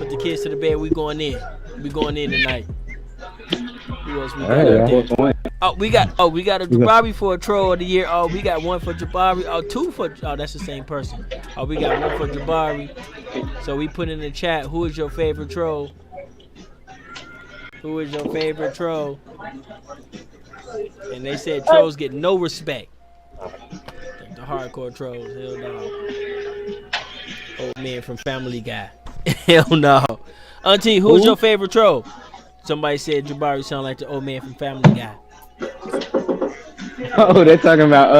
Put the kids to the bed. We going in. We going in tonight. Who else we got Hey, out that's there? what's We got a Jabari for a troll of the year. Oh, we got one for Jabari. Oh, two for that's the same person. Oh, we got one for Jabari. So we put in the chat, who is your favorite troll? Who is your favorite troll? And they said trolls get no respect. The hardcore trolls, hell no. Old man from Family Guy. Hell no. Auntie, who's your favorite troll? Somebody said Jabari sound like the old man from Family Guy. Oh, they talking about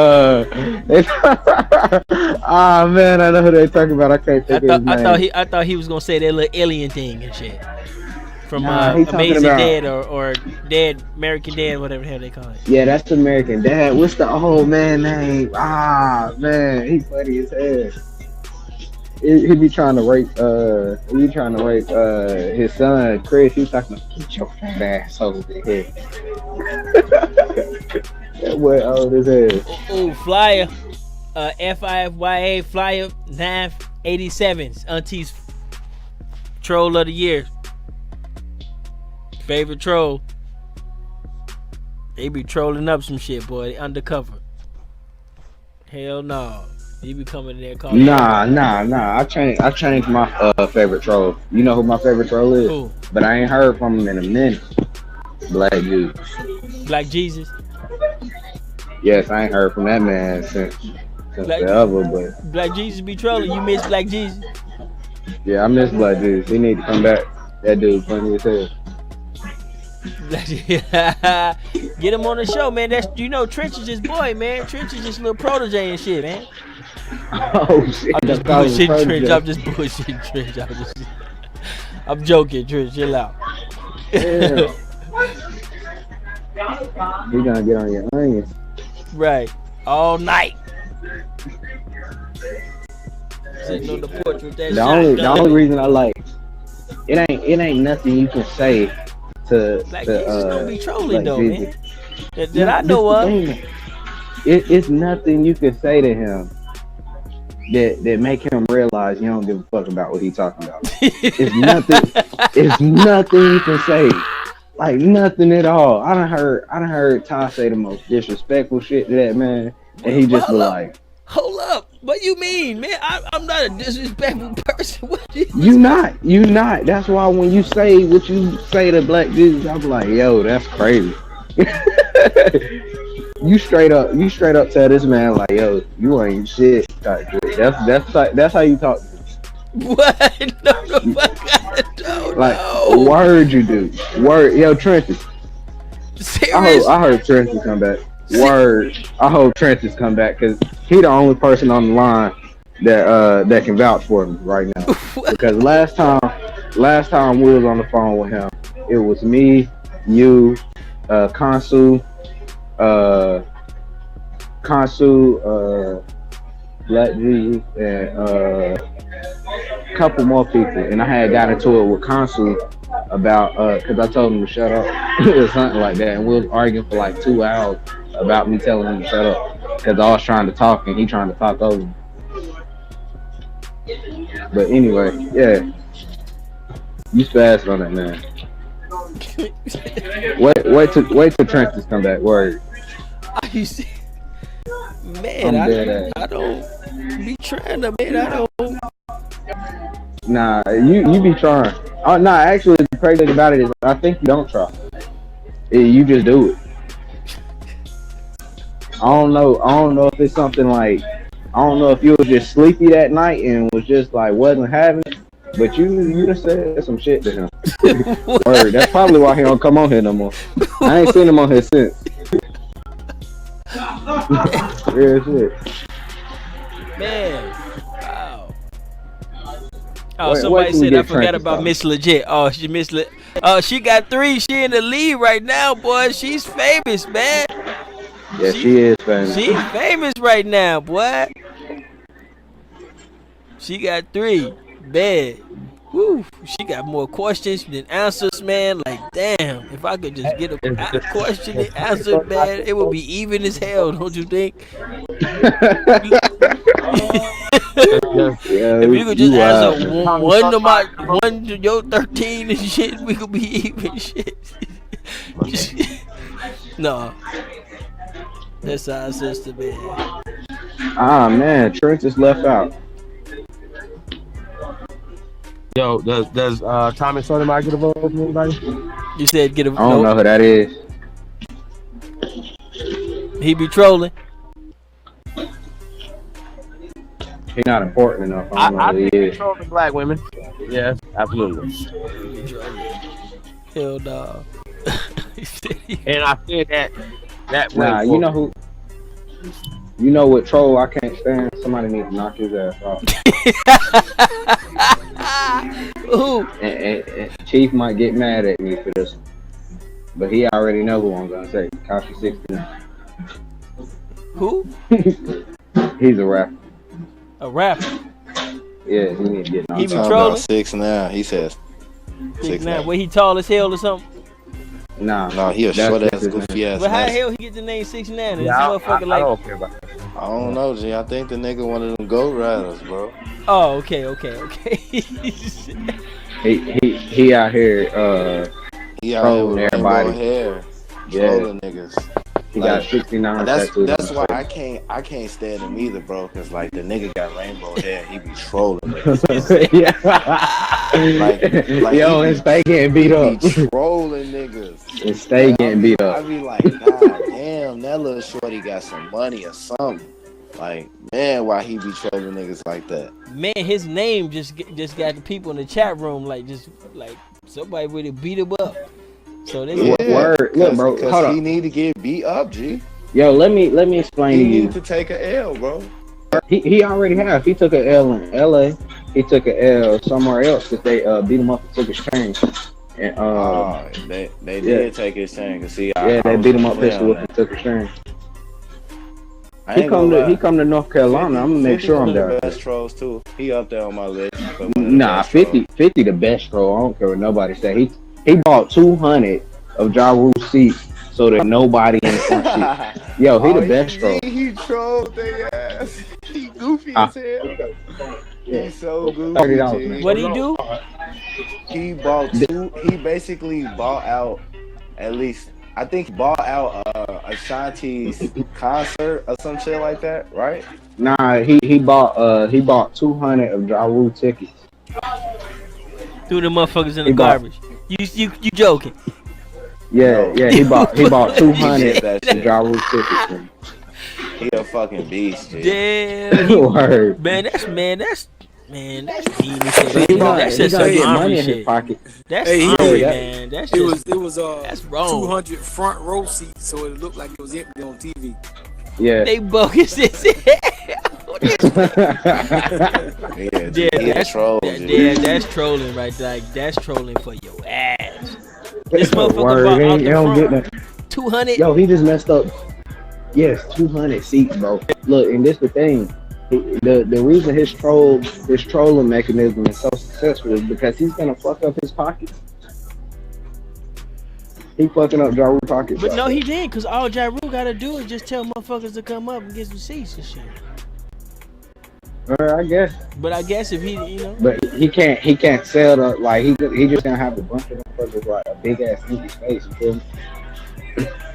oh man, I know who they talking about. I can't think of his name. I thought he was gonna say that little alien thing and shit. From Amazing Dad or Dad, American Dad, whatever the hell they call it. Yeah, that's American Dad. What's the old man name? Ah man, he funny as hell. He be trying to rape his son Chris. He's talking about get your fat ass over here. That boy old as hell. Oh, Flyer, FIFYA Flyer 987's Auntie's troll of the year. Favorite troll. They be trolling up some shit, boy. They undercover. Hell no. You be coming in there calling. Nah. I changed my favorite troll. You know who my favorite troll is? Who? But I ain't heard from him in a minute. Black Jesus. Black Jesus. Yes, I ain't heard from that man since forever. But Black Jesus be trolling. You miss Black Jesus? yeah, I miss Black Jesus. He need to come back. That dude funny as hell. Get him on the show, man. That's Trench is his boy, man. Trench is just little protege and shit, man. Oh shit! I'm just bullshitting Trench. I'm just bullshitting Trench. I'm joking, Trench. Chill out. Yeah. He gonna get on your onions. Right. All night. Sitting on the porch with that The only reason I like it ain't nothing you can say to Black Jesus don't be trolling though, Jesus. man. That I know of. It's nothing you can say to him that make him realize you don't give a fuck about what he talking about. It's nothing you can say. Like nothing at all. I done heard Ty say the most disrespectful shit to that man, and he just be like, "Hold up, what you mean, man? I'm not a disrespectful person. What you not. That's why when you say what you say to Black Jesus, I'm like, yo, that's crazy. You straight up tell this man like, yo, you ain't shit. That's how you talk. What? No, like word you do. Word, yo, Trenton. Serious? I heard Trenton come back. Word. I hope Trenton's come back because he the only person on the line that can vouch for me right now. Because last time we was on the phone with him, it was me, you, Kansu, Black Jesus, and a couple more people. And I had got into it with Kansu about because I told him to shut up or something like that, and we was arguing for like 2 hours about me telling him to shut up because I was trying to talk and he trying to talk over me. But anyway, yeah, you spazzed on that, man. wait till Trenton's come back. Word. Man, I don't be trying to, man. I don't. Nah, you be trying. Oh, nah, actually, the crazy thing about it is I think you don't try. You just do it. I don't know if it's something like, I don't know if you were just sleepy that night and was just like wasn't having it, but you just said some shit to him. Word. That's probably why he don't come on here no more. I ain't seen him on here since. Real shit. Man. Wow. Oh, somebody said I forgot about Miss Legit. Oh, she got 3. She in the lead right now, boy. She's famous, man. Yeah, she is famous. She's famous right now, boy. She got 3. Bad. Woo. She got more questions than answers, man. Like, damn. If I could just get a question and answer, man, it would be even as hell, don't you think? Yeah, If you could just answer one to your 13 and shit, we could be even shit. No. That's our sister, man. Ah man, Trent is left out. Yo, does Tommy Sotomayor get a vote from anybody? You said get a vote. I don't know who that is. He be trolling. He's not important enough. I don't know who think he he's is. trolling black women. Yes, absolutely. He be trolling. Hell no. And I said that way. Nah, you know who? You know what troll I can't stand? Somebody needs to knock his ass off. Ooh. And Chief might get mad at me for this, but he already know who I'm gonna say. Kashi 69. Who? He's a rapper. A rapper. Yeah, he needs to get knocked He be off. trolling. 6'9". He says 6'9". Where he tall as hell or something? Nah, no, he a that's short ass his name. goofy ass. But how the nigga. hell he get the name 6'9"? And this Yeah, I motherfucker don't care about that. I don't know, G. I think the nigga one of them goat riders, bro. Oh, okay. He out here. He out here Trolling with everybody. rainbow hair, Yeah, trolling niggas. he Like, got 69 That's tattoos. that's on why his face. I can't stand him either, bro. Cause like the nigga got rainbow hair, he be trolling niggas. Yeah. Like Yo, he and stay getting beat He up. be trolling niggas. And stay getting beat I up. be like, God damn, that little shorty got some money or something. Like, man, why he be trolling niggas like that? Man, his name just got the people in the chat room like somebody really beat him up. So they Word. Look, bro, hold Cause up. he need to get beat up, G. Yo, let me explain He to you. need to take a L, bro. He already have. He took a L in LA. He took a L somewhere else because they beat him up and took his chain. And They did take his chain. Cause see, they beat him up, pistol whip, and took his chain. He come to North Carolina. I'm gonna make sure I'm there. Best trolls too. He up there on my list. Nah, 50 the best troll. I don't care what nobody say. He bought 200 of Ja Rule seats so that nobody in the front seat. Yo, he the best troll. He trolled their ass. He goofy as hell. He's so goofy. $30, man. What he do? He basically bought out at least. I think he bought out Ashanti's concert or some shit like that, right? Nah, he bought 200 of Ja Rule tickets. Threw the motherfuckers in the He bought- garbage. You joking? Yeah, he bought 200 That of shit. Ja Rule tickets. Man. He a fucking beast, dude. Damn. Word. Man, that's mean as He shit. gonna, That's he just gonna some get money army in his shit. pocket. That's Hey, he army, did. man. That's It just was that's wrong. 200 front row seats, so it looked like it was empty on TV. Yeah. They bogus as hell. Yeah, Yeah, he a that's troll, yeah, dude. that's trolling right there. Like, that's trolling for your ass. This motherfucker Word, bought out he the don't get front that. 200. Yo, he just messed up. Yes, 200 seats, bro. Look, and this the thing. The reason his trolling mechanism is so successful is because he's gonna fuck up his pockets. He fucking up Ja Rule pockets. But no, he did, cause all Ja Rule gotta do is just tell motherfuckers to come up and get some seats and shit. I guess. But I guess if he, you know, But he can't sell the like he just gonna have a bunch of motherfuckers like a big ass empty space. You feel me?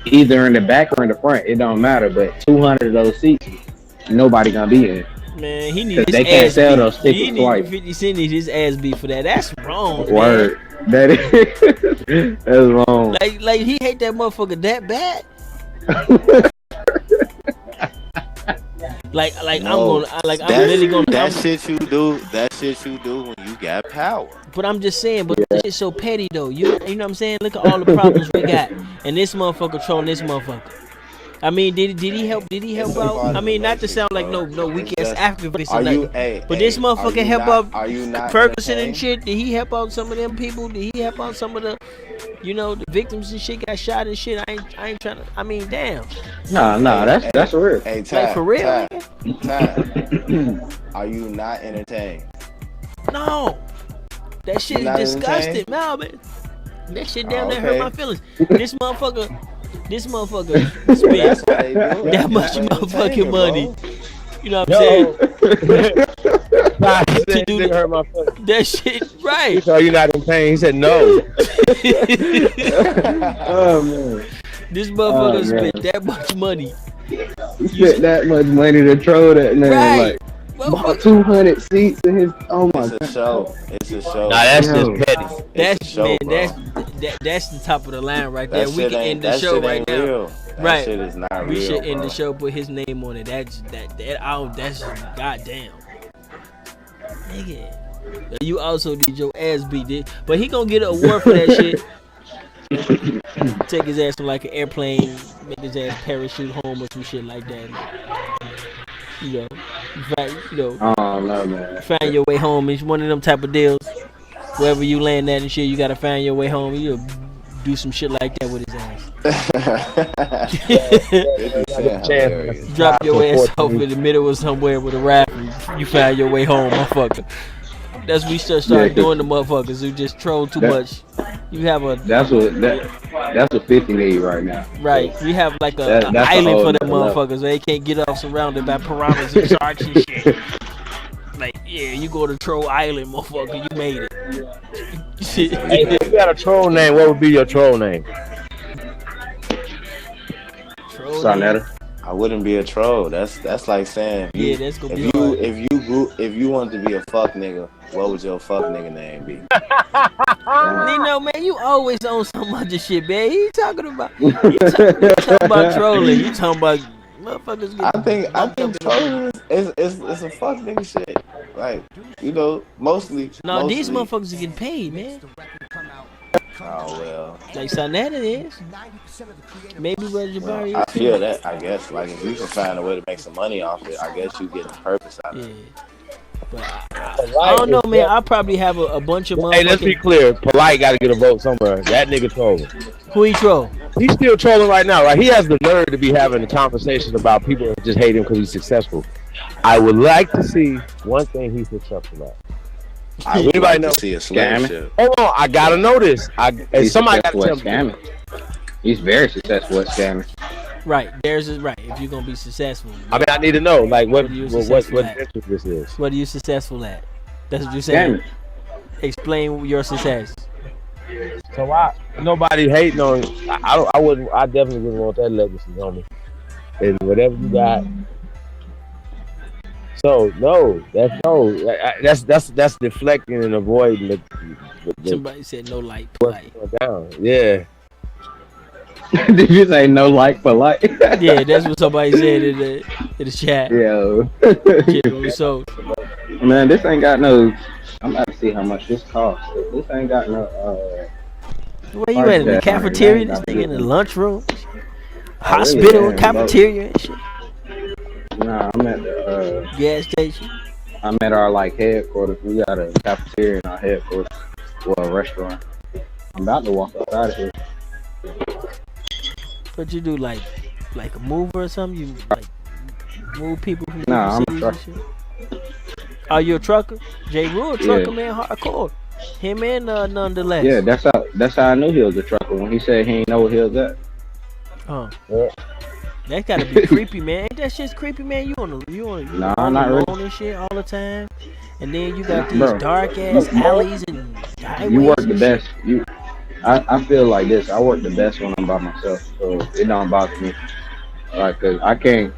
Either in the back or in the front, it don't matter. But 200 of those seats, nobody gonna be in. man, he needs his They can't ass sell beat. those He tickets need twice. 50 Cent needs his ass beat for that. That's wrong, Word. That is that's wrong. man. Like he hate that motherfucker that bad. Like No, I'm really gonna. That shit you do when you got power. But I'm just saying, but this shit's so petty though. You know what I'm saying? Look at all the problems we got, and this motherfucker trolling this motherfucker. I mean, did he help? Did he help out? I mean, not to sound like no weak ass activist or nothing. But this motherfucker help out Ferguson and shit. Did he help out some of them people? Did he help out some of the, the victims and shit got shot and shit? I ain't trying to. I mean, damn. Nah, that's real. Hey, Ty, Like for real? Ty, are you not entertained? No, that shit is Not disgusting, entertained? man. That shit down there hurt Okay. my feelings. This motherfucker spent That's why they do it. that much That's motherfucking entertainment, money. bro. You know what I'm saying? to said, do nigga hurt my feelings. that shit, He right? told you not in pain. He said no. Oh man, This motherfucker Oh, man. spent that much money. he spent that much money to troll that nigga. Right. Like, bought Motherfucker, 200 seats in his. Oh my It's a god. show. It's a show. Nah, that's Yo. just petty. It's a that's show, man, bro. that's the top of the line right That there. We shit can ain't- end the that show shit right ain't now. real. That Right. shit is not We real, should end bro. the show, put his name on it. That's goddamn. Nigga. You also did your ass beat, dude. But he gonna get an award for that shit. Take his ass on like an airplane, make his ass parachute home or some shit like that. You know, Oh no, man. find your way home. It's one of them type of deals. Wherever you land at and shit, you gotta find your way home. You do some shit like that with his ass. Hilarious. Drop your ass off in the middle of somewhere with a rap and you find your way home, motherfucker. That's when we start Yeah, 'cause doing the motherfuckers who just troll too that- much. You have a That's what 50 need right now. right. We have like a That's a island whole for them nother level. motherfuckers. They can't get off surrounded by piranhas and sharks and shit. Like, yeah, you go to Troll Island, motherfucker. You made it. Hey, if you had a troll name, what would be your troll name? Troll Sonetta. I wouldn't be a troll. That's like saying Yeah, that's gonna be if hard. if you wanted to be a fuck nigga, what would your fuck nigga name be? Nino, man, you always on some other shit, man. You talking about talking about trolling. You talking about motherfuckers I getting think bumped up in the- trolling is a fuck nigga shit. Like, you know, mostly. No, these mostly- motherfuckers are getting paid, man. Oh well, Like Sonetta is. Maybe Brother Jabari I is. feel that. I guess like if you can find a way to make some money off it, I guess you get the purpose out of Yeah. it. But I don't know, man. I probably have a bunch of Hey, let's be motherfucking. clear. Polite got to get a vote somewhere. That nigga trolling. Who he troll? He's still trolling right now, right? He has the nerve to be having a conversation about people that just hate him because he's successful. I would like to see one thing he's successful at. I would Anybody like know? to see a slave ship. Hold on, I gotta know this. He's Somebody got to successful tell at me. scamming. He's very successful at scamming. Right. Theirs is right. If you're gonna be successful, I mean, I need to know, like, what What are you what successful at? interest this is. what are you successful at? That's what you're saying. Scamming. Explain your success. So nobody hating on. I definitely wouldn't want that legacy on me. And whatever you got. So that's deflecting and avoiding the Somebody said no light. Polite. going down. Yeah. Did you say no like for like? Yeah, that's what somebody said in the chat. Yo. Yeah, so Man, this ain't got no. I'm about to see how much this costs. This ain't got no. where you at? In the Podcast, cafeteria? man. This nigga in the lunchroom? really Hospital, am, cafeteria and shit. Nah, I'm at the. Gas station. I'm at our like headquarters. We got a cafeteria in our headquarters. Well, a restaurant. I'm about to walk outside of here. What you do, like a mover or something? You like move people from Nah, I'm a different cities and shit? Are you a trucker? J. Rule, trucker Yeah. man, hardcore. Him and Nonetheless. Yeah, that's how I knew he was a trucker when he said he ain't know what he was at. Huh. Yeah. That gotta be creepy, man. Ain't that shit's creepy, man? You on Nah, on not the really. road and shit all the time, and then you got these Bro. dark ass alleys and highways. You work the and best. I feel like this. I work the best when I'm by myself, so it don't bother me. Like, cause I can't.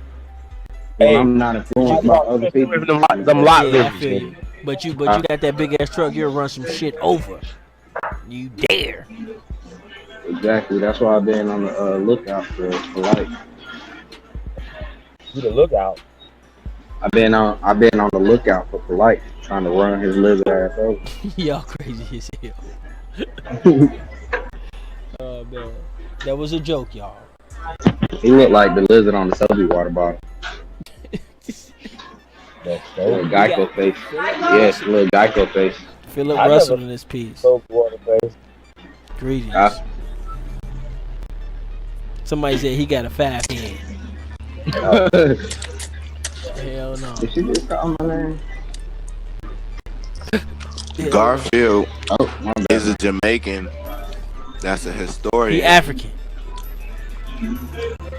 When Hey. I'm not influenced by other people. Them lot shit. Yeah, I livers, feel man. you. But you got that big ass truck. You'll run some shit over. You dare? Exactly. That's why I've been on the lookout for like. You the lookout. I've been on the lookout for Polite, trying to run his lizard ass over. Y'all crazy as hell. Oh man, that was a joke, y'all. He looked like the lizard on the Sobe water bottle. That's Little dope. Geico face. Yes, little Geico face. Philip I Russell never- in this piece. Soap water face. Greetings. Somebody said he got a 5 hand. Hell no. Did she just call my name? Garfield Oh, my bad. is a Jamaican. That's a He historian, African.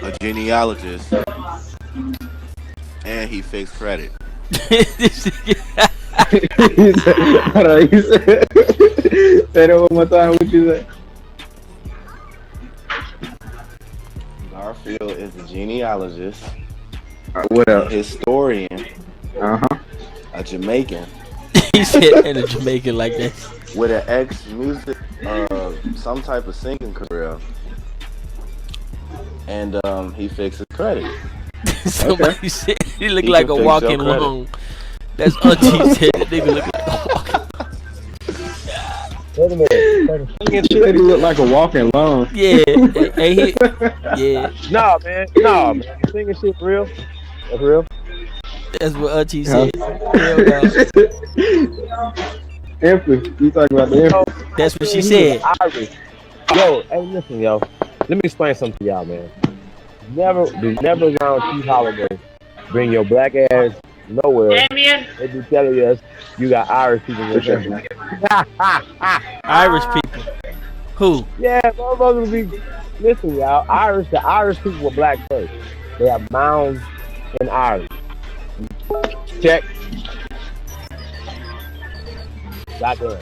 a genealogist, and he fixed credit. This nigga- You said, hold on, you said, say that one more time. What you say? Garfield is a genealogist, What a else? historian, Uh huh. a Jamaican He said in a Jamaican like that. with an ex-music, some type of singing career, and he fixes credit. Somebody said he looked He like can a fix walking your credit. lung. That's Auntie said that nigga look like a walking. Wait a minute. He said he looked like a walking lung. Yeah, and he, yeah, Nah, man. Nah, man. You singing shit for real? That's real? that's what Auntie Huh? said. Hell no. Empress, you talking about the Empress? That's what she He was said. Irish. Yo, hey, listen, yo. Let me explain something to y'all, man. Never around T Holiday bring your black ass nowhere. They be telling us you got Irish people in your family. Irish people. Who? Yeah, motherfuckers be. Listen, y'all. The Irish people were black first. They have mounds in Ireland. Check. Goddamn.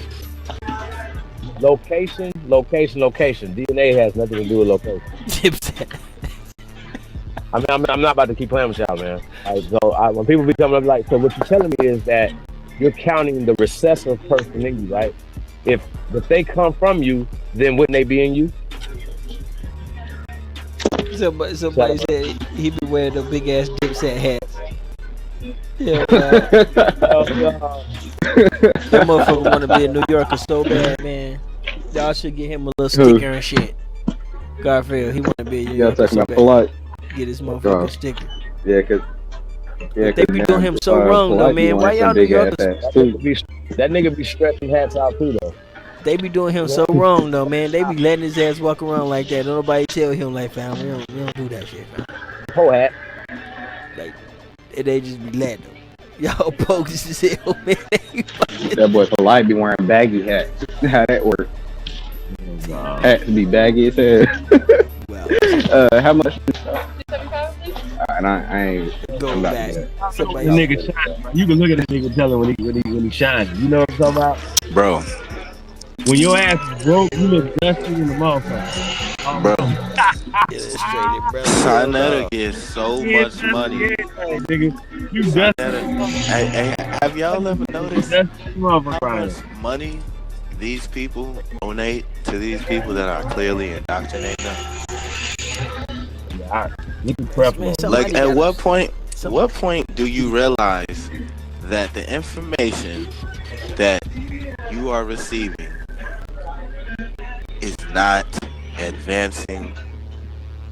Location. DNA has nothing to do with location. Dipset. I'm not about to keep playing with y'all, man. When people be coming up like, so what you're telling me is that you're counting the recessive person in you, right? If they come from you, then wouldn't they be in you? Somebody said he be wearing the big ass Dipset hats. Yeah, that motherfucker want to be a New Yorker so bad, man. Y'all should get him a little sticker and shit. Garfield, he want to be a New Y'all Yorker talking so about bad. polite? Get his motherfucking sticker. Yeah, cause But they be doing him so wrong though, man. Why y'all New Yorkers? That nigga be stretching hats out too, though. They be doing him so wrong though, man. They be letting his ass walk around like that. Don't nobody tell him like, fam, we don't do that shit, fam. Whole hat. Like, they just be letting him. Y'all bogus as hell, man. That boy polite be wearing baggy hats. How that work? Hats be baggy as hell. Well, How much? And I ain't. go I'm not back. good. Somebody The else. nigga shine. You can look at that nigga and tell him when he shining. You know what I'm talking about? Bro, When your ass is broke, you look dusty in the motherfucker. bro, Illustrated, bro. Sinetta gets so much money. Yeah, nigga. You dusty. Hey, have y'all ever noticed Dusty how motherfucker. much money these people donate to these people that are clearly indoctrinating them? Look at prep. Man, Like, somebody at gotta- what point do you realize that the information that you are receiving is not advancing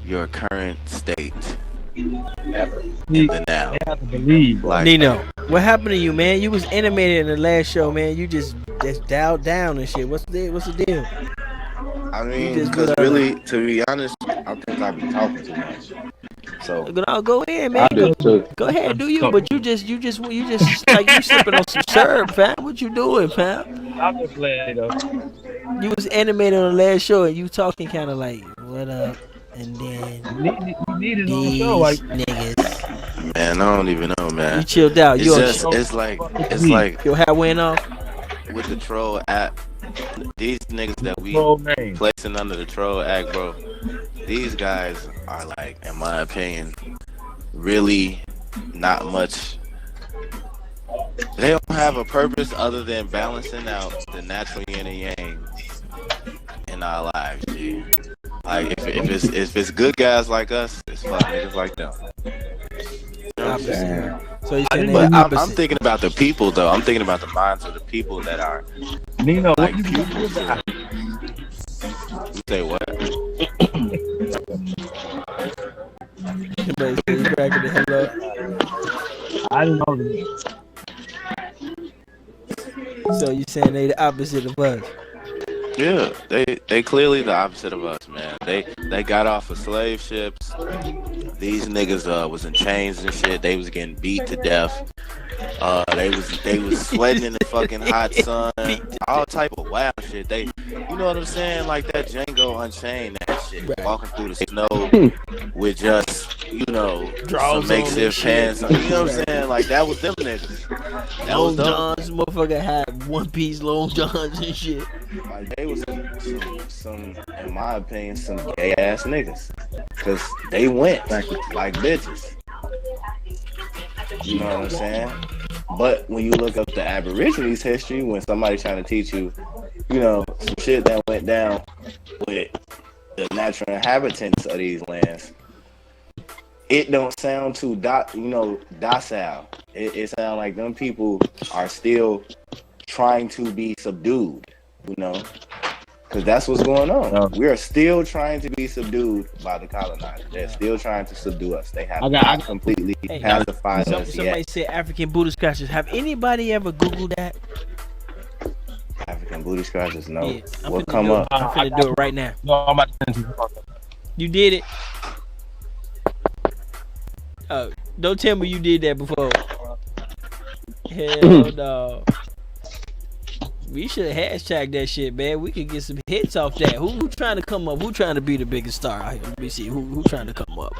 your current state in the now? They have to believe. Like, Nino, what happened to you, man? You was animated in the last show, man. You just dialed down and shit. What's the deal? I mean, just because be like- really, to be honest, I think I be talking too much. So I'll go in, man. I do too. Go ahead, do you? But you just like you sipping on some syrup, fam. What you doing, fam? I'm just playing, though. You was animated on the last show and you talking kind of like, what up? And then You need it on the these show. Like, niggas. man, I don't even know, You man. chilled out. It's You just, it's like your hat went off. with the troll app. These niggas that we whole name. placing under the troll act, bro. These guys are like, in my opinion, really not much. They don't have a purpose other than balancing out the natural yin and yang in our lives, G. Like if it's good guys like us, it's fuck niggas like them. You know what I'm saying? Damn. So you saying But the I'm opposite. thinking about the people though. I'm thinking about the minds of the people that are Nino, like what you pupils. You say what? Somebody said you cracking the hell up. I didn't know the So you saying they the opposite of us? Yeah, they clearly the opposite of us, man. They got off of slave ships. These niggas was in chains and shit. They was getting beat to death. They was sweating in the fucking hot sun. All type of wild shit. You know what I'm saying? Like that Django Unchained, that shit, Right. walking through the snow with just, you know, Drawers some on makeshift and shit. pants. You know what I'm saying? Like that was them niggas. That Long was them. Johns, motherfucker had one piece long johns and shit. Like they was some, in my opinion, some gay ass niggas, cause they went like bitches. You know what I'm saying? But when you look up the Aborigines history, when somebody's trying to teach you, you know, some shit that went down with the natural inhabitants of these lands, it don't sound too docile. It sounds like them people are still trying to be subdued, you know, because that's what's going on. Yeah. We are still trying to be subdued by the colonizers. They're still trying to subdue us. They have I not got- completely Hey, pacified us Somebody yet. said African booty scratchers. Have anybody ever Googled that? African booty scratchers, no. Yeah, I'm What finna come do up? it. I'm finna do it right now. No, I'm about to send you. You did it. Don't tell me you did that before. Hell no. We should have hashtagged that shit, man. We could get some hits off that. Who trying to come up? Who trying to be the biggest star out here? Let me see. Who trying to come up?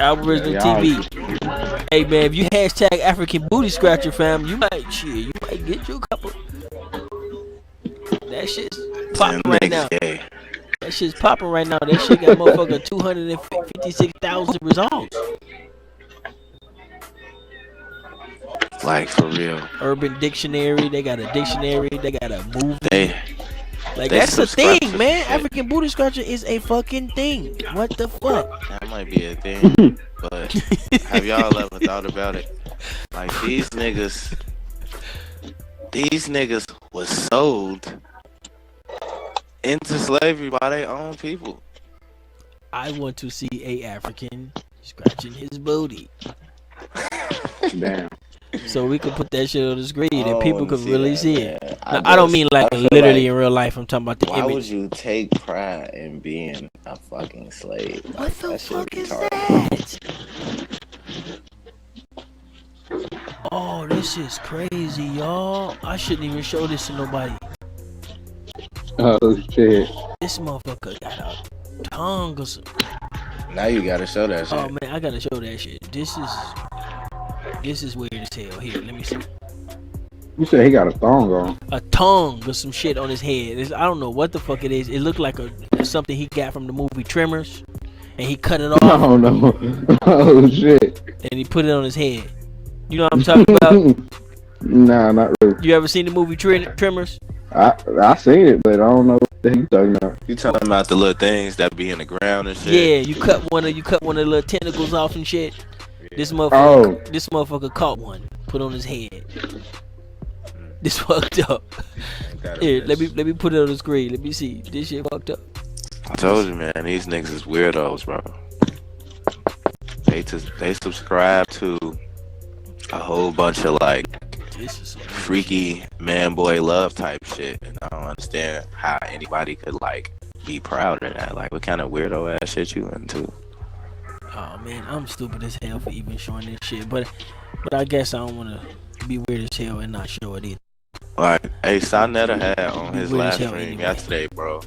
Aboriginal Yeah, y'all- TV. Hey man, if you hashtag African booty scratcher fam, you might get you a couple. That shit's popping Them right now. niggas gay. That shit's popping right now. That shit got motherfucker 256,000 results. Like for real. Urban Dictionary, they got a dictionary, they got a movie. They Like they that's a subscribe thing, to man. shit. African booty scratcher is a fucking thing. What the fuck? That might be a thing, but have y'all ever thought about it? Like these niggas was sold into slavery by their own people. I want to see a African scratching his booty, Damn. so we could put that shit on the screen and don't people wanna could see really that, see man. it. I Now, I don't just- mean like I feel literally like, in real life. I'm talking about the why would image. you take pride in being a fucking slave? What Like, the that shit fuck is retarded. that? Oh, this is crazy, y'all. I shouldn't even show this to nobody. Oh shit. This motherfucker got a tongue or something. Now you gotta show that shit. Oh man, I gotta show that shit. This is weird as hell. Here, let me see. You said he got a thong on. A tongue or some shit on his head. I don't know what the fuck it is. It looked like something he got from the movie Tremors, and he cut it off Oh no. Oh shit. and he put it on his head. You know what I'm talking about? Nah, not really. You ever seen the movie Tremors? I seen it, but I don't know what the heck you talking about. You talking about the little things that be in the ground and shit? Yeah, you cut one of the little tentacles off and shit. This motherfucker caught one, put on his head. This fucked up. Here, let me put it on the screen. Let me see. This shit fucked up. I told you, man. These niggas is weirdos, bro. They subscribe to a whole bunch of like This is some freaky man boy love type shit, and I don't understand how anybody could like be proud of that. Like, what kind of weirdo ass shit you into? Oh man, I'm stupid as hell for even showing this shit. But I guess I don't wanna be weird as hell and not show it either. Like, hey, Sonetta had on his Weird as last hell stream anyway. yesterday, bro,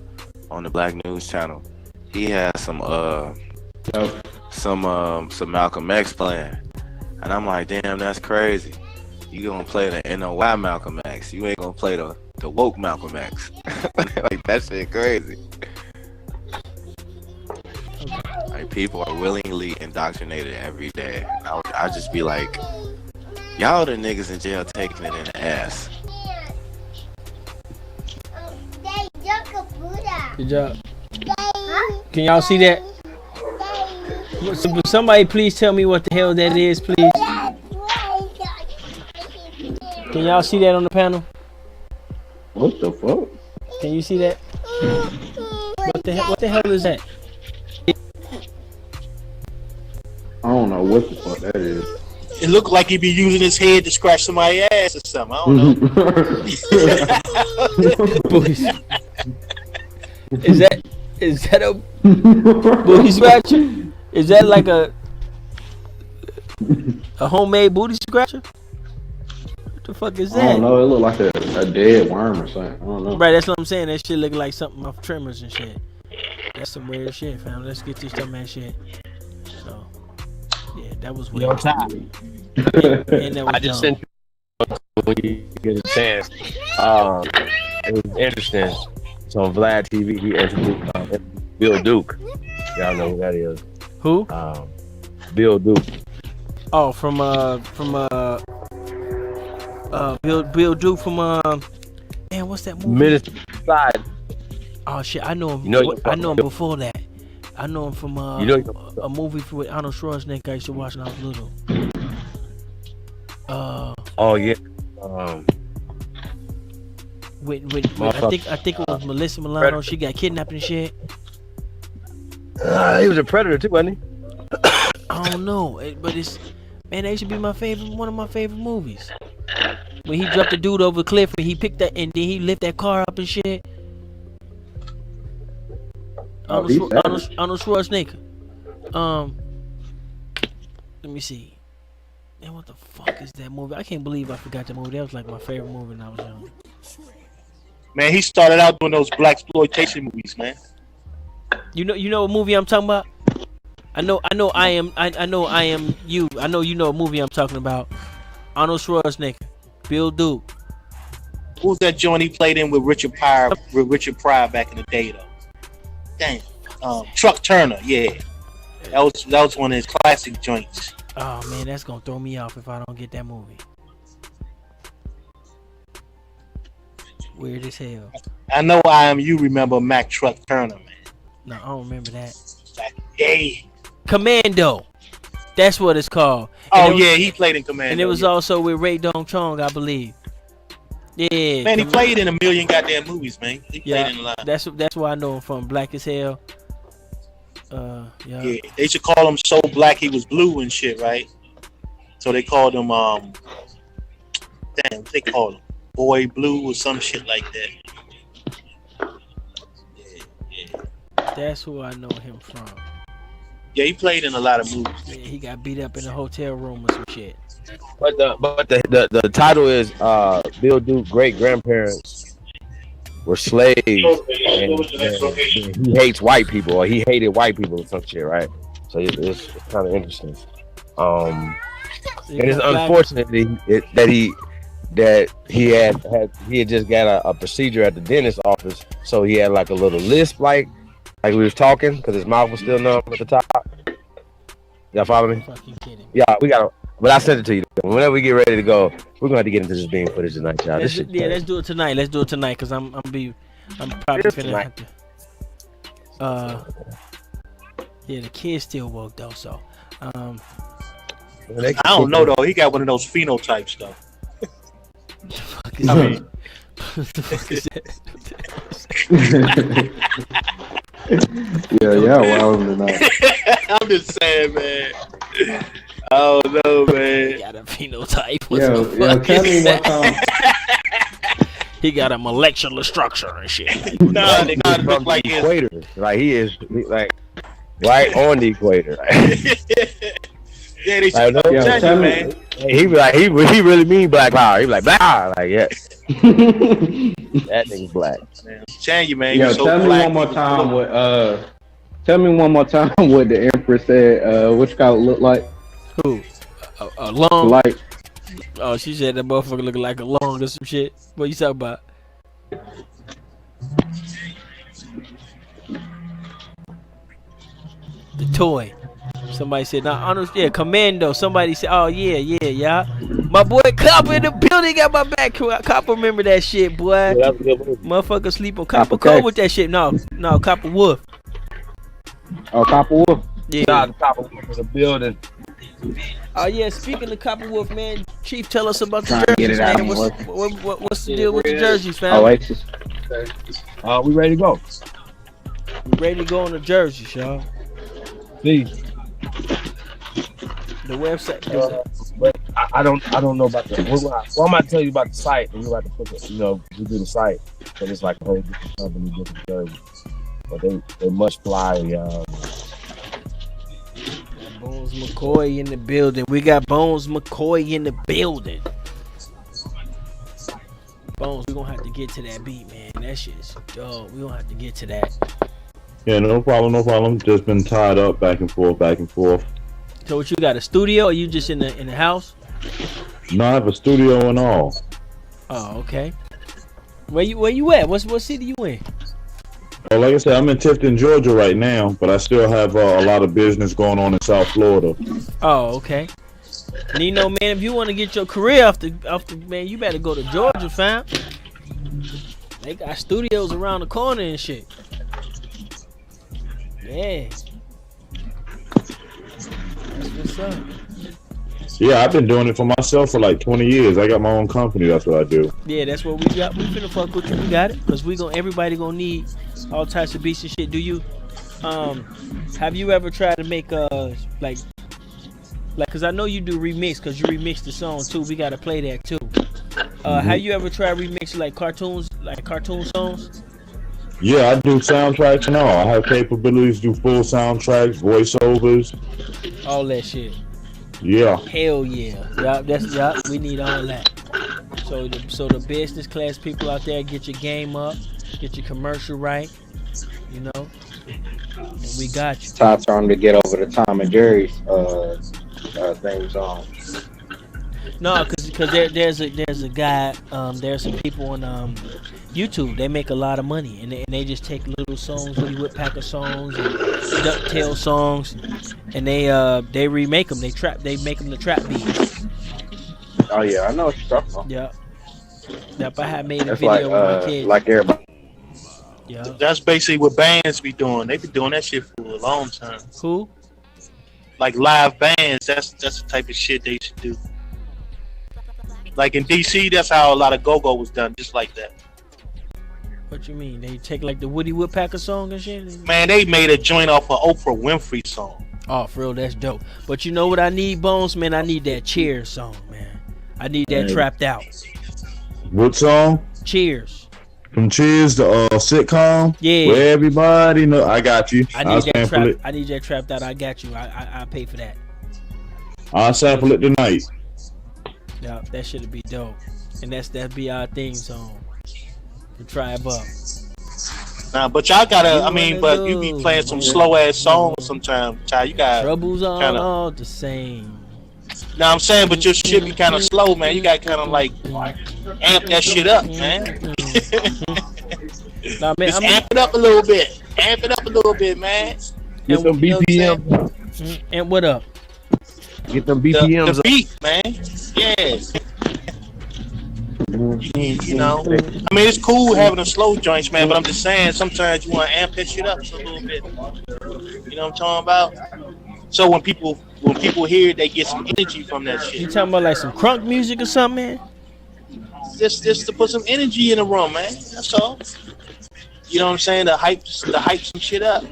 on the Black News Channel. He had some Malcolm X playing, and I'm like, damn, that's crazy. You gonna play the NOI Malcolm X? You ain't gonna play the woke Malcolm X? Like, that shit crazy. Like, people are willingly indoctrinated every day. I just be like, y'all the niggas in jail taking it in the ass. Good job. Can y'all see that? Somebody please tell me what the hell that is, please. Can y'all see that on the panel? What the fuck? Can you see that? What the hell is that? I don't know what the fuck that is. It looked like he'd be using his head to scratch somebody's ass or something. I don't know. Booty. Is that a booty scratcher? Is that like a homemade booty scratcher? What the fuck is I don't that? know. It looked like a dead worm or something. I don't know. Right, that's what I'm saying. That shit look like something off Tremors and shit. That's some weird shit, fam. Let's get this dumb ass shit. So, yeah, that was You know, weird. time. And that was I just dumb. sent you when you get a chance. It was interesting. So on Vlad TV, he introduced Bill Duke. Y'all know who that is. Who? Bill Duke. Oh, from Bill Duke from man, what's that movie? Minister Side. Oh shit, I know him. You know you're I know him fucking- before that. I know him from You know you're- a movie with Arnold Schwarzenegger I used to watch when I was little. Oh yeah. With I think it was Melissa Milano. She got kidnapped and shit. He was a predator too, wasn't he? I don't know, but it's man, that should be one of my favorite movies. When he dropped the dude over the cliff and he picked that and then he lift that car up and shit. Arnold Schwarzenegger. Let me see. Man, what the fuck is that movie? I can't believe I forgot that movie. That was like my favorite movie when I was young. Man, he started out doing those black exploitation movies, man. You know what movie I'm talking about? I know I am you. I know you know what movie I'm talking about. Arnold Schwarzenegger, Bill Duke. What was that joint he played in with Richard Pryor back in the day though? Damn. Truck Turner, yeah. That was one of his classic joints. Oh man, that's gonna throw me off if I don't get that movie. Weird as hell. I know you remember Mac Truck Turner, man. No, I don't remember that. Back in the day. Commando. That's what it's called. Oh yeah, he played in Commando. And it was also with Ray Dong Chong, I believe. Yeah. Man, he played in a million goddamn movies, man. He played in a lot. That's where I know him from. Black as hell. Yeah. They should call him so black he was blue and shit, right? So they called him damn, what they called him Boy Blue or some shit like that. Yeah. That's who I know him from. Yeah, he played in a lot of movies. Yeah, he got beat up in a hotel room or some shit. But the title is Bill Duke's great grandparents were slaves, and he hates white people, or he hated white people or some shit, right? So it's kind of interesting. And it's unfortunate that he had just got a procedure at the dentist office, so he had like a little lisp, like we was talking, because his mouth was still numb at the top. Y'all follow me? Fucking kidding. Yeah, we got. But I sent it to you. Whenever we get ready to go, we're gonna have to get into this beam footage tonight, y'all. Let's do it tonight. Let's do it tonight, cause I'm probably finna have to. Yeah, the kid's still woke though, so. I don't know though. He got one of those phenotypes though. The fuck is that? What the fuck is that? Yeah, wild tonight. I'm just saying, man. Oh no, man. He got a phenotype. What Yo, the fuck tell is me what that? He got a molecular structure and shit. Nah, they gotta look From like the his. equator. Like he is like right on the equator. Yeah, they Like, should yo, tell tell you, me- man. he be like he really mean black power. He be like black power. Like yeah, that nigga's black. Man, I'm telling you, man. Yo, You're so tell me black, one more you time look- what tell me one more time what the Empress said. What you got look like? Who? A long. Like Oh, she said that motherfucker looking like a long or some shit. What you talking about? The toy. Somebody said, "Nah, Arnold, yeah, Commando." Somebody said, "Oh yeah." My boy Copper in the building got my back. Copper remember that shit, boy. Yeah, that's a good movie. Motherfucker sleep on Copper Copper cold K. with that shit. No, Copper Wolf. Copper Wolf. Yeah. Nah, the top of the building. Oh yeah. Speaking of Copper Wolf, man, Chief, tell us about Trying the to get jerseys, it out man. of What's the deal with the jerseys, fam? Oasis. We ready to go. We ready to go on the jerseys, y'all. See, The website. but I don't know about the. Well, I'm gonna tell you about the site, and you have to put the, we do the site, but it's like a whole different company, different jerseys. But they must fly. Bones McCoy in the building. We got Bones McCoy in the building. Bones, we gonna have to get to that beat, man. That shit is dog. We gonna have to get to that. Yeah, no problem, no problem. Just been tied up back and forth, back and forth. So what you got, a studio or you just in the house? No, I have a studio and all. Oh, okay. Where you at? What city you in? Well, like I said, I'm in Tifton, Georgia right now, but I still have a lot of business going on in South Florida. Oh, okay. Nino, man, if you want to get your career off the man, you better go to Georgia, fam. They got studios around the corner and shit. Yeah. That's what's up. Yeah, I've been doing it for myself for like 20 years. I got my own company. That's what I do. Yeah, that's what we got. We finna fuck with you. We got it. Cause everybody gonna need all types of beats and shit. Do you, have you ever tried to make like, cause I know you do remix, cause you remix the song too. We gotta play that too. Have you ever tried remix like cartoon songs? Yeah, I do soundtracks and all. I have capabilities to do full soundtracks, voiceovers. All that shit. Yeah. Hell yeah. We need all that. So the business class people out there, get your game up, get your commercial right, you know. And we got you. Time for him to get over the Tom and Jerry's theme song. No, cause there's a guy, there's some people on YouTube. They make a lot of money, and they just take little songs, Woody Woodpecker songs, and DuckTales songs, and they remake them. They make them the trap beats. Oh yeah, I know what you're talking about. Yep. I had made a That's video with my kids. like everybody. Yeah. That's basically what bands be doing. They been doing that shit for a long time. Who? Like live bands, that's the type of shit they should do. Like in DC, that's how a lot of go-go was done, just like that. What you mean? They take like the Woody Woodpecker song and shit? Man, they made a joint off of Oprah Winfrey song. Oh, for real, that's dope. But you know what I need, Bones? Man, I need that Cheers song, man. I need that Trapped Out. What song? Cheers. From Cheers, the sitcom? Yeah. Where everybody know. I got you. I need that Trapped Out. I got you. I pay for that. I'll sample it tonight. Yeah, that should be dope. And that'd be our theme song. The Tribe Up. Nah, but y'all gotta, but you be playing some slow ass songs sometimes, child. You got Troubles are all the same. Now I'm saying, but your shit be kind of slow, man. You got kind of like amp that shit up, man. Nah, man, just amp it up a little bit. Amp it up a little bit, man. Get them BPMs. And what up? Get them BPMs. The beat, man. Yeah. You know, I mean, it's cool having a slow joints, man. But I'm just saying, sometimes you want to amp that shit up a little bit. You know what I'm talking about? So when people hear it, they get some energy from that shit. You talking about like some crunk music or something, man? Just to put some energy in the room, man. That's all. You know what I'm saying? To hype some shit up.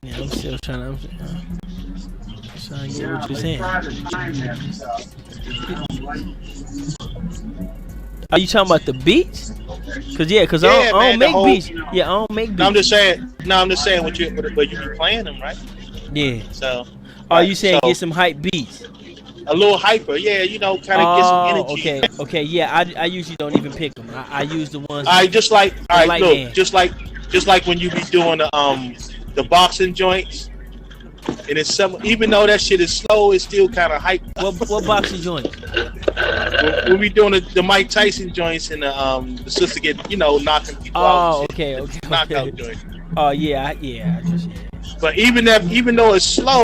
Yeah, I'm still trying to get what you're saying. Are you talking about the beats? Cause I don't make beats. Yeah, I don't make beats. No, I'm just saying what you be playing them, right? Yeah. So. Are you saying get some hype beats? A little hyper, yeah. You know, kind of get some energy. Okay. Yeah, I usually don't even pick them. I use the ones. All right, just like just like when you be doing the boxing joints. And it's even though that shit is slow, it's still kind of hype. What boxing joint? When we doing the Mike Tyson joints and the sister get knocking people out. Oh, okay. Knockout joint. Oh yeah. But even though it's slow,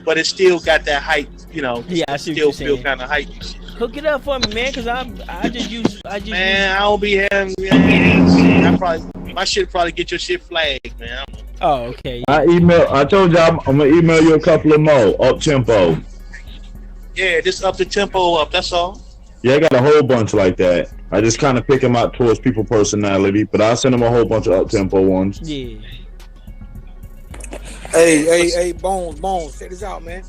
but it still got that hype. Yeah, I see still feel kind of hype. Hook it up for me, man, cause I just use. Man, I don't be having. Man, my shit probably get your shit flagged, man. Oh, okay. I told you I'm gonna email you a couple of more up tempo. Yeah, just up the tempo up. That's all. Yeah, I got a whole bunch like that. I just kind of pick them out towards people personality, but I send them a whole bunch of up tempo ones. Yeah. Hey, Bones, check this out, man.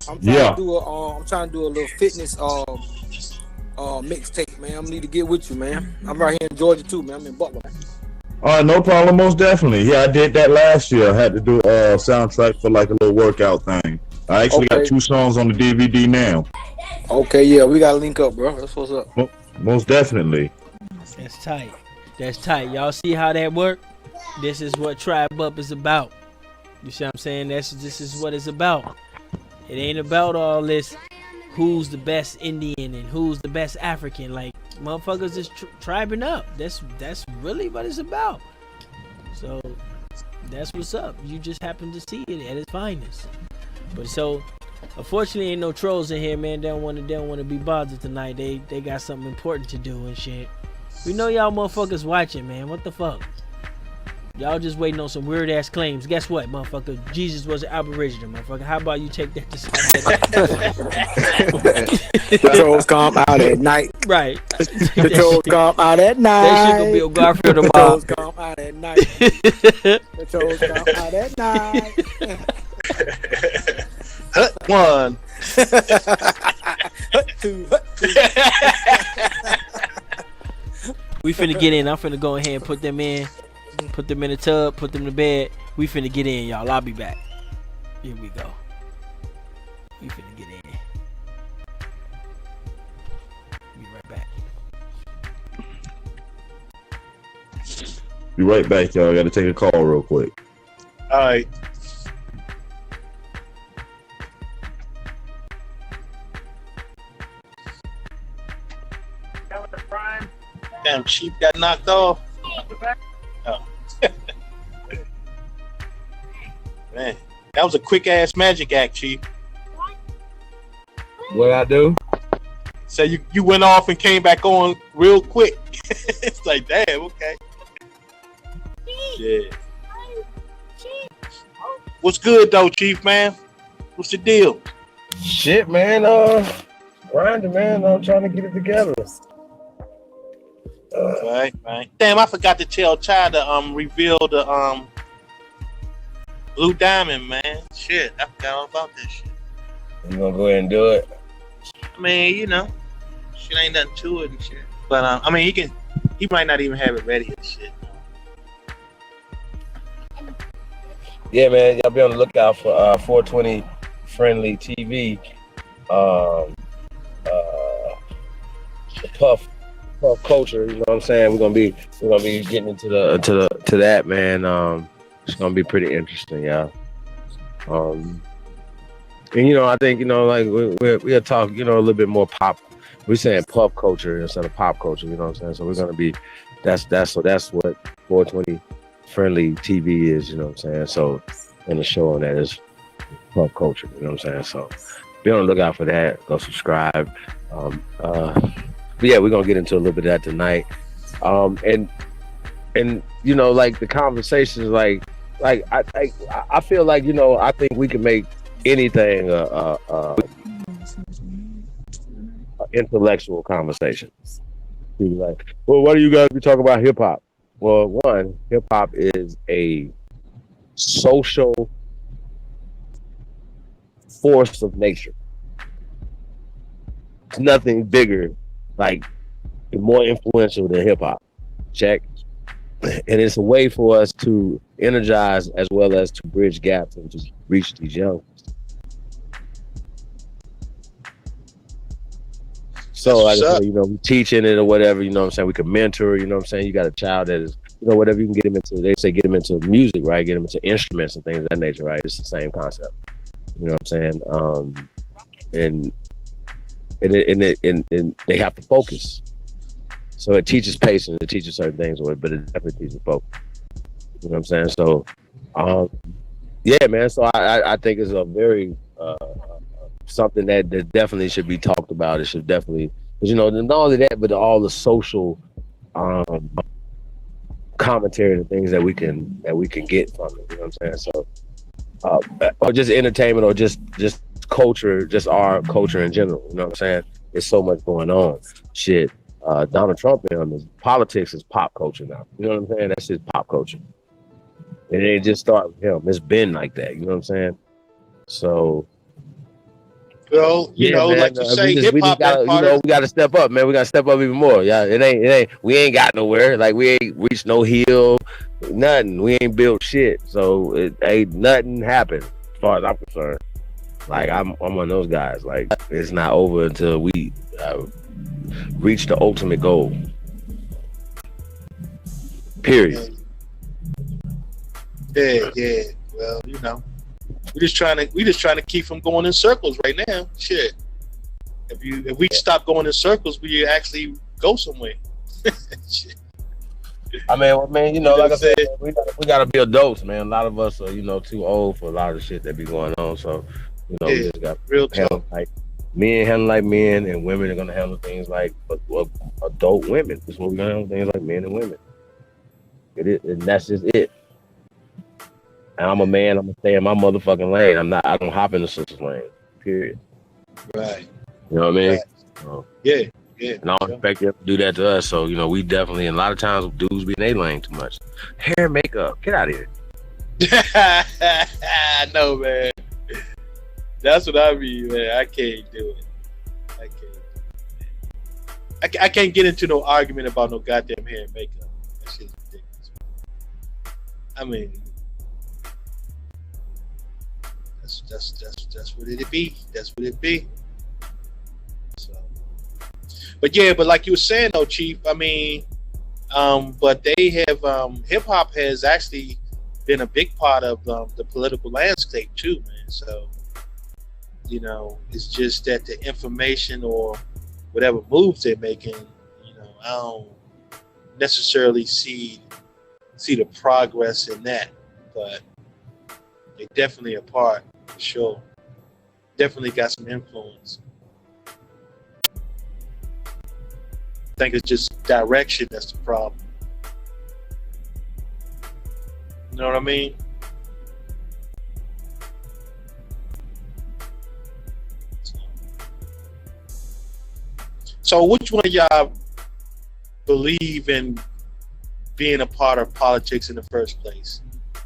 I'm trying to do a little fitness mixtape, man. I'm need to get with you, man. I'm right here in Georgia too, man. I'm in Butler. No problem, most definitely. Yeah, I did that last year. I had to do a soundtrack for like a little workout thing. I actually got 2 songs on the DVD now. Okay, yeah, we gotta link up, bro. That's what's up. Most definitely. That's tight. That's tight. Y'all see how that work? This is what Tribe Up is about. You see what I'm saying? This is what it's about. It ain't about all this who's the best Indian and who's the best African. Like, motherfuckers just tribing up. That's really what it's about. So that's what's up. You just happen to see it at its finest. But so unfortunately ain't no trolls in here, man. They don't want to be bothered tonight. They got something important to do and shit. We know y'all motherfuckers watching, man. What the fuck? Y'all just waiting on some weird ass claims. Guess what, motherfucker? Jesus was an aboriginal, motherfucker. How about you take that to The trolls come out at night. Right. The trolls come out at night. That shit gonna be on Garfield The tomorrow. trolls come out at night. The trolls come out at night. Hut one. Hut two. We finna get in. I'm finna go ahead and put them in the tub, put them to bed. We finna get in, y'all. I'll be back. Here we go. We finna get in. Be right back. Be right back, y'all. I gotta take a call real quick. All right. Damn, Chief got knocked off. Oh. Man, that was a quick ass magic act, Chief. What I do? So you went off and came back on real quick. It's like, damn, okay. Yeah. What's good though, Chief, man? What's the deal? Shit, man. Grinding, man. I'm trying to get it together. Right. Damn, I forgot to tell Chad to reveal the Blue Diamond, man. Shit, I forgot all about this shit. You gonna go ahead and do it? I mean, you know, shit ain't nothing to it and shit. But I mean, he might not even have it ready and shit. Yeah, man. Y'all be on the lookout for 420 Friendly TV. The Puff culture, you know what I'm saying? We're gonna be getting into that, man. It's gonna be pretty interesting, y'all. And you know, I think, you know, like we'll talk, you know, a little bit more pop. We're saying pop culture instead of pop culture, you know what I'm saying? So we're gonna be that's what 420 Friendly TV is, you know what I'm saying? So and the show on that is pop culture, you know what I'm saying? So be on the lookout for that. Go subscribe. But yeah, we're gonna get into a little bit of that tonight. And you know, like the conversations, like I feel like, you know, I think we can make anything a intellectual conversation. People like, well, why do you guys be talking about hip hop? Well, one, hip hop is a social force of nature. It's nothing bigger, like more influential than hip hop. Check. And it's a way for us to energize as well as to bridge gaps and to reach these young. So like I said, you know, we teaching it or whatever, you know what I'm saying? We can mentor, you know what I'm saying? You got a child that is, you know, whatever you can get him into, they say get him into music, right? Get him into instruments and things of that nature, right? It's the same concept. You know what I'm saying? And they have to focus. So it teaches patience, it teaches certain things, but it definitely teaches focus. You know what I'm saying? So, yeah, man. So I think it's a very something that definitely should be talked about. It should definitely, because, you know, not only that, but all the social commentary and things that we can get from it. You know what I'm saying? So, or just entertainment, or just culture, just our culture in general. You know what I'm saying? There's so much going on. Shit. Donald Trump and his politics is pop culture now. You know what I'm saying? That's his pop culture. And it just started with him. It's been like that. You know what I'm saying? So, well, you know, man, like you say, hip hop. You know, we got to step up, man. We got to step up even more. Yeah, it ain't. We ain't got nowhere. Like, we ain't reached no hill, nothing. We ain't built shit. So it ain't nothing happened as far as I'm concerned. Like, I'm one of those guys. Like, it's not over until we reach the ultimate goal. Period. Yeah. Well, we just trying to keep from going in circles right now. Shit. If we stop going in circles, we actually go somewhere. Shit. I mean, like I said, we gotta be adults, man. A lot of us are, too old for a lot of the shit that be going on. So, we just got real handle talk. like men handle like men, and women are gonna handle things like adult women. That's what we're gonna handle things like men and women. And that's just it. And I'm a man. I'm gonna stay in my motherfucking lane. I don't hop in the sister's lane. Period. Right. You know what I mean? Right. So, Yeah. And I don't expect them to do that to us. So, we definitely, and a lot of times, dudes be in their lane too much. Hair and makeup. Get out of here. I know, man. That's what I mean, man. I can't do it. I can't get into no argument about no goddamn hair and makeup. That shit's ridiculous. I mean, that's what it be. That's what it be. So, but like you were saying though, Chief. I mean, but they have hip hop has actually been a big part of the political landscape too, man. So, it's just that the information or whatever moves they're making, I don't necessarily see the progress in that, but they definitely a part for sure. Definitely got some influence. I think it's just direction that's the problem. You know what I mean? So which one of y'all believe in being a part of politics in the first place?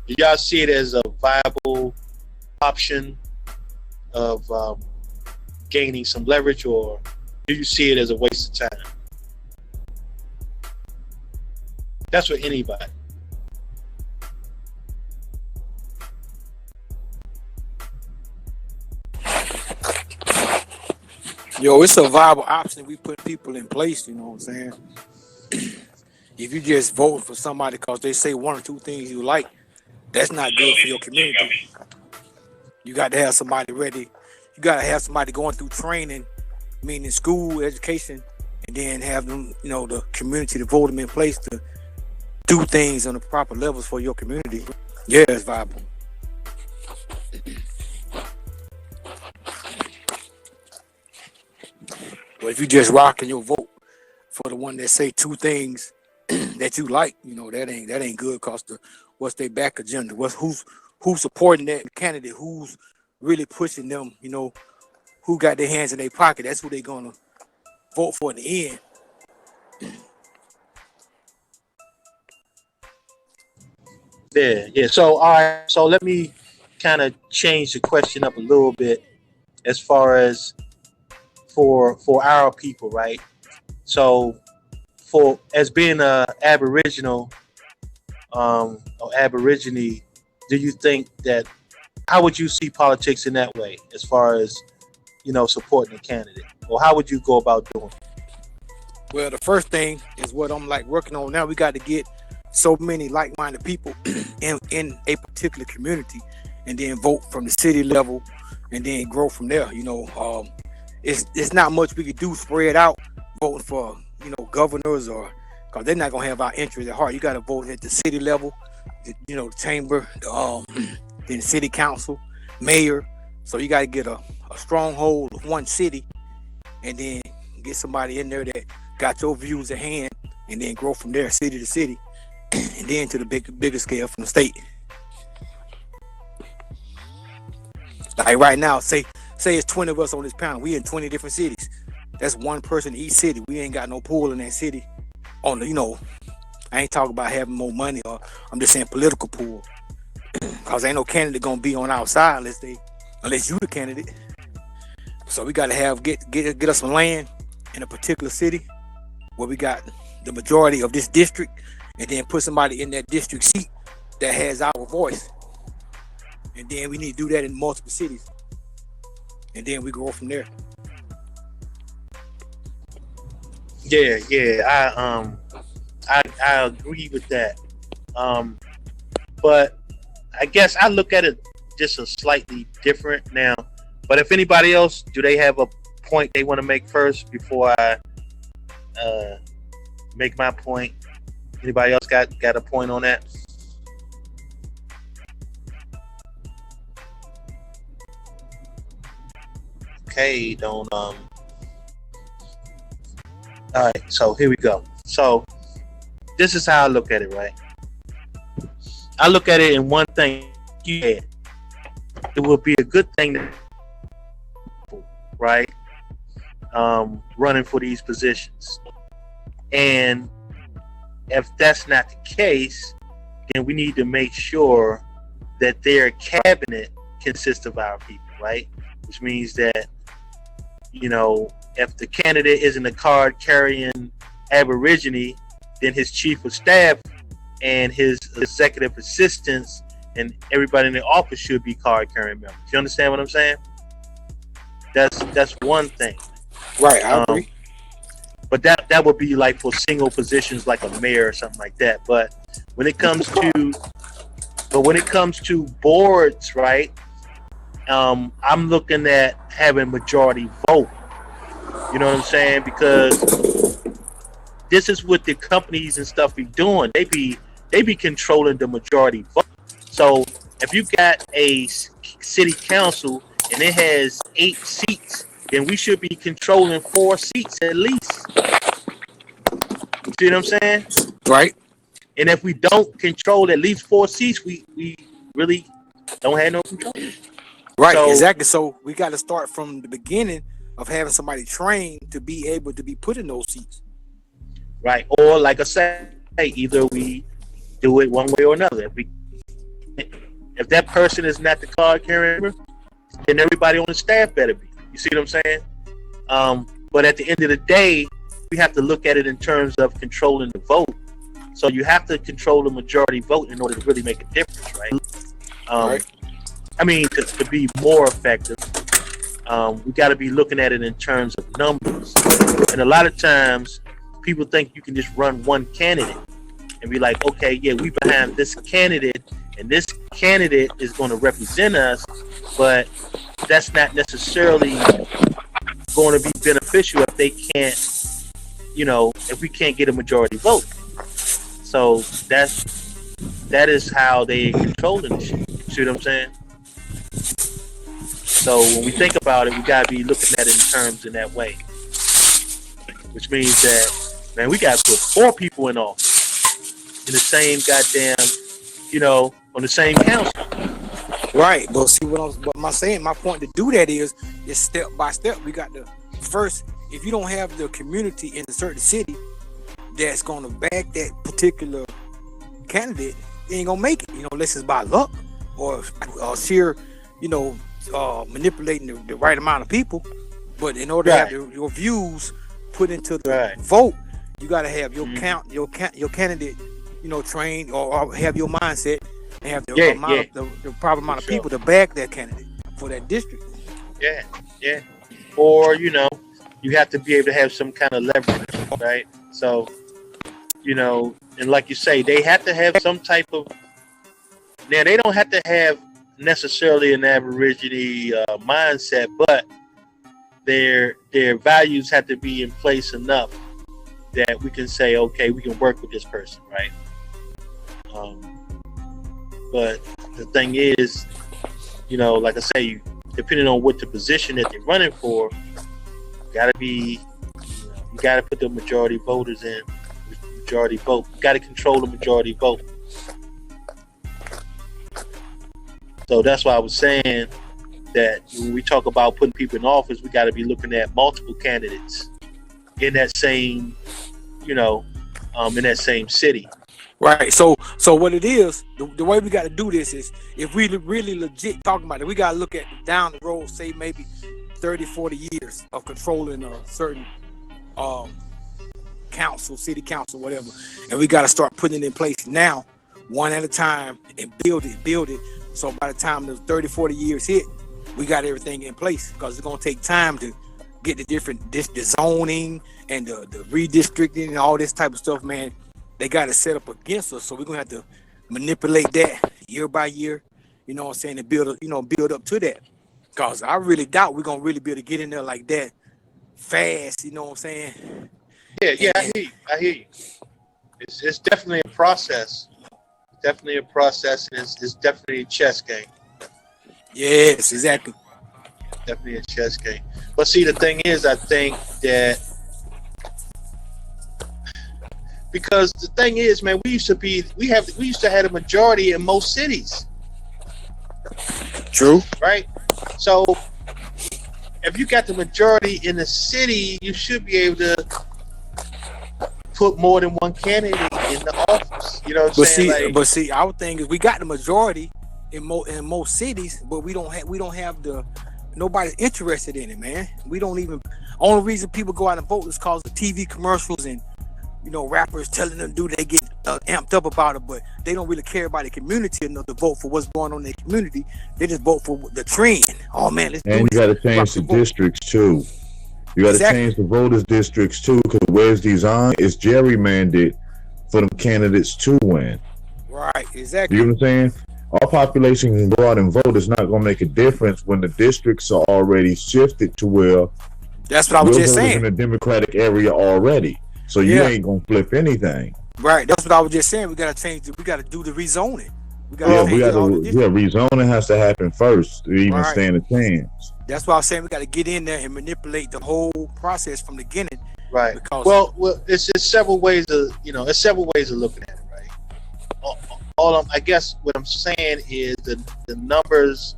Do y'all see it as a viable option of gaining some leverage, or do you see it as a waste of time? That's for anybody. Yo, it's a viable option. We put people in place, you know what I'm saying? If you just vote for somebody because they say one or two things you like, that's not good for your community. You got to have somebody ready. You got to have somebody going through training, meaning school, education, and then have them, the community to vote them in place to do things on the proper levels for your community. Yeah, it's viable. But if you just rocking your vote for the one that say two things that you like, that ain't good. Cause what's their back agenda? Who's supporting that candidate? Who's really pushing them? Who got their hands in their pocket? That's who they gonna vote for in the end. Yeah. So all right. So let me kind of change the question up a little bit as far as for our people, right? So as being a Aboriginal or Aborigine, do you think that, how would you see politics in that way as far as, supporting a candidate? Or how would you go about doing it? Well, the first thing is what I'm working on now. We got to get so many like-minded people in a particular community and then vote from the city level and then grow from there. It's not much we could do spread out voting for, governors, or because they're not gonna have our interests at heart. You got to vote at the city level, the chamber, then city council, mayor. So you got to get a stronghold of one city, and then get somebody in there that got your views at hand, and then grow from there, city to city, and then to the bigger scale from the state. Like right now, say it's 20 of us on this panel. We in 20 different cities. That's one person in each city. We ain't got no pool in that city. On the, I ain't talking about having more money, or I'm just saying political pool. Cause ain't no candidate gonna be on our side unless you the candidate. So we gotta get us some land in a particular city where we got the majority of this district, and then put somebody in that district seat that has our voice. And then we need to do that in multiple cities. And then we go from there. Yeah, I agree with that. But I guess I look at it just a slightly different now. But if anybody else, do they have a point they want to make first before I make my point? Anybody else got a point on that? Okay, don't all right, so here we go. So this is how I look at it, right? I look at it in one thing. Yeah, it would be a good thing to, right? Running for these positions. And if that's not the case, then we need to make sure that their cabinet consists of our people, right? Which means that, you know, if the candidate isn't a card carrying Aborigine, then his chief of staff and his executive assistants and everybody in the office should be card carrying members. You understand what I'm saying? That's one thing. Right, I agree. But that would be like for single positions like a mayor or something like that. But when it comes to boards, right? I'm looking at having majority vote. You know what I'm saying? Because this is what the companies and stuff be doing. They be controlling the majority vote. So if you got a city council and it has 8 seats, then we should be controlling 4 seats at least. You see what I'm saying? Right. And if we don't control at least 4 seats, we really don't have no control. Right, So, exactly. So we got to start from the beginning of having somebody trained to be able to be put in those seats. right. Or like I say, either we do it one way or another. If that person is not the card carrier, then everybody on the staff better be. You see what I'm saying? But at the end of the day, we have to look at it in terms of controlling the vote. So you have to control the majority vote in order to really make a difference, right? Right. I mean, to be more effective, we got to be looking at it in terms of numbers. And a lot of times, people think you can just run one candidate and be like, okay, yeah, we behind this candidate, and this candidate is going to represent us, but that's not necessarily going to be beneficial if they can't, you know, if we can't get a majority vote. So that is how they controlling this shit. You see what I'm saying? So when we think about it, we gotta be looking at it in terms in that way. Which means that, man, we gotta put 4 people in office in the same goddamn, you know, on the same council. Right. But see what I'm saying, my point to do that is step by step. We got to first, if you don't have the community in a certain city that's gonna back that particular candidate, they ain't gonna make it, you know, unless it's by luck or sheer, you know, manipulating the right amount of people. But in order to have your views put into the vote, you got to have your your candidate, you know, trained or have your mindset and have the the proper amount of people to back that candidate for that district. Yeah. Or, you know, you have to be able to have some kind of leverage, right? So, you know, and like you say, they have to have some type of. Now, they don't have to have necessarily an Aborigine mindset, but their values have to be in place enough that we can say, okay, we can work with this person, right? But the thing is, you know, like I say, depending on what the position that they're running for, you gotta put the majority voters in. Majority vote. You gotta control the majority vote. So that's why I was saying that when we talk about putting people in office, we got to be looking at multiple candidates in that same, you know, in that same city. Right. So what it is, the way we got to do this is, if we really legit talking about it, we got to look at down the road, say maybe 30, 40 years of controlling a certain council, city council, whatever. And we got to start putting it in place now, one at a time, and build it. So by the time the 30, 40 years hit, we got everything in place, because it's going to take time to get the zoning and the redistricting and all this type of stuff, man. They got to set up against us. So we're going to have to manipulate that year by year, you know what I'm saying, and build up to that. Cause I really doubt we're gonna really be able to get in there like that fast, you know what I'm saying? Yeah, I hear you. It's definitely a process. Definitely a process, and it's definitely a chess game. Yes, exactly. Definitely a chess game. But see, the thing is, I think that because the thing is, man, we used to have a majority in most cities. True. Right? So if you got the majority in the city, you should be able to put more than one candidate in the office. You know what I'm saying? But see, our thing is we got the majority in most cities, but we don't have nobody's interested in it, man. We don't even. Only reason people go out and vote is because of TV commercials and rappers telling them they get amped up about it, but they don't really care about the community enough to vote for what's going on in their community. They just vote for the trend. Oh man, let's do this. And you got to change the districts too. You got to change the voters' districts too, because the way it's designed is gerrymandered for them candidates to win. Right, exactly. You know what I'm saying? Our population can go out and vote. It's not going to make a difference when the districts are already shifted to where. That's what I was just saying. In the Democratic area already. So you ain't gonna flip anything. Right. That's what I was just saying. We gotta change it. We gotta do the rezoning. Rezoning has to happen first to even stand a chance. That's why I was saying we gotta get in there and manipulate the whole process from the beginning. Right. Because it's several ways of there's several ways of looking at it, right? I guess what I'm saying is the numbers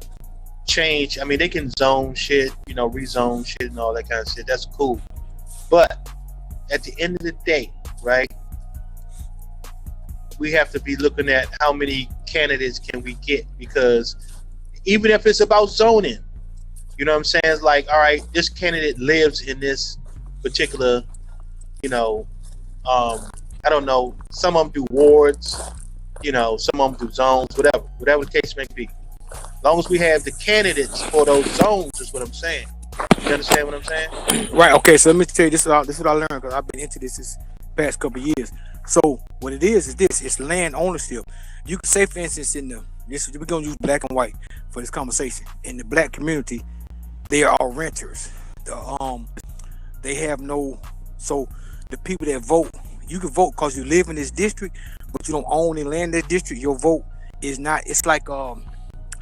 change. I mean, they can zone shit, rezone shit and all that kind of shit. That's cool. But at the end of the day, right, we have to be looking at how many candidates can we get, because even if it's about zoning, you know what I'm saying? It's like, all right, this candidate lives in this particular, I don't know, some of them do wards, some of them do zones, whatever the case may be. As long as we have the candidates for those zones is what I'm saying. You understand what I'm saying? Right. Okay. So let me tell you, this is what I learned, because I've been into this past couple of years. So what it is this: it's land ownership. You can say, for instance, we're gonna use black and white for this conversation. In the black community, they are all renters. They have no. So the people that vote, you can vote because you live in this district, but you don't own any land in that district. Your vote is not. It's like how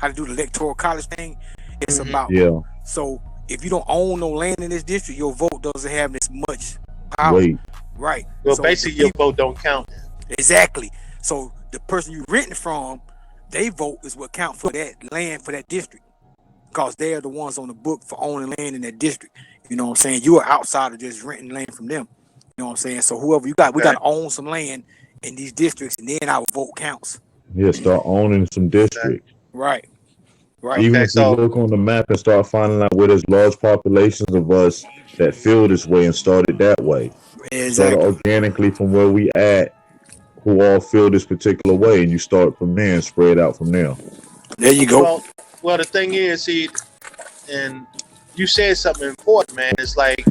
to do the electoral college thing. It's about so. If you don't own no land in this district, your vote doesn't have this much power. Right. Well, so basically, your vote don't count. Exactly. So the person you renting from, they vote is what count for that land for that district, because they are the ones on the book for owning land in that district. You know what I'm saying? You are outside of just renting land from them. You know what I'm saying? So whoever we got to own some land in these districts, and then our vote counts. Yeah, start owning some districts. Right. Right. Even if you look on the map and start finding out where there's large populations of us that feel this way and start it that way. Exactly. Start organically from where we at, who all feel this particular way, and you start from there and spread out from there. There you go. Well, the thing is, see, and you said something important, man. It's like,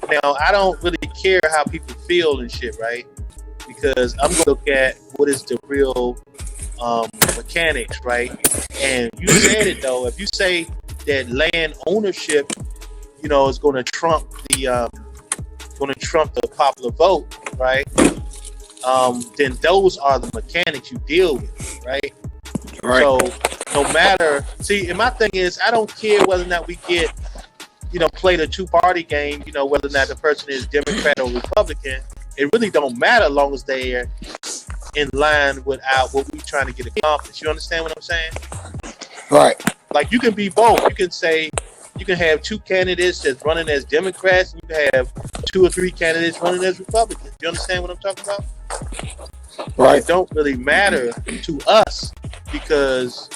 I don't really care how people feel and shit, right? Because I'm going to look at what is the real mechanics, right? And you said it though. If you say that land ownership, is going to trump the popular vote, right? Then those are the mechanics you deal with, right? Right. So no matter, and my thing is, I don't care whether or not we get, play the two-party game, whether or not the person is Democrat or Republican. It really don't matter as long as they're in line with what we're trying to get accomplished. You understand what I'm saying? Right. Like, you can be both. You can say, you can have two candidates that's running as Democrats, and you can have 2 or 3 candidates running as Republicans. You understand what I'm talking about? Right. It don't really matter to us, because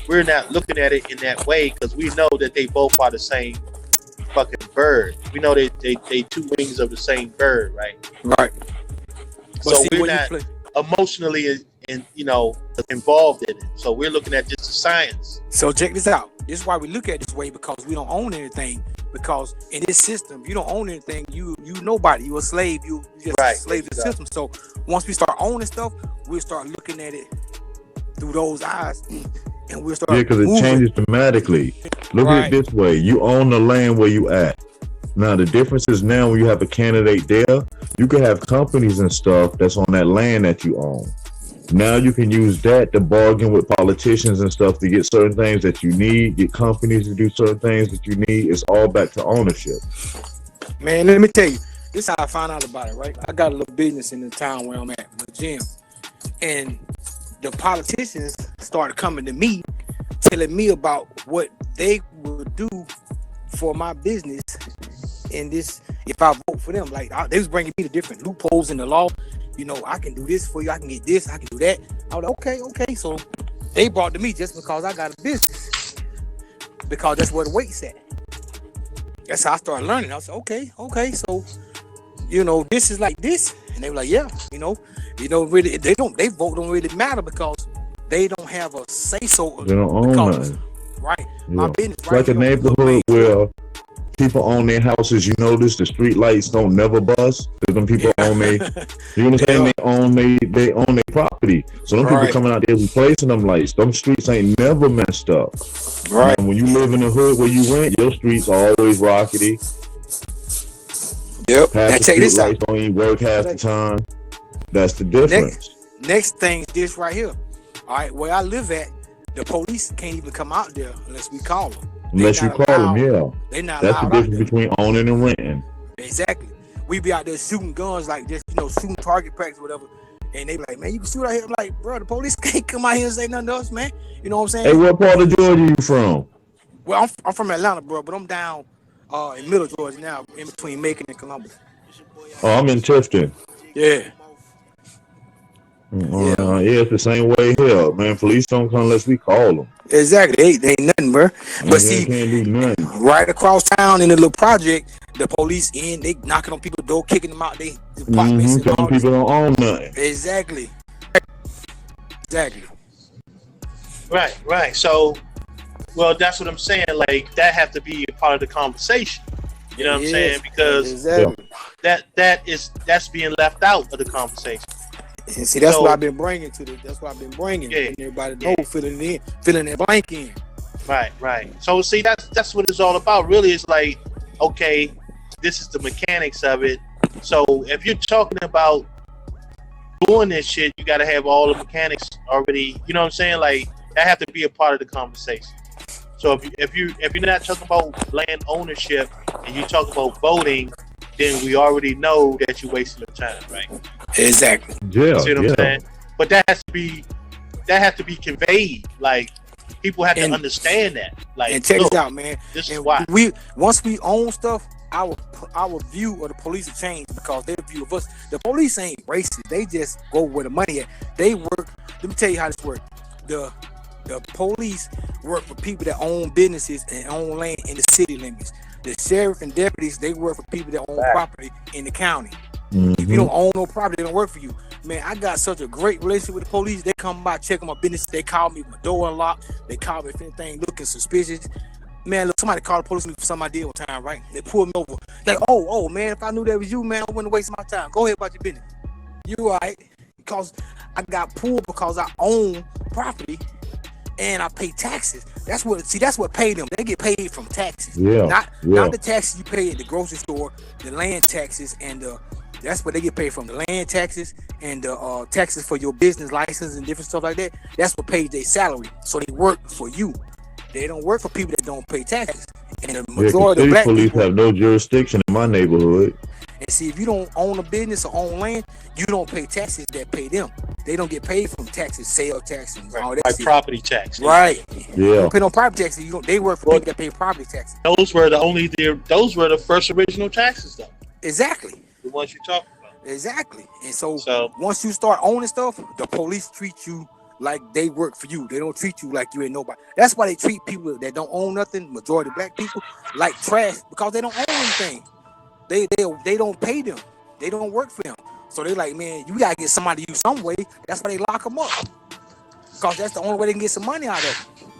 we're not looking at it in that way, because we know that they both are the same fucking bird. We know they two wings of the same bird, right? Right. So we're not emotionally involved in it. So we're looking at just the science. So check this out. This is why we look at it this way, because we don't own anything. Because in this system, you don't own anything. You nobody. You a slave. You just a slave to the system. So once we start owning stuff, we'll start looking at it through those eyes, and we'll start Yeah, because it moving. changes dramatically. Look at Right. it this way: you own the land where you at. Now the difference is now when you have a candidate there, you can have companies and stuff that's on that land that you own. Now you can use that to bargain with politicians and stuff to get certain things that you need, get companies to do certain things that you need. It's all back to ownership. Man, let me tell you, this is how I found out about it, right? I got a little business in the town where I'm at, the gym. And the politicians started coming to me, telling me about what they would do for my business in this, if I vote for them. Like, they was bringing me the different loopholes in the law. You know, I can do this for you, I can get this, I can do that. I was like, okay. So they brought to me just because I got a business. Because that's where the weight's at. That's how I started learning. I was like, okay. So, you know, this is like this. And they were like, yeah, you know, really, they vote don't really matter because they don't have a say so. They don't own nothing. Right. Yeah. My business, It's right like a here on the neighborhood main where people own their houses. You notice the street lights don't never bust. Because them people own they, you know what I'm saying? They own their property. So them people Right. coming out there replacing them lights. Them streets ain't never messed up. Right. And when you live in the hood where you rent, your streets are always rockety. Yep. Half Now the check street this out. lights don't even work half the time. That's the difference. Next thing is this right here. All right, where I live at, the police can't even come out there unless we call them. Unless you call them, yeah. They're not That's the allowed out difference there. between owning and renting. Exactly. We be out there shooting guns like this, you know, shooting target practice or whatever. And they be like, man, you can shoot out here. I'm like, bro, the police can't come out here and say nothing to us, man. You know what I'm saying? Hey, what part of Georgia you from? Well, I'm from Atlanta, bro, but I'm down in Middle Georgia now, in between Macon and Columbus. Oh, I'm in Tifton. Yeah. Yeah, it's the same way here, man. Police don't come unless we call them. Exactly. They ain't nothing, bro. But They see, can't do nothing. right across town in the little project, the police they knocking on people's door, kicking them out. They apartments and Some all this. people don't own nothing. Exactly. Right. So, well, that's what I'm saying. Like, that have to be a part of the conversation. You know what I'm saying? Because exactly. that's being left out of the conversation. And see, that's So- what I've been bringing to the. That's what I've been bringing. Yeah. And everybody know, filling that blank in. Right. So see, that's what it's all about. Really, it's like, okay, this is the mechanics of it. So if you're talking about doing this shit, you got to have all the mechanics already. You know what I'm saying? Like, that have to be a part of the conversation. So if you're not talking about land ownership and you talk about voting, then we already know that you're wasting your time, right? Exactly. Yeah, See what I'm saying? But that has to be conveyed. Like, people have to understand that. Like, And check look, this out, man. This is And why. once we own stuff, our view of the police will change because their view of us. The police ain't racist. They just go where the money at. They work. Let me tell you how this works. The police work for people that own businesses and own land in the city limits. The sheriff and deputies, they work for people that own property in the county. If you don't own no property, they don't work for you. Man, I got such a great relationship with the police. They come by, check on my business. They call me, my door unlocked. They call me if anything looking suspicious. Man, look, somebody called the police on me for something I did one time, right? They pulled me over. Like, oh, man, if I knew that was you, man, I wouldn't waste my time. Go ahead about your business. You all right? Because I got pulled because I own property and I pay taxes. That's what paid them. They get paid from taxes. Not the taxes you pay at the grocery store, the land taxes, and that's what they get paid from, the land taxes and the taxes for your business license and different stuff like that. That's what pays their salary. So they work for you. They don't work for people that don't pay taxes. And the majority of black police people have no jurisdiction in my neighborhood. And see, if you don't own a business or own land, you don't pay taxes that pay them. They don't get paid from taxes, sales tax, and all that. Like shit. property tax. Right. You Yeah. don't pay no property taxes. They work for people that pay property taxes. Those were the first original taxes, though. Exactly. The ones you talking about. Exactly. And so once you start owning stuff, the police treat you like they work for you. They don't treat you like you ain't nobody. That's why they treat people that don't own nothing, majority of black people, like trash because they don't own anything. They don't pay them. They don't work for them. So they like, man, you gotta get somebody to you some way. That's why they lock them up. Because that's the only way they can get some money out of them.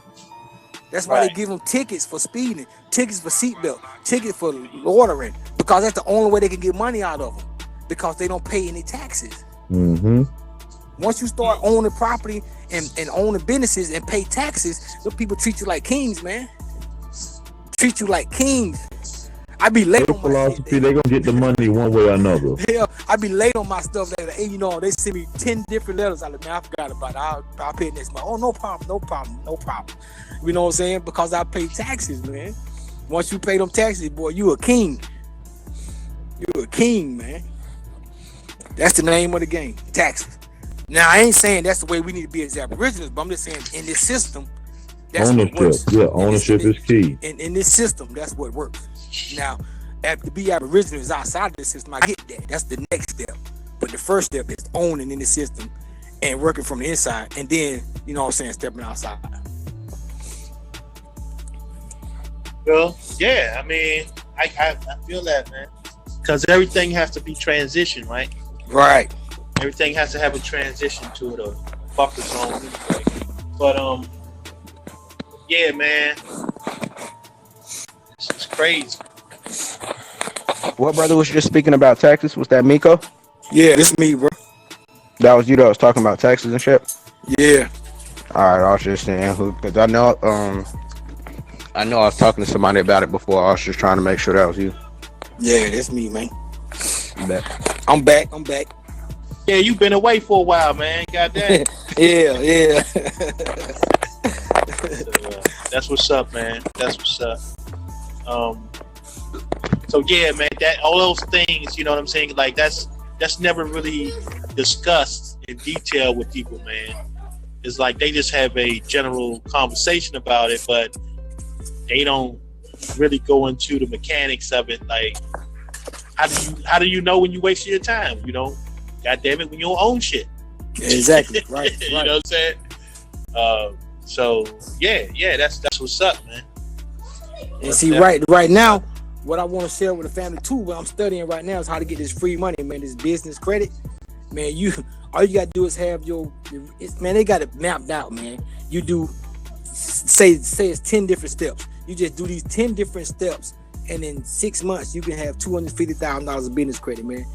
That's why they give them tickets for speeding, tickets for seatbelt, tickets for loitering. Because that's the only way they can get money out of them. Because they don't pay any taxes. Mm-hmm. Once you start owning property and own the businesses and pay taxes, those people treat you like kings, man. Treat you like kings. I be late Their on my shit. philosophy, they gonna get the money one way or another. Hell, I be late on my stuff. Like, hey, you know, they send me 10 different letters. I like, man, I forgot about it. I'll pay it next month. Oh, no problem. You know what I'm saying? Because I pay taxes, man. Once you pay them taxes, boy, you a king. You a king, man. That's the name of the game, taxes. Now, I ain't saying that's the way we need to be as Aboriginals, but I'm just saying in this system, that's what Ownership, works. yeah, ownership is key. In this system, that's what works. Now, to be Aboriginal is outside of the system. I get that. That's the next step. But the first step is owning in the system and working from the inside, and then, you know what I'm saying, stepping outside. Well, yeah, I mean, I feel that, man. Because everything has to be transition, right? Right. Everything has to have a transition to it, or buffer zone anyway. But yeah, man, it's crazy. What brother was just speaking about taxes? Was that Miko? Yeah, this is me, bro. That was you that was talking about taxes and shit? Yeah. Alright, I was just saying who, because I know I was talking to somebody about it before. I was just trying to make sure that was you. Yeah, that's me, man. Bet. I'm back. Yeah, you've been away for a while, man. Goddamn. Yeah. That's what's up, man. That's what's up. So yeah, man, that all those things, you know what I'm saying? Like that's never really discussed in detail with people, man. It's like they just have a general conversation about it, but they don't really go into the mechanics of it. Like, how do you know when you waste your time? You know, God damn it, when you don't own shit. Exactly. Right. You know what I'm saying? So yeah, that's what's up, man. And see, right now, what I want to share with the family too, what I'm studying right now is how to get this free money, man. This business credit, man. All you gotta do is have man. They got it mapped out, man. You do say it's 10 different steps. You just do these 10 different steps, and in 6 months you can have $250,000 of business credit, man,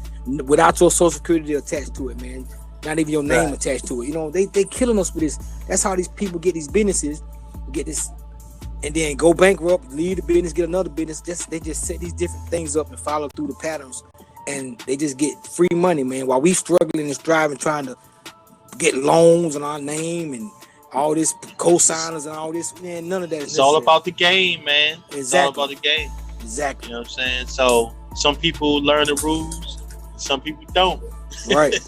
without your social security attached to it, man. Not even your name attached to it. You know, they killing us with this. That's how these people get these businesses, get this, and then go bankrupt, leave the business, get another business. They just set these different things up and follow through the patterns, and they just get free money, man. While we struggling and striving, trying to get loans on our name and all this co-signers and all this, man, none of that is It's all about the game, man. Exactly. It's all about the game. Exactly. You know what I'm saying? So some people learn the rules, some people don't. Right.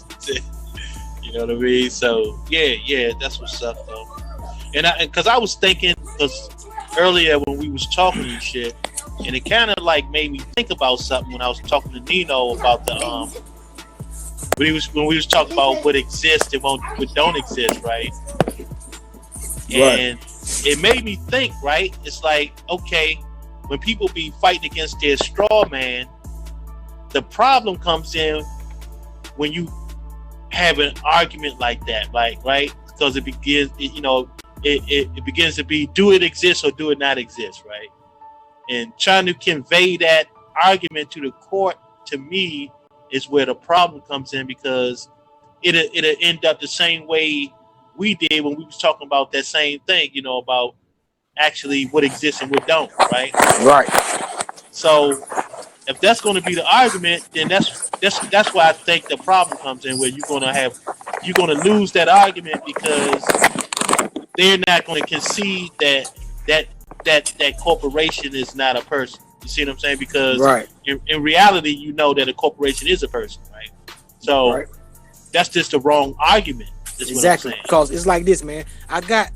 You know what I mean? So yeah, that's what's up though. And because I was thinking, because earlier when we was talking and shit, and it kind of like made me think about something when I was talking to Nino about the when we was talking about what exists and what don't exist, right? And it made me think, right? It's like, okay, when people be fighting against their straw man, the problem comes in when you have an argument like that, like, right? Because it begins, it begins to be, do it exist or do it not exist, right? And trying to convey that argument to the court, to me, is where the problem comes in, because it'll end up the same way we did when we was talking about that same thing, you know, about actually what exists and what don't, right? Right. So if that's going to be the argument, then that's why I think the problem comes in, where you're going to lose that argument, because they're not going to concede that corporation is not a person. You see what I'm saying? Because in reality, you know that a corporation is a person, right? So that's just the wrong argument. Exactly. Because it's like this, man. I got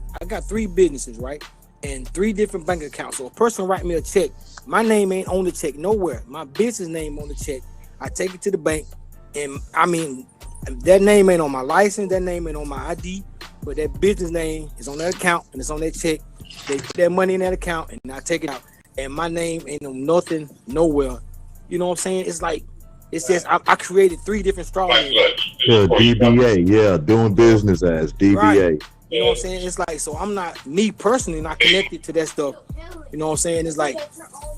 3 businesses, right? And 3 different bank accounts. So a person write me a check. My name ain't on the check nowhere. My business name on the check. I take it to the bank, and I mean, that name ain't on my license. That name ain't on my ID. But that business name is on that account, and it's on that check. They put that money in that account, and I take it out. And my name ain't on nothing, nowhere. You know what I'm saying? It's like, it's just, I created 3 different straw men. Yeah, DBA. Doing business as DBA. Right. You know what I'm saying? It's like, so I'm not, me personally, not connected to that stuff. You know what I'm saying? It's like,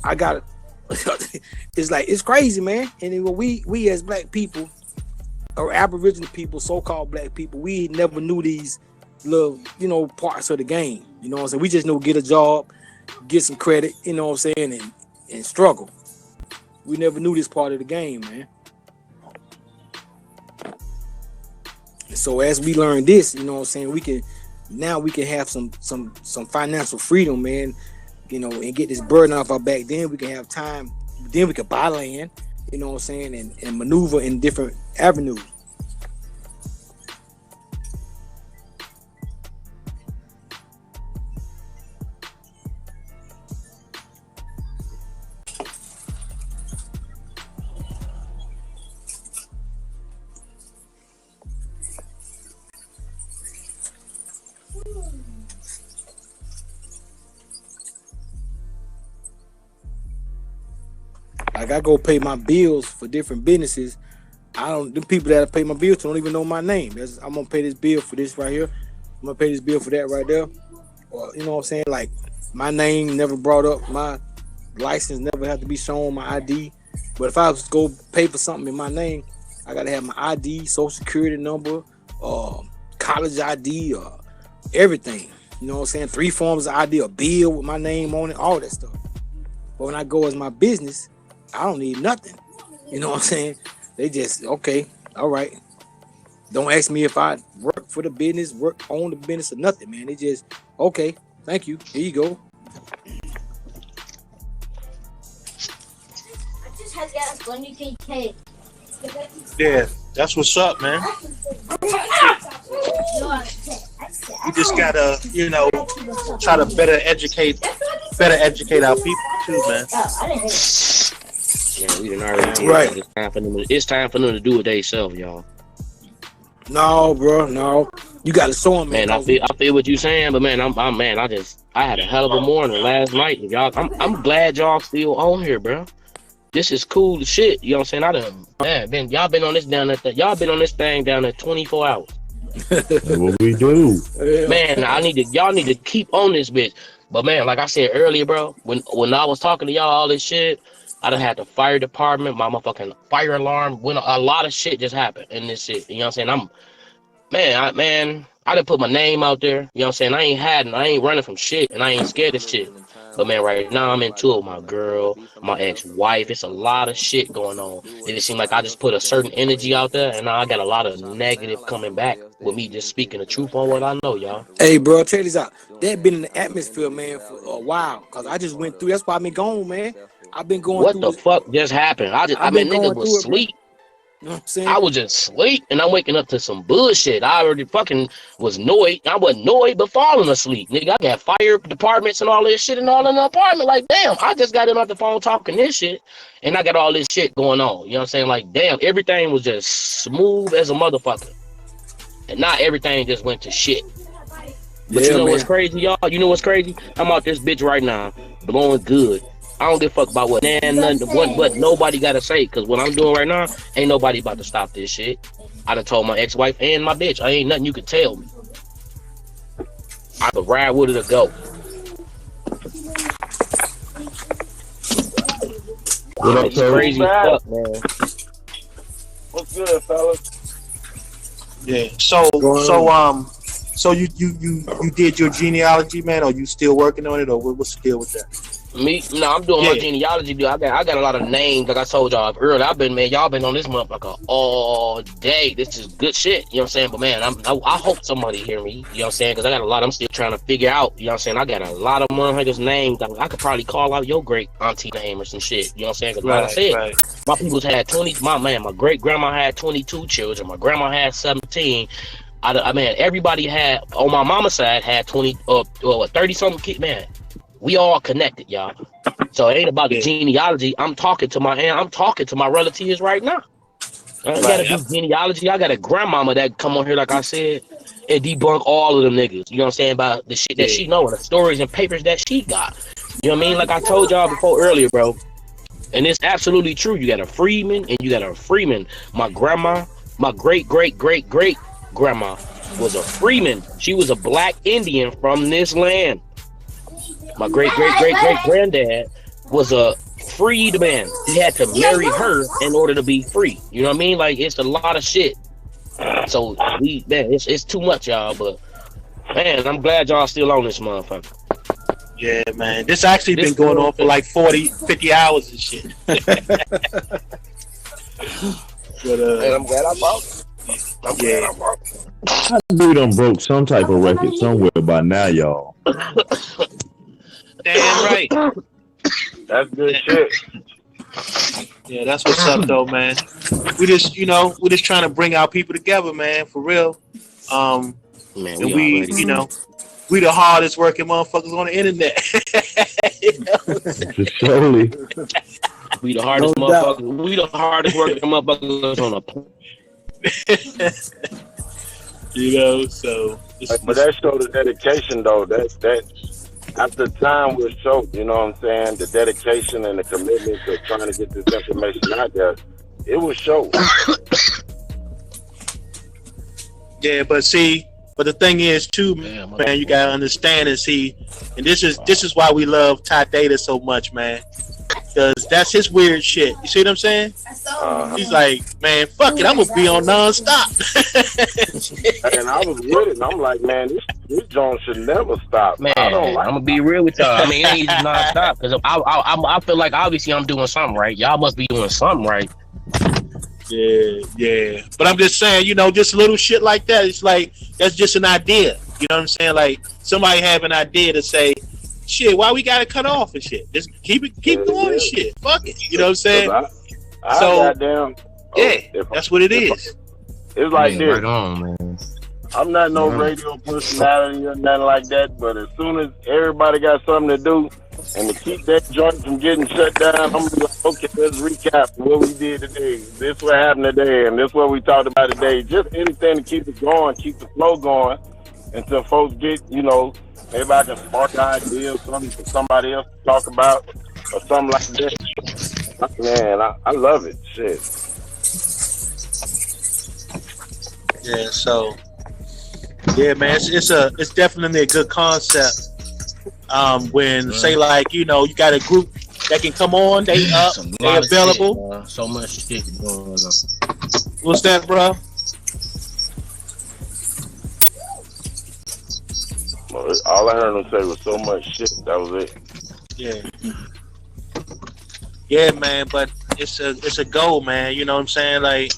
I got it's like, it's crazy, man. And then we as black people, or Aboriginal people, so-called black people, we never knew these little parts of the game. You know what I'm saying? We just know get a job, get some credit, you know what I'm saying, and struggle. We never knew this part of the game, man. And so as we learn this, you know what I'm saying, we can have some financial freedom, man, and get this burden off our back. Then we can have time, then we can buy land, you know what I'm saying, and maneuver in different avenues. Like I go pay my bills for different businesses. The people that I pay my bills to don't even know my name. I'm gonna pay this bill for this right here. I'm gonna pay this bill for that right there. Or you know what I'm saying? Like my name never brought up, my license never had to be shown, my ID. But if I was to go pay for something in my name, I gotta have my ID, social security number, college ID, everything. You know what I'm saying? 3 forms of ID, a bill with my name on it, all that stuff. But when I go as my business, I don't need nothing. You know what I'm saying? They just, okay, all right. Don't ask me if I work for the business, work on the business or nothing, man. They just, okay, thank you. Here you go. Yeah, that's what's up, man. We just gotta, try to better educate our people too, man. Yeah, we done already Right. It's time for them to do it themselves, y'all. No, bro, no. You gotta show them, man. Man, I feel what you saying, but man, I had a hell of a morning last night. Y'all, I'm glad y'all still on here, bro. This is cool as shit. You know what I'm saying? Y'all been on this thing down there 24 hours. That's what we do. Man, y'all need to keep on this bitch. But man, like I said earlier, bro, when I was talking to y'all all this shit, I done had the fire department, my motherfucking fire alarm, when a lot of shit just happened in this shit. You know what I'm saying? I done put my name out there. You know what I'm saying? I ain't running from shit, and I ain't scared of shit. But man, right now I'm into it with my girl, my ex-wife. It's a lot of shit going on. It just seems like I just put a certain energy out there, and now I got a lot of negative coming back with me just speaking the truth on what I know, y'all. Hey, bro, check this out. That been in the atmosphere, man, for a while. Cause I just went through. That's why I've been gone, man. I've been going What through. the fuck just happened? Nigga was asleep. You know what I'm saying? I was just asleep, and I'm waking up to some bullshit. I already fucking was annoyed. I wasn't annoyed, but falling asleep. Nigga, I got fire departments and all this shit and all in the apartment. Like, damn, I just got in off the phone talking this shit, and I got all this shit going on. You know what I'm saying? Like, damn, everything was just smooth as a motherfucker. And not everything just went to shit. But you know what's crazy, y'all? You know what's crazy? I'm out this bitch right now, blowing good. I don't give a fuck about what nobody gotta say, cause what I'm doing right now, ain't nobody about to stop this shit. I done told my ex-wife and my bitch, I ain't nothing you can tell me. I could ride with her to go. What up, It's crazy stuff, man. What's good, fellas? Yeah. So you did your genealogy, man, or you still working on it, or what's the deal with that? I'm doing my genealogy, dude. I got a lot of names, like I told y'all earlier. Y'all been on this motherfucker all day. This is good shit, you know what I'm saying? But man, I hope somebody hear me, you know what I'm saying? Because I got a lot I'm still trying to figure out, you know what I'm saying? I got a lot of motherfuckers' names. I could probably call out your great auntie name or some shit, you know what I'm saying? Because like I said, my people's had 20, my great grandma had 22 children, my grandma had 17. I mean, everybody had, on my mama's side, had 20, 30 something kids, man. We all connected, y'all. So it ain't about the genealogy. I'm talking to my relatives right now. I ain't gotta do genealogy. I got a grandmama that come on here, like I said, and debunk all of them niggas. You know what I'm saying? About the shit that she know and the stories and papers that she got. You know what I mean? Like I told y'all before earlier, bro. And it's absolutely true. You got a Freeman and you got a Freeman. My grandma, my great grandma was a Freeman. She was a black Indian from this land. My great granddad was a freedman. He had to marry her in order to be free. You know what I mean? Like, it's a lot of shit. So it's too much, y'all. But Man, I'm glad y'all still on this motherfucker. Yeah, man. This actually This been going cool. on for like 40, 50 hours and shit. But Man, I'm glad I brought it. I'm glad I brought it. I knew done broke some type of record somewhere by now, y'all. damn right. That's good shit. Yeah, that's what's up though, man. We just, we're just trying to bring our people together, man, for real. Man, And we we, already we the hardest working motherfuckers on the internet. Surely. we the hardest No doubt. motherfuckers. We the hardest working motherfuckers on a So But that showed the dedication, though. That after time was choked, you know what I'm saying? The dedication and the commitment to trying to get this information out there, it was showed. yeah, but the thing is too, man, you gotta understand and see, and this is why we love Ty Data so much, man. Because that's his weird shit. You see what I'm saying? He's like, man, fuck it, I'm gonna be on nonstop. And I was with it, and I'm like, man, this joint should never stop. man. I don't like I'm gonna be real with y'all. I mean, it ain't non-stop because I feel like obviously I'm doing something right. Y'all must be doing something right. Yeah. But I'm just saying, just little shit like that. It's like that's just an idea. You know what I'm saying? Like somebody have an idea to say, shit, why we gotta cut off and shit? Just keep going and shit. Fuck it. You know what I'm saying? I So, goddamn, that's what it is. It's like Man, this. right on, man. I'm not no radio personality or nothing like that, but as soon as everybody got something to do, and to keep that joint from getting shut down, I'm gonna be like, okay, let's recap what we did today. This what happened today, and this what we talked about today. Just anything to keep it going, keep the flow going, until folks get, maybe I can spark an idea or something for somebody else to talk about, or something like that. Man, I love it. Shit. Yeah, so man, it's definitely a good concept. When say like you got a group that can come on, they available. Shit, so much shit going on. What's that, bro? All I heard him say was so much shit. That was it. Yeah, man. But it's a goal, man. You know what I'm saying? Like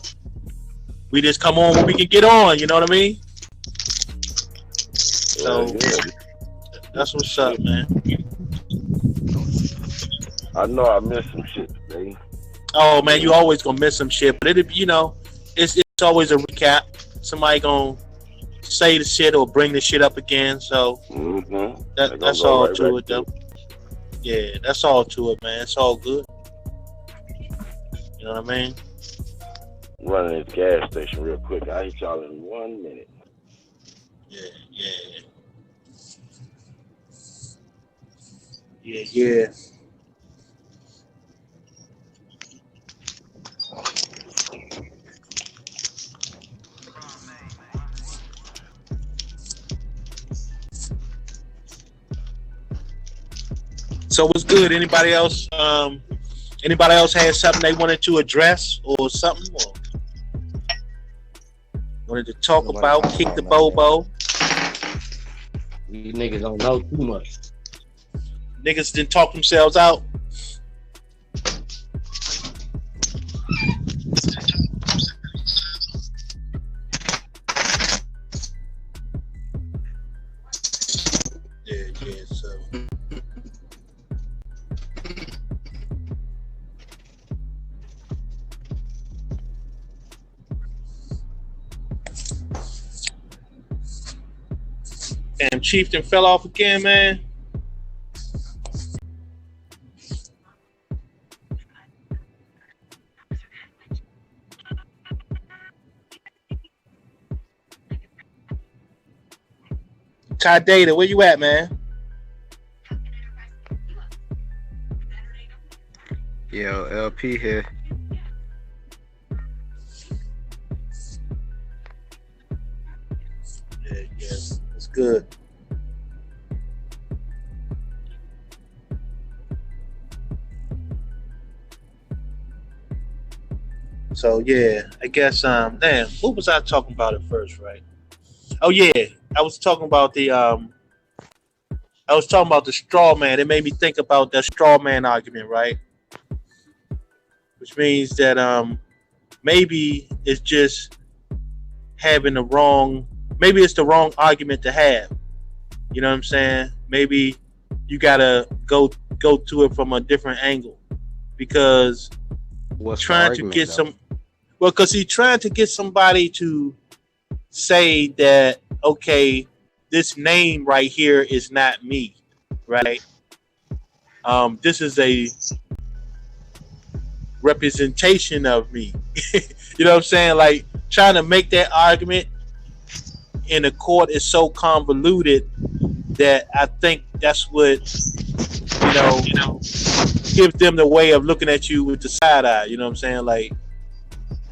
we just come on when we can get on. You know what I mean? So that's what's up, man. I know I missed some shit today. Oh man, you always gonna miss some shit, but it's always a recap. Somebody gonna say the shit or bring the shit up again. So that's all right to it, though. Yeah, that's all to it, man. It's all good. You know what I mean? Running this gas station real quick. I'll hit y'all in 1 minute. Yeah. So what's good? Anybody else had something they wanted to address or something? Or wanted to talk about, kick the bobo? These niggas don't know too much. Niggas didn't talk themselves out. Yeah, so. Damn, Chieftain fell off again, man. Ty Data, where you at, man? Yo, LP here. Yeah, it's good. So yeah, I guess damn, what was I talking about at first, right? Oh yeah, was talking about the straw man. It made me think about that straw man argument, right? Which means that maybe it's just having the wrong. Maybe it's the wrong argument to have. You know what I'm saying? Maybe you gotta go to it from a different angle, because What's the trying to argument, get though? some. Well, because he's trying to get somebody to say that, okay, this name right here is not me, right? This is a representation of me. You know what I'm saying? Like, trying to make that argument in a court is so convoluted that I think that's what, gives them the way of looking at you with the side eye. You know what I'm saying? Like,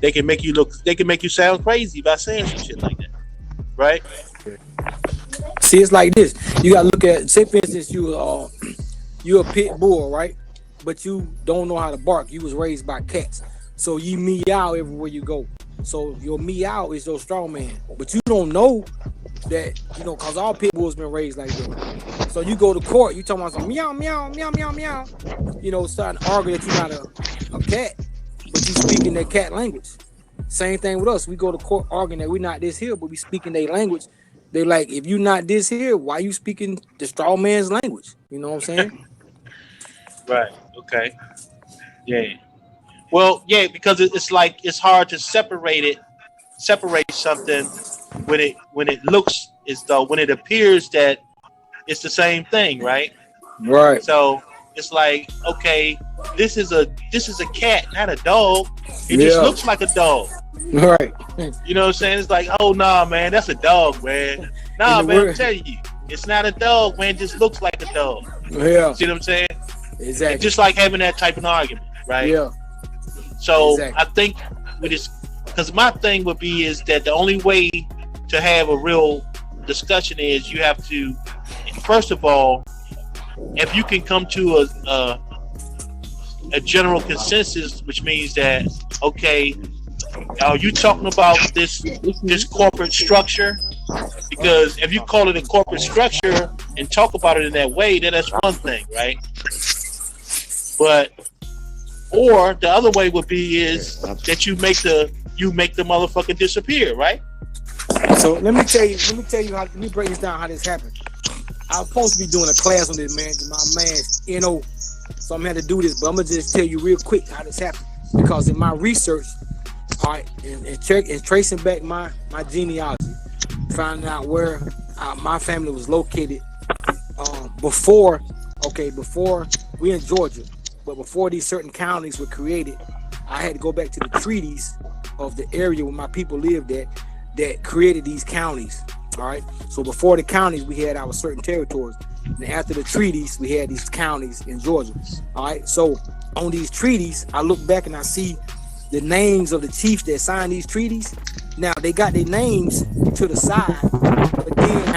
they can make you sound crazy by saying some shit like that, right? See, it's like this. You gotta look at, say for instance, you a pit bull, right? But you don't know how to bark. You was raised by cats, so you meow everywhere you go. So your meow is your strong man, but you don't know that, because all pit bulls been raised like that. So you go to court, you talking about some meow, meow, meow, meow, meow. Starting to argue that you're not a cat, but you speaking that cat language. Same thing with us. We go to court arguing that we're not this here, but we speaking their language. They like, if you not this here, why you speaking the straw man's language? You know what I'm saying? Right. Okay. Yeah. Well, yeah, because it's like it's hard to separate something when it looks as though, when it appears that it's the same thing, right? Right. So it's like, okay, this is a cat, not a dog. It just looks like a dog. Right. You know what I'm saying? It's like, oh nah, man, that's a dog, man. Nah, man, I'm telling you, it's not a dog, man. It just looks like a dog. Yeah. See what I'm saying? Exactly. It's just like having that type of argument, right? Yeah. So exactly. I think with this, because my thing would be is that the only way to have a real discussion is you have to, first of all, if you can come to a general consensus, which means that, okay, are you talking about this corporate structure? Because if you call it a corporate structure and talk about it in that way, then that's one thing, right? But or the other way would be is that you make the motherfucker disappear, right? So let me tell you how, let me break this down how this happened. I was supposed to be doing a class on this, man, my man's NO. So I'm gonna have to do this, but I'm gonna just tell you real quick how this happened. Because in my research, all right, and tracing back my genealogy, finding out where my family was located before we in Georgia, but before these certain counties were created, I had to go back to the treaties of the area where my people lived at that created these counties. All right. So before the counties, we had our certain territories. And after the treaties, we had these counties in Georgia. All right. So on these treaties, I look back and I see the names of the chiefs that signed these treaties. Now they got their names to the side, but then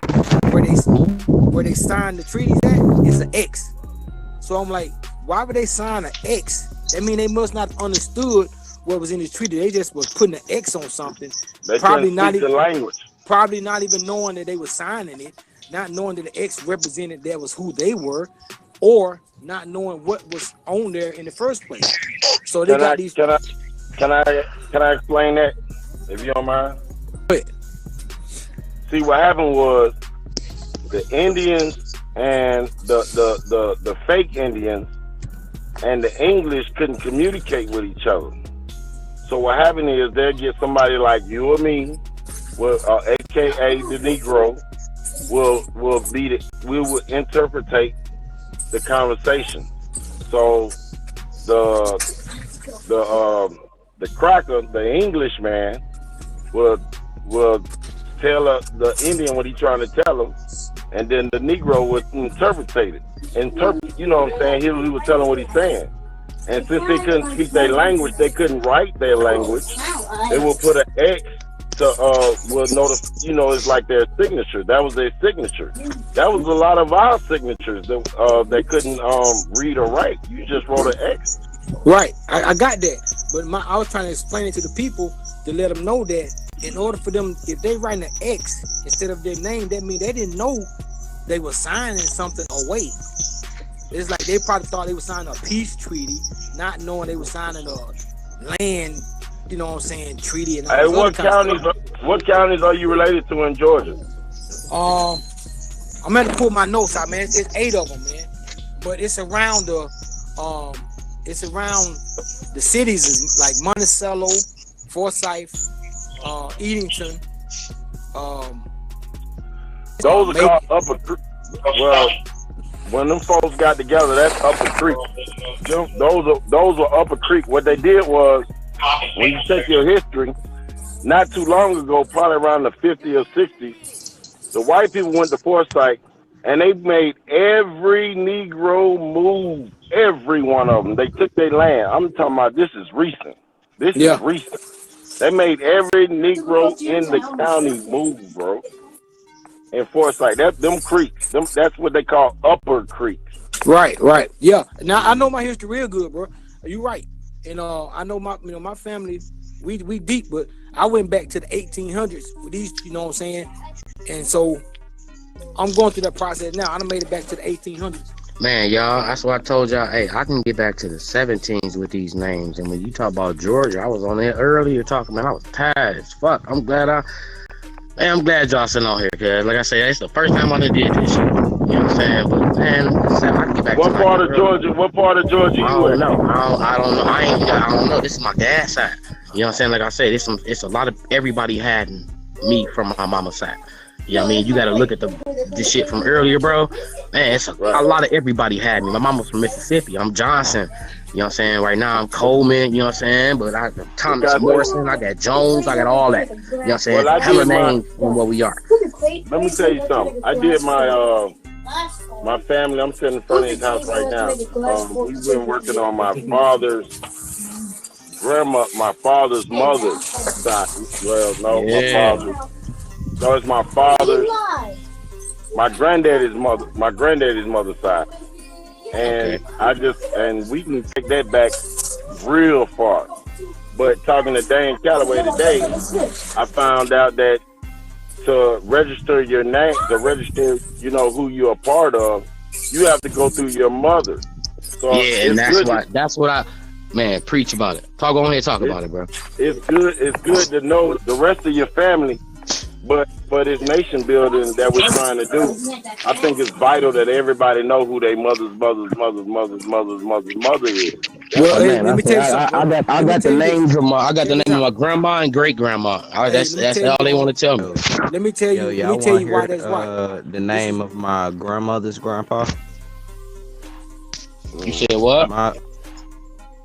where they signed the treaties at is an X. So I'm like, why would they sign an X? That mean they must not understood what was in the treaty. They just was putting an X on something. They probably couldn't not speak even the language. Probably not even knowing that they were signing it, not knowing that the X represented that was who they were, or not knowing what was on there in the first place. So they got these. Can I explain that, if you don't mind? See, what happened was the Indians and the fake Indians and the English couldn't communicate with each other. So what happened is they'll get somebody like you or me, aka the Negro, we will interpretate the conversation. So the cracker, the Englishman, will tell the Indian what he's trying to tell him, and then the Negro would interpret it. You know what I'm saying? He would tell him what he's saying. And since they couldn't speak their language, they couldn't write their language. They will put an X to will notice. It's like their signature. That was their signature. That was a lot of our signatures that they couldn't read or write. You just wrote an X. Right, I got that, but I was trying to explain it to the people to let them know that in order for them, if they write an X instead of their name, that means they didn't know they were signing something away. It's like they probably thought they were signing a peace treaty, not knowing they were signing a land, you know what I'm saying, treaty. And all Hey, this other kind of what counties are you related to in Georgia? I'm gonna pull my notes out, man. It's 8 of them, man. But it's around the cities is like Monticello, Forsyth, Edenton. Those are called Upper Creek. Well, when them folks got together, that's Upper Creek. Those are Upper Creek. What they did was, when you check your history, not too long ago, probably around the 50s or 60s, the white people went to Forsyth and they made every Negro move. Every one of them. They took their land. I'm talking about this is recent. This is recent. They made every Negro in the county move, bro. In Forsyth, them creeks, that's what they call Upper Creeks. Right. Yeah. Now I know my history real good, bro. You right. And I know my family, we deep, but I went back to the 1800s with these, you know what I'm saying? And so I'm going through that process now. I done made it back to the 1800s. Man, y'all, that's why I told y'all, hey, I can get back to the 17s with these names. And when you talk about Georgia, I was on there earlier talking, man, I was tired as fuck. I'm glad y'all sitting on here, cause like I said, it's the first time I done did this shit. You know what I'm saying? But man, I can get back What to part of Georgia? What part of Georgia you I in? don't know. I don't know. I don't know. This is my dad's side. You know what I'm saying? Like I said, it's a lot of everybody had me from my mama's side. You know what I mean? You got to look at this shit from earlier, bro. Man, it's a lot of everybody had me. My mama's from Mississippi. I'm Johnson. You know what I'm saying? Right now, I'm Coleman. You know what I'm saying? But I got Thomas Morrison. I got Jones. I got all that. You know what I'm saying? Well, Hella names from where we are. Let me tell you something. I did my family. I'm sitting in front of his house right now. We've been working on my father's mother's side. Well, no, my father's. So it's my father's, my granddaddy's mother's side. And we can take that back real far. But talking to Dane Calloway today, I found out that to register your name, to register, you know, who you're a part of, you have to go through your mother. So yeah, and that's what I man, preach about it. Talk on here, talk about it, bro. It's good to know the rest of your family. But for this nation building that we're trying to do, I think it's vital that everybody know who their mother is. Well, hey, let me tell you something. I got the names of my grandma and great grandma. That's all they want to tell me. Let me tell you. Let me tell you why that's why. The name of my grandmother's grandpa. You said what?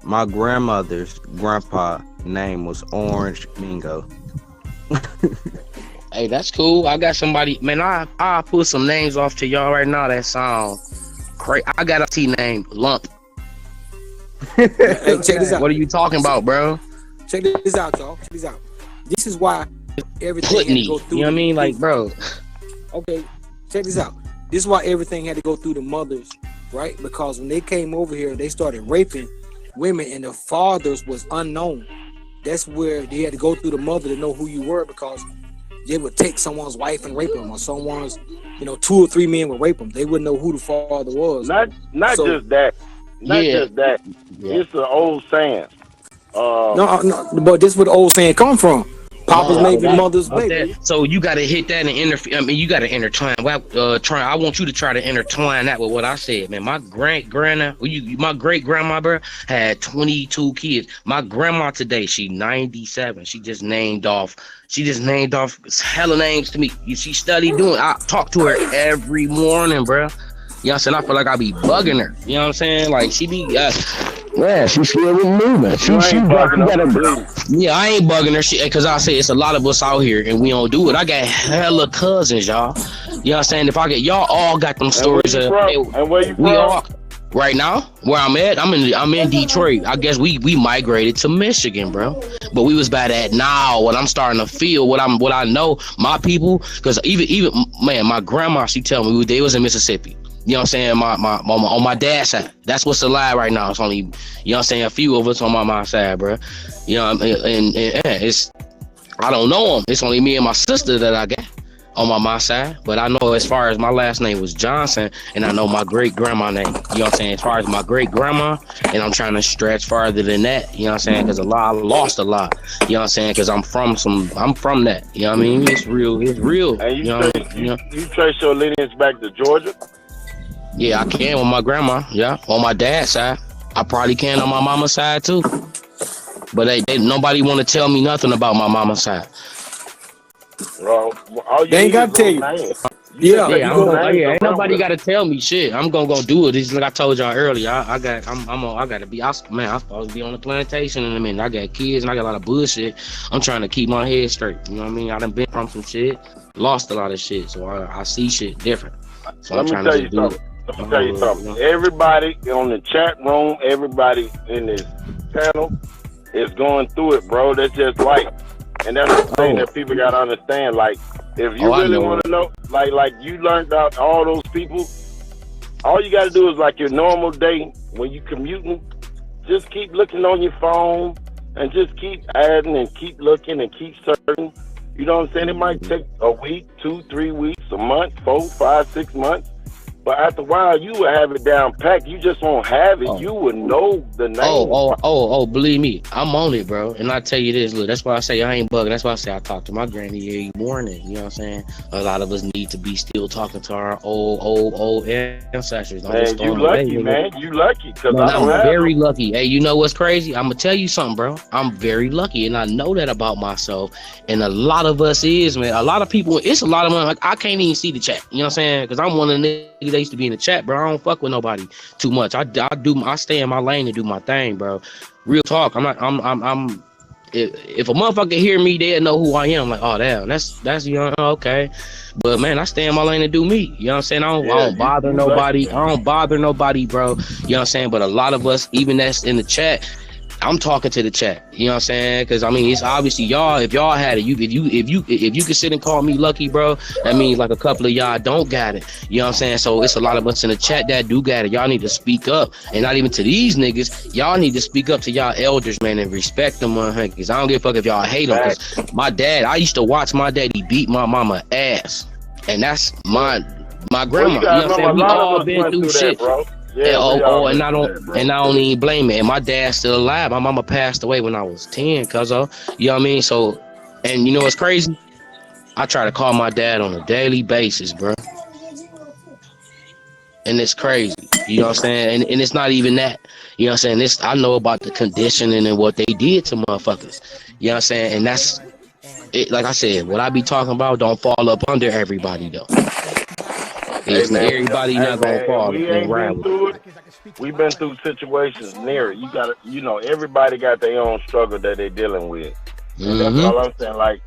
My grandmother's grandpa name was Orange Mingo. Hey, that's cool. I got somebody, man. I put some names off to y'all right now that sound crazy. I got a T named Lump. Hey, check this out. What are you talking about, bro? Check this out, y'all. Check this out. This is why everything had to go through. You know what I mean? Like, bro. Okay, check this out. This is why everything had to go through the mothers, right? Because when they came over here, they started raping women, and the fathers was unknown. That's where they had to go through the mother to know who you were, because they would take someone's wife and rape them, or someone's, 2 or 3 men would rape them. They wouldn't know who the father was. Not just that. Just that. Yeah. It's an old saying. No, but this is where the old saying come from. Papa's maybe mother's baby. So you got to hit that and interfere. I mean, you got to intertwine. I want you to try to intertwine that with what I said, man. My my great grandma, bro, had 22 kids. My grandma today, she 97. She just named off hella names to me. She studied doing. I talk to her every morning, bro. You know what I'm saying? I feel like I be bugging her. You know what I'm saying? Like she be, yeah, she still moving. Yeah, I ain't bugging her. Because I say it's a lot of us out here and we don't do it. I got hella cousins, y'all. You know what I'm saying? If I get y'all all got them stories. And where you from? We all right now where I'm at. I'm in Detroit. I guess we migrated to Michigan, bro. But we was bad at now. What I'm starting to feel, what I know, my people. Because even man, my grandma, she tell me they was in Mississippi. You know what I'm saying? My on my dad's side. That's what's alive right now. It's only, you know what I'm saying, a few of us on my side, bro. You know, and it's I don't know them. It's only me and my sister that I got on my mom's side. But I know as far as my last name was Johnson, and I know my great grandma name. You know what I'm saying? As far as my great grandma, and I'm trying to stretch farther than that. You know what I'm saying? Because I lost a lot. You know what I'm saying? Because I'm from that. You know what I mean? It's real. It's real. And you trace your lineage back to Georgia? Yeah, I can with my grandma. Yeah, on my dad's side. I probably can on my mama's side too. But they nobody want to tell me nothing about my mama's side. Well, all you They ain't need got to is tell you. those names. Ain't nobody got to tell me shit. I'm gonna do it. It's like I told y'all earlier. I gotta be. I'm supposed to be on the plantation in a minute. I got kids and I got a lot of bullshit. I'm trying to keep my head straight. You know what I mean? I done been from some shit, lost a lot of shit, so I see shit different. So Let me tell you something. Everybody on the chat room, everybody in this panel is going through it, bro. That's just life. And that's the thing that people gotta understand. Like, if you really want to know, like you learned out all those people, all you gotta do is like your normal day when you commuting, just keep looking on your phone and just keep adding and keep looking and keep searching. You know what I'm saying? It might take a week, 2, 3 weeks, a month, 4, 5, 6 months. But after a while, you will have it down packed. You just won't have it. You would know the name. Believe me, I'm on it, bro. And I tell you this, look, that's why I say I ain't bugging. That's why I say I talk to my granny every morning. You know what I'm saying? A lot of us need to be still talking to our old ancestors. Man, you lucky, man. You lucky. Because I'm very lucky. Hey, you know what's crazy? I'm going to tell you something, bro. I'm very lucky, and I know that about myself. And a lot of us is, man. A lot of people, it's a lot of money. Like, I can't even see the chat. You know what I'm saying? Because I'm one of the niggas that used to be in the chat, bro. I don't fuck with nobody too much. I stay in my lane and do my thing, bro. Real talk. I'm if a motherfucker hear me, they'll know who I am. Like, oh damn, that's you know, okay. But man, I stay in my lane and do me. You know what I'm saying? I don't bother nobody. I don't bother nobody, bro. You know what I'm saying? But a lot of us, even that's in the chat, I'm talking to the chat. You know what I'm saying? Because I mean, it's obviously y'all. If y'all had it, if you could sit and call me lucky, bro, that means like a couple of y'all don't got it. You know what I'm saying? So it's a lot of us in the chat that do got it. Y'all need to speak up, and not even to these niggas. Y'all need to speak up to y'all elders, man, and respect them, because I don't give a fuck if y'all hate them. Because my dad, I used to watch my daddy beat my mama ass, and that's my grandma. You know what I'm saying? We all been through shit. Bro. Yeah, and I don't even blame it. And my dad's still alive. My mama passed away when I was 10, cuz of, you know what I mean? So, and you know what's crazy? I try to call my dad on a daily basis, bro. And it's crazy. You know what I'm saying? And it's not even that. You know what I'm saying? I know about the conditioning and what they did to motherfuckers. You know what I'm saying? And that's it. Like I said, what I be talking about don't fall up under everybody though. Everybody not gonna fall. We've been through situations near it. You gotta, everybody got their own struggle that they're dealing with. Mm-hmm. That's all I'm saying. Like,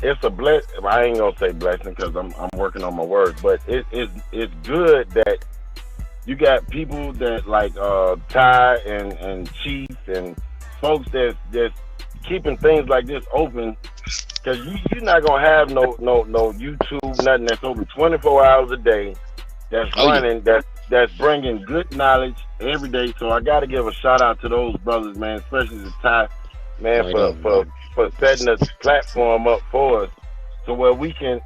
it's a blessing. I ain't gonna say blessing because I'm working on my words, but it's good that you got people that like Ty and Chief and folks that's keeping things like this open. Cause you're not gonna have no YouTube, nothing that's open 24 hours a day, that's running, that's bringing good knowledge every day. So I gotta give a shout out to those brothers, man, especially the Ty, man, for setting this platform up for us, so where we can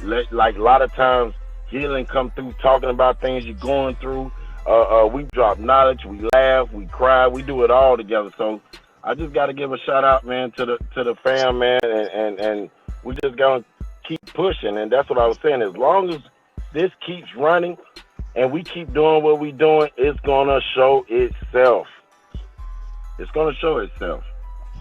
let, like, a lot of times healing come through, talking about things you're going through. We drop knowledge, we laugh, we cry, we do it all together. So I just got to give a shout out, man, to the fam, man, and we just gonna keep pushing. And that's what I was saying. As long as this keeps running and we keep doing what we're doing, it's gonna show itself. It's gonna show itself.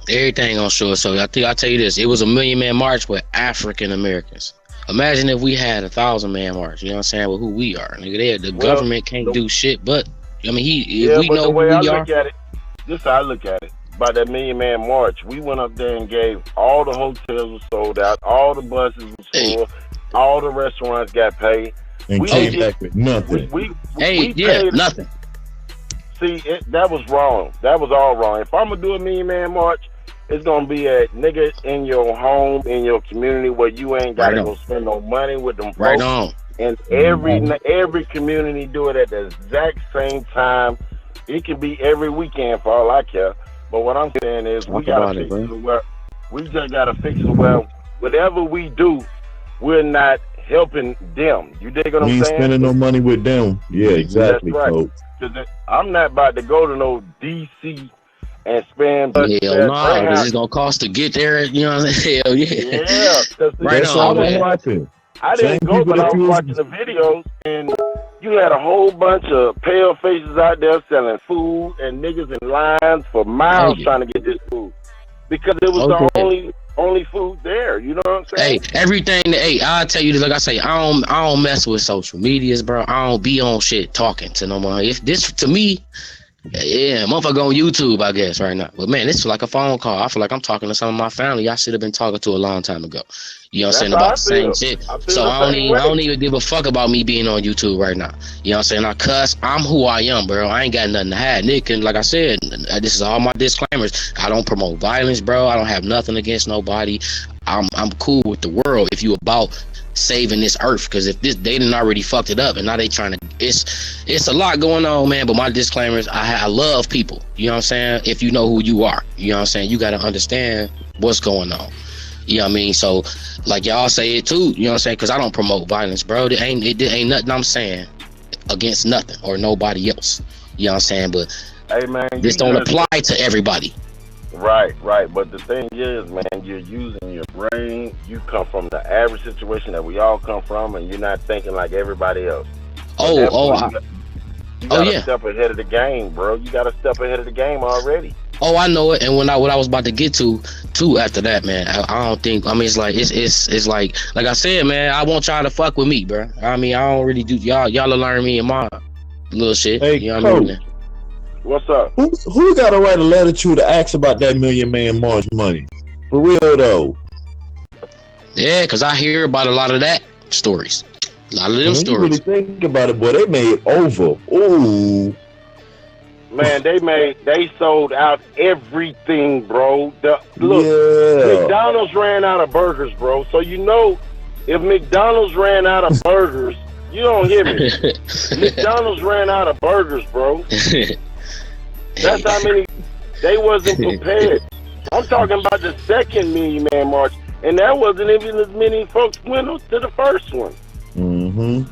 Everything gonna show itself. I think I'll tell you this: it was a 1,000,000-man march with African Americans. Imagine if we had 1,000-man march. You know what I'm saying? With who we are, nigga. The government can't do shit. But I mean, we know who we are. This is how I look at it. By that 1,000,000-man march, we went up there and gave all the hotels were sold out, all the buses were full, all the restaurants got paid. And came back with nothing. We paid nothing. See, that was wrong. That was all wrong. If I'm going to do a 1,000,000-man march, it's going to be a nigga in your home, in your community, where you ain't got to go spend no money with them folks. Right on. And every community do it at the exact same time. It can be every weekend for all I care. But what I'm saying is we gotta We just gotta fix it. Well, whatever we do, we're not helping them. You dig what We I'm ain't saying? spending no money with them. Yeah, exactly, That's right. coach. 'Cause I'm not about to go to no DC and spend. Hell no, because it's gonna cost to get there. You know what I'm saying? Hell yeah. Yeah, 'cause Right That's on, all that man. happened. I Same didn't go, people but I that was you was- watching the videos, and you had a whole bunch of pale faces out there selling food and niggas in lines for miles Okay. trying to get this food because it was Okay. the only food there. You know what I'm saying? Hey, everything. Hey, I'll tell you this. Like I say, I don't mess with social medias, bro. I don't be on shit talking to no one. If this to me, yeah, motherfucker on YouTube, I guess right now. But man, this is like a phone call. I feel like I'm talking to some of my family I should have been talking to a long time ago. You know what I'm saying, That's how about the I same feel. shit. I feel So the I same way. don't even give a fuck about me being on YouTube right now. You know what I'm saying? I cuss. I'm who I am, bro. I ain't got nothing to hide, Nick. And like I said, this is all my disclaimers. I don't promote violence, bro. I don't have nothing against nobody. I'm cool with the world if you about saving this earth, because if this they didn't already fucked it up and now they trying to, it's a lot going on, man. But my disclaimers, I love people. You know what I'm saying? If you know who you are, you know what I'm saying, you got to understand what's going on. You know what I mean? So like y'all say it too, you know what I'm saying, because I don't promote violence, bro. It ain't nothing I'm saying against nothing or nobody else. You know what I'm saying? But Hey man, this don't apply to everybody. Right. But the thing is, man, you're using your brain. You come from the average situation that we all come from, and you're not thinking like everybody else. You gotta yeah. step ahead of the game, bro. You gotta step ahead of the game already. Oh, I know it. And what I was about to get to after that, man, I don't think. I mean, it's like I said, man. I want y'all to fuck with me, bro. I mean, I don't really do y'all. Y'all will learn me and my little shit. Hey, you know what I mean? coach. What's up? Who got to write a letter to ask about that Million Man March money? For real though. Yeah, because I hear about a lot of that stories. A lot of them When you stories. really think about it, boy, they made over. Ooh. Man, they sold out everything, bro. Look, Yeah. McDonald's ran out of burgers, bro. So you know, if McDonald's ran out of burgers, you don't hear me. McDonald's ran out of burgers, bro. That's how many. They wasn't prepared. I'm talking about the second Million Man March, and that wasn't even as many folks went to the first one. Mm-hmm.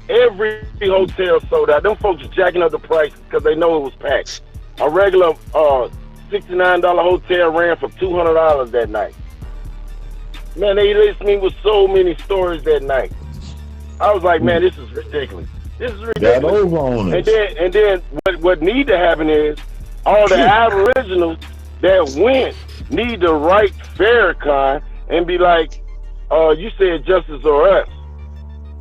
Every hotel sold out. Them folks are jacking up the price because they know it was packed. A regular $69 hotel ran for $200 that night. Man, they laced me with so many stories that night. I was like, man, this is ridiculous. This is Got ridiculous. over on it. And then what need to happen is all the Aboriginals that went need to write Farrakhan and be like, you said justice or us.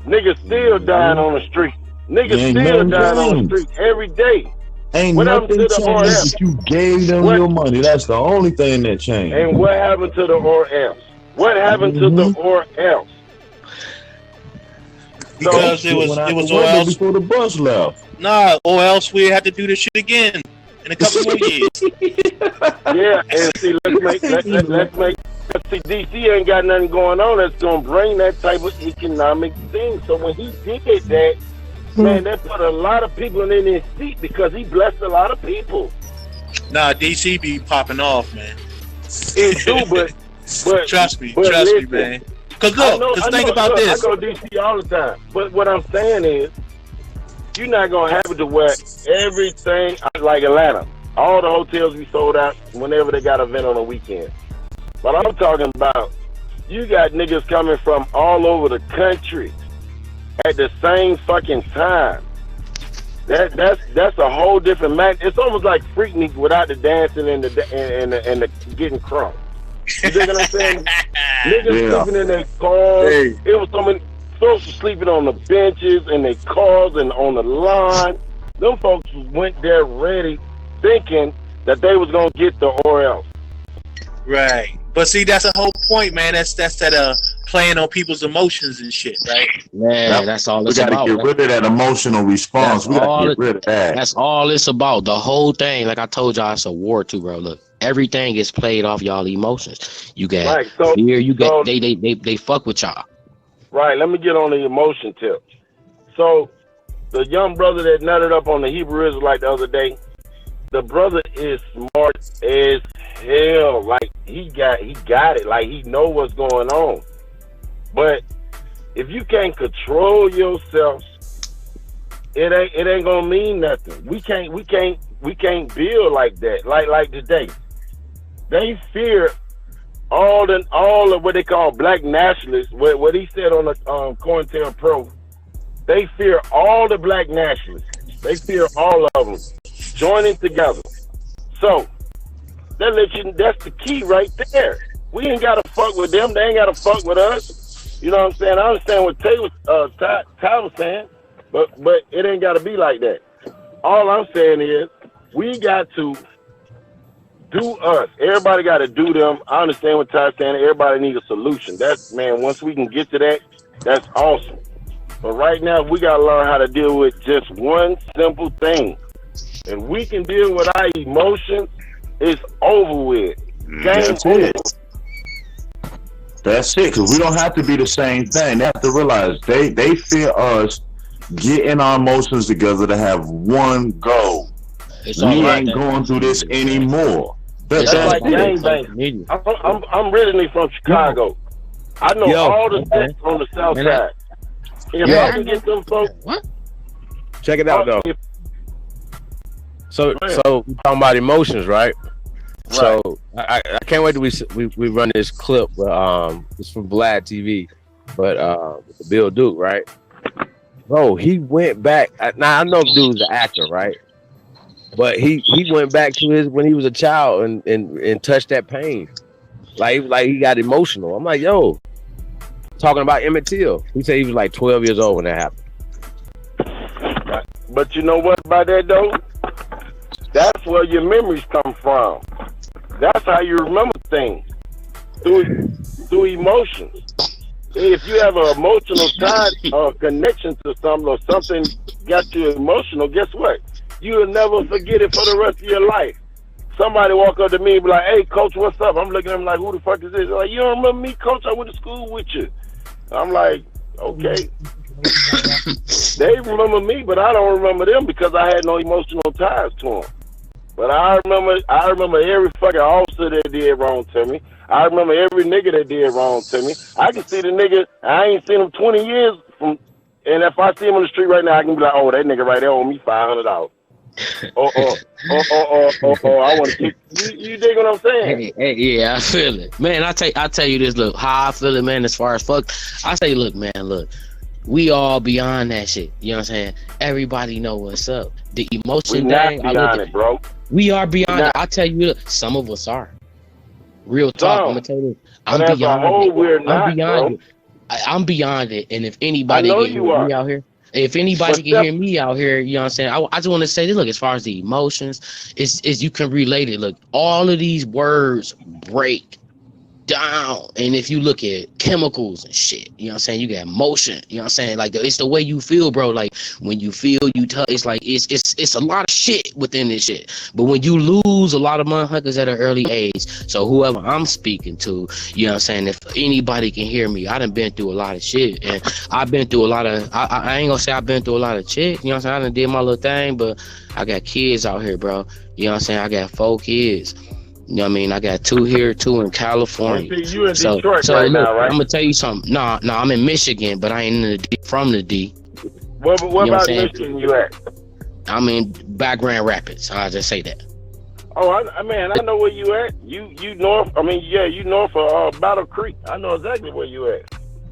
Niggas still dying on the street. Niggas Ain't still nothing dying on the changed. street every day. Ain't What happened nothing to the changed. RF? But you gave them your money. That's the only thing that changed. And what happened to the or else? What happened to the or else? Because So, it was went out or the window else. before the bus left. Nah, or else we have to do this shit again in a couple more years. Yeah, and see, let's see, DC ain't got nothing going on that's gonna bring that type of economic thing. So when he did that, man, that put a lot of people in his seat because he blessed a lot of people. Nah, DC be popping off, man. It do, but trust me, listen, man. Cause look, think about this. I go to DC all the time, but what I'm saying is, you're not gonna have it to where everything like Atlanta. All the hotels be sold out whenever they got an event on the weekend. But I'm talking about, you got niggas coming from all over the country at the same fucking time. That's a whole different match. It's almost like Freaknik without the dancing and the getting crunk. You dig what I'm saying? Niggas sleeping in their cars. Hey. It was so many folks sleeping on the benches and their cars and on the line. Them folks went there ready, thinking that they was gonna get the or else. Right. But see, that's the whole point, man. That's that playing on people's emotions and shit, right? Man, that's all We it's got to about. get rid of that emotional response. That's We got all to it- get rid of that. That's all it's about. The whole thing, like I told y'all, it's a war too, bro. Look, everything is played off y'all emotions. You got Right, so- fear. You so- got they fuck with y'all. Right, let me get on the emotion tip. So, the young brother that nutted up on the Hebrew Israelite the other day, the brother is smart as hell. Like he got it. Like he know what's going on. But if you can't control yourself, it ain't gonna mean nothing. We can't build like that. Like today, they fear all of what they call black nationalists. What he said on the COINTELPRO, they fear all the black nationalists. They fear all of them joining together. So that's the key right there. We ain't gotta fuck with them. They ain't gotta fuck with us. You know what I'm saying? I understand what Ty was saying, but it ain't gotta be like that. All I'm saying is we got to do us. Everybody got to do them. I understand what Ty's saying. Everybody needs a solution. Once we can get to that, that's awesome. But right now, we got to learn how to deal with just one simple thing. If we can deal with our emotions, it's over with. That's it. That's it, because we don't have to be the same thing. They have to realize they fear us getting our emotions together to have one goal. We ain't going through this anymore. That's like gangbang. I'm originally from Chicago. I know all the sets on the south side. If I can get them folks, check it out though. So we talking about emotions, right? So I can't wait till we run this clip. It's from Vlad TV, but Bill Duke, right? Bro, he went back. Now I know dude's an actor, right? But he went back to when he was a child and touched that pain. Like he got emotional. I'm like, yo, talking about Emmett Till. He said he was like 12 years old when that happened. But you know what about that though? That's where your memories come from. That's how you remember things. Through emotions. If you have an emotional tie or connection to something or something got you emotional, guess what? You'll never forget it for the rest of your life. Somebody walk up to me and be like, hey, coach, what's up? I'm looking at him like, who the fuck is this? They're like, you don't remember me, coach? I went to school with you. I'm like, okay. They remember me, but I don't remember them because I had no emotional ties to them. But I remember every fucking officer that did wrong to me. I remember every nigga that did wrong to me. I can see the nigga, I ain't seen him 20 years and if I see him on the street right now, I can be like, oh, that nigga right there owe me $500. I want to kick. You dig what I'm saying? Hey, yeah, I feel it, man. I tell you this. Look, how I feel it, man. As far as fuck, I say, look, man, look, we all beyond that shit. You know what I'm saying? Everybody know what's up. The emotion thing, I look at, bro. We are beyond it. I tell you, look, some of us are. Real talk. I'm gonna tell you, I'm beyond it. I'm beyond it. And if anybody can hear me out here. If anybody can hear me out here, you know what I'm saying? I just want to say, look, as far as the emotions, is you can relate it. Look, all of these words break down. And if you look at chemicals and shit, you know what I'm saying? You got emotion, you know what I'm saying? Like, it's the way you feel, bro. Like, when you feel, you touch, it's like, it's a lot of shit within this shit. But when you lose a lot of motherfuckers at an early age, so whoever I'm speaking to, you know what I'm saying? If anybody can hear me, I done been through a lot of shit. And I've been through a lot of, I ain't gonna say I've been through a lot of shit, you know what I'm saying? I done did my little thing, but I got kids out here, bro. You know what I'm saying? I got 4 kids. You know what I mean? I got 2 here, 2 in California. You in Detroit right now, right? I'm gonna tell you something. No, I'm in Michigan, but I ain't in the D, from the D. What about Michigan you at? I'm in Grand Rapids. I'll just say that. Oh, I know where you at. You north. I mean, yeah, you north of Battle Creek. I know exactly where you at.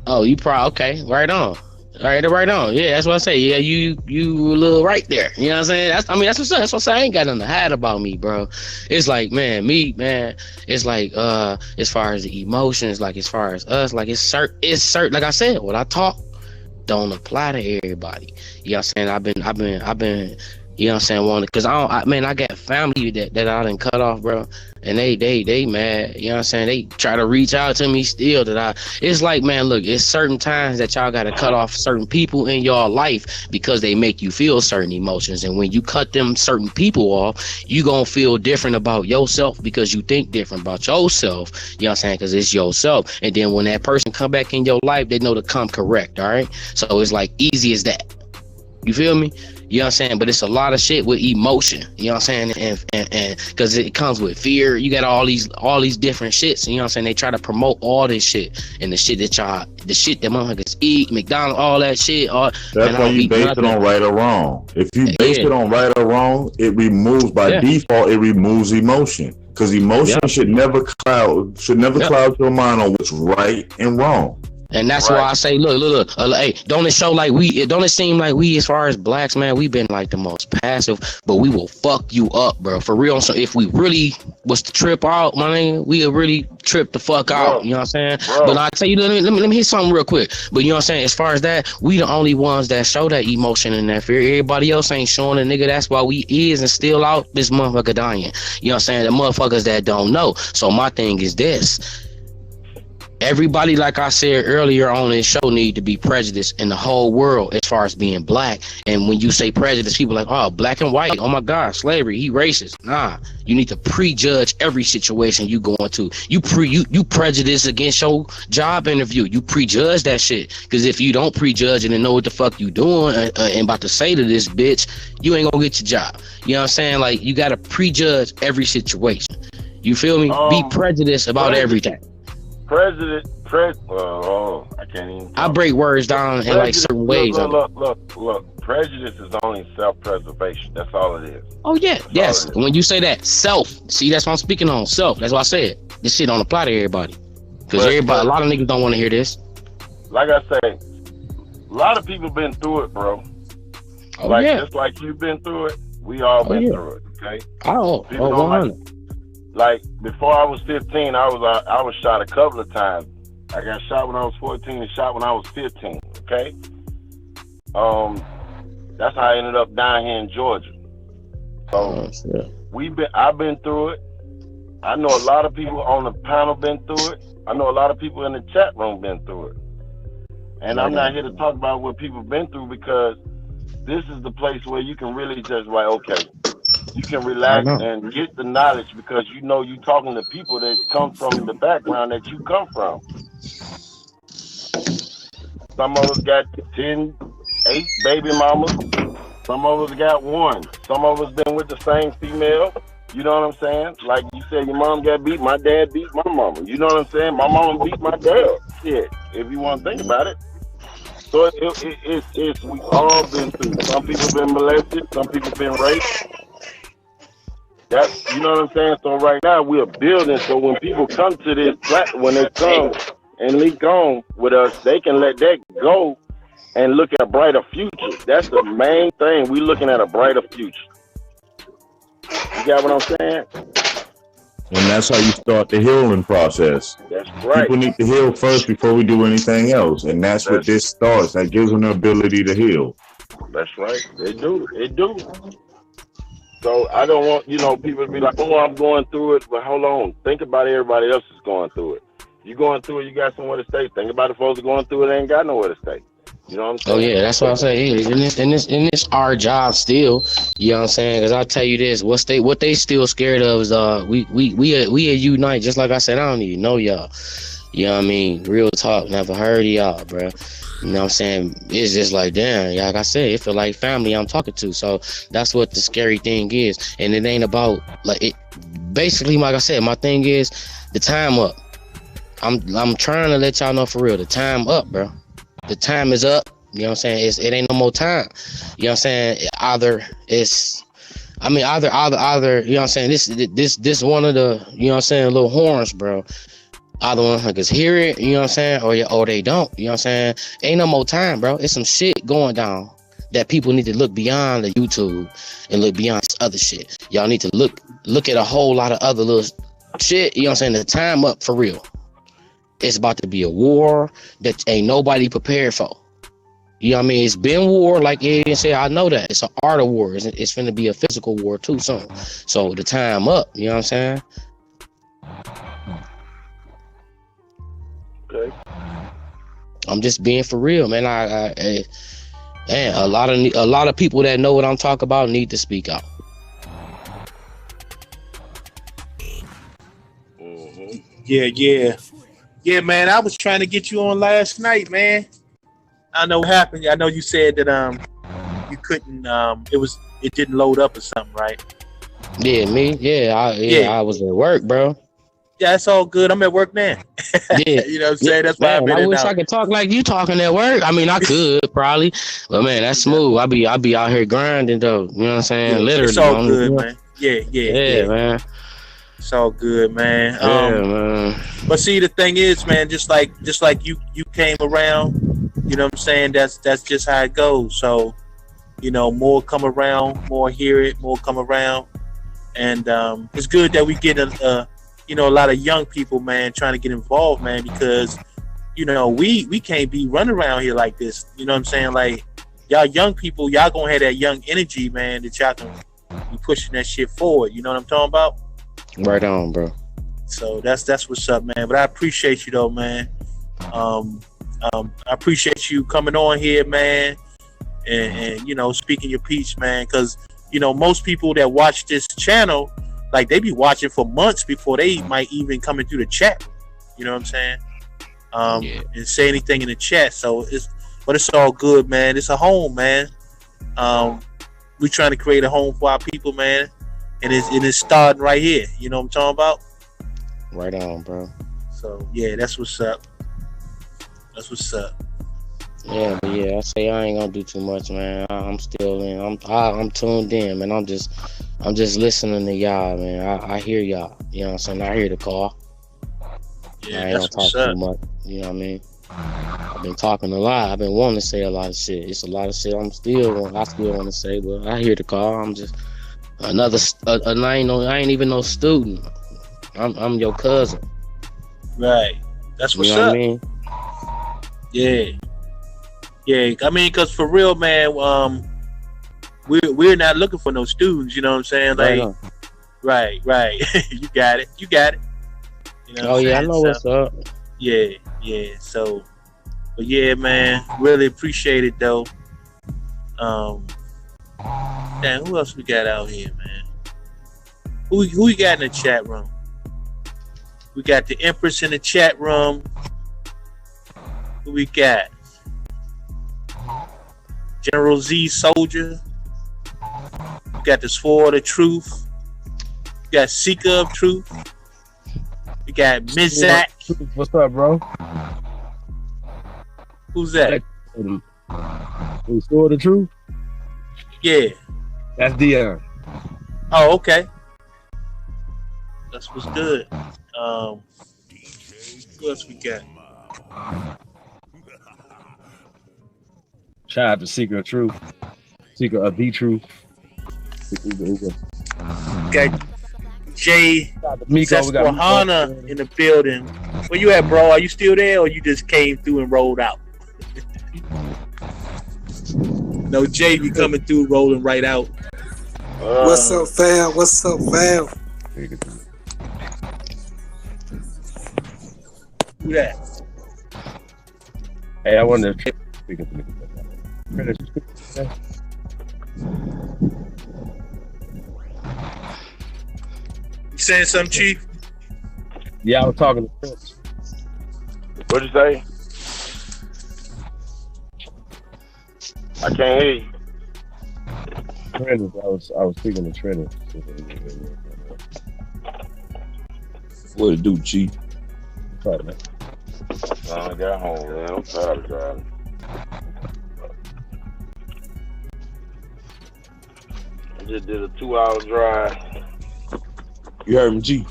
Oh, you probably okay. Right on. Right on. Yeah, that's what I say. Yeah, you a little right there. You know what I'm saying? That's what I'm saying. I ain't got nothing to hide about me, bro. It's like, man, it's like as far as the emotions, like as far as us, like it's certain. Like I said, what I talk don't apply to everybody. You know what I'm saying? I've been. You know what I'm saying? Because I got family that I done cut off, bro. And they mad. You know what I'm saying? They try to reach out to me still. It's like, man, look, it's certain times that y'all got to cut off certain people in your life because they make you feel certain emotions. And when you cut them certain people off, you going to feel different about yourself because you think different about yourself. You know what I'm saying? Because it's yourself. And then when that person come back in your life, they know to come correct, all right? So it's like easy as that. You feel me? You know what I'm saying? But it's a lot of shit with emotion. You know what I'm saying? And because it comes with fear. You got all these different shits. You know what I'm saying? They try to promote all this shit and the shit that motherfuckers eat, McDonald's, all that shit. That's why you base it on right or wrong. If you base it on right or wrong, it removes by default. It removes emotion because emotion should never cloud your mind on what's right and wrong. And that's why I say, look, hey, don't it seem like we, as far as blacks, man, we've been like the most passive, but we will fuck you up, bro, for real. So if we really was to trip out, my nigga, we'll really trip the fuck out, you know what I'm saying? But I tell you, let me hit something real quick. But you know what I'm saying? As far as that, we the only ones that show that emotion and that fear. Everybody else ain't showing it, nigga. That's why we is and still out this motherfucker dying. You know what I'm saying? The motherfuckers that don't know. So my thing is this. Everybody, like I said earlier on this show, need to be prejudiced in the whole world as far as being black. And when you say prejudice, people are like, oh, black and white, oh my God, slavery, he racist. Nah, you need to prejudge every situation you go into. You prejudice against your job interview. You prejudge that shit. Because if you don't prejudge it and know what the fuck you doing and about to say to this bitch, you ain't gonna get your job. You know what I'm saying? Like, you gotta prejudge every situation. You feel me? Be prejudiced about everything. I can't even. I break words down in like certain ways. Look. Prejudice is only self-preservation. That's all it is. Oh yeah, yes. When you say that, self. See, that's what I'm speaking on. Self. That's why I said this shit don't apply to everybody. Because a lot of niggas don't want to hear this. Like I say, a lot of people been through it, bro. Just like you've been through it, we all been through it. Okay. People don't like before I was 15, I was shot a couple of times. I got shot when I was 14 and shot when I was 15. Okay. That's how I ended up down here in Georgia. So I've been through it. I know a lot of people on the panel been through it. I know a lot of people in the chat room been through it. And I'm not here to talk about what people been through because this is the place where you can really just like, okay, you can relax and get the knowledge because you know you talking to people that come from the background that you come from. Some of us got 8 baby mamas. Some of us got 1. Some of us been with the same female. You know what I'm saying? Like you said, your mom got beat. My dad beat my mama. You know what I'm saying? My mama beat my dad. Shit, if you want to think about it. So it's we all been through. Some people been molested. Some people been raped. You know what I'm saying? So right now we're building. So when people come to this, when they come and link on with us, they can let that go and look at a brighter future. That's the main thing. We looking at a brighter future. You got what I'm saying? And that's how you start the healing process. That's right. People need to heal first before we do anything else. And that's what this starts. That gives them the ability to heal. That's right. They do. So I don't want, people to be like, oh, I'm going through it. But hold on. Think about everybody else is going through it. You going through it, you got somewhere to stay. Think about the folks going through it, they ain't got nowhere to stay. You know what I'm saying? Oh yeah, that's what I say. And this our job still. You know what I'm saying? Because I'll tell you this, what they still scared of is we at Unite. Just like I said, I don't even know y'all. You know what I mean? Real talk, never heard of y'all, bro. You know what I'm saying? It's just like, damn, like I said, it feel like family I'm talking to. So that's what the scary thing is. And it ain't about like it. Basically, like I said, my thing is the time up. I'm trying to let y'all know for real. The time up, bro. The time is up. You know what I'm saying? It ain't no more time. You know what I'm saying? Either, you know what I'm saying? This one of the, you know what I'm saying, little horns, bro. Either one niggas hear it, you know what I'm saying, or they don't. You know what I'm saying? Ain't no more time, bro. It's some shit going down that people need to look beyond the YouTube and look beyond this other shit. Y'all need to look at a whole lot of other little shit. You know what I'm saying? The time up for real. It's about to be a war that ain't nobody prepared for. You know what I mean? It's been war, like Ed said. I know that. It's an art of war. It's finna be a physical war too soon. So the time up. You know what I'm saying? Okay. I'm just being for real, man. Man, a lot of people that know what I'm talking about need to speak out. Yeah, man. I was trying to get you on last night, man. I know what happened. I know you said that you couldn't. It didn't load up or something, right? Yeah, me. I was at work, bro. Yeah, it's all good. I'm at work now. Yeah, You know what I'm saying? That's why I've man, been I in wish and I out. could talk like you talking at work. I mean, I could probably, but man, that's smooth. I be out here grinding though. You know what I'm saying? Yeah, Literally, it's all man. good, man. Yeah. Man. It's all good, man. Man. But see, the thing is, man, just like you came around, you know what I'm saying? That's just how it goes. So, you know, more come around, more hear it, more come around, and it's good that we get a lot of young people, man, trying to get involved, man, because you know we can't be running around here like this. You know what I'm saying? Like y'all young people, y'all gonna have that young energy, man, that y'all can be pushing that shit forward. You know what I'm talking about? Right on, bro. So that's what's up, man. But I appreciate you though, man. I appreciate you coming on here, man, and you know, speaking your piece, man, because you know most people that watch this channel, like they be watching for months before they might even come into the chat. You know what I'm saying? And say anything in the chat. So it's all good, man. It's a home, man. We trying to create a home for our people, man, and it's starting right here. You know what I'm talking about? Right on, bro. So yeah, that's what's up. That's what's up. Yeah, but yeah, I say I ain't gonna do too much, man. I'm still in. I'm tuned in, man. I'm just listening to y'all, man. I hear y'all. You know what I'm saying? I hear the call. Yeah, I ain't that's gonna what's talk up. too much. You know what I mean? I've been talking a lot. I've been wanting to say a lot of shit. It's a lot of shit I still want to say, but I hear the call. I'm just another. I ain't even no student. I'm your cousin. Right. That's what's You know what up. I mean? Yeah. I mean, cause for real, man, we're not looking for no students. You know what I'm saying? Right Like, on. right. You got it. You know Oh what I'm yeah, I saying? know what's up. Yeah. So, but yeah, man, really appreciate it though. Damn, who else we got out here, man? Who we got in the chat room? We got the Empress in the chat room. Who we got? General Z Soldier. We got the Sword of Truth. We got Seeker of Truth. We got Mizak. What's up, bro? Who's that? Who Sword of Truth? Yeah. That's Dion. Oh, okay. That's what's good. Who else we got? Shout out to Seeker of Truth. Seeker of the Truth. Got Jay Miko, we got Susquehanna in the building. Where you at, bro? Are you still there, or you just came through and rolled out? No, Jay be coming through, rolling right out. What's up, fam? What's up, fam? Who that? Hey, I wonder if You saying something, Chief? Yeah, I was talking to Prince. What'd you say? I can't hear you. Trenton, I was speaking to Trenton. What it do, Chief? Sorry, man. I got home, man. I'm tired of driving. I just did a 2-hour drive. You heard me, G?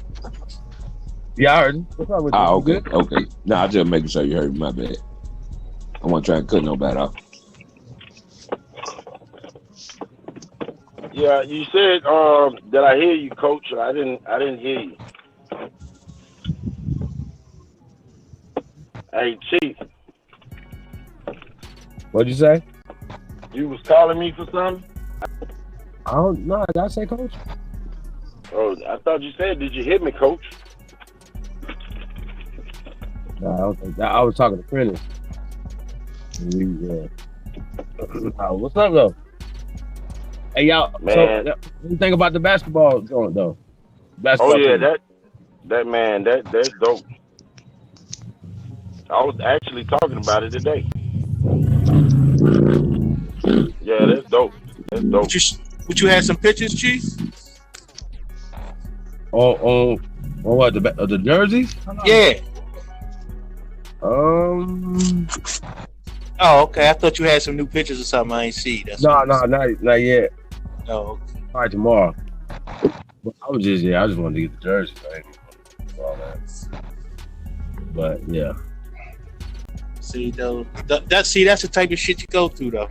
Yeah, I heard you. What's up with you? Ah, You okay, good? okay. Nah, I just making sure you heard me. My bad. I want to try and cut nobody off. Yeah, you said that I hear you, Coach. I didn't hear you. Hey, Chief, What'd you say? you was calling me for something? I don't know. Did I say coach? Oh, I thought you said, did you hit me, Coach? No, I don't think that. I was talking to Prentice. What's up, though? Hey, y'all. Man. So, what do you think about the basketball joint, though? Basketball Oh yeah, team. that man, that's dope. I was actually talking about it today. Yeah, that's dope. That's dope. Would you have some pictures, Chief? On what the jerseys? Yeah. Oh, okay. I thought you had some new pictures or something. I ain't see. That's no, not yet. Oh, Probably tomorrow. But I just wanted to get the jersey. I ain't all that. But yeah. See though, that's the type of shit you go through though.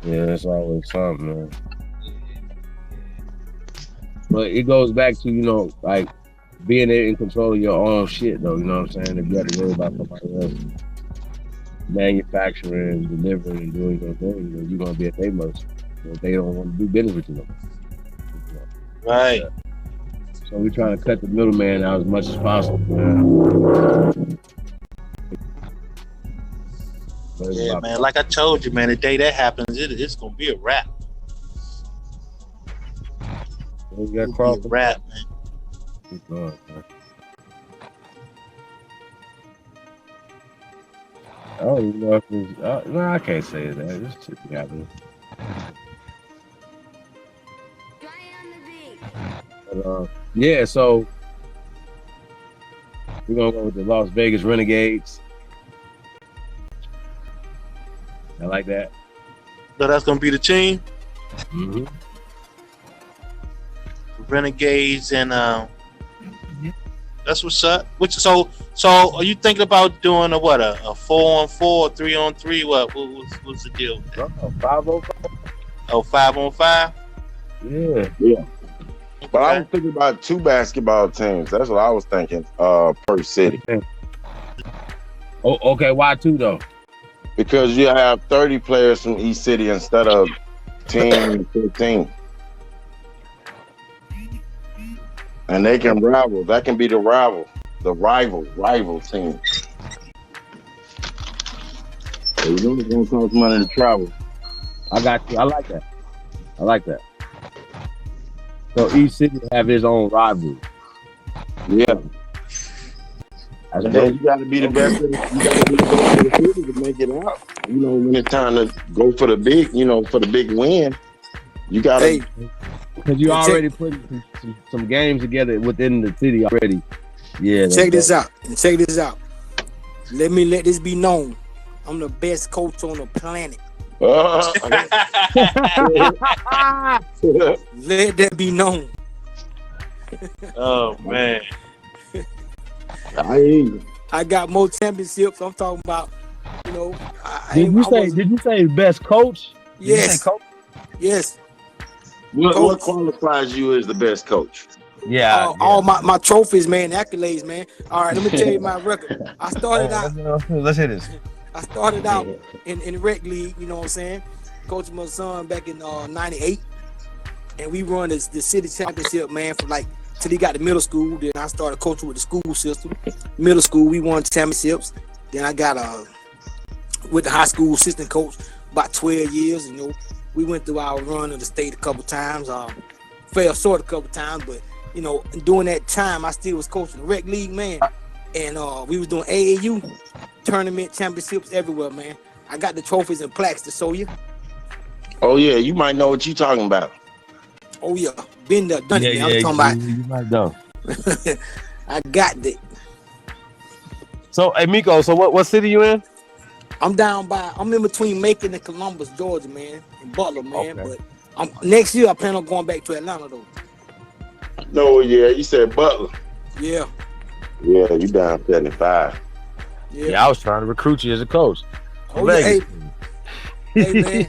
Yeah, it's always something, man. But it goes back to, like being in control of your own shit though, you know what I'm saying? If you have to worry about somebody else manufacturing, delivering, and doing your thing, you're gonna be at their mercy. If they don't want to do business with you. Right. Yeah. So we're trying to cut the middleman out as much as possible, man. Yeah, man. Like I told you, man, the day that happens, it's gonna be a wrap. We got crossed a wrap, man. Keep going, man. I don't even know if it's. No, I can't say that. This shit happening. But, yeah, so we're gonna go with the Las Vegas Renegades. I like that. So that's gonna be the team. Mm-hmm. Renegades and that's what's up. So are you thinking about doing a 4-on-4, 3-on-3? What's the deal? 5-on-5. Oh, 5-on-5. Yeah. But I was thinking about 2 basketball teams. That's what I was thinking. Per city. Oh, okay. Why 2 though? Because you have 30 players from each city instead of 10, 15. And they can rival. That can be the rival team. So you know it's gonna cost money to travel. I got you. I like that. So each city have his own rivalry. Yeah. And then you got to be the best. You got to be the best of the city to make it out. When it's time to go for the big, for the big win, you got to. Because you already put some games together within the city already. Yeah. Check this out. Let this be known. I'm the best coach on the planet. Let that be known. Oh man. I got more championships. I'm talking about, Did you say best coach? Yes. Yes. What qualifies you as the best coach? Yeah. All my trophies, man, accolades, man. All right, let me tell you my record. I started out. Let's hear this. I started out in rec league. You know what I'm saying? Coaching my son back in '98, and we run the city championship, man, for till he got to middle school. Then I started coaching with the school system. Middle school, we won championships. Then I got with the high school assistant coach about 12 years. We went through our run of the state a couple times. Fell short a couple times, but during that time, I still was coaching the rec league, man. And we was doing AAU tournament championships everywhere, man. I got the trophies and plaques to show you. Oh yeah, you might know what you're talking about. Oh yeah, been there, done it. I'm talking about. You might know. I got that. So, hey Miko, so what city you in? I'm in between Macon and Columbus, Georgia, man, and Butler, man. Okay. But next year I plan on going back to Atlanta though. No, yeah, you said Butler. Yeah. Yeah, you down 75. Yeah, I was trying to recruit you as a coach. Oh yeah, hey man.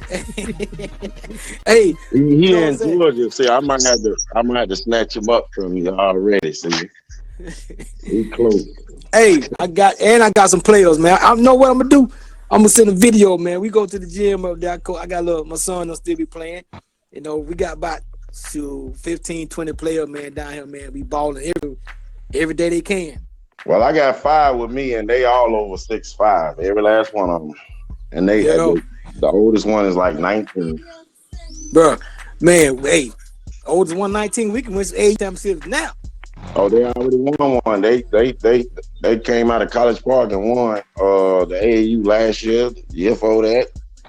Hey, he in Georgia. See, I might have to snatch him up from you already. See, he close. Hey, I got some players, man. I know what I'm gonna do. I'm gonna send a video, man. We go to the gym up there. I got my son will still be playing. We got about 15, 20 players, man, down here, man. We balling every day they can. Well, I got 5 with me, and they all over 6'5", every last one of them. And they, the oldest one is like 19. Bro, man, hey, oldest one 19. We can win 8 championships now. Oh, they already won one. They came out of College Park and won the AAU last year, the year before that,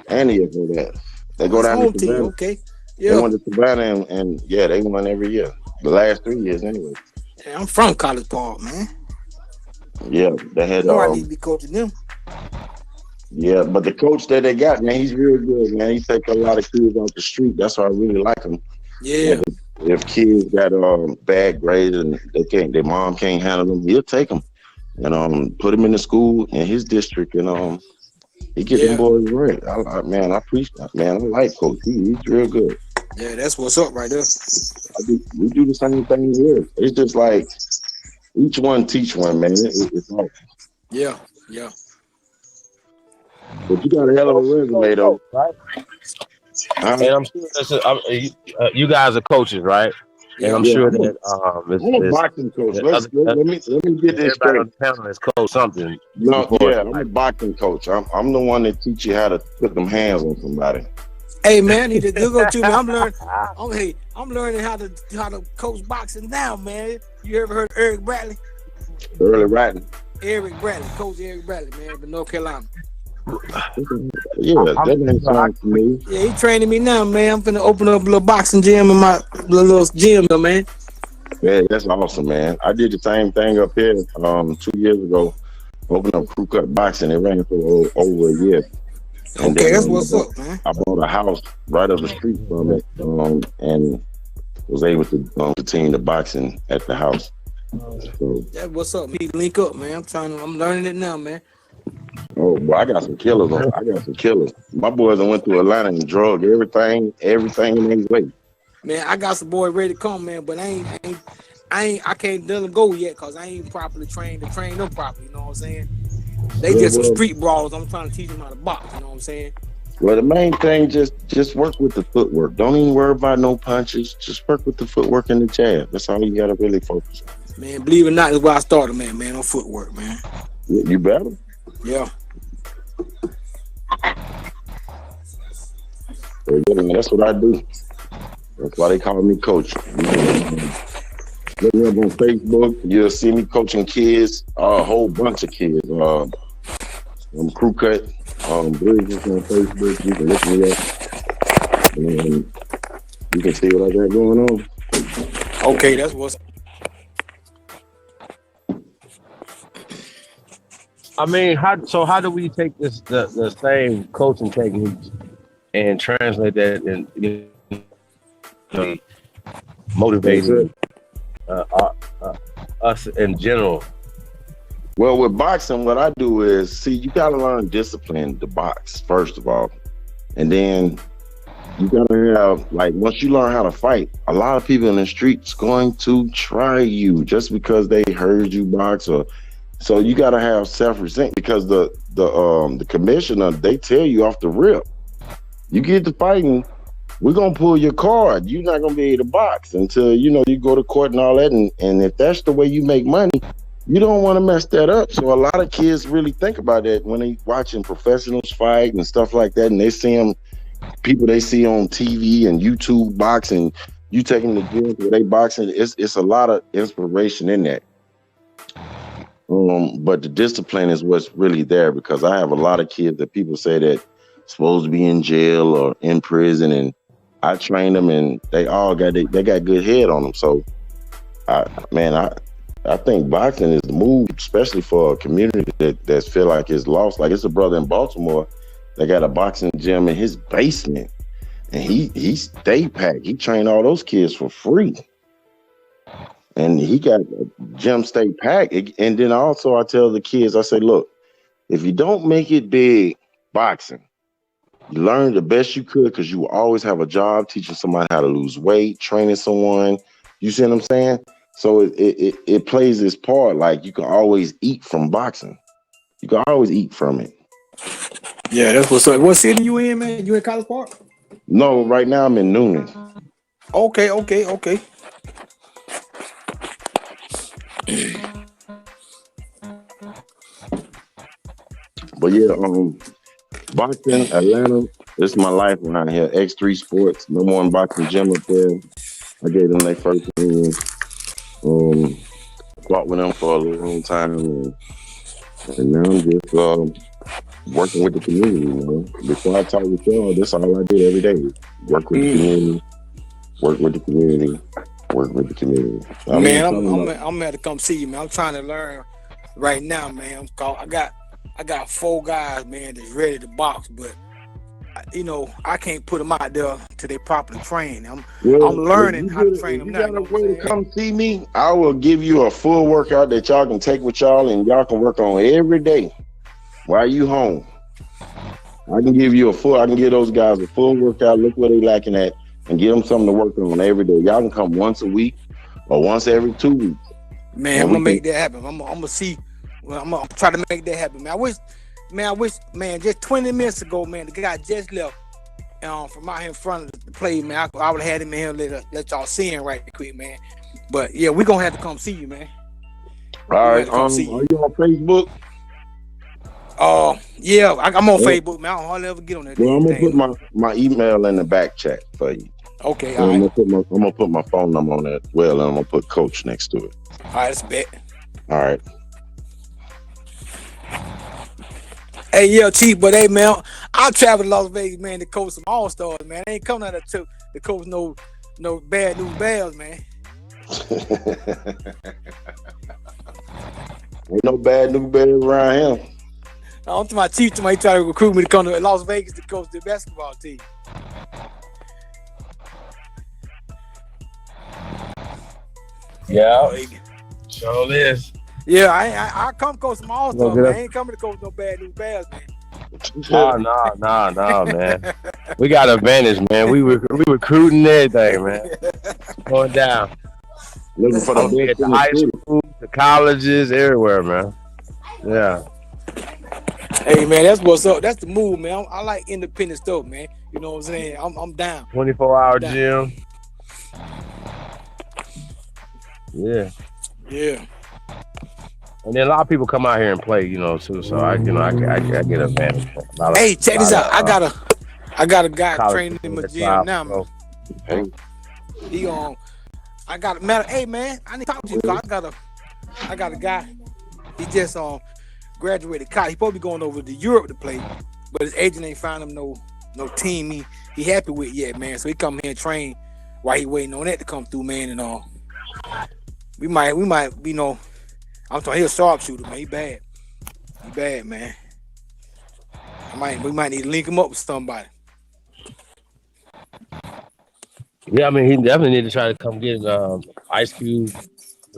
and the year before that. They go It's down to home team. Savannah. Okay. They Yeah. went to Savannah and yeah, they won every year. The last 3 years anyway. Yeah, I'm from College Park, man. Yeah, they had You know I need to be coaching them. yeah, but the coach that they got, man, he's real good, man. He takes a lot of kids off the street. That's why I really like him. Yeah. Like if kids got bad grades and their mom can't handle them, he'll take them and put them in the school in his district and he get them boys right. I appreciate that, man. I like Coach. He's real good. Yeah, that's what's up right there. We do the same thing here. It's just like each one teach one, man. It's awesome. Yeah. But you got a hell of a resume, though. Right? And I'm sure you guys are coaches, right? And I'm sure that I'm a boxing coach. Let me get this straight. On the panel is coach something. No, I'm a boxing coach. I'm the one that teach you how to put them hands on somebody. Hey man, need to go to me. I'm learning how to coach boxing now, man. You ever heard of Eric Bradley? Early Ratton. Eric Bradley, Coach Eric Bradley, man, from North Carolina. Yeah, that ain't sound to me. Yeah, he training me now, man. I'm finna open up a little boxing gym in my little gym, though, man. Yeah, that's awesome, man. I did the same thing up here 2 years ago. Opened up Crew Cut Boxing. It ran for over a year. And Okay, then, that's what's up, man. I bought a house right up the street from it and was able to continue the boxing at the house. So, That's what's up. We link up, man. I'm learning it now, man. oh, boy, I got some killers. My boys that went to Atlanta and drug everything in their way. Man, I got some boys ready to come, man, but I can't let them go yet because I ain't properly trained to train them properly. You know what I'm saying? They just some street brawlers. I'm trying to teach them how to box. You know what I'm saying? Well, the main thing, just work with the footwork. Don't even worry about no punches. Just work with the footwork and the jab. That's all you got to really focus on. Man, believe it or not, is where I started, man, on footwork, man. You better. Yeah. That's what I do. That's why they call me coach. Look me up on Facebook. You'll see me coaching kids, a whole bunch of kids. Crew Cut, Bridges on Facebook. You can look me up. And you can see what I got going on. Okay, that's what's. I mean, how do we take the same coaching techniques and translate that and motivating us in general? Well, with boxing, what I do is, you got to learn discipline to box, first of all. And then you got to have, once you learn how to fight, a lot of people in the streets going to try you just because they heard you box so you got to have self-respect because the commissioner, they tell you off the rip, you get to fighting, we're going to pull your card. You're not going to be able to box until, you go to court and all that. And if that's the way you make money, you don't want to mess that up. So a lot of kids really think about that when they watching professionals fight and stuff like that. And they see people they see on TV and YouTube boxing, you take them to gyms where they boxing. It's a lot of inspiration in that. But the discipline is what's really there because I have a lot of kids that people say that supposed to be in jail or in prison, and I train them and they all got good head on them. So, I think boxing is the move, especially for a community that feel like it's lost. Like it's a brother in Baltimore that got a boxing gym in his basement, and he stay packed. He trained all those kids for free. And he got gym stay packed. And then also I tell the kids, I say, look, if you don't make it big boxing, you learn the best you could because you will always have a job teaching somebody how to lose weight, training someone. You see what I'm saying? So it plays this part. Like you can always eat from boxing. You can always eat from it. Yeah, that's what's up. What city you in, man? You in College Park? No, right now I'm in Noonan. Okay. But yeah, boxing, Atlanta, this is my life around here. X3 Sports, #1 boxing gym up there. I gave them their first win. fought with them for a long time, and now I'm just working with the community. You know, before I talk with y'all, that's all I did every day: work with the community, work with the community, work with the community. Man, I'm gonna to come see you, man. I'm trying to learn right now, man. I got 4 guys, man, that's ready to box, but you know, I can't put them out there till they properly train. I'm learning how to train them now. You got a way to come see me, I will give you a full workout that y'all can take with y'all and y'all can work on every day while you home. I can give those guys a full workout, look where they lacking at, and give them something to work on every day. Y'all can come once a week or once every 2 weeks. Man, I'm gonna make that happen. I'm gonna see. Well, I'm gonna try to make that happen, man. I wish, just 20 minutes ago, man, the guy just left from out here in front of the play, man. I would have had him in here, let y'all see him right quick, man. But yeah, we're gonna have to come see you, man. All right, are you on Facebook? Yeah, I'm on Facebook, man. I don't hardly ever get on that. Well, I'm gonna put my email in the back chat for you. Okay, all right. I'm gonna put my phone number on it. Well, and I'm gonna put Coach next to it. All right, that's a bet. All right. Hey, yeah, Chief, but hey, man, I traveled to Las Vegas, man, to coach some All-Stars, man. I ain't coming out there to coach no bad news Bears, man. Ain't no bad news Bears around here. I'm to my Chief, he tried to recruit me to come to Las Vegas to coach the basketball team. Yeah, sure is. Yeah, I come coach some All-Stars, man. I ain't coming to coach no bad news Bears, man. No, man. We got advantage, man. We recruiting everything, man. Going down. Looking for the best in the high school, the colleges, everywhere, man. Yeah. Hey, man, that's what's up. That's the move, man. I like independent stuff, man. You know what I'm saying? I'm down. 24-hour gym. Yeah. Yeah. And then a lot of people come out here and play, you know, too. So I get advantage. Hey, check this out. I got a guy training in my gym now, man. Hey. Hey, man, I need to talk to you. I got a guy. He just graduated college. He probably going over to Europe to play, but his agent ain't found him no team he happy with yet, man. So he come here and train while he waiting on that to come through, man. And we might, you know. I'm talking, he's a sharpshooter, man. He bad, man. We might need to link him up with somebody. Yeah, I mean, he definitely need to try to come get Ice Cube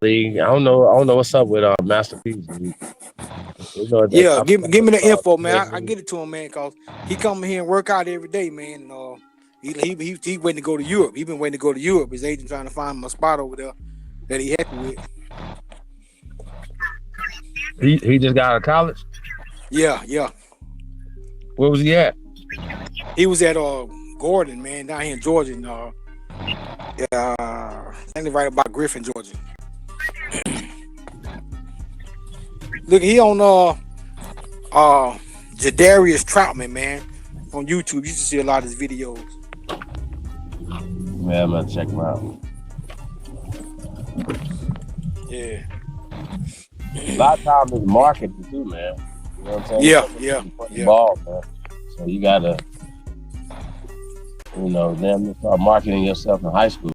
League. I don't know what's up with Master P. Yeah, give me the info, man. I get it to him, man, cause he come here and work out every day, man. And he waiting to go to Europe. He been waiting to go to Europe. His agent trying to find him a spot over there that he happy with. He just got out of college? Yeah. Where was he at? He was at Gordon, man, down here in Georgia. I think right about Griffin, Georgia. Look, he on Jadarius Troutman, man, on YouTube. You should see a lot of his videos. Yeah, I'm gonna check him out. Yeah. A lot of times it's marketing too, man. You know what I'm saying? Yeah. Ball, man. So you gotta, start marketing yourself in high school,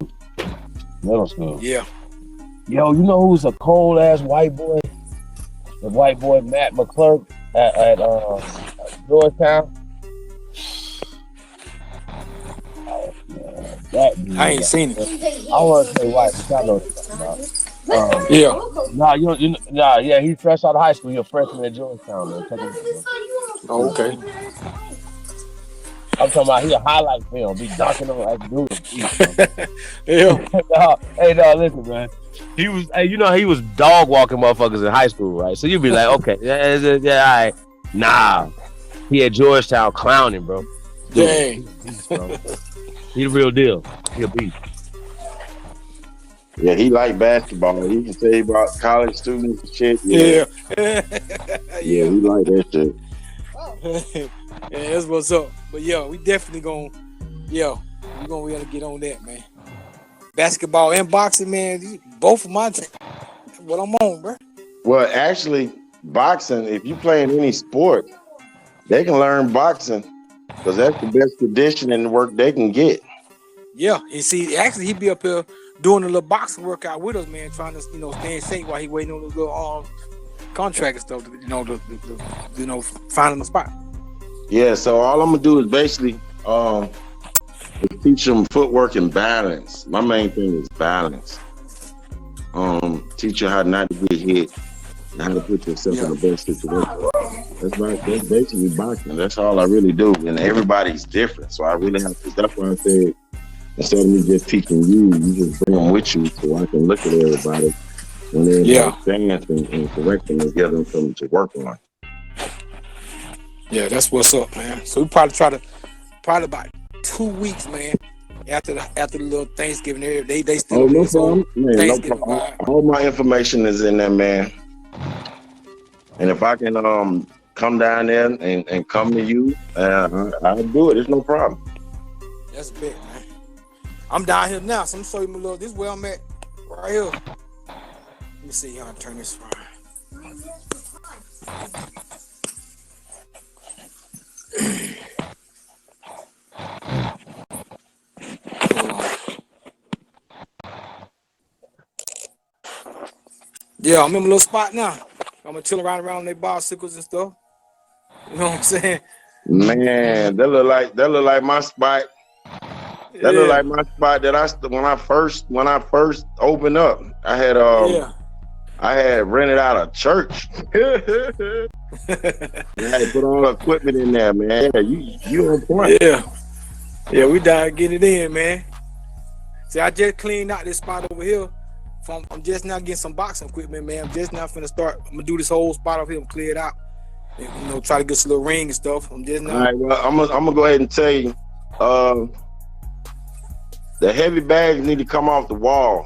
middle school. Yeah. Yo, you know who's a cold ass white boy? The white boy Matt McClurk at Georgetown. I ain't seen it. I want to say white, but I know what you're talking about. Yeah. He's fresh out of high school. You're a freshman at Georgetown, man. Check him out. Oh, okay. I'm talking about he a highlight film. Be dunking on that dude. Yeah. Listen, man. He was dog walking motherfuckers in high school, right? So you'd be like, okay, all right. Nah. He at Georgetown clowning, bro. Dang. He the real deal. He a beast. Yeah, he like basketball. He can say about college students and shit. Yeah. He like that shit. Yeah, that's what's up. But we definitely we're gonna get on that, man. Basketball and boxing, man. Both of my what I'm on, bro. Well, actually, boxing, if you play in any sport, they can learn boxing because that's the best conditioning work they can get. Yeah, and see, actually, he be up here doing a little boxing workout with us, man, trying to stay in shape while he waiting on the little contract and stuff. Finding a spot. Yeah, so all I'm gonna do is basically teach them footwork and balance. My main thing is balance. Teach you how not to get hit, and how to put yourself in the best situation. That's basically boxing. That's all I really do, and everybody's different. So I really have to. That's why I said instead of me just teaching you, you just bring them with you so I can look at everybody when they're in their stance and correct them and give them something to work on. Yeah, that's what's up, man. So we probably about 2 weeks, man. After the little Thanksgiving, they still. No problem. Man, no problem. All my information is in there, man. And if I can come down there and come to you, I'll do it. It's no problem. That's big, man. I'm down here now, so I'm showing you a little. This is where I'm at, right here. Let me see how I turn this around. Yeah, I'm in a little spot now. I'm gonna chill around their bicycles and stuff. You know what I'm saying? Man, that look like my spot. That look like my spot that when I first opened up. I had rented out a church. I had to put all the equipment in there, man. You on point. Yeah, we down getting it in, man. See, I just cleaned out this spot over here. I'm just now getting some boxing equipment, man. I'm just now finna start. I'm gonna do this whole spot over here and clear it out. And, try to get some little ring and stuff. I'm just now. All right, well, I'm gonna go ahead and tell you. The heavy bags need to come off the wall.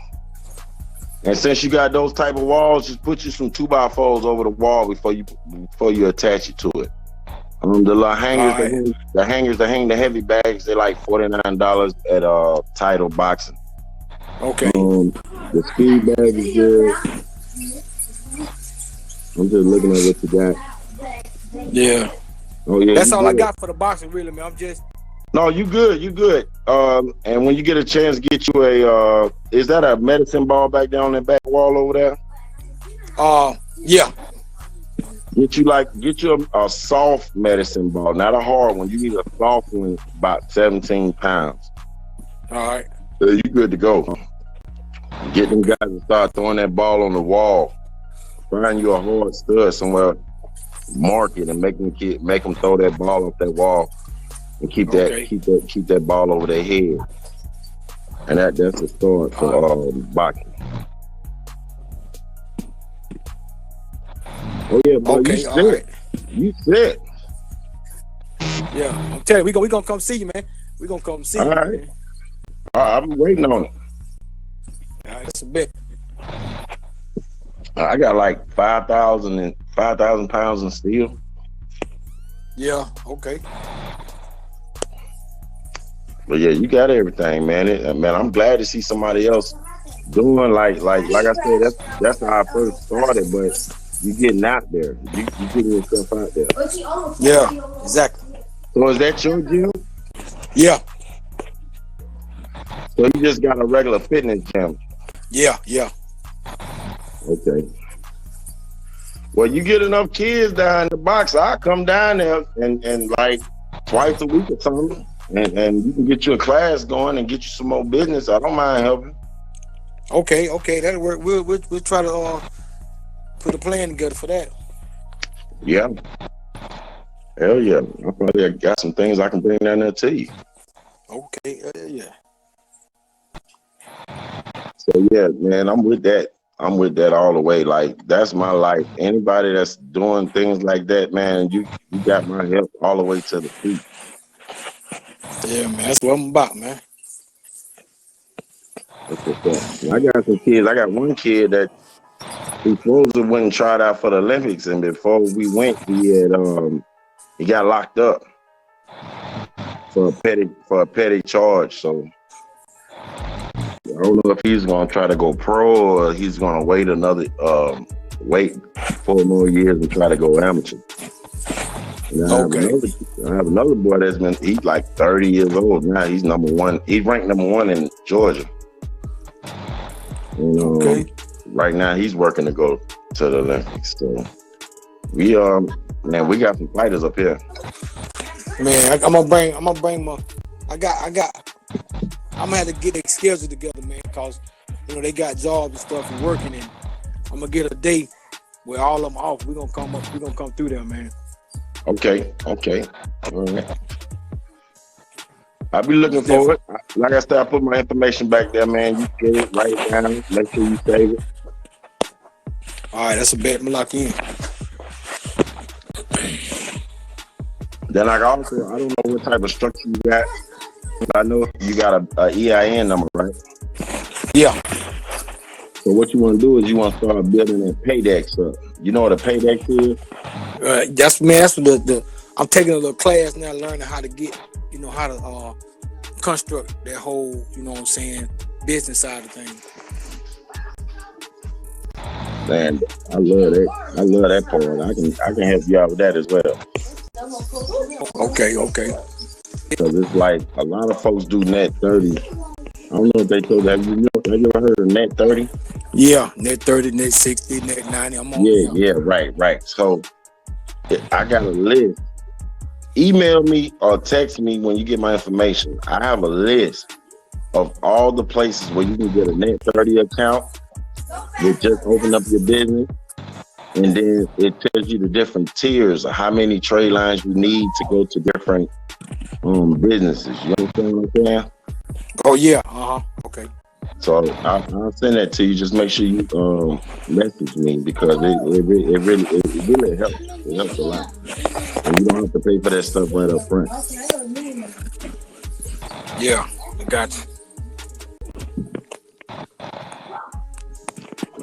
And since you got those type of walls, just put you some 2x4s over the wall before you attach it to it. The little hangers, the hangers that hang the heavy bags, they're like $49 at Title Boxing. Okay. The speed bag is good. I'm just looking at what you got. Yeah. Oh yeah. That's all I got for the boxing, really, man. No, you good. And when you get a chance, get you a is that a medicine ball back down on that back wall over there? Yeah. Get you a soft medicine ball, not a hard one. You need a soft one, about 17 pounds. All right. You good to go. Get them guys to start throwing that ball on the wall. Find you a hard stud somewhere, mark it, and make them throw that ball off that wall, and keep that ball over their head. And that's a start for boxing. Oh yeah, boy, you set. Yeah, I'm telling you, we gonna come see you, man. We gonna come see you. All right. Man. I'm waiting on it. All right, that's a bit. I got like 5,000 pounds in steel. Yeah. Okay. But yeah, you got everything, man. Man, I'm glad to see somebody else doing like I said. That's how I first started. But you getting out there, you getting yourself out there. Yeah, exactly. So is that your gym? Yeah. So you just got a regular fitness gym? Yeah. Okay. Well, you get enough kids down in the box, I'll come down there and like twice a week or something. And you can get you a class going and get you some more business. I don't mind helping. Okay, that'll work. We'll try to put a plan together for that. Yeah. Hell yeah. I probably got some things I can bring down there to you. Okay, yeah. So yeah, man, I'm with that all the way. Like, that's my life. Anybody that's doing things like that, man, you got my help all the way to the feet. Yeah, man, that's what I'm about, man. I got some kids. I got one kid that he supposedly went and tried out for the Olympics, and before we went, he got locked up for a petty charge. So don't know if he's gonna try to go pro or he's gonna wait wait 4 more years and try to go amateur. And I have another boy he's like 30 years old now. He's number one. He's ranked number 1 in Georgia. And, right now he's working to go to the Olympics. So we got some fighters up here. Man, I'm gonna bring my. I'm gonna have to get their schedule together, man, because they got jobs and stuff and working, and I'm gonna get a day where all of them off. We're gonna come through there, man. Okay. All right. I'll be looking forward. Like I said, I put my information back there, man. You get it, write it down, make sure you save it. All right, that's a bet. I'm lock in. Then I don't know what type of structure you got. But I know you got a EIN number, right? Yeah. So what you want to do is you want to start building that Paydex up. You know what a Paydex is? That's what I'm taking a little class now, learning how to get, how to construct that whole, business side of things. Man, I love that part. I can help you out with that as well. Okay. Because it's like a lot of folks do net 30. I don't know if they told you. Have you ever heard of net 30? Yeah, net 30, net 60, net 90. I'm on. Yeah, right. So I got a list. Email me or text me when you get my information. I have a list of all the places where you can get a net 30 account. You just open up your business, and then it tells you the different tiers of how many trade lines you need to go to different businesses. You understand what I'm saying? Oh yeah. Okay. So I'll send that to you. Just make sure you message me because it really helps. It helps a lot, and you don't have to pay for that stuff right up front. Yeah, I got you.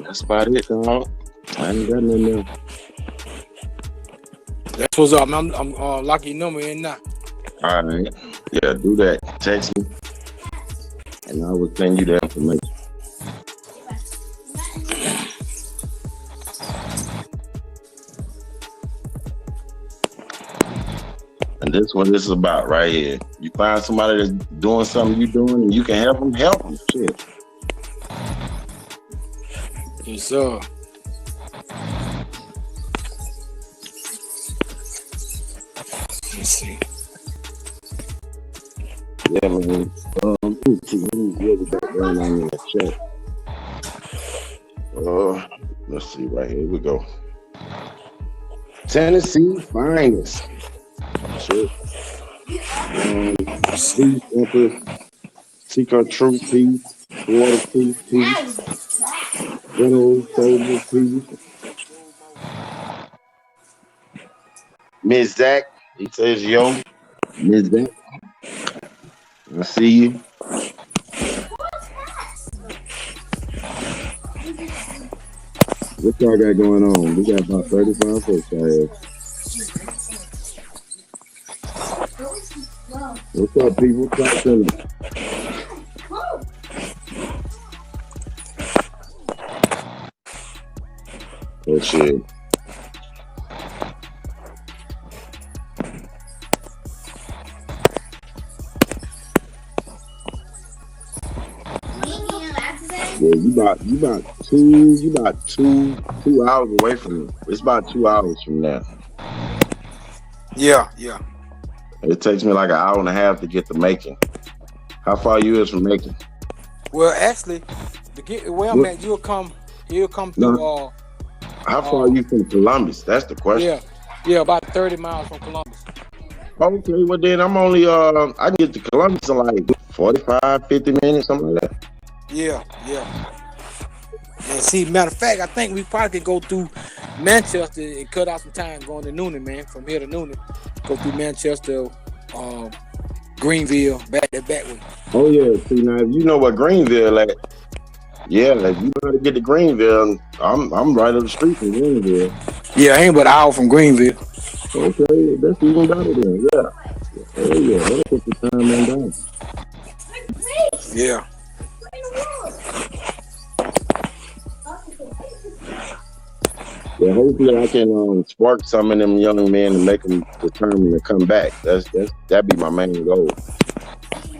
That's about it, dog. I ain't got nothing else. That's what's up. I'm locking your number in now. All right. Yeah, do that. Text me, and I will send you the information. And this is what this is about right here. You find somebody that's doing something you're doing, and you can help them. Shit. Yes, sir. Let's see. Yeah, man. Let me see what we got going on in the chat. Let's see right here. We go. Tennessee finest. Shit. Peace, Empress. Seek our truth, peace. Water, peace. General, soldier, peace. Miss Zach, he says, yo. Miss Zach, I see you. What y'all got going on? We got about 35 folks out here. What's up, people? Talk to me. Oh, shit. Yeah, you about two hours away from me. It's about 2 hours from now. Yeah. It takes me like an hour and a half to get to Macon. How far you is from Macon? Well, actually, where I'm at, you'll come through. How far are you from Columbus? That's the question. Yeah, about 30 miles from Columbus. Okay, well then I'm only I can get to Columbus in like 45, 50 minutes, something like that. Yeah. And see, matter of fact, I think we probably could go through Manchester and cut out some time going to Noonan, man. From here to Noonan, go through Manchester, Greenville, back way. Oh yeah, see now if you know what Greenville at, yeah, if you know how to get to Greenville, I'm right up the street from Greenville. Yeah, I ain't but an hour from Greenville. Okay, that's even better then. Yeah. Oh yeah, that'll put the time in down. Yeah. So hopefully I can spark some of them young men and make them determined to come back. That'd be my main goal.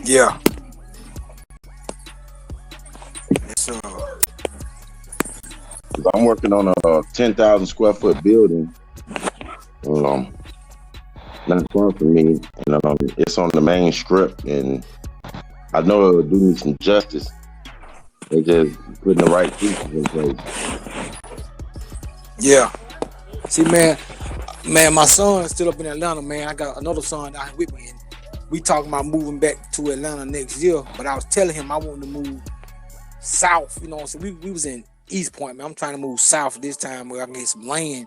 Yeah. I'm working on a 10,000 square foot building. Not far from me, and it's on the main strip, and I know it'll do me some justice. They just putting the right pieces in place. Yeah. See, man, my son's still up in Atlanta, man. I got another son down here with me, and we talking about moving back to Atlanta next year. But I was telling him I wanted to move south. You know, so we was in East Point, man. I'm trying to move south this time where I can get some land.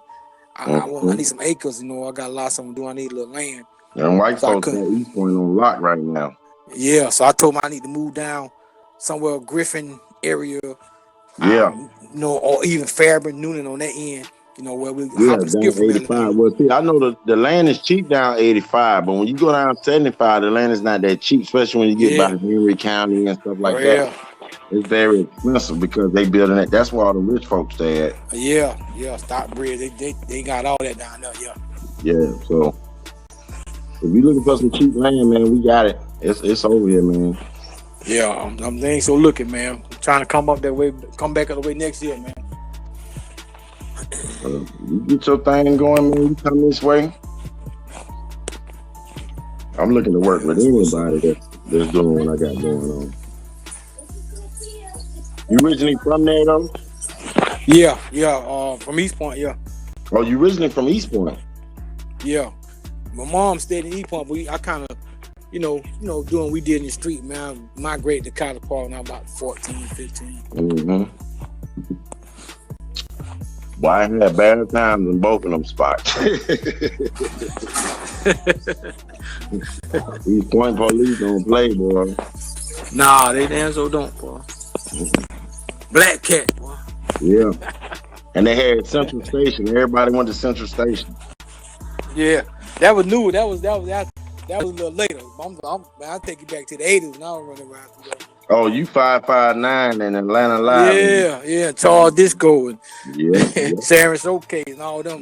I need some acres, you know. I got a lot of something to do. I need a little land. And white folks got East Point on lock right now. Yeah, so I told him I need to move down somewhere Griffin area. Yeah. You know, or even Fairburn, Noonan on that end. You know, where we down 85. Well, see, I know the land is cheap down 85, but when you go down 75, the land is not that cheap, especially when you get by Henry County and stuff like that. It's very expensive because they building it. That's where all the rich folks stay at. Yeah, Stockbridge. They got all that down there. Yeah. So if you're looking for some cheap land, man, we got it. It's over here, man. Yeah, I'm ain't so looking, man. I'm trying to come back that way next year, man. You get your thing going, man. You come this way. I'm looking to work with anybody that's doing what I got going on. You originally from there, though? Yeah, from East Point, yeah. Oh, you originally from East Point? Yeah. My mom stayed in East Point, but I kind of, you know, doing what we did in the street, man. I migrated to College Park when I was about 14, 15. Mm-hmm. Well, I had bad times in both of them spots. These Point police don't play, boy. Nah, they damn so don't, boy. Black Cat, boy. Yeah. And they had Central Station. Everybody went to Central Station. Yeah. That was new. That was a little later. I'll take you back to the 80s when I was running around through there. Oh, you 559 in Atlanta Live. Yeah. Tall Disco and yeah. Sarah's OK and all them.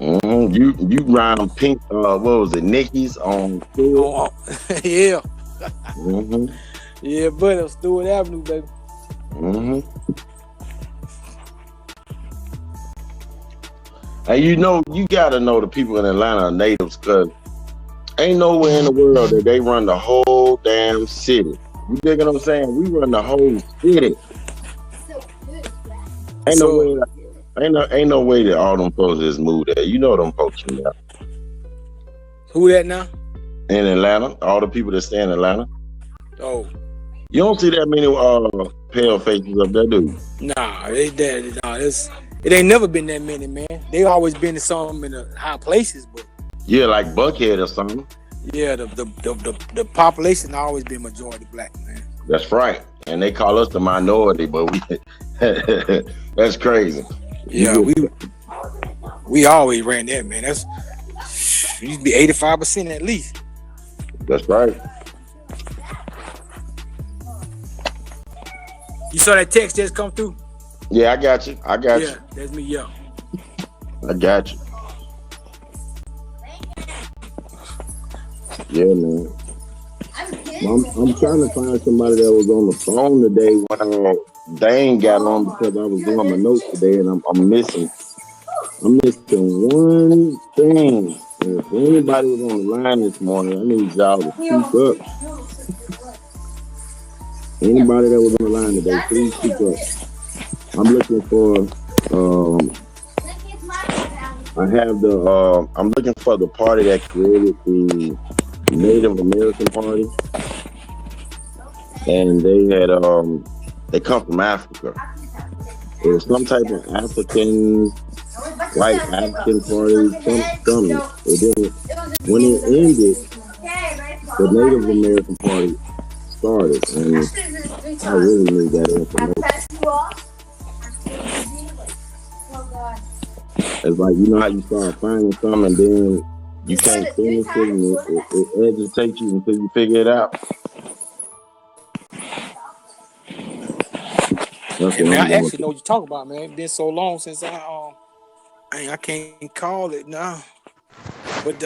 You round pink, what was it, Nicky's on Stewart? Yeah. Yeah, but it was Stewart Avenue, baby. And you gotta know the people in Atlanta are natives, because ain't nowhere in the world that they run the whole damn city. You dig what I'm saying? We run the whole city. Ain't no way that all them folks just moved there. You know them folks from there. Who that now? In Atlanta, all the people that stay in Atlanta. Oh. You don't see that many pale faces up there, do you? Nah, it ain't never been that many, man. They always been in some in the high places, but yeah, like Buckhead or something. Yeah, the population always been majority black, man. That's right, and they call us the minority, but we that's crazy. Yeah, we always ran that, man. That's used to be 85% at least. That's right. You saw that text just come through? Yeah, I got you. Yeah, that's me, yeah. I got you. Yeah, man. I'm trying to find somebody that was on the phone today when Dane got on, because I was doing my notes today, and I'm missing one thing. And if anybody was on the line this morning, I need y'all to speak up. Anybody that was on the line today, please speak up. I'm looking for I'm looking for the party that created the Native American Party, and they come from Africa. It was some type of white African party, something. When it ended, the Native American Party started, and I really need that information. It's like, you know how you start finding something and then you can't finish it, and it agitates you until you figure it out. That's Hey, what man, I'm I going actually to. know what you're talking about, man. It's been so long since I can't call it now. But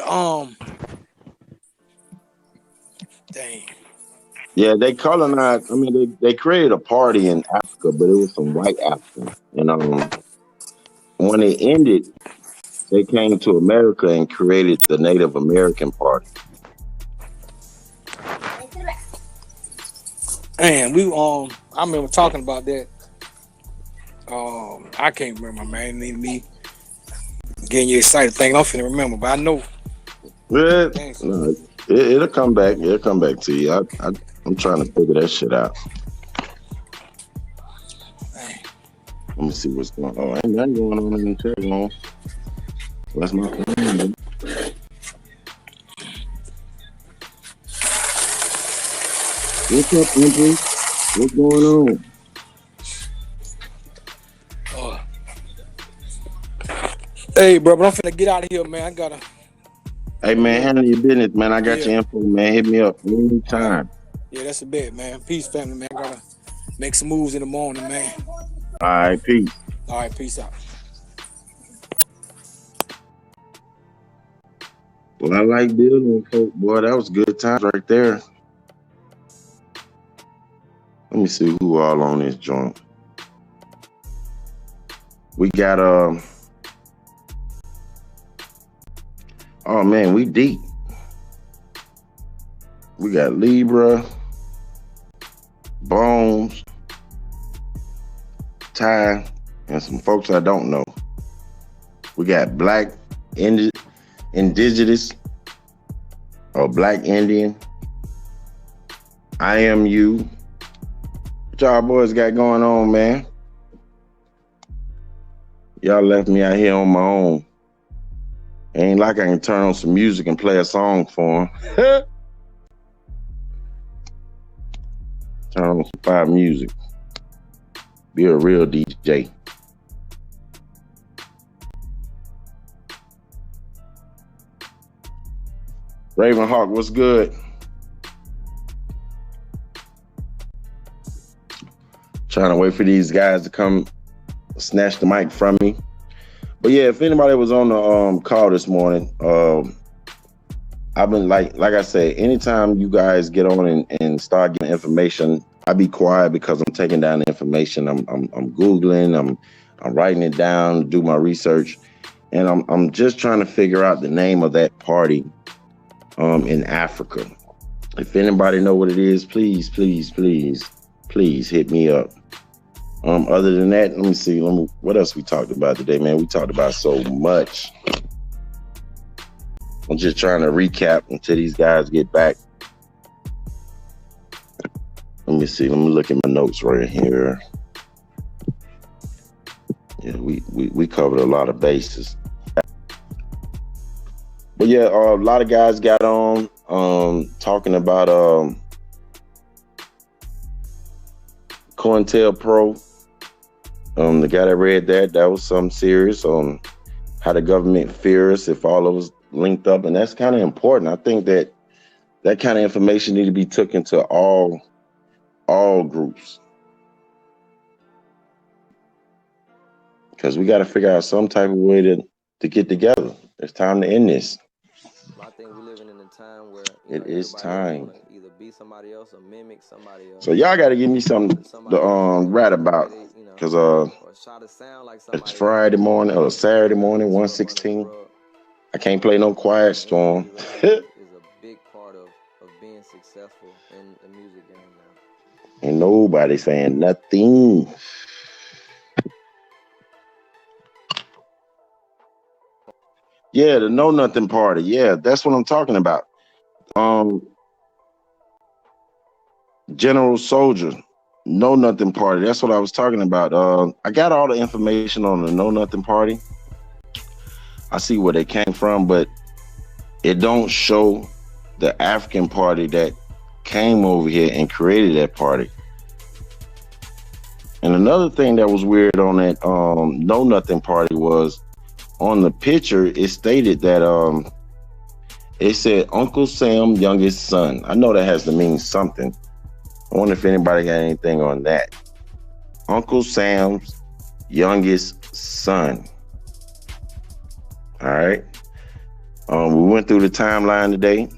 dang. Yeah, they colonized. I mean, they created a party in Africa, but it was some white Africans. And when it ended, they came to America and created the Native American Party. Man, I remember talking about that. I can't remember, man. Me getting you excited thinking I'm finna remember, but I know. Yeah, Thanks. no, it'll come back. It'll come back to you. I'm trying to figure that shit out. Let me see what's going on. Ain't nothing going on in the chat room. That's my phone. What's up, Empress? What's going on? Hey, bro, but I'm finna get out of here, man. I gotta. Hey, man, handle your business, man. I got Yeah. your info, man. Hit me up anytime. Yeah, that's a bet, man. Peace, family, man. I gotta make some moves in the morning, man. All right, peace. All right, peace out. Well, I like building with folk, boy. That was good times right there. Let me see who all on this joint. We got oh man, we deep. We got Libra, Bones, Ty, and some folks I don't know. We got Black Indigenous or Black Indian. I am you. What y'all boys got going on, man? Y'all left me out here on my own. Ain't like I can turn on some music and play a song for them. Turn on some fire music. Be a real DJ. Ravenhawk, what's good? Trying to wait for these guys to come snatch the mic from me. But yeah, if anybody was on the call this morning, I've been like I said, anytime you guys get on and start getting information, I be quiet because I'm taking down the information. I'm Googling, I'm writing it down, do my research, and I'm just trying to figure out the name of that party in Africa. If anybody know what it is, please hit me up. Other than that, let me see. What else we talked about today, man? We talked about so much. I'm just trying to recap until these guys get back. Let me see. Let me look at my notes right here. Yeah, we covered a lot of bases. But yeah, a lot of guys got on talking about COINTELPRO. The guy that read that was something serious on how the government fears if all of us linked up, and that's kind of important. I think that kind of information need to be taken to all groups, because we got to figure out some type of way to get together. It's time to end this. I think we're living in a time where it is time. Either be somebody else or mimic somebody else. So y'all got to give me something to write about, because it's Friday morning or Saturday morning, 1:16. I can't play no Quiet Storm. Is a big part of being successful in the music game now. Ain't nobody saying nothing. Yeah, the Know Nothing Party. Yeah, that's what I'm talking about. General Soldier, Know Nothing Party. That's what I was talking about. I got all the information on the Know Nothing Party. I see where they came from, but it don't show the African party that came over here and created that party. And another thing that was weird on that Know Nothing Party was on the picture, it stated that it said Uncle Sam youngest son. I know that has to mean something. I wonder if anybody got anything on that. Uncle Sam's youngest son. All right. We went through the timeline today.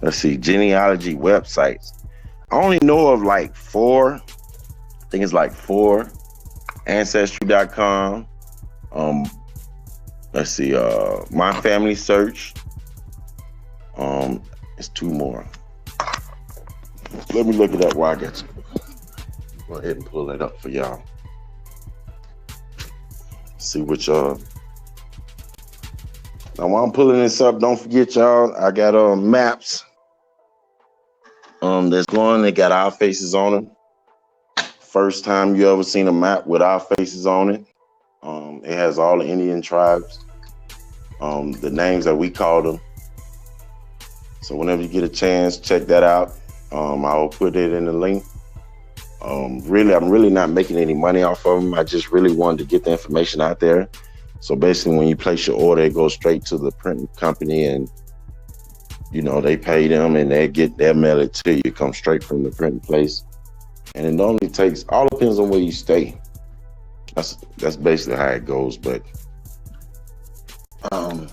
Let's see, genealogy websites. I only know of like 4. I think it's like 4. Ancestry.com. Let's see, My Family Search. It's 2 more. Let me look it up while I get you. Go ahead and pull it up for y'all. See what y'all. Now while I'm pulling this up, don't forget y'all, I got maps. That's going. They got our faces on them. First time you ever seen a map with our faces on it. It has all the Indian tribes. The names that we call them. So whenever you get a chance, check that out. I'll put it in the link. Really, I'm really not making any money off of them. I just really wanted to get the information out there. So basically, when you place your order, it goes straight to the printing company, and you know they pay them, and they'll mail it to you. It comes straight from the printing place, and it only takes. All depends on where you stay. That's basically how it goes. But the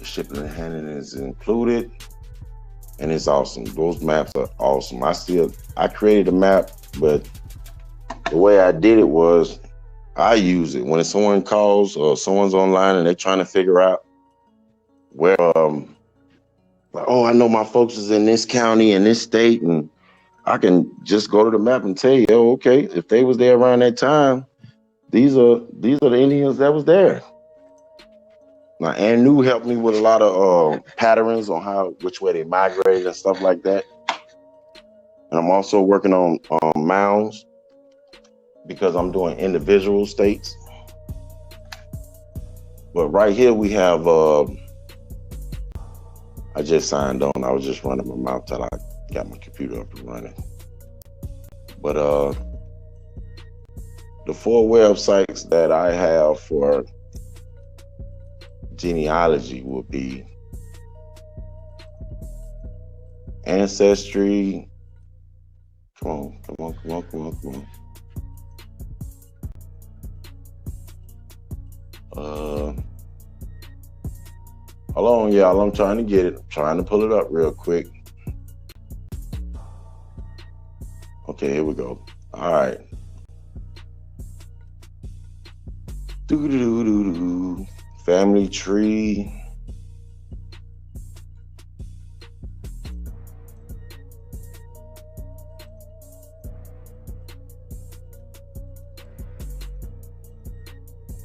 shipping and handling is included, and it's awesome. Those maps are awesome. I created a map, but the way I did it was I use it when someone calls or someone's online and they're trying to figure out where, like, oh, I know my folks is in this county in this state, and I can just go to the map and tell you, oh, okay, if they was there around that time, these are the Indians that was there. Now, Anu helped me with a lot of patterns on which way they migrated and stuff like that. And I'm also working on mounds because I'm doing individual states. But right here we have, I just signed on. I was just running my mouth till I got my computer up and running. But the 4 websites that I have for genealogy will be Ancestry. Come on. Hold on, y'all. I'm trying to get it. I'm trying to pull it up real quick. Okay, here we go. All right. Family tree.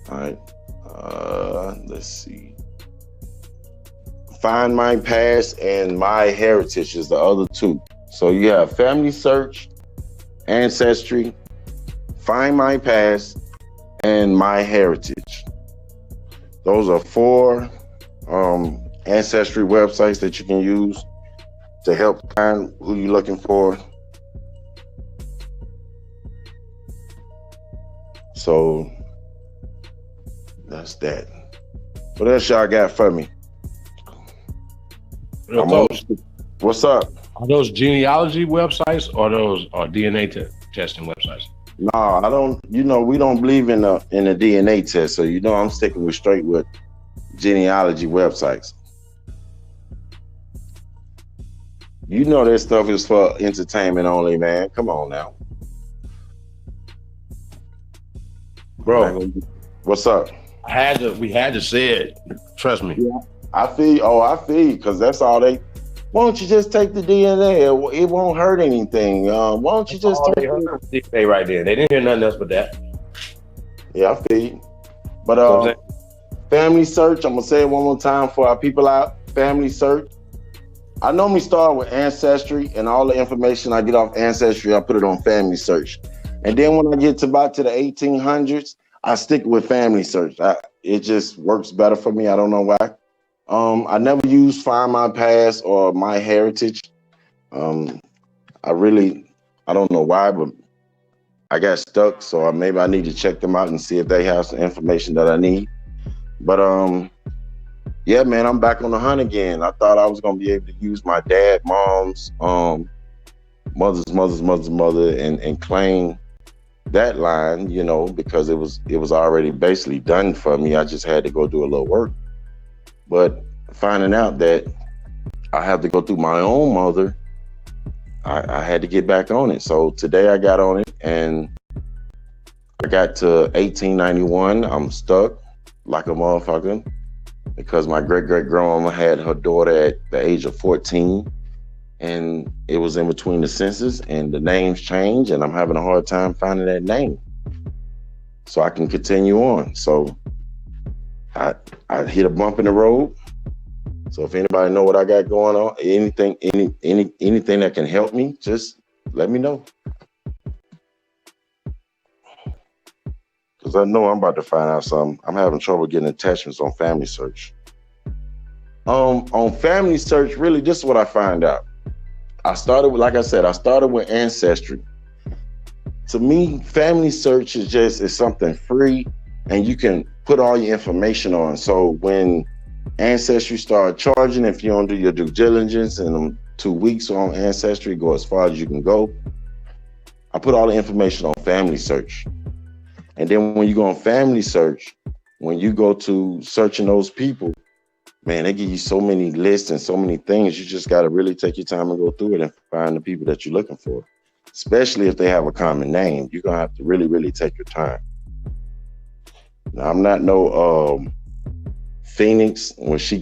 All right. Let's see. Find My Past and My Heritage is the other 2. So you have Family Search, Ancestry, Find My Past, and My Heritage. Those are 4 ancestry websites that you can use to help find who you're looking for. So that's that. What else y'all got for me? What's up? Are those genealogy websites or those DNA testing websites? No, I don't. You know, we don't believe in the DNA test. So you know, I'm sticking straight with genealogy websites. You know, that stuff is for entertainment only, man. Come on now, bro. What's up? We had to say it. Trust me. Yeah, I feel. Because that's all they. Why don't you just take the DNA? It won't hurt anything. Why don't you just take the DNA right there? They didn't hear nothing else but that. Yeah, I feel you. But Family Search, I'm gonna say it one more time for our people out. Family Search. I normally start with Ancestry, and all the information I get off Ancestry, I put it on Family Search. And then when I get to about to the 1800s, I stick with Family Search. It just works better for me. I don't know why. I never used Find My Past or My Heritage. I don't know why, but I got stuck. So maybe I need to check them out and see if they have some information that I need. But yeah, man, I'm back on the hunt again. I thought I was gonna be able to use my dad, mom's mother's mother and claim that line, you know, because it was already basically done for me. I just had to go do a little work. But finding out that I have to go through my own mother, I had to get back on it. So today I got on it and I got to 1891. I'm stuck like a motherfucker because my great-great-grandmama had her daughter at the age of 14. And it was in between the census and the names changed and I'm having a hard time finding that name so I can continue on. So I hit a bump in the road. So if anybody know what I got going on, anything that can help me, just let me know. Cause I know I'm about to find out something. I'm having trouble getting attachments on Family Search. On Family Search, really, this is what I find out. I started with Ancestry. To me, Family Search is something free and you can put all your information on. So when Ancestry start charging, if you don't do your due diligence in 2 weeks on Ancestry, go as far as you can go. I put all the information on Family Search. And then when you go on Family Search, when you go to searching those people, man, they give you so many lists and so many things. You just got to really take your time and go through it and find the people that you're looking for, especially if they have a common name. You're going to have to really, really take your time. Now, I'm not no Phoenix. When she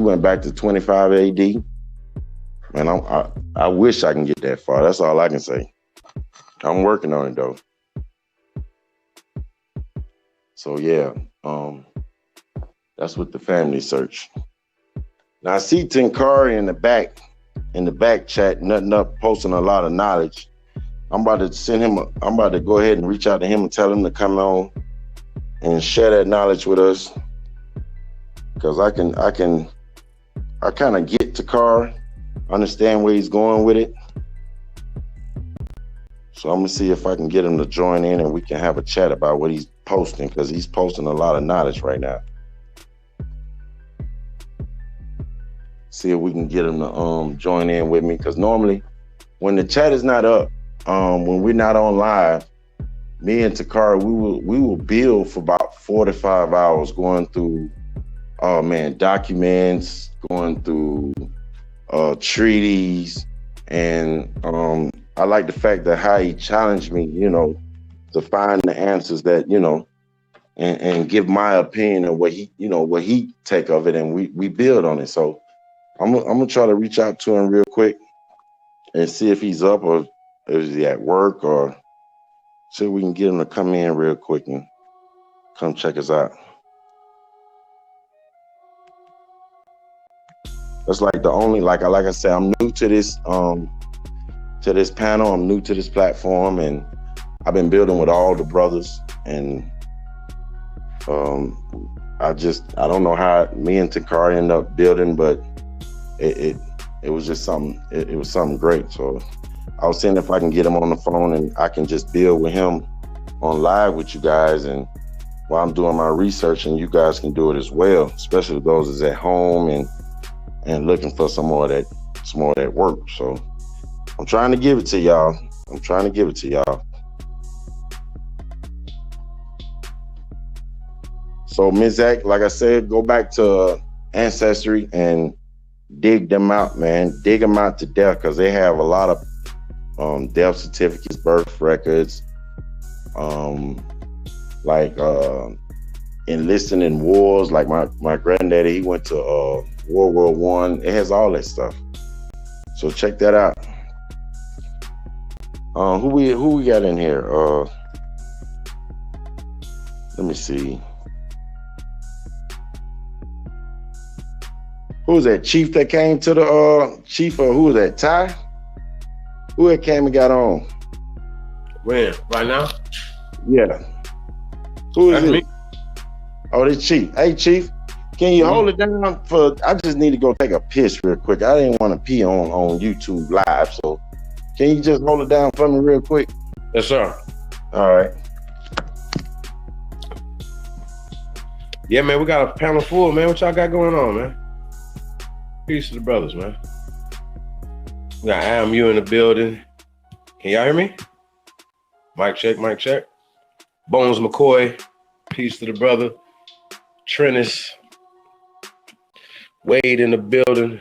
went back to 25 AD. Man, I wish I can get that far. That's all I can say. I'm working on it, though. So, yeah. That's with the Family Search. Now I see Tenkari in the back chat, nothing up, posting a lot of knowledge. I'm about to go ahead and reach out to him and tell him to come on and share that knowledge with us. Because I kind of get Tenkari, understand where he's going with it. So I'm gonna see if I can get him to join in and we can have a chat about what he's posting, because he's posting a lot of knowledge right now. See if we can get him to join in with me, because normally when the chat is not up, when we're not on live, me and Tenkari, we will build for about 4 to 5 hours going through documents, going through treaties, and I like the fact that how he challenged me, you know, to find the answers that, you know, and give my opinion of what he take of it, and we build on it. So I'm gonna try to reach out to him real quick and see if he's up or is he at work, or see if we can get him to come in real quick and come check us out. That's like the only, like I said, I'm new to this panel. I'm new to this platform, and I've been building with all the brothers, and I don't know how me and Tenkari ended up building, but it was just something. It was something great. So I was seeing if I can get him on the phone and I can just build with him on live with you guys, and while I'm doing my research, and you guys can do it as well, especially those that's at home and looking for some more of that work. So I'm trying to give it to y'all. So Ms. Zach, like I said, go back to Ancestry and dig them out, man. Dig them out to death, because they have a lot of death certificates, birth records, enlisting in wars. Like my granddaddy, he went to World War I. It has all that stuff. So check that out. Who we got in here? Let me see. Who was that chief that came to the chief, or who was that, Ty? Who had came and got on? When? Right now? Yeah. Who is That's it? me. Oh, this chief. Hey, chief, can you hold it down for? I just need to go take a piss real quick. I didn't want to pee on YouTube live, so can you just hold it down for me real quick? Yes, sir. All right. Yeah, man, we got a panel full, man. What y'all got going on, man? Peace to the brothers, man. We got AMU in the building. Can y'all hear me? Mic check, mic check. Bones McCoy, peace to the brother. Trennis, Wade in the building.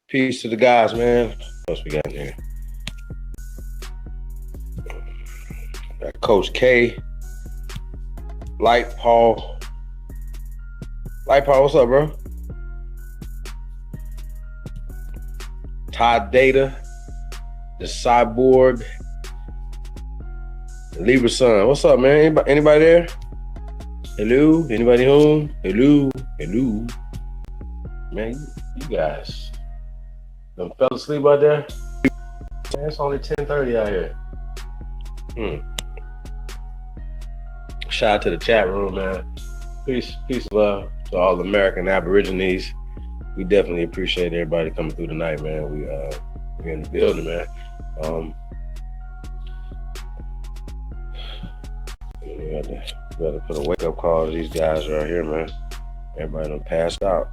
Peace to the guys, man. What else we got in here? Got Coach K. Light Paul. Light Paul, what's up, bro? Todd Data. The Cyborg. Libra Son. What's up, man? Anybody there? Hello? Anybody home? Hello? Hello? Man, you guys done fell asleep out there? Man, it's only 10:30 out here. Shout out to the chat room, man. Peace, love to all the American Aborigines. We definitely appreciate everybody coming through tonight, man. We're in the building, man. We got to put a wake-up call to these guys right here, man. Everybody done passed out.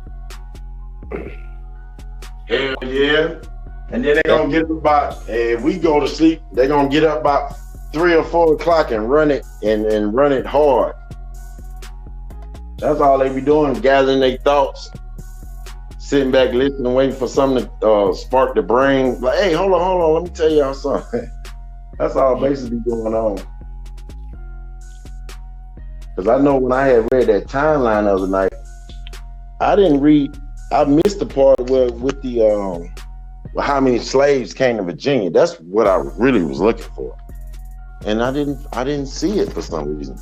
Hell yeah. And then they're going to get up about, if we go to sleep, they're going to get up about 3 or 4 o'clock and run it and run it hard. That's all they be doing, gathering their thoughts, sitting back, listening, waiting for something to spark the brain. Like, hey, hold on, let me tell y'all something. That's all basically going on. Because I know when I had read that timeline the other night, I missed the part where with the how many slaves came to Virginia. That's what I really was looking for. And I didn't see it for some reason.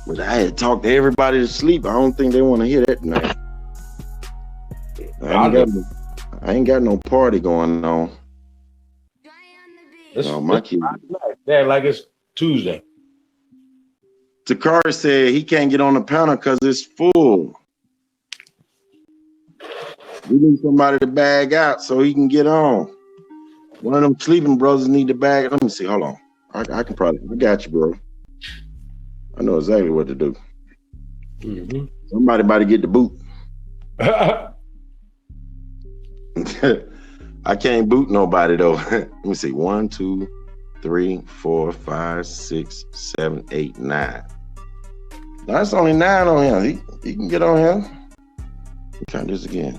But I had talked to everybody to sleep. I don't think they want to hear that tonight. I ain't got no party going on. My kids. Yeah, like it's Tuesday. Takari said he can't get on the panel because it's full. We need somebody to bag out so he can get on. One of them sleeping brothers need to bag. Let me see. Hold on. I got you, bro. I know exactly what to do. Mm-hmm. Somebody about to get the boot. I can't boot nobody though. Let me see. 1, 2, 3, 4, 5, 6, 7, 8, 9. That's only 9 on him. He can get on him. Let me try this again.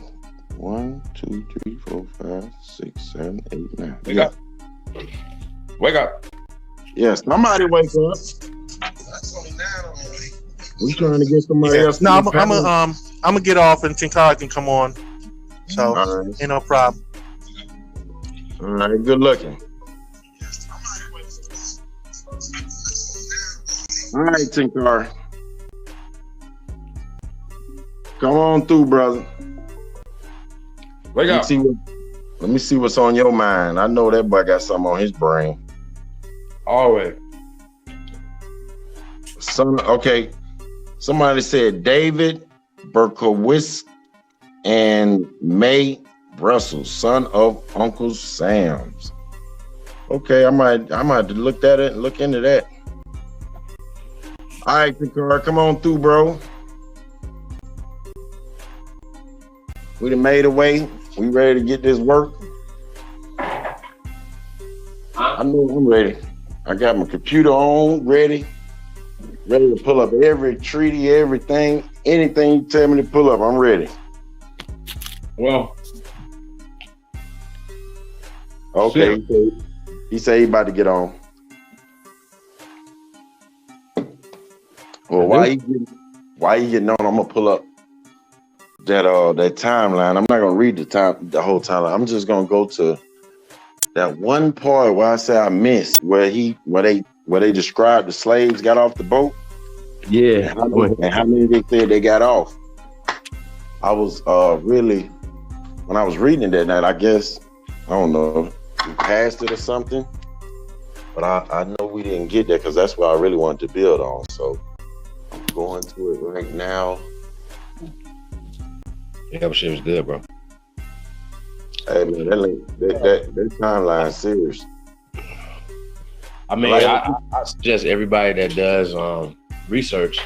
1, 2, 3, 4, 5, 6, 7, 8, 9. Wake up. Wake up. Yes, somebody wake up. That's only 9 on him. We trying to get somebody else. No, I'm gonna get off and Tinkara can come on. So right. Ain't no problem. All right, good looking. All right, Tinkara. Come on through, brother. Wake up. Let me see what's on your mind. I know that boy got something on his brain. Always. Okay. Somebody said David Berkowitz and May Brussels, son of Uncle Sam's. Okay, I might have to look into that. All right, Tinkara, come on through, bro. We done made a way. We ready to get this work? I know I'm ready. I got my computer on, ready to pull up every treaty, everything, anything you tell me to pull up, I'm ready. Well, okay. He said he about to get on. Well, why you getting on? I'm gonna pull up that timeline. I'm not gonna read the whole timeline. I'm just gonna go to that one part where I say I missed, where they described the slaves got off the boat. Yeah. And how many they said they got off. I was really, when I was reading it that night, I guess, I don't know, we passed it or something. But I know we didn't get there because that's what I really wanted to build on. So I'm going to it right now. Yeah, that shit was good, bro. Hey man, that timeline serious. I mean, I suggest everybody that does research.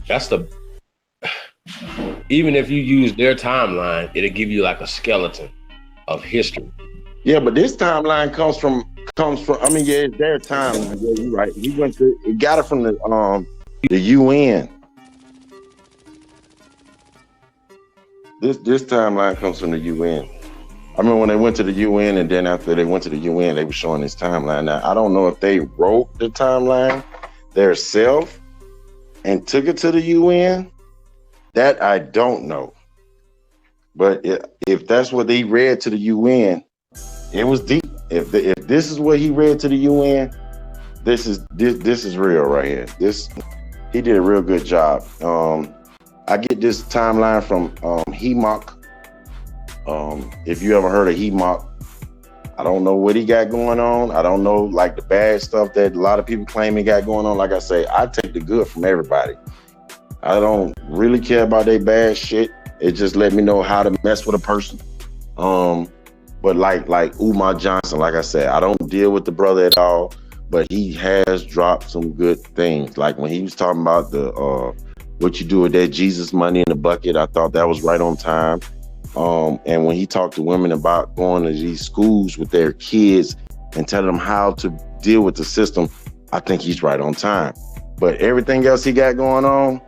That's even if you use their timeline, it'll give you like a skeleton of history. Yeah, but this timeline comes from. I mean, yeah, it's their timeline. Yeah, you're right. He got it from the UN. This timeline comes from the UN. I remember when they went to the UN, and then after they went to the UN, they were showing this timeline. Now, I don't know if they wrote the timeline themselves and took it to the UN. That I don't know. But if that's what they read to the UN, it was deep. If this is what he read to the UN, this is real right here. He did a real good job. I get this timeline from HEMOC. If you ever heard of HEMOC, I don't know what he got going on. I don't know like the bad stuff that a lot of people claim he got going on. Like I say, I take the good from everybody. I don't really care about their bad shit. It just let me know how to mess with a person. But like Umar Johnson, like I said, I don't deal with the brother at all, but he has dropped some good things. Like when he was talking about the what you do with that Jesus money in the bucket, I thought that was right on time. And when he talked to women about going to these schools with their kids and telling them how to deal with the system, I think he's right on time. But everything else he got going on,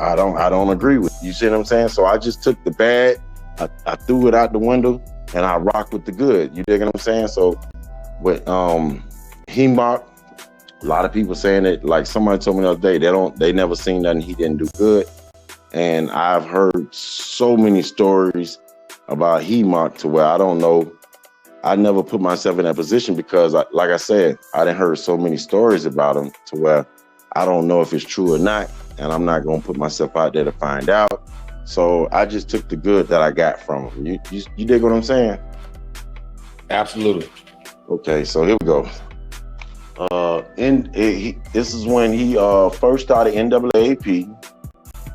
I don't agree with. You see what I'm saying? So I just took the bad, I threw it out the window, and I rock with the good. You dig what I'm saying? So with HEMOC, a lot of people saying it, like somebody told me the other day, they never seen nothing he didn't do good. And I've heard so many stories about HEMOC to where I don't know. I never put myself in that position because, like I said, I done heard so many stories about him to where I don't know if it's true or not. And I'm not going to put myself out there to find out. So I just took the good that I got from him. You dig what I'm saying? Absolutely. Okay, so here we go. This is when he first started NAACP.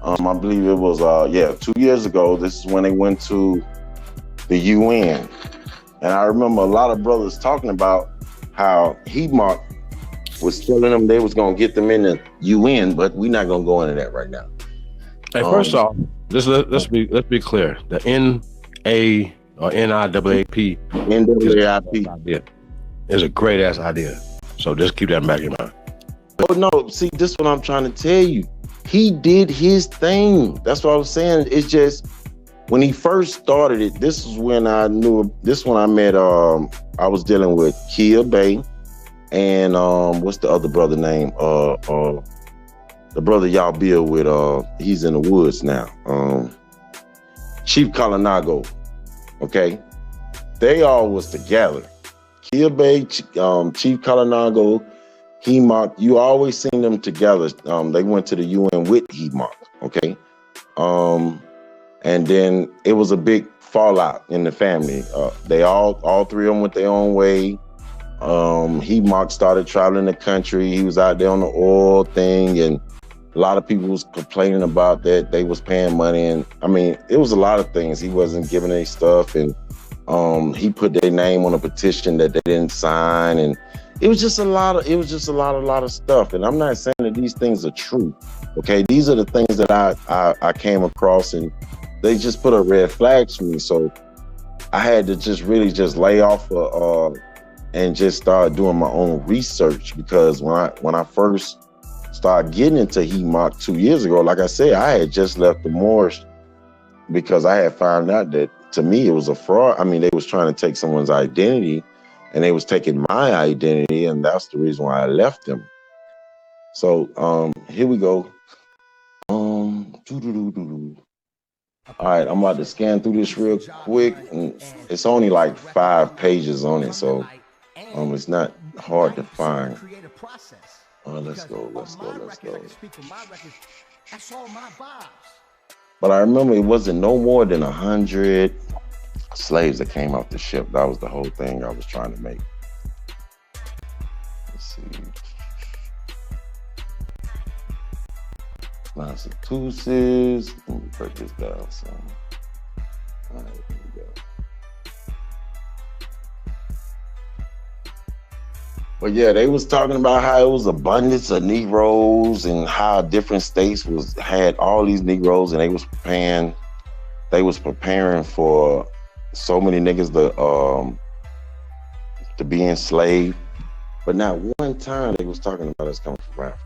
I believe it was 2 years ago. This is when they went to the UN. And I remember a lot of brothers talking about how HEMOC was telling them they was gonna get them in the UN, but we're not gonna go into that right now. Hey, first off, let's be clear. The NA or NIAAP is a great ass idea. So just keep that in the back of your mind. Oh no, see, this is what I'm trying to tell you. He did his thing. That's what I was saying. It's just when he first started it, this is when I knew. This when I met. I was dealing with Kia Bay, and what's the other brother name? The brother y'all build with. He's in the woods now. Chief Kalinago. Okay, they all was together. Kia Bay, Chief Kalinago, HEMOC, you always seen them together. They went to the UN with HEMOC, okay? And then it was a big fallout in the family. They all three of them went their own way. HEMOC started traveling the country. He was out there on the oil thing, and a lot of people was complaining about that. They was paying money, and I mean, it was a lot of things. He wasn't giving any stuff, and he put their name on a petition that they didn't sign, and it was just a lot of stuff. And I'm not saying that these things are true. Okay, these are the things that I came across, and they just put a red flag to me. So I had to just really just lay off and just start doing my own research, because when I first started getting into HEMOC 2 years ago, like I said, I had just left the Moors because I had found out that to me it was a fraud. I mean, they was trying to take someone's identity, and they was taking my identity, and that's the reason why I left them. So here we go. All right, I'm about to scan through this real quick, and it's only like 5 pages on it, so it's not hard to find. Let's go. But I remember it wasn't no more than 100 slaves that came off the ship. That was the whole thing I was trying to make. Let's see. Massachusetts. Let me break this down. So, all right, here we go. But yeah, they was talking about how it was abundance of Negroes and how different states had all these Negroes, and they was paying they was preparing for so many niggas to be enslaved, but not one time they was talking about us coming from Africa.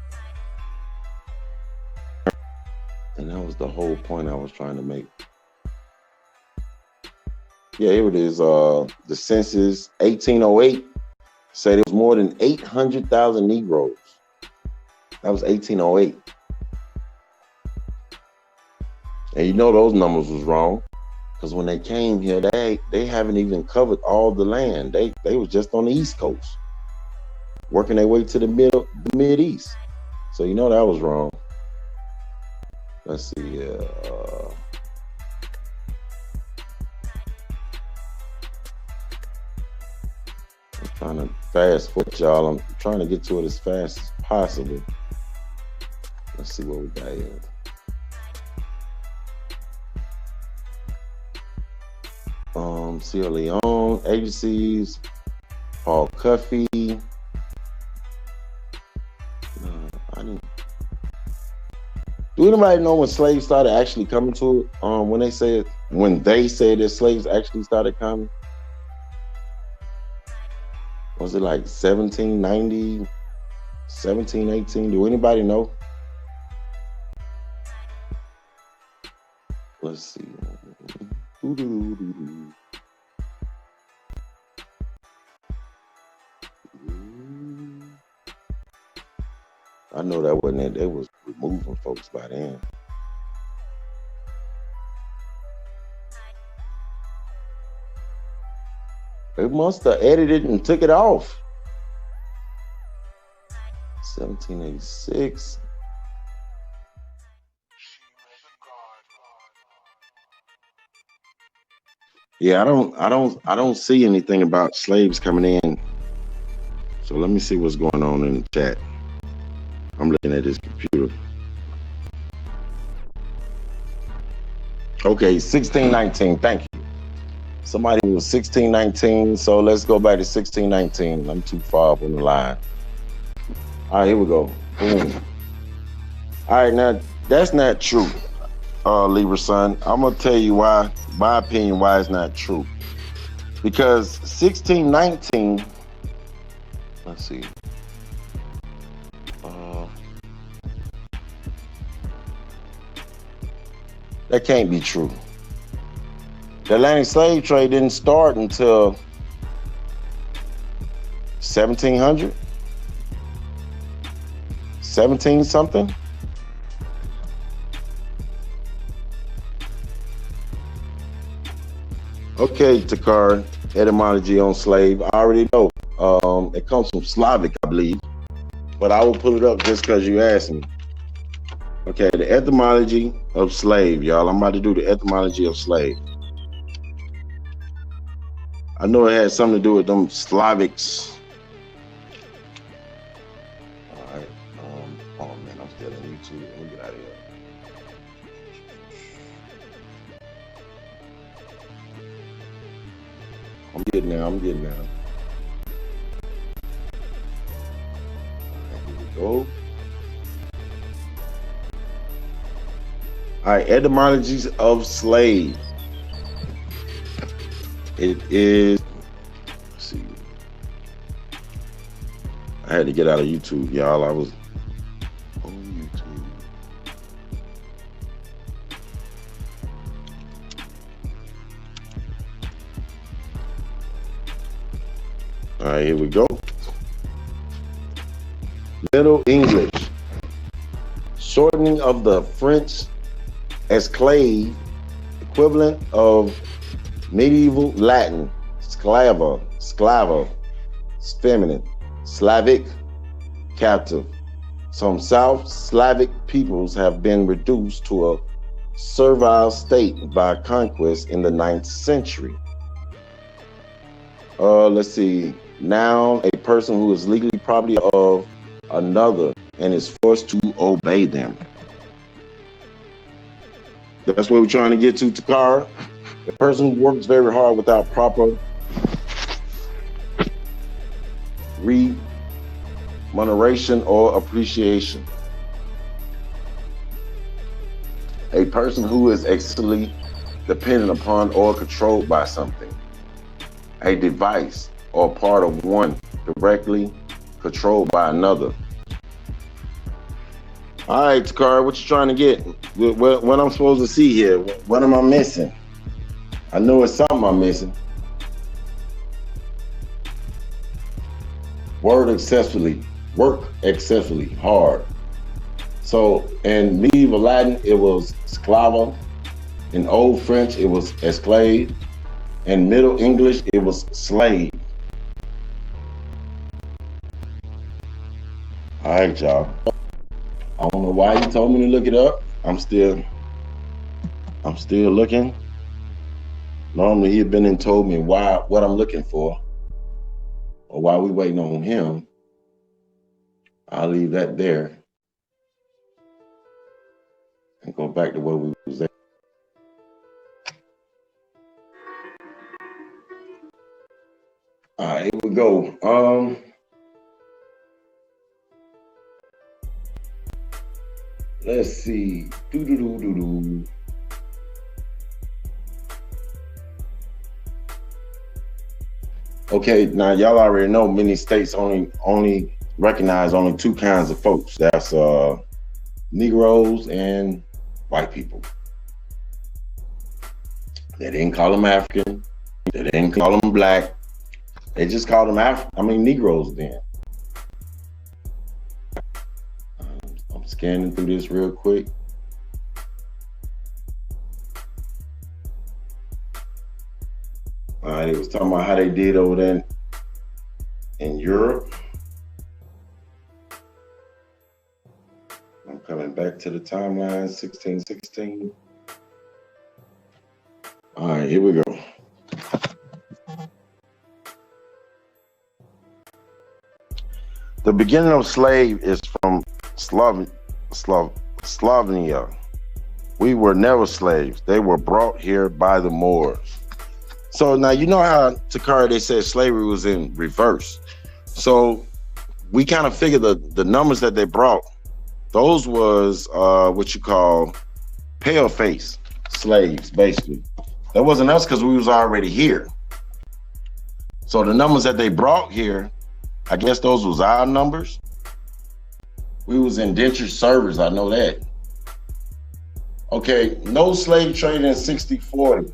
And that was the whole point I was trying to make. Yeah, here it is. The census 1808 said it was more than 800,000 Negroes. That was 1808. And you know those numbers was wrong, because when they came here, they haven't even covered all the land. They was just on the East Coast, working their way to the Mid-East. So you know that was wrong. Let's see. I'm trying to fast forward, y'all. I'm trying to get to it as fast as possible. Let's see what we got here. Sierra Leone agencies, Paul Cuffey. Do anybody know when slaves started actually coming to it? When they said that slaves actually started coming? Was it like 1790, 1718? Do anybody know? Let's see. I know that wasn't it. They was removing folks by then. They must have edited and took it off. 1786. Yeah, I don't see anything about slaves coming in. So let me see what's going on in the chat. I'm looking at this computer. Okay, 1619. Thank you. Somebody was 1619. So let's go back to 1619. I'm too far up on the line. All right, here we go. Boom. All right, now that's not true, Libra son. I'm gonna tell you why. My opinion, why it's not true. Because 1619. Let's see. That can't be true. The Atlantic slave trade didn't start until 1700, 17 something. Okay, Takar, etymology on slave. I already know. It comes from Slavic, I believe, but I will pull it up just because you asked me. Okay, the etymology of slave, y'all. I'm about to do the etymology of slave. I know it had something to do with them Slavics. All right. Oh man, I'm still on YouTube. Let me get out of here. I'm getting there. All right, here we go. All right, etymologies of slave. It is, let's see. I had to get out of YouTube, y'all. I was on YouTube. All right, here we go. Middle English. Shortening of the French esclave, equivalent of medieval Latin, sclava, feminine, Slavic, captive. Some South Slavic peoples have been reduced to a servile state by conquest in the 9th century. Let's see. Now, a person who is legally property of another and is forced to obey them. That's what we're trying to get to, Takara. The person who works very hard without proper remuneration or appreciation. A person who is excessively dependent upon or controlled by something. A device or part of one directly controlled by another. All right, Takara, what you trying to get? What I'm supposed to see here? What am I missing? I know it's something I'm missing. Work excessively hard. So in medieval Latin, it was sclavo. In Old French, it was esclave. In Middle English, it was slave. All right, y'all. I don't know why you told me to look it up. I'm still looking. Normally, he'd been and told me what I'm looking for, or while we waiting on him. I'll leave that there and go back to where we was at. All right, here we go. Let's see. Okay, now y'all already know many states only recognize only two kinds of folks. That's Negroes and white people. They didn't call them African. They didn't call them black. They just called them Negroes then. I'm scanning through this real quick. All right, it was talking about how they did over there in Europe. I'm coming back to the timeline, 1616. All right, here we go. The beginning of slave is from Slovenia. We were never slaves. They were brought here by the Moors. So now you know how, Takara, they said slavery was in reverse. So we kind of figured the numbers that they brought, those was what you call pale face slaves, basically. That wasn't us because we was already here. So the numbers that they brought here, I guess those was our numbers. We was indentured servers, I know that. Okay, no slave trade in 1640.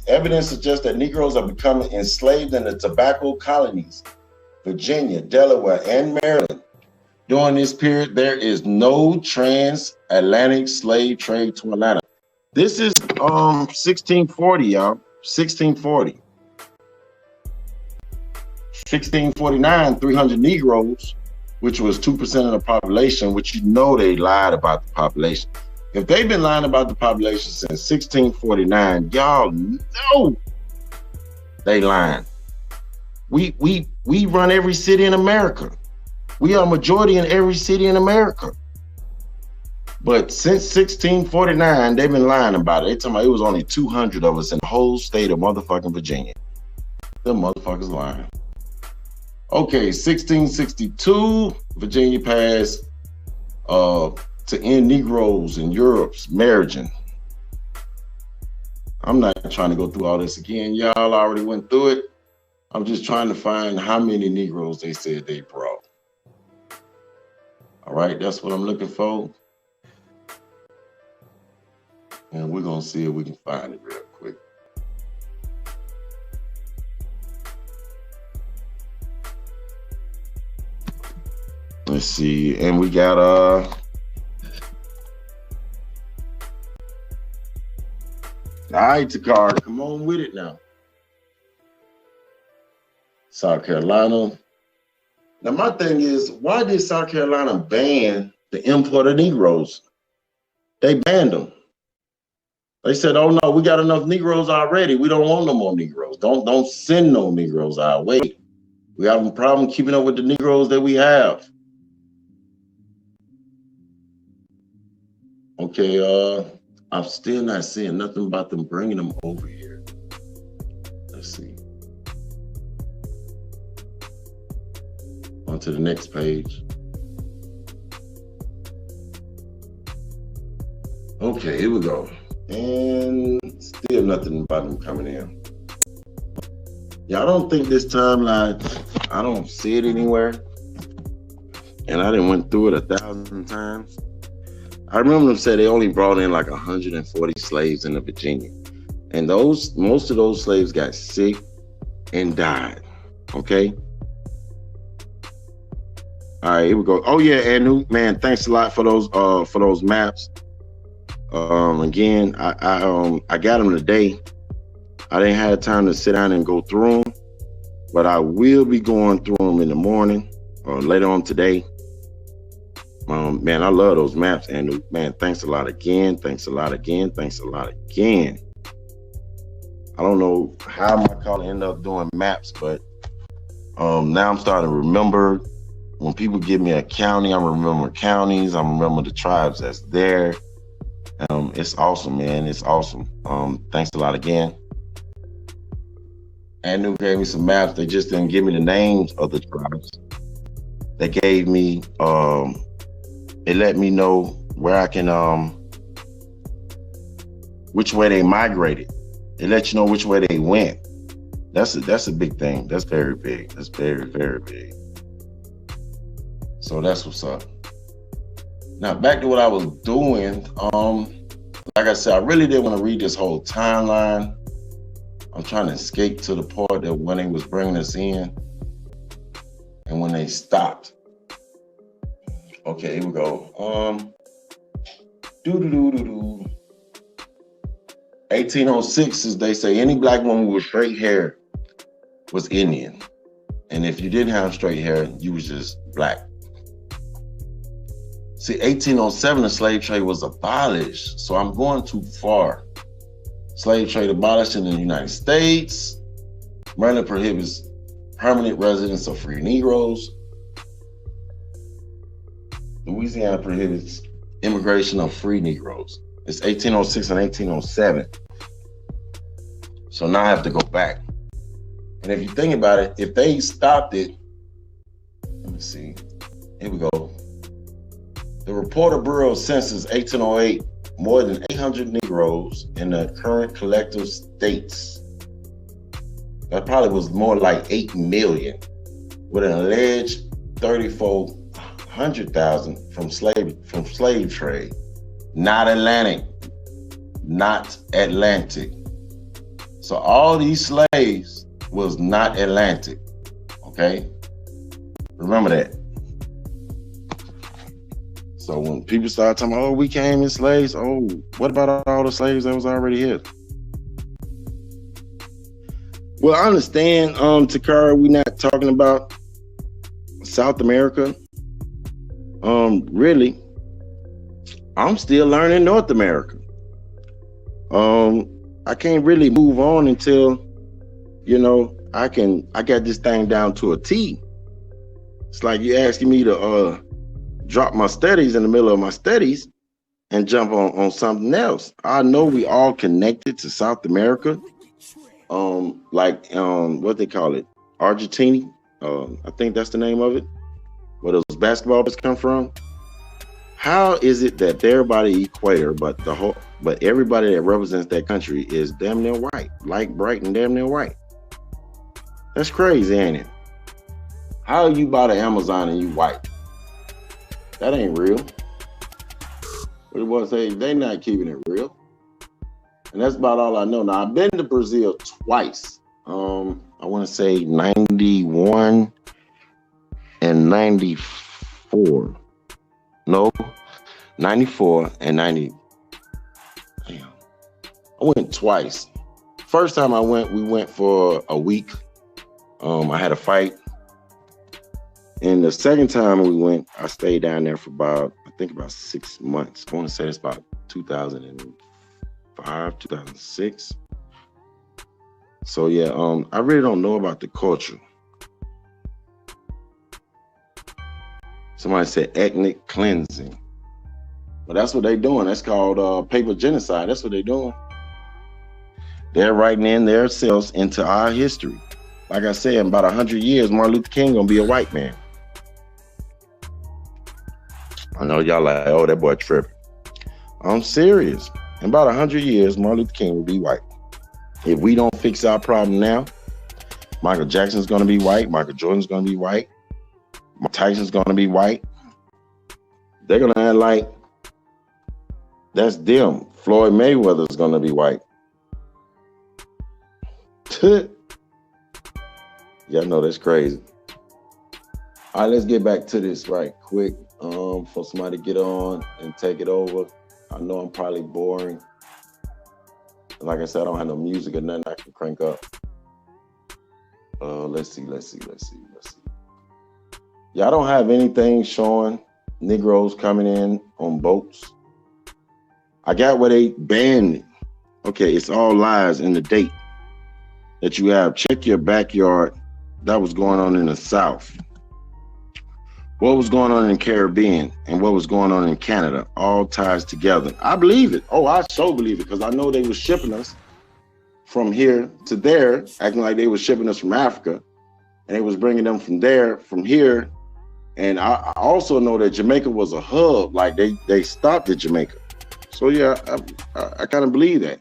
Evidence suggests that Negroes are becoming enslaved in the tobacco colonies, Virginia, Delaware, and Maryland. During this period, there is no transatlantic slave trade to Atlanta. This is 1640, y'all. 1640. 1649, 300 Negroes, which was 2% of the population, which you know they lied about the population. If they've been lying about the population since 1649, y'all know they lying. We run every city in America. We are a majority in every city in America. But since 1649, they've been lying about it. They talking about it was only 200 of us in the whole state of motherfucking Virginia. Them motherfuckers lying. Okay, 1662, Virginia passed to end Negroes in Europe's marriaging. I'm not trying to go through all this again. Y'all already went through it. I'm just trying to find how many Negroes they said they brought. All right, that's what I'm looking for. And we're gonna see if we can find it real quick. Let's see, and we got all right, Takara, come on with it now. South Carolina. Now my thing is, why did South Carolina ban the import of Negroes? They banned them. They said, "Oh no, we got enough Negroes already. We don't want no more Negroes. Don't send no Negroes our way. We have a problem keeping up with the Negroes that we have." Okay, I'm still not seeing nothing about them bringing them over here. Let's see. On to the next page. Okay, here we go. And Still nothing about them coming in. Yeah, I don't think this timeline, I don't see it anywhere. And I done went through it 1,000 times. I remember them said they only brought in like 140 slaves into Virginia. And most of those slaves got sick and died. Okay? All right, here we go. Oh yeah, Anu, man, thanks a lot for those maps. Again, I got them today. I didn't have time to sit down and go through them, but I will be going through them in the morning or later on today. Man, I love those maps, Anu. Man, thanks a lot again. Thanks a lot again. Thanks a lot again. I don't know how my caller ended up doing maps, but now I'm starting to remember. When people give me a county, I'm remembering counties. I'm remembering the tribes that's there. It's awesome, man. It's awesome. Thanks a lot again. Anu gave me some maps. They just didn't give me the names of the tribes. They gave me, it let me know where I can, which way they migrated. It let you know which way they went. That's a big thing. That's very big. That's very, very big. So that's what's up. Now back to what I was doing. Like I said, I really didn't want to read this whole timeline. I'm trying to escape to the part that when they was bringing us in and when they stopped. Okay, here we go. 1806 is they say any black woman with straight hair was Indian. And if you didn't have straight hair, you was just black. See, 1807, the slave trade was abolished. So I'm going too far. Slave trade abolished in the United States. Maryland prohibits permanent residence of free Negroes. Louisiana prohibits immigration of free Negroes. It's 1806 and 1807. So now I have to go back. And if you think about it, if they stopped it, let me see. Here we go. The Reporter Bureau Census 1808, more than 800 Negroes in the current collective states. That probably was more like 8 million, with an alleged 3,400,000 from slave trade. Not Atlantic. So all these slaves was not Atlantic. Okay? Remember that. So when people start talking, oh, we came as slaves, oh, what about all the slaves that was already here? Well, I understand, Takara, we're not talking about South America. Really, I'm still learning North America. I can't really move on until, I got this thing down to a T. It's like you asking me to drop my studies in the middle of my studies and jump on something else. I know we all connected to South America. What they call it, Argentina. I think that's the name of it, where those basketball players come from. How is it that they're by the equator, but everybody that represents that country is damn near white, like bright and damn near white? That's crazy, ain't it? How are you by the Amazon and you white? That ain't real. But it was they not keeping it real. And that's about all I know. Now, I've been to Brazil twice. I want to say 91 and 94. No, 94 and 90. Damn. I went twice. First time I went, we went for a week. I had a fight. And the second time we went, I stayed down there for about 6 months. I want to say it's about 2005, 2006. So yeah, I really don't know about the culture. Somebody said ethnic cleansing. But that's what they're doing. That's called paper genocide. That's what they're doing. They're writing in themselves into our history. Like I said, in about 100 years, Martin Luther King gonna be a white man. I know y'all like, oh, that boy tripping. I'm serious. In about 100 years, Martin Luther King will be white. If we don't fix our problem now, Michael Jackson's gonna be white, Michael Jordan's gonna be white, Mike Tyson's gonna be white. They're gonna act like that's them. Floyd Mayweather's gonna be white. Y'all know that's crazy. All right, let's get back to this right quick. For somebody to get on and take it over. I know I'm probably boring. Like I said, I don't have no music or nothing I can crank up. Let's see. Yeah, I don't have anything showing Negroes coming in on boats. I got where they banned it. Okay, it's all lies in the date that you have. Check your backyard. That was going on in the South. What was going on in the Caribbean and what was going on in Canada all ties together. I believe it. Oh, I so believe it because I know they were shipping us from here to there, acting like they were shipping us from Africa, and they was bringing them from there, from here. And I also know that Jamaica was a hub, like they stopped at Jamaica. So yeah, I kind of believe that.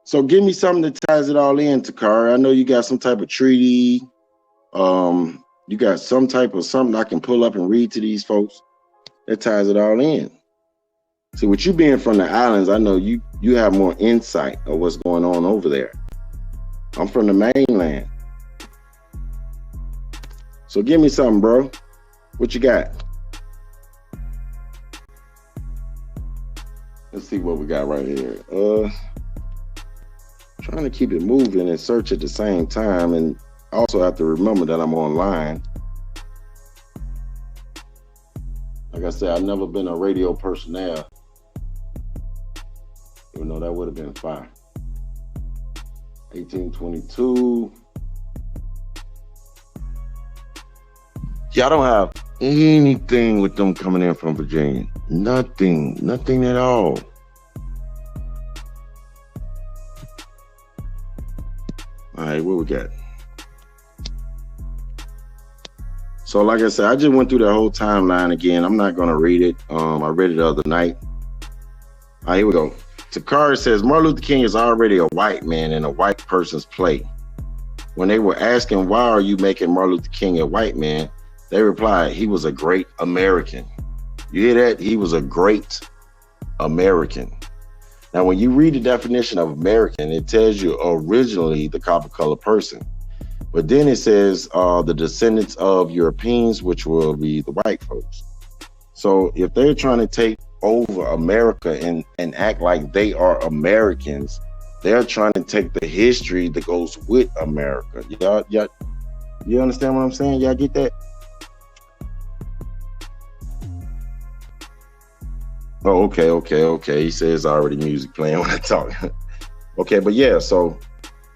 So give me something that ties it all in, Takara. I know you got some type of treaty. You got some type of something I can pull up and read to these folks that ties it all in. See, with you being from the islands, I know you have more insight of what's going on over there. I'm from the mainland. So give me something, bro. What you got? Let's see what we got right here. Trying to keep it moving and search at the same time, and also have to remember that I'm online. Like I said, I've never been a radio personnel, even though that would have been fine. 1822. Yeah, I don't have anything with them coming in from Virginia. Nothing at all. All right, what we got? So like I said, I just went through the whole timeline again. I'm not going to read it. I read it the other night. All right, here we go. Takara says, Martin Luther King is already a white man in a white person's play. When they were asking, why are you making Martin Luther King a white man? They replied, he was a great American. You hear that? He was a great American. Now, when you read the definition of American, it tells you originally the copper colored person. But then it says the descendants of Europeans, which will be the white folks. So if they're trying to take over America and act like they are Americans, they're trying to take the history that goes with America. Y'all, you understand what I'm saying? Y'all get that? Oh, okay. He says already music playing when I talk. Okay, but yeah, so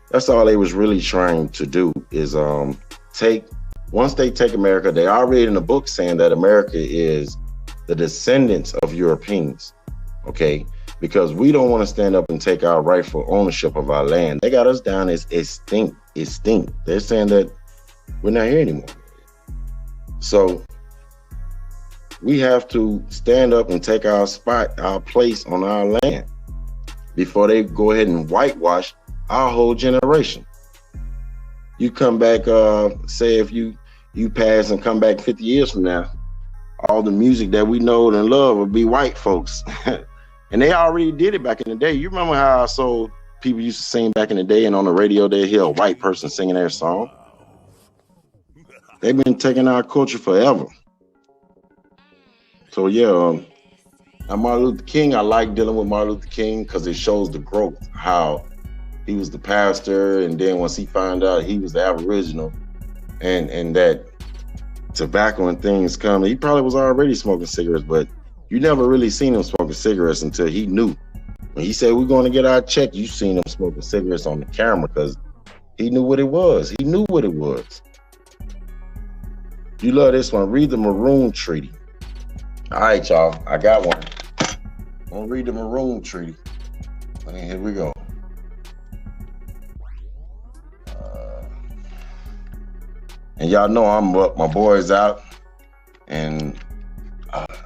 that's all they was really trying to do is once they take America, they already in the book saying that America is the descendants of Europeans, okay? Because we don't want to stand up and take our rightful ownership of our land. They got us down as extinct. They're saying that we're not here anymore. So we have to stand up and take our spot, our place on our land before they go ahead and whitewash our whole generation. You come back, say if you pass and come back 50 years from now, all the music that we know and love will be white folks. And they already did it back in the day. You remember how so people used to sing back in the day, and on the radio they hear a white person singing their song? They've been taking our culture forever. So yeah, Martin Luther King, I like dealing with Martin Luther King because it shows the growth, how he was the pastor, and then once he found out he was the Aboriginal and that tobacco and things coming, he probably was already smoking cigarettes, but you never really seen him smoking cigarettes until he knew. When he said, we're going to get our check, you seen him smoking cigarettes on the camera because he knew what it was. He knew what it was. You love this one. Read the Maroon Treaty. All right, y'all. I got one. I'm going to read the Maroon Treaty. And here we go. And y'all know I'm up. My boys out. And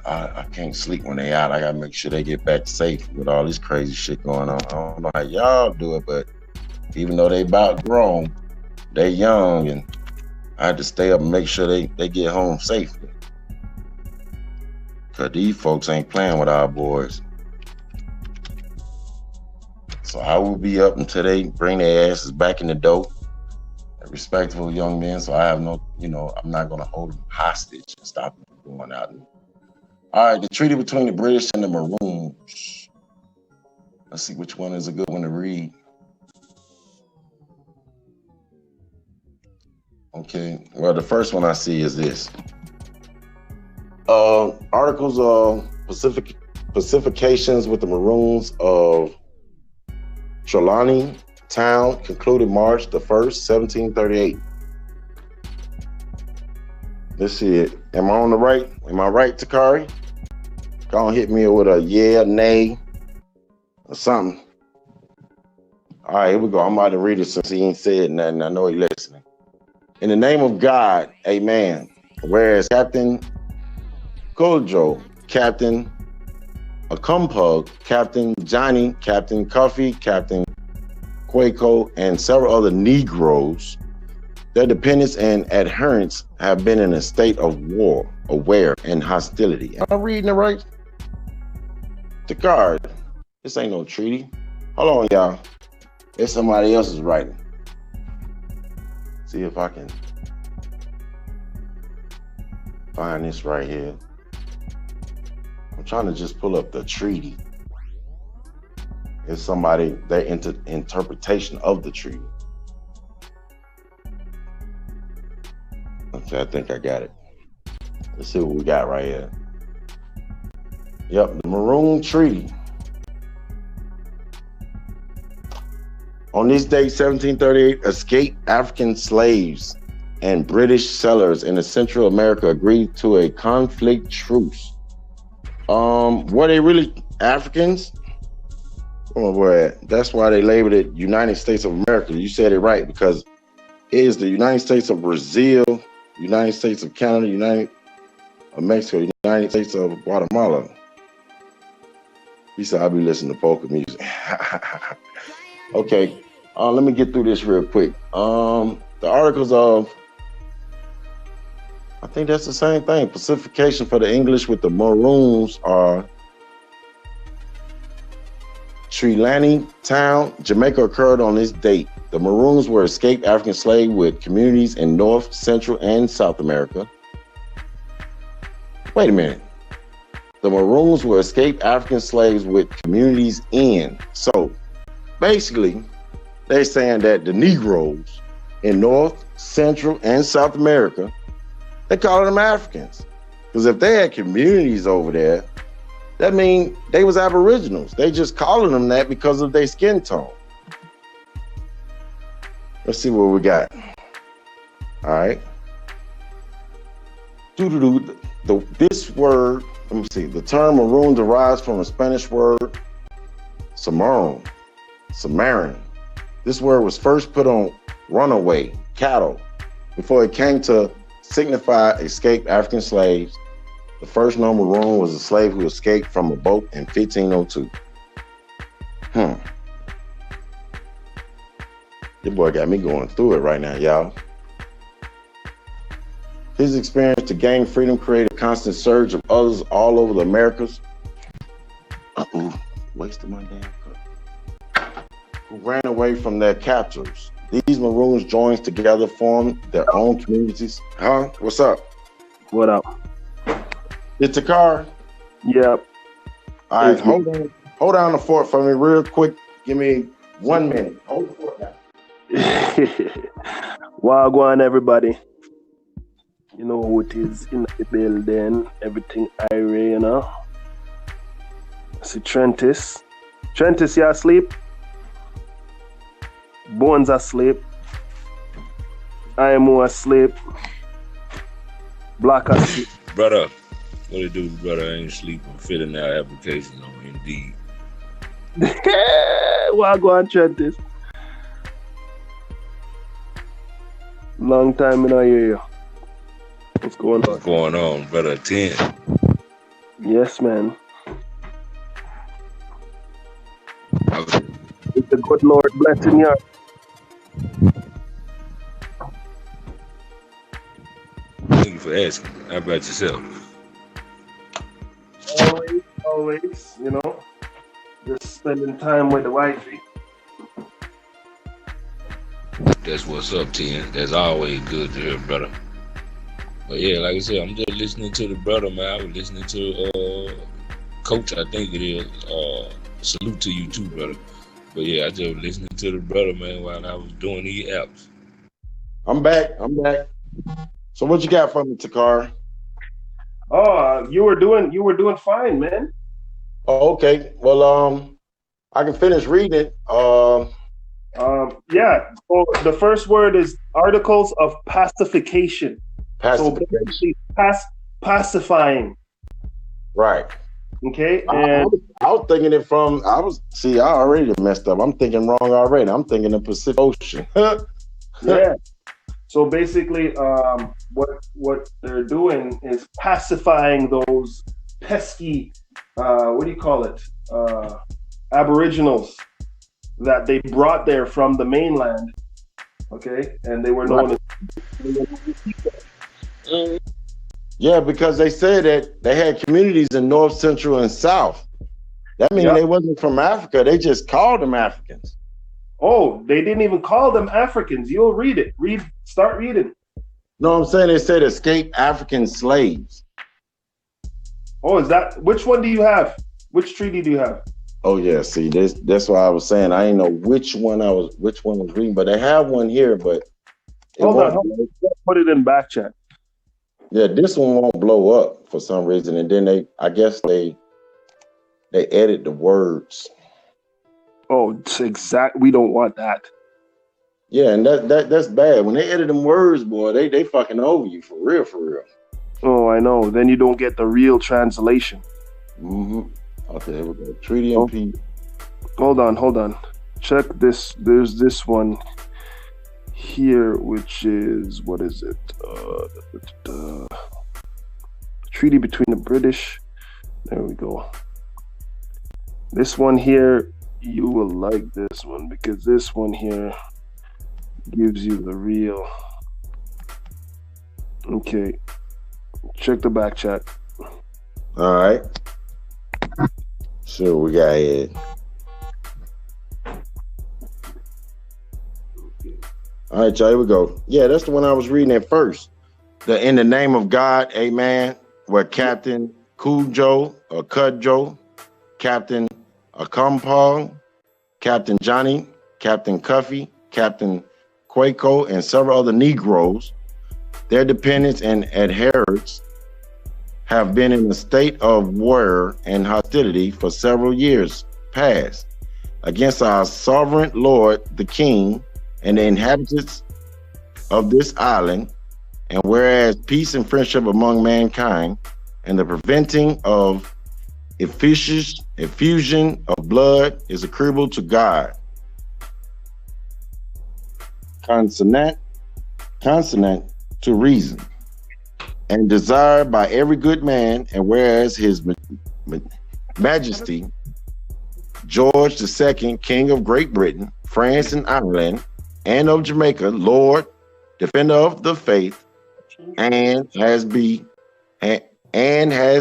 I can't sleep when they out. I got to make sure they get back safe with all this crazy shit going on. I don't know how y'all do it, but even though they about grown, they young, and I had to stay up and make sure they get home safely. Cause these folks ain't playing with our boys. So I will be up until they bring their asses back in the door. Respectful young men, so I have no, I'm not gonna hold them hostage and stop them from going out. All right, the treaty between the British and the Maroons. Let's see which one is a good one to read. Okay, well, the first one I see is this. Articles of pacifications with the Maroons of Trelawney Town concluded March the 1st, 1738. Let's see it. Am I on the right? Am I right, Takari? Go on, hit me with a yeah, nay, or something. All right, here we go. I'm about to read it since he ain't said nothing. I know he listening. In the name of God, amen. Whereas Captain Kojo, Captain Akumpug, Captain Johnny, Captain Coffee, Captain Quaco, and several other Negroes, their dependents and adherents have been in a state of war, aware, and hostility. Am I reading it right? The card. This ain't no treaty. Hold on, y'all. It's somebody else's writing. See if I can find this right here. I'm trying to just pull up the treaty. It's somebody, their interpretation of the treaty. Okay, I think I got it. Let's see what we got right here. Yep, the Maroon Treaty. On this date, 1738, escaped African slaves and British settlers in Central America agreed to a conflict truce. Were they really Africans? Oh, boy, that's why they labeled it United States of America. You said it right, because it is the United States of Brazil, United States of Canada, United of Mexico, United States of Guatemala. He said, I'll be listening to polka music. Okay, let me get through this real quick. The articles of, I think that's the same thing. Pacification for the English with the Maroons are Trelawney Town, Jamaica occurred on this date. The Maroons were escaped African slaves with communities in North, Central, and South America. Wait a minute. The Maroons were escaped African slaves with communities in. So basically, they're saying that the Negroes in North, Central, and South America, they call them Africans. Because if they had communities over there, that means they was Aboriginals. They just calling them that because of their skin tone. Let's see what we got. All right. This word, let me see. The term maroon derives from a Spanish word, Cimarron. This word was first put on runaway cattle before it came to signify escaped African slaves. The first known maroon was a slave who escaped from a boat in 1502. This boy got me going through it right now, y'all. His experience to gain freedom created a constant surge of others all over the Americas. Wasted my damn cup. Who ran away from their captors. These maroons joined together, formed their own communities. Huh? What's up? What up? It's a car. Yep. All right, hold down the fort for me real quick. Give me 1 minute. Hold the fort down. Wagwan, everybody. You know who it is in the building. Everything irate, you know. I see Trentis. Trentis, you asleep? Bones asleep. I am asleep. Black asleep. Brother, what it do, brother? I ain't sleep. I'm filling out application on Indeed. Wagwan, Trentis. Long time in I hear you. What's going on? What's going on, brother? 10. Yes, man. It's the good Lord blessing you. Thank you for asking. How about yourself? Always, you know, just spending time with the wifey. That's what's up, Ten. That's always good to hear, brother. But yeah, like I said, I'm just listening to the brother, man. I was listening to Coach, I think it is. Salute to you too, brother. But yeah, I just was listening to the brother, man, while I was doing these apps. I'm back. So what you got for me, Takara? Oh, you were doing fine, man. Oh, okay. Well, I can finish reading. Yeah. So the first word is articles of pacification. Pacification. So basically, pacifying. Right. Okay. I And was thinking it from. I already messed up. I'm thinking wrong already. I'm thinking the Pacific Ocean. yeah. So basically, what they're doing is pacifying those pesky, what do you call it, Aboriginals that they brought there from the mainland. Okay, and they were known as. Yeah, because they said that they had communities in North, Central, and South. That means they wasn't from Africa. They just called them Africans. Oh, they didn't even call them Africans. You'll read it. Start reading. No, I'm saying they said escaped African slaves. Oh, is that which one do you have? Which treaty do you have? Oh yeah, see that's why I was saying I didn't know which one was reading, but they have one here, but Hold on. Put it in back chat. Yeah, this one won't blow up for some reason, and then I guess they edit the words. Oh, it's exact. We don't want that. Yeah, and that's bad. When they edit them words, boy, they fucking over you for real. Oh, I know. Then you don't get the real translation. Mm-hmm. Okay, here we go. Treaty and peace. Hold on. Check this. There's this one here, which is, what is it? Treaty between the British. There we go. This one here, you will like this one because this one here gives you the real. Okay. Check the back chat. All right. So we got here. All right, y'all, here we go. Yeah, that's the one I was reading at first. The In the Name of God, Amen, where Captain Cujo or Cudjo, Captain Akampong, Captain Johnny, Captain Cuffy, Captain Quaco, and several other Negroes, their dependents and adherents, have been in a state of war and hostility for several years past against our sovereign Lord, the King, and the inhabitants of this island. And whereas peace and friendship among mankind and the preventing of effusion of blood is agreeable to God, consonant to reason, and desired by every good man, and whereas his Majesty George II, King of Great Britain, France, and Ireland, and of Jamaica, Lord, defender of the faith, and has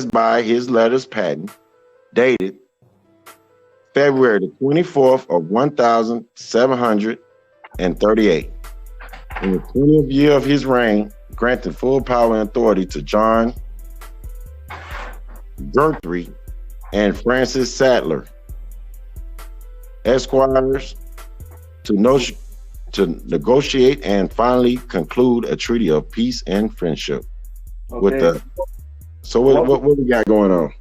by his letters patent, dated February the 24th of 1738, in the 20th year of his reign, granted full power and authority to John Guthrie and Francis Sadler, Esquires, to negotiate and finally conclude a treaty of peace and friendship. Okay. What we got going on?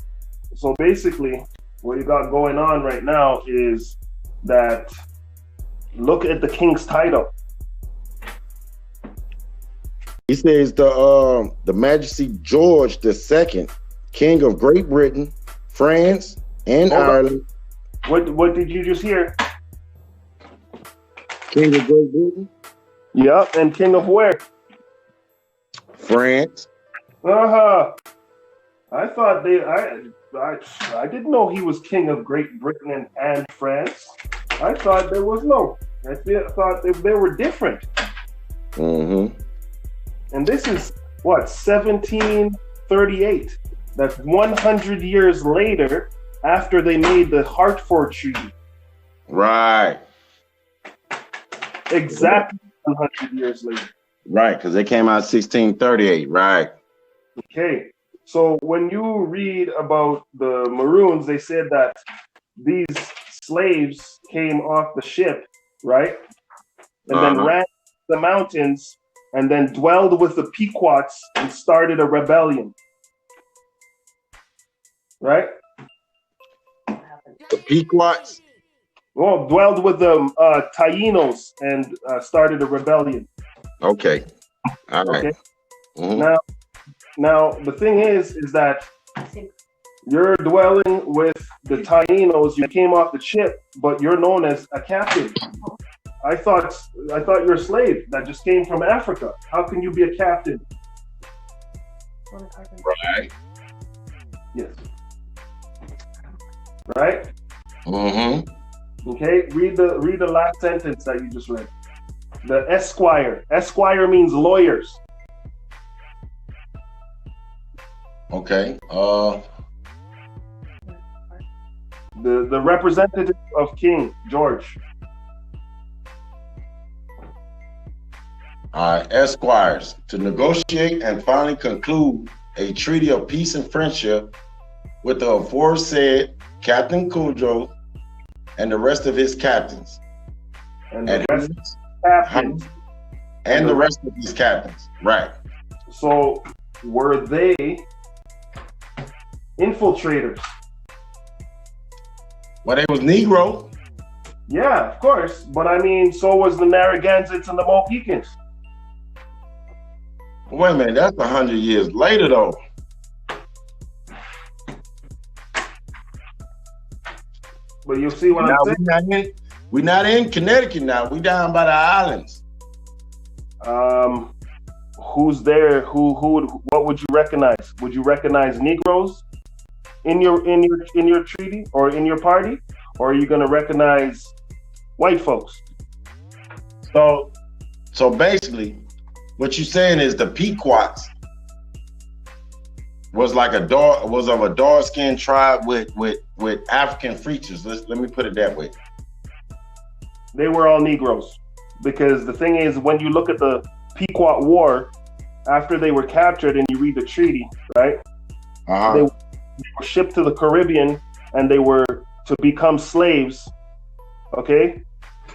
So basically, what you got going on right now is that look at the king's title. He says the Majesty George II, King of Great Britain, France, and Ireland. What did you just hear? King of Great Britain? Yeah, and king of where? France. I thought I didn't know he was king of Great Britain and France. I thought there was no. I thought they were different. Mm-hmm. And this is what, 1738. That's 100 years later after they made the Hartford Treaty. Right. Exactly 100 years later. Right, because they came out 1638. Right. Okay. So when you read about the Maroons, they said that these slaves came off the ship, right? And then ran the mountains and then dwelled with the Pequots and started a rebellion. Right? The Pequots? Well, dwelled with the Taínos and started a rebellion. Okay. All right. Okay. Mm-hmm. Now the thing is that you're dwelling with the Taínos. You came off the ship, but you're known as a captain. I thought you're a slave that just came from Africa. How can you be a captain? Right. Yes. Right? Mm-hmm. Okay, read the last sentence that you just read. The Esquire. Esquire means lawyers. Okay. The representative of King George. Esquires, to negotiate and finally conclude a treaty of peace and friendship with the aforesaid Captain Cudjoe and the rest of his captains. And the rest of his captains. And the rest of his captains. Right. So were they infiltrators? Well, they was Negro. Yeah, of course. But I mean, so was the Narragansetts and the Mohicans. Wait a minute, that's 100 years later, though. But you see what I'm saying? We're not in Connecticut now. We down by the islands. Who's there? What would you recognize? Would you recognize Negroes in your treaty or in your party, or are you gonna recognize white folks? So basically, what you're saying is the Pequots was like of a dark-skinned tribe with African features. Let me put it that way. They were all Negroes, because the thing is, when you look at the Pequot War, after they were captured and you read the treaty, right? They were shipped to the Caribbean and they were to become slaves, okay?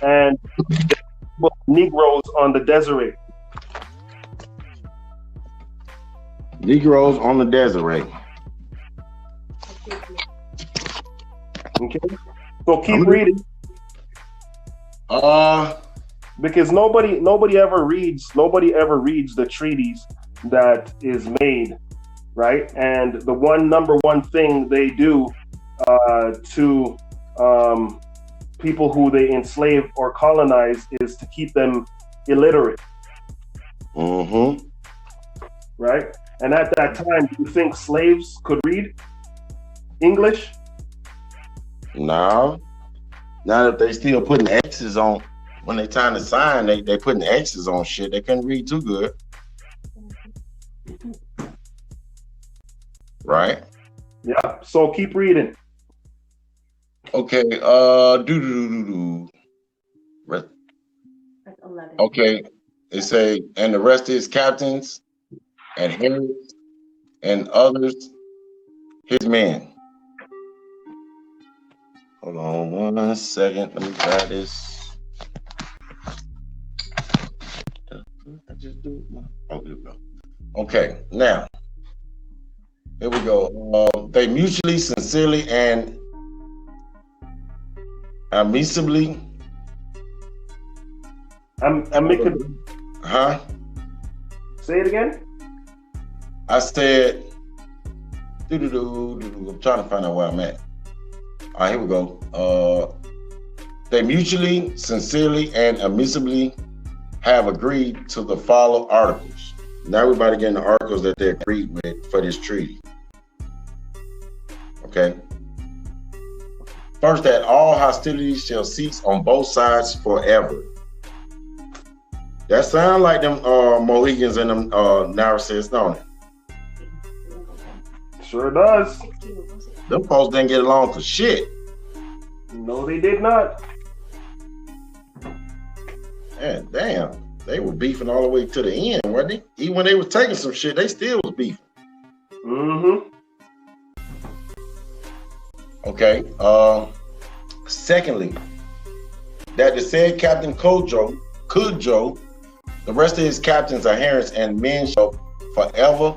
And Negroes on the Deseret. Negroes on the Deseret. Okay, so keep reading. Because nobody ever reads the treaties that is made, right? And the number one thing they do to people who they enslave or colonize is to keep them illiterate. Mm-hmm. Right? And at that time, do you think slaves could read English? No. Now that they still putting X's on, when they trying to sign, they putting X's on shit. They couldn't read too good. Right? Yeah. So keep reading. Okay. Okay. They say, and the rest is captains and Harriets and others, his men. Hold on 1 second. Let me try this. I just do it. Oh, here we go. Okay, now here we go. They mutually, sincerely, and amicably. Amicably. Huh? Say it again. I said. I'm trying to find out where I'm at. All right, here we go. They mutually, sincerely, and amicably have agreed to the following articles. Now everybody getting the articles that they agreed with for this treaty. Okay. First, that all hostilities shall cease on both sides forever. That sound like them Mohegans and them Narcissists, don't it? Sure does. Them folks didn't get along for shit. No, they did not. Man, damn. They were beefing all the way to the end, weren't they? Even when they was taking some shit, they still was beefing. Mm-hmm. Okay. Secondly, that the said Captain Kudjo, the rest of his captains, adherents, and men shall forever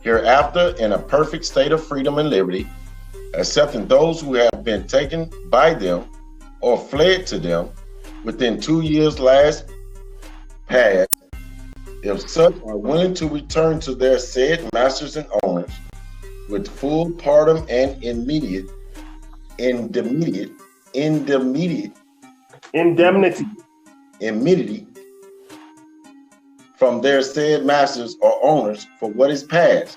hereafter in a perfect state of freedom and liberty, excepting those who have been taken by them or fled to them within 2 years last past, if such are willing to return to their said masters and owners with full pardon and indemnity from their said masters or owners for what is past,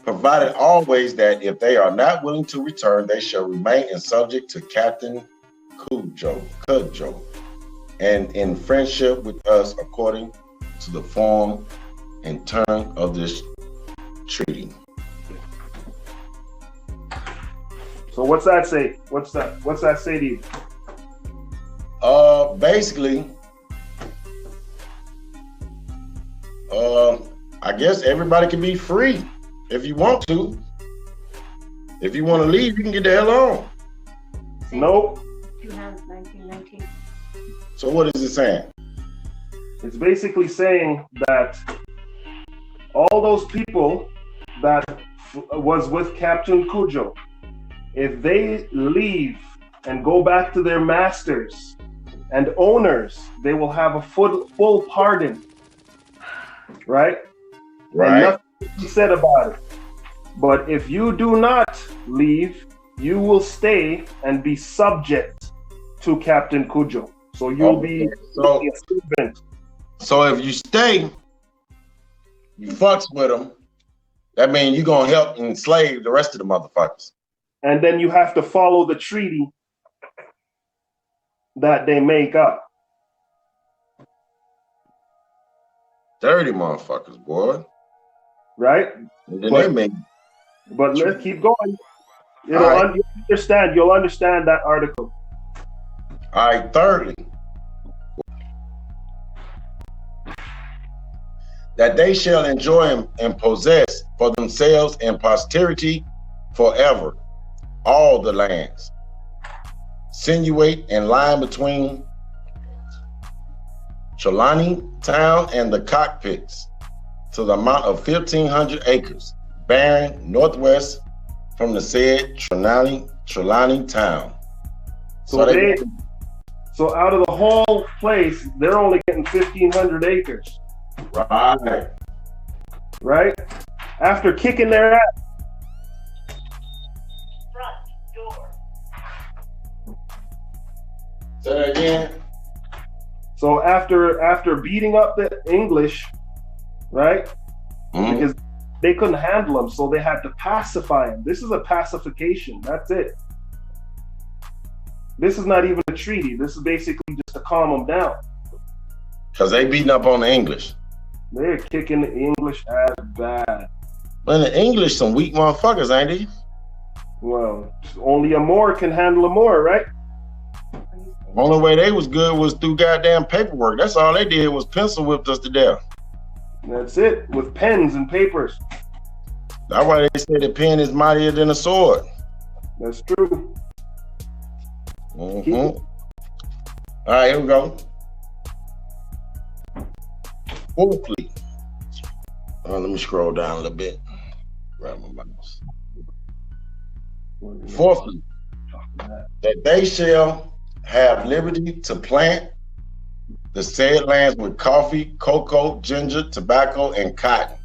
provided always that if they are not willing to return, they shall remain in subject to Captain Kudjo, and in friendship with us according to the form and term of this treaty. So what's that say? What's that say to you? Basically, I guess everybody can be free if you want to. If you want to leave, you can get the hell on. Nope. 1919. So what is it saying? It's basically saying that all those people that was with Captain Kudjo, if they leave and go back to their masters and owners, they will have a full pardon. Right? Right. And nothing to be said about it. But if you do not leave, you will stay and be subject to Captain Kudjo. So you'll be a servant. So if you stay, you fucks with them, that means you're going to help enslave the rest of the motherfuckers. And then you have to follow the treaty that they make up. Dirty motherfuckers, boy. Right? But let's keep going. You'll understand that article. All right, thirdly, that they shall enjoy and possess for themselves and posterity forever all the lands, sinuate and lying between Trelawney town and the cockpits, to the amount of 1,500 acres, barren northwest from the said Trelawney town. So out of the whole place, they're only getting 1,500 acres. Right? After kicking their ass. Say that again. So after beating up the English, right? Mm-hmm. Because they couldn't handle them, so they had to pacify them. This is a pacification. That's it. This is not even a treaty. This is basically just to calm them down. Because they beating up on the English. They're kicking the English ass bad. Man, the English some weak motherfuckers, ain't they? Well, only a Moor can handle a Moor, right? Only way they was good was through goddamn paperwork. That's all they did was pencil whipped us to death. That's it, with pens and papers. That's why they say the pen is mightier than a sword. That's true. Mm-hmm. All right, here we go. Fourthly, let me scroll down a little bit. Grab my mouse. Fourthly, that they shall have liberty to plant the said lands with coffee, cocoa, ginger, tobacco, and cotton,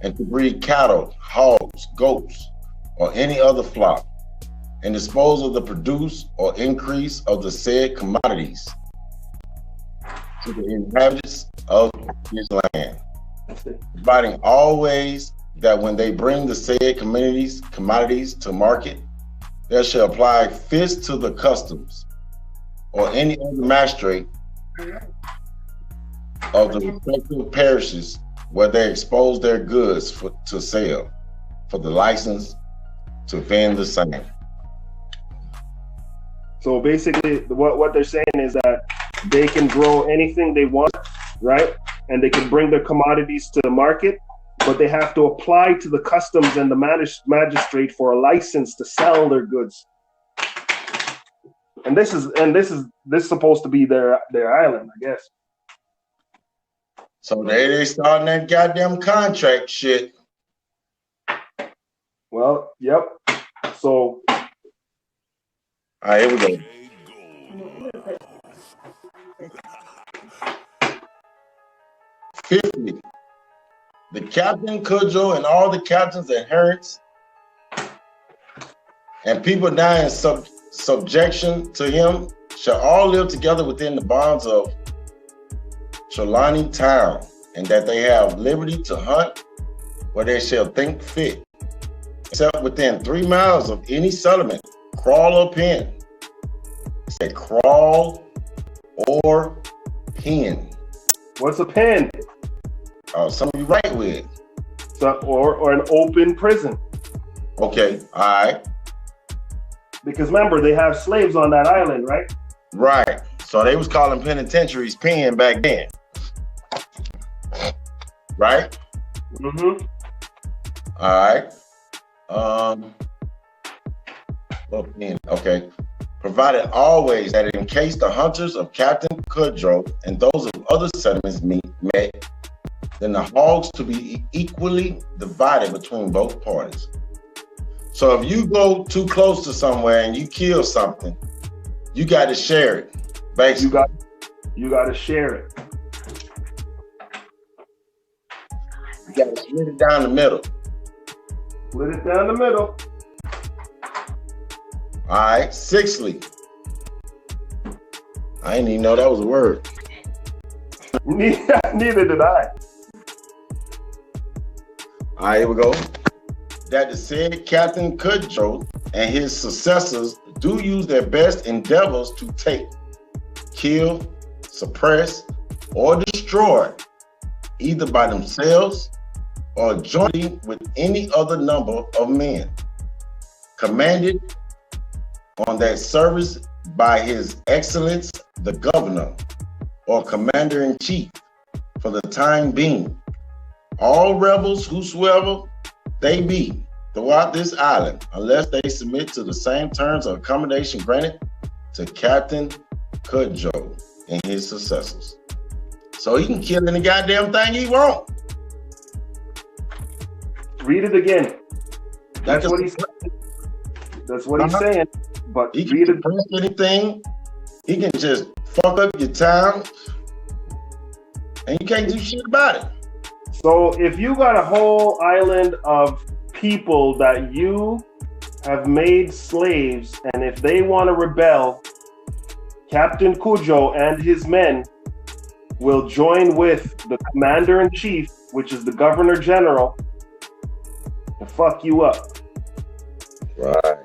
and to breed cattle, hogs, goats, or any other flock, and dispose of the produce or increase of the said commodities to the inhabitants of his land, providing always that when they bring the said commodities to market, they shall apply fists to the customs or any other magistrate of the respective parishes where they expose their goods to sale for the license to vend the same. So basically, what they're saying is that they can grow anything they want, right? And they can bring their commodities to the market, but they have to apply to the customs and the magistrate for a license to sell their goods. And this is supposed to be their island, I guess. So they starting that goddamn contract shit. Well, yep. So, all right, here we go. $50. The Captain Cudjoe and all the captain's adherents and people now in subjection to him shall all live together within the bonds of Trelawney town, and that they have liberty to hunt where they shall think fit, except within 3 miles of any settlement, crawl or pen. It said crawl or pen. What's a pen? Something you write with. So, or an open prison. Okay, all right. Because remember, they have slaves on that island, right? Right. So they was calling penitentiaries pen back then. Right? Mm-hmm. All right. Okay. Provided always that in case the hunters of Captain Cudjoe and those of other settlements met, then the hogs to be equally divided between both parties. So if you go too close to somewhere and you kill something, you got to share it. Basically, you got to share it. You got to split it down the middle. Split it down the middle. All right. Sixthly, I didn't even know that was a word. Neither did I. All right, here we go. That the said Captain Cudjoe and his successors do use their best endeavors to take, kill, suppress, or destroy, either by themselves or jointly with any other number of men, commanded on that service by His Excellence the Governor or Commander-in-Chief for the time being. All rebels, whosoever they be, throughout this island, unless they submit to the same terms of accommodation granted to Captain Cudjoe and his successors. So he can kill any goddamn thing he want. Read it again. That's what he's saying. That's what he's saying. But he can suppress anything. He can just fuck up your town, and you can't do shit about it. So if you got a whole island of people that you have made slaves, and if they want to rebel, Captain Cudjoe and his men will join with the Commander-in-Chief, which is the Governor General, to fuck you up. Right.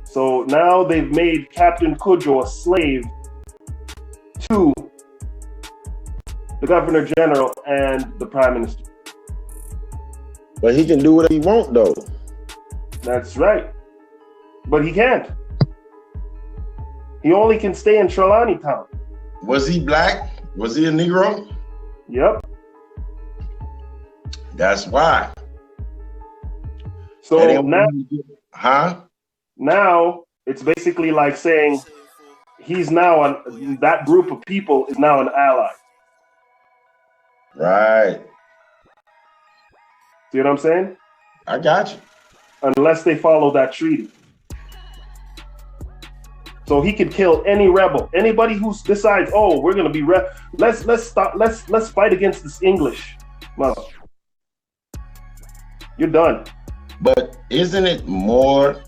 So now they've made Captain Cudjoe a slave to the Governor General and the Prime Minister. But he can do whatever he want, though. That's right. But he can't. He only can stay in Trelawney Town. Was he black? Was he a Negro? Yep. That's why. So now it's basically like saying he's now that group of people is now an ally. Right. See what I'm saying? I got you. Unless they follow that treaty. So he could kill any rebel, anybody who decides, oh, we're gonna be let's fight against this English. Well, you're done. But isn't it more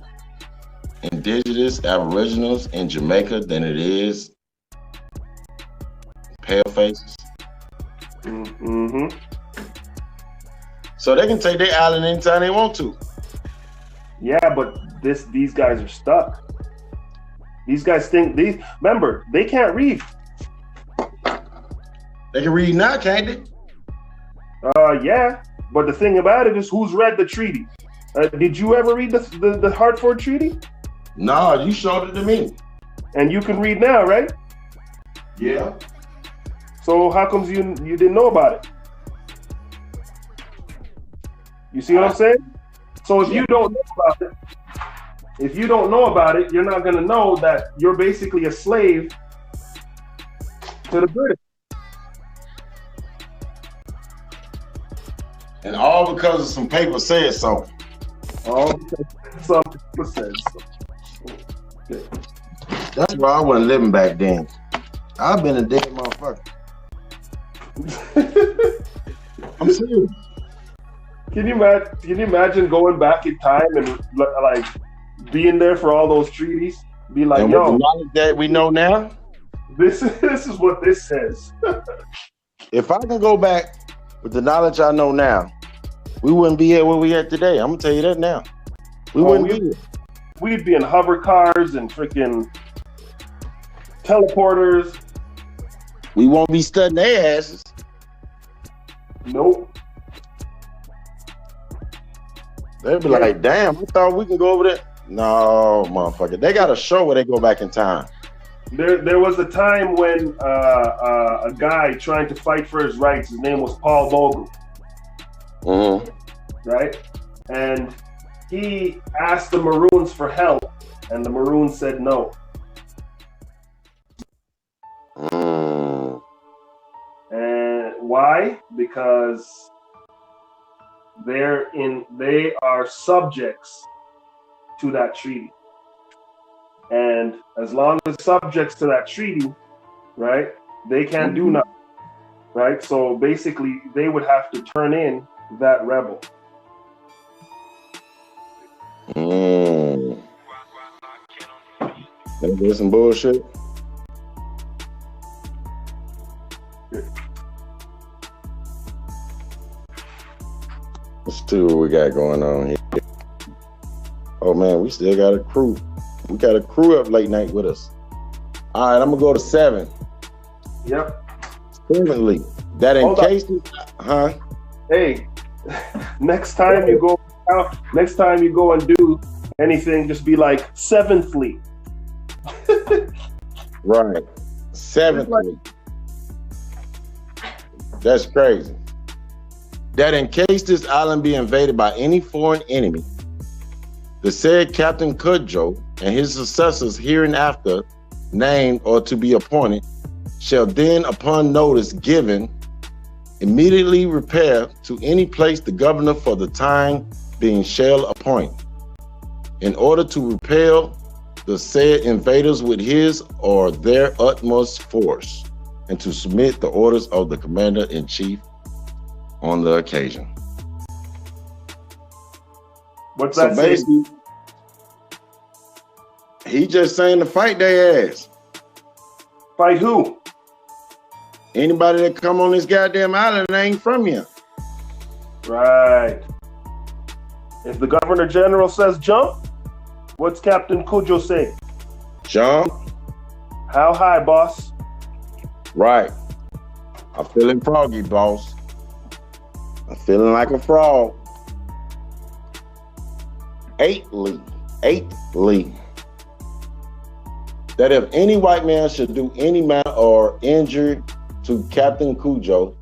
indigenous aboriginals in Jamaica than it is pale faces? Mm-hmm. So they can take their island anytime they want to. Yeah, but these guys are stuck. These guys remember, they can't read. They can read now, can't they? Yeah. But the thing about it is, who's read the treaty? Did you ever read the Hartford Treaty? No, you showed it to me. And you can read now, right? Yeah. So how comes you didn't know about it? You see what I'm saying? So if you don't know about it, you're not gonna know that you're basically a slave to the British. And all because of some paper said so. All because some people said so. That's why I wasn't living back then. I've been a dead motherfucker. I'm serious. Can you imagine going back in time and like being there for all those treaties? Be like, and yo, with the knowledge that we know now, this is what this says. If I can go back with the knowledge I know now, we wouldn't be here where we at today. I'm gonna tell you that now. We'd be in hover cars and freaking teleporters. We won't be studying their asses. Nope. They'd be like, damn, I thought we can go over there. No, motherfucker. They got a show where they go back in time. There was a time when a guy trying to fight for his rights, his name was Paul Vogel. Mm-hmm. Right? And he asked the Maroons for help, and the Maroons said no. And why? Because they are subjects to that treaty. And as long as subjects to that treaty, right, they can't do nothing. Right? So basically they would have to turn in that rebel. That's some bullshit. Let's see what we got going on here. Oh man, we still got a crew. We got a crew up late night with us. All right, I'm gonna go to 7. Yep. 7 that in case, huh? Hey, next time you go and do anything, just be like 7th Fleet. Right. 7th Fleet. That's crazy. That in case this island be invaded by any foreign enemy, the said Captain Cudjoe and his successors hereinafter named or to be appointed shall then, upon notice given, immediately repair to any place the governor for the time being shall appoint, in order to repel the said invaders with his or their utmost force, and to submit the orders of the commander-in-chief on the occasion. What's that so basically, he just saying to fight their ass. Fight who? Anybody that come on this goddamn island ain't from here. Right. If the Governor General says jump, what's Captain Cudjoe say? Jump. How high, boss? Right. I'm feeling froggy, boss. I'm feeling like a frog. 8th, that if any white man should do any matter or injury to Captain Cudjoe,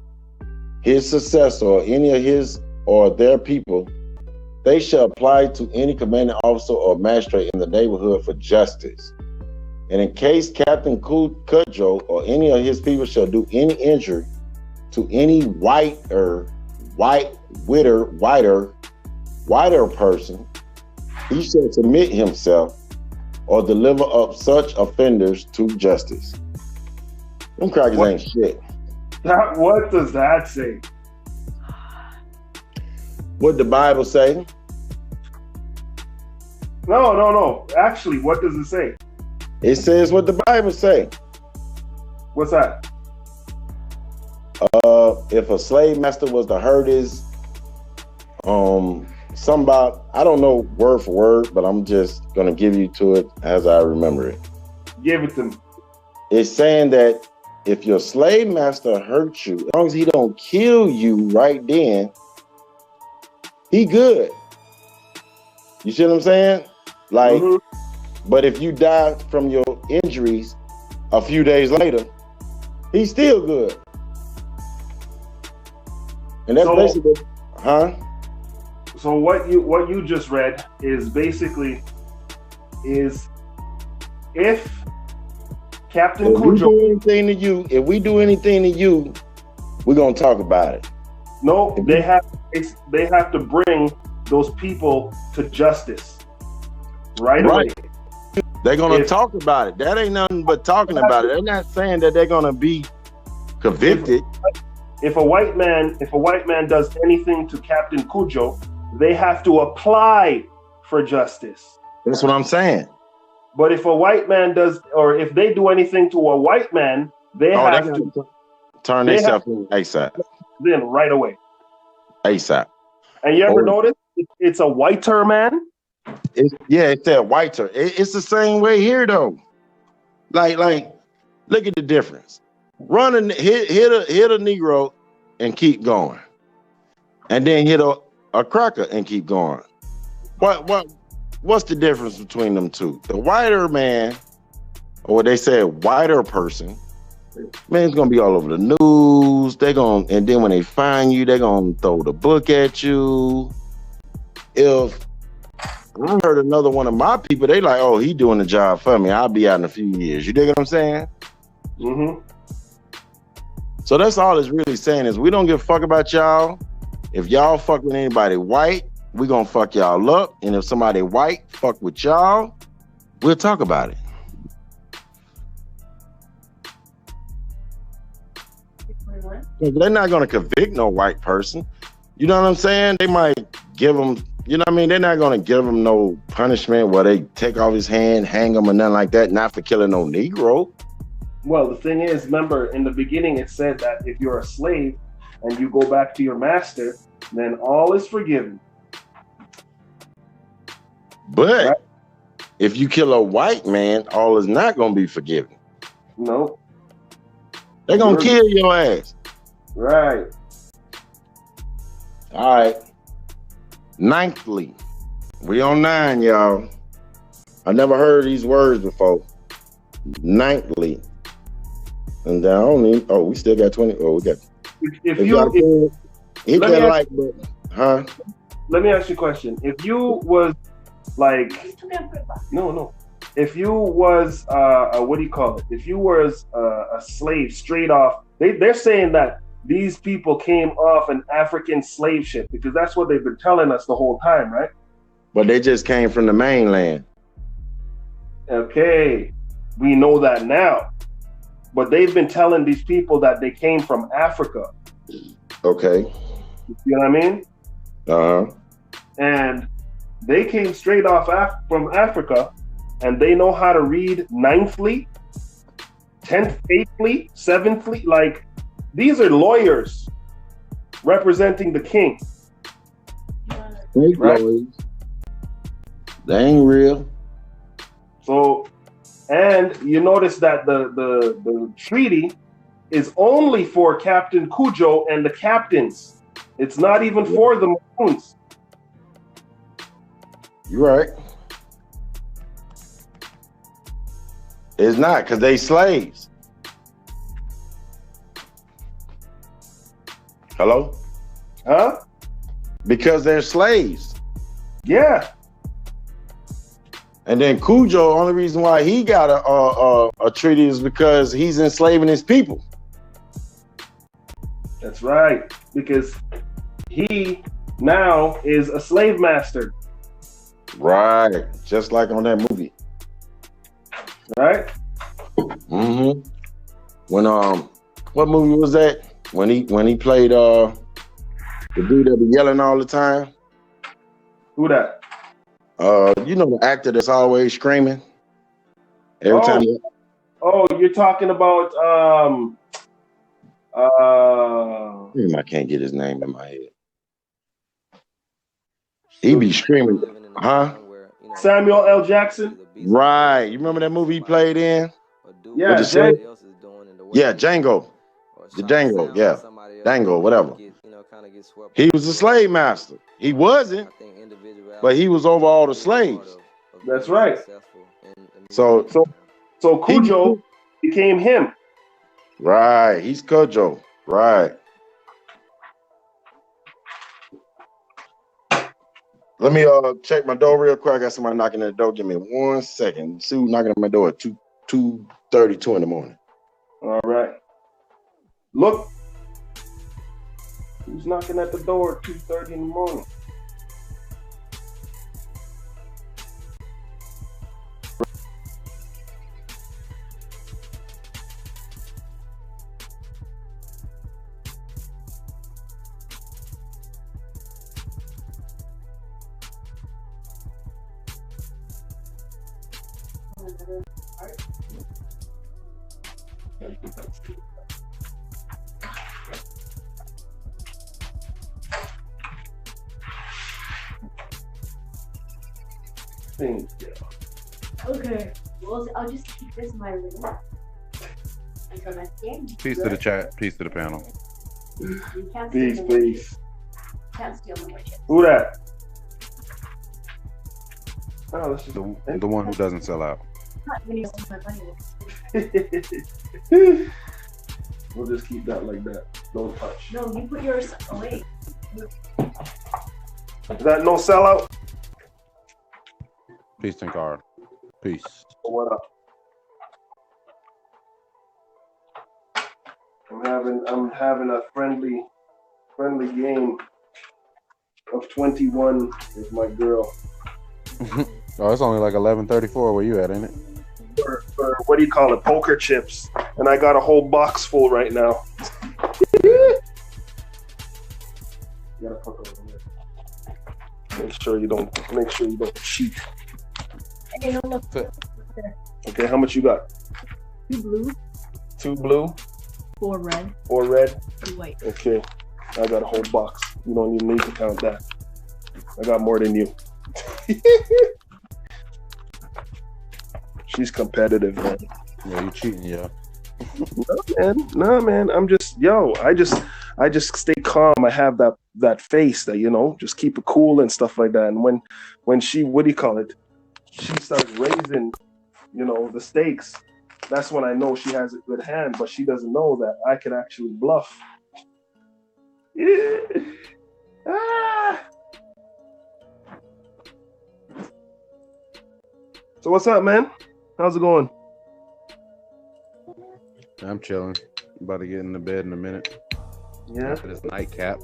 his successor, or any of his or their people, they shall apply to any commanding officer or magistrate in the neighborhood for justice. And in case Captain Cudjoe or any of his people shall do any injury to any whiter person, he shall submit himself or deliver up such offenders to justice. Them crackers ain't shit. What does that say? What the Bible say? No. Actually, what does it say? It says what the Bible say. What's that? If a slave master was to hurt Something about, I don't know word for word, but I'm just gonna give you to it as I remember it. Give it to me. It's saying that if your slave master hurts you, as long as he don't kill you right then, he good. You see what I'm saying? Like, but if you die from your injuries a few days later, he's still good. And that's basically, So what you just read is basically is if Captain Cujo, if we do anything to you, we're gonna talk about it. No, they have to bring those people to justice right away. They're gonna talk about it. That ain't nothing but talking about it. They're not saying that they're gonna be convicted. If a white man does anything to Captain Cujo, they have to apply for justice. That's what I'm saying. But if a white man does, or if they do anything to a white man, they have to turn themselves in ASAP. Then right away. ASAP. And you ever notice it's a whiter man? It's that whiter. It's the same way here though. Like, look at the difference. Run and hit a Negro and keep going, and then hit a cracker and keep going. What's the difference between them two? The whiter man, or what they say, whiter person, man, it's gonna be all over the news. And then when they find you, they're gonna throw the book at you. If I heard another one of my people, they like, oh, he doing the job for me. I'll be out in a few years. You dig what I'm saying? Mm-hmm. So that's all it's really saying is we don't give a fuck about y'all. If y'all fuck with anybody white, we gonna fuck y'all up. And if somebody white fuck with y'all, we'll talk about it. They're not gonna convict no white person. You know what I'm saying? They might give them, you know what I mean? They're not gonna give him no punishment where they take off his hand, hang him or nothing like that, not for killing no Negro. Well, the thing is, remember, in the beginning it said that if you're a slave and you go back to your master, then all is forgiven. But if you kill a white man, all is not going to be forgiven. No. They're going to kill your ass. Right. All right. Ninthly. We on 9, y'all. I never heard these words before. Ninthly. And then I don't need, we still got 20. Oh, we got. If you hit that like button, huh? Let me ask you a question. If you was like, no. If you was, what do you call it? If you was a slave straight off, they're saying that these people came off an African slave ship because that's what they've been telling us the whole time, right? But they just came from the mainland. Okay, we know that now. But they've been telling these people that they came from Africa. Okay. You know what I mean? Uh-huh. And they came straight off from Africa, and they know how to read 9th Fleet, 10th, 8th Fleet, 7th Fleet. Like, these are lawyers representing the king. Right? They ain't real. So, and you notice that the treaty is only for Captain Cujo and the captains. It's not even for the Maroons. You're right. It's not, because they slaves. Hello? Huh? Because they're slaves. Yeah. And then Cujo, only reason why he got a treaty is because he's enslaving his people. That's right. Because he now is a slave master. Right. Just like on that movie. Right? Mm-hmm. When what movie was that? When he played the dude that be yelling all the time? Who that? You know the actor that's always screaming every time. Oh, you're talking about I can't get his name in my head. He be screaming, huh? Samuel L. Jackson. Right. You remember that movie he played in? Yeah, What'd you say? Yeah, Django. The Django, yeah. Django, whatever. He was a slave master. He wasn't, but he was over all the slaves. That's right. So Cujo became him. Right. He's Cujo. Right. Let me check my door real quick. I got somebody knocking at the door. Give me 1 second. See who's knocking at my door at 2:32 in the morning. All right. Look. Who's knocking at the door at 2:30 in the morning? Okay. Well, I'll just keep this in my room. Until next game. Peace to the chat. Peace to the panel. You can't Peace, steal peace. Can't steal no more chips. Who that? Oh, this is The one who doesn't sell out. Not when you steal my money. We'll just keep that like that. Don't touch. No, you put yours away. Is that no sellout? Peace, Tinkar. Peace. What up? I'm having a friendly game of 21 with my girl. Oh, it's only like 11:34 where you at, ain't it? For what do you call it? Poker chips, and I got a whole box full right now. You gotta put those away. Make sure you don't cheat. Okay, no, look. Okay, how much you got? 2 blue, 2 blue, 4 red, 4 red. 2 white. Okay, I got a whole box. You don't even need to count that. I got more than you. She's competitive, man. Yeah, you cheating, yeah. No, man. I just stay calm. I have that face that, just keep it cool and stuff like that. And when she, what do you call it? She starts raising, the stakes. That's when I know she has a good hand, but she doesn't know that I can actually bluff. Yeah. Ah. So what's up, man? How's it going? I'm chilling. About to get into bed in a minute. Yeah. After this nightcap.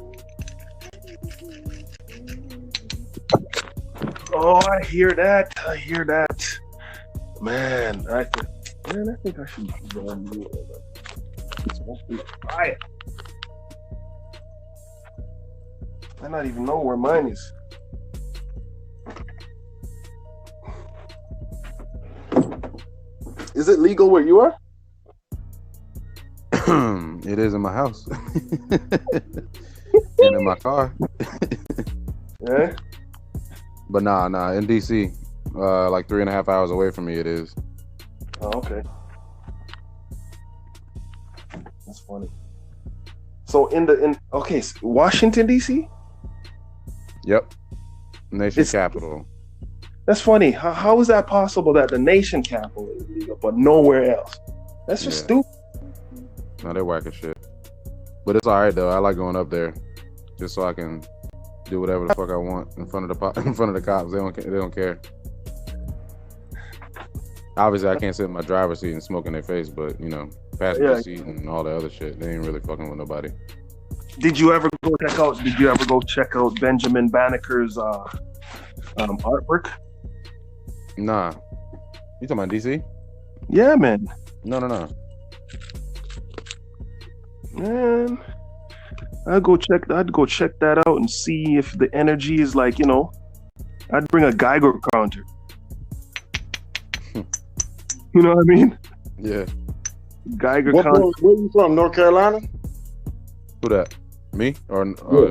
Oh, I hear that. Man, I think I should go and do it. Quiet. I don't even know where mine is. Is it legal where you are? It is in my house. And in my car. Yeah. But nah, in DC, like 3.5 hours away from me, it is. Oh, okay. That's funny. So Washington DC? Yep. Nation capital. That's funny. How is that possible that the nation capital is legal, but nowhere else? That's just stupid. No, they're whack as shit. But it's all right though. I like going up there, just so I can do whatever the fuck I want in front of the cops. They don't care. Obviously, I can't sit in my driver's seat and smoke in their face, but passenger seat and all the other shit, they ain't really fucking with nobody. Did you ever go check out Benjamin Banneker's artwork? Nah. You talking about DC? Yeah, man. No. Man, I'd go check that out and see if the energy is like, I'd bring a Geiger counter. You know what I mean? Yeah. Geiger counter. Where you from? North Carolina? Who that? Me? Or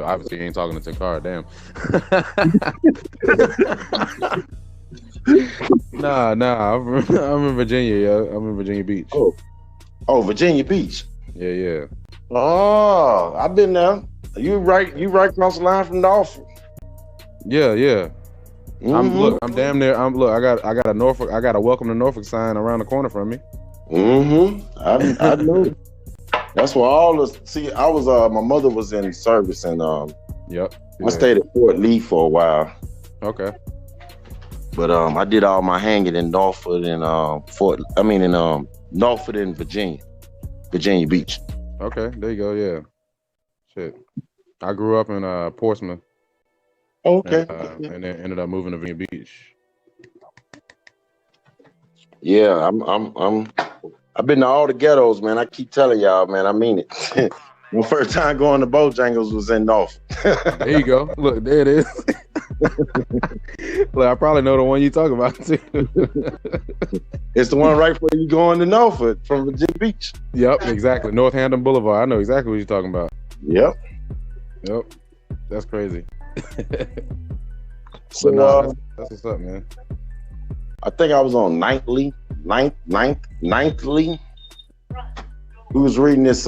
obviously he ain't talking to Takara, damn. Nah, I'm in Virginia, yo. I'm in Virginia Beach. Oh, Virginia Beach. Yeah. Oh, I've been there. You right across the line from Norfolk. Yeah. Mhm. I'm damn near. I got a Norfolk. I got a welcome to Norfolk sign around the corner from me. I know. That's where all the I was my mother was in service and Yep. I stayed at Fort Lee for a while. Okay. But I did all my hanging in Norfolk and Norfolk and Virginia Beach. Okay, there you go. Yeah. Shit. I grew up in Portsmouth. Okay. And then ended up moving to Virginia Beach. Yeah, I've been to all the ghettos, man. I keep telling y'all, man. I mean it. My first time going to Bojangles was in Norfolk. There you go. Look, there it is. Look, I probably know the one you talk about too. It's the one right before you going to Norfolk from Virginia Beach. Yep, exactly. Northampton Boulevard. I know exactly what you're talking about. Yep. That's crazy. So that's what's up, man. I think I was on Ninthly. We was reading this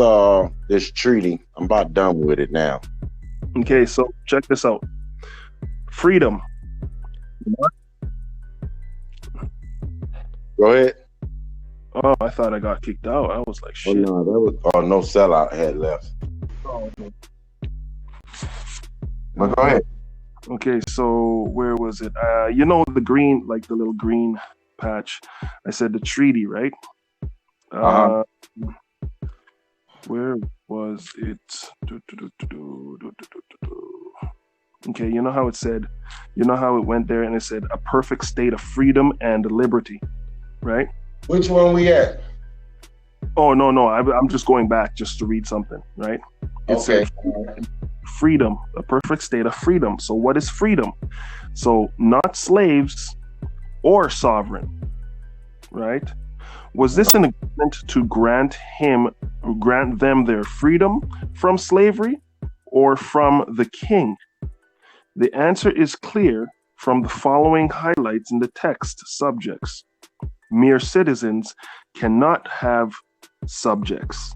treaty. I'm about done with it now. Okay, so check this out. Freedom. Go ahead. Oh, I thought I got kicked out. I was like, shit. Oh no, that was no sellout had left. Oh, okay. But go ahead. Okay, so where was it? The green, like the little green patch. I said the treaty, right? Where was it? Okay, you know how it said, how it went there and it said a perfect state of freedom and liberty, right? Which one we at? Oh, no, I'm just going back just to read something, right? It said freedom, a perfect state of freedom. So what is freedom? So not slaves or sovereign, right? Was this an agreement to grant them their freedom from slavery or from the king? The answer is clear from the following highlights in the text subjects. Mere citizens cannot have subjects.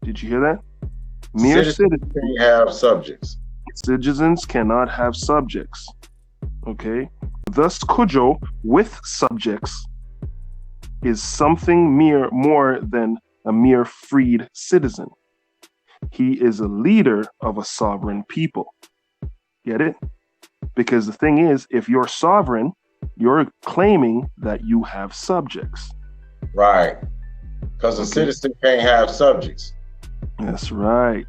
Did you hear that? Mere citizens can't have subjects. Citizens cannot have subjects. Okay? Thus, Kujo with subjects is something more than a mere freed citizen. He is a leader of a sovereign people. Get it? Because the thing is, if you're sovereign, you're claiming that you have subjects. Right. Because a citizen can't have subjects. That's right.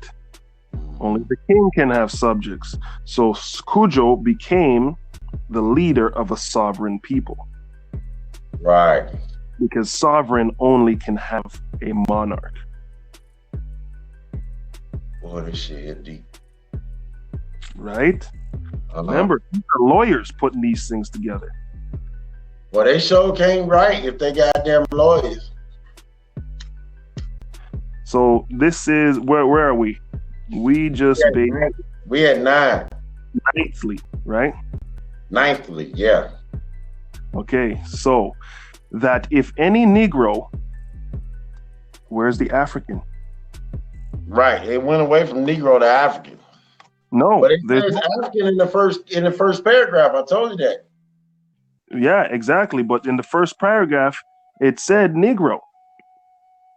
Only the king can have subjects. So Kujo became the leader of a sovereign people. Right. Because sovereign only can have a monarch. Boy, this shit hit deep. Right? Remember, these are lawyers putting these things together. Well, they sure can't write if they goddamn lawyers. So this is where are we? We just we had 9. Ninthly, right? Ninthly, yeah. Okay, so that if any Negro, where's the African? Right, it went away from Negro to African. No, but it says African in the first paragraph. I told you that. Yeah, exactly. But in the first paragraph, it said Negro.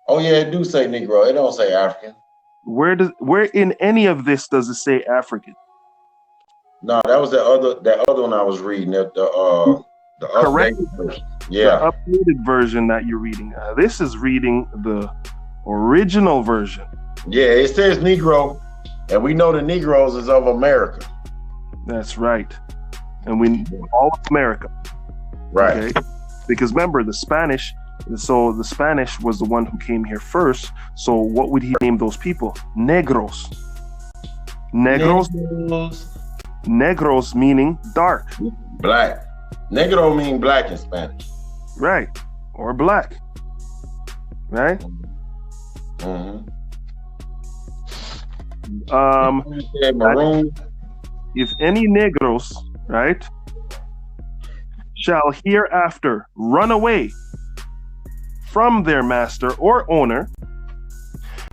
Oh yeah, it do say Negro. It don't say African. Where in any of this does it say African? No, that was that other one I was reading. The updated version. Yeah, the updated version that you're reading. This is reading the original version. Yeah, it says Negro, and we know the Negroes is of America. That's right, and we all of America. Right. Okay? Because remember the Spanish. So the Spanish was the one who came here first. So what would he name those people? Negros. Negros meaning dark. Black. Negro mean black in Spanish. Right. Or black. Right? Mm-hmm. Maroon. If any negros, right, shall hereafter run away from their master or owner,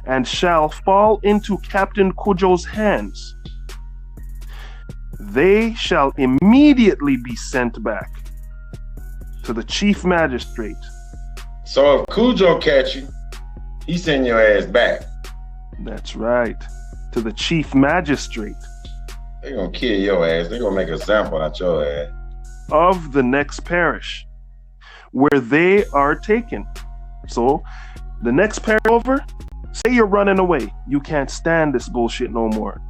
and shall fall into Captain Cujo's hands, they shall immediately be sent back to the chief magistrate. So if Cujo catch you, he send your ass back. That's right, to the chief magistrate. They gonna kill your ass. They gonna make a sample out your ass. Of the next parish where they are taken. So the next parish over, say you're running away. You can't stand this bullshit no more.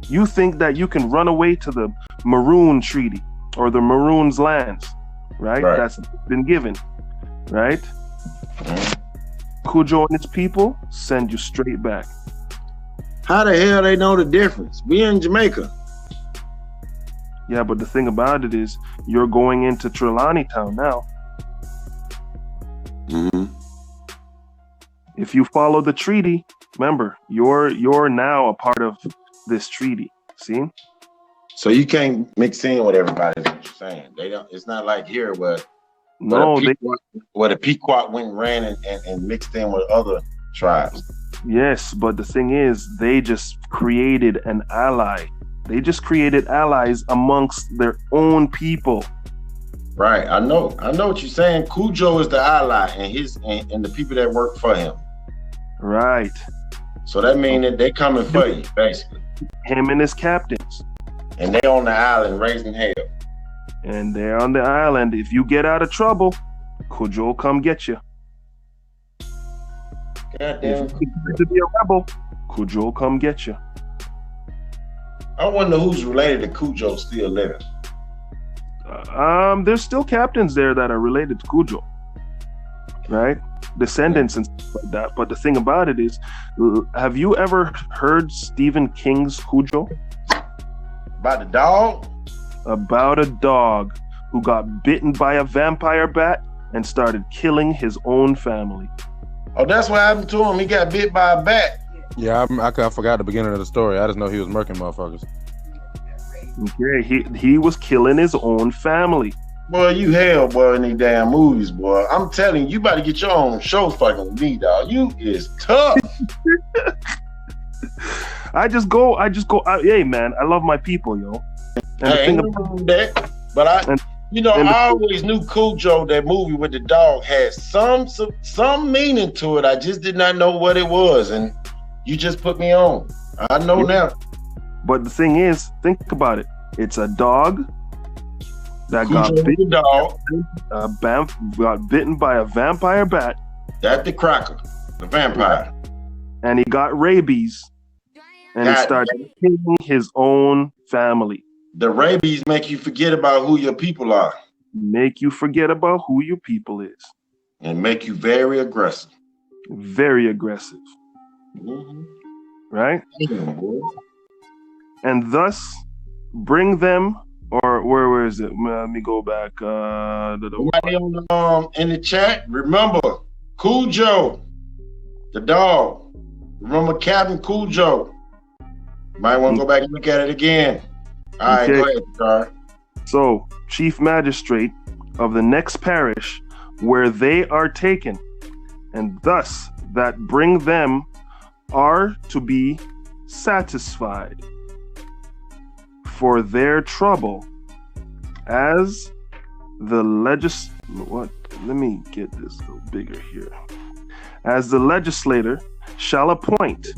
You think that you can run away to the Maroon Treaty or the Maroons' lands, right? That's been given, right? Cujo and his people send you straight back. How the hell they know the difference? We in Jamaica. Yeah, but the thing about it is, you're going into Trelawney Town now. If you follow the treaty, remember, you're now a part of this treaty. See? So you can't mix in with everybody. Is what you're saying? They don't. It's not like here where the Pequot went and ran and mixed in with other tribes. Yes, but the thing is, they just created an ally. They just created allies amongst their own people. Right, I know what you're saying. Cujo is the ally, and the people that work for him. Right. So that means that they coming for you, basically. Him and his captains. And they on the island raising hell. And they're on the island. If you get out of trouble, Cujo will come get you. Goddamn. If you to be a rebel, Cujo will come get you. I wonder who's related to Cujo still living. There's still captains there that are related to Cujo, right? Descendants and stuff like that. But the thing about it is, have you ever heard Stephen King's Cujo? About the dog? About a dog who got bitten by a vampire bat and started killing his own family. Oh, that's what happened to him. He got bit by a bat. Yeah, I forgot the beginning of the story. I just know he was murking motherfuckers. Okay, he was killing his own family. Boy, you hell, boy, in these damn movies, boy. I'm telling you, you better get your own show fucking with me, dog. You is tough. I just go. Hey, man, I love my people, yo. And I ain't about that, but I always knew Cujo, that movie with the dog, had some meaning to it. I just did not know what it was, and you just put me on. I know now. But the thing is, think about it. It's a dog that got bitten by a vampire bat. That's the cracker, the vampire. And he got rabies, and he started killing his own family. The rabies make you forget about who your people are. Make you forget about who your people is. And make you very aggressive. Very aggressive. Right? And thus bring them, or where is it? Let me go back. Somebody in the chat, remember Cujo, the dog. Remember Captain Cujo. Might want to go back and look at it again. All right, go ahead, Star. So, Chief Magistrate of the next parish where they are taken, and thus that bring them are to be satisfied for their trouble as the let me get this a little bigger here. As the legislator shall appoint,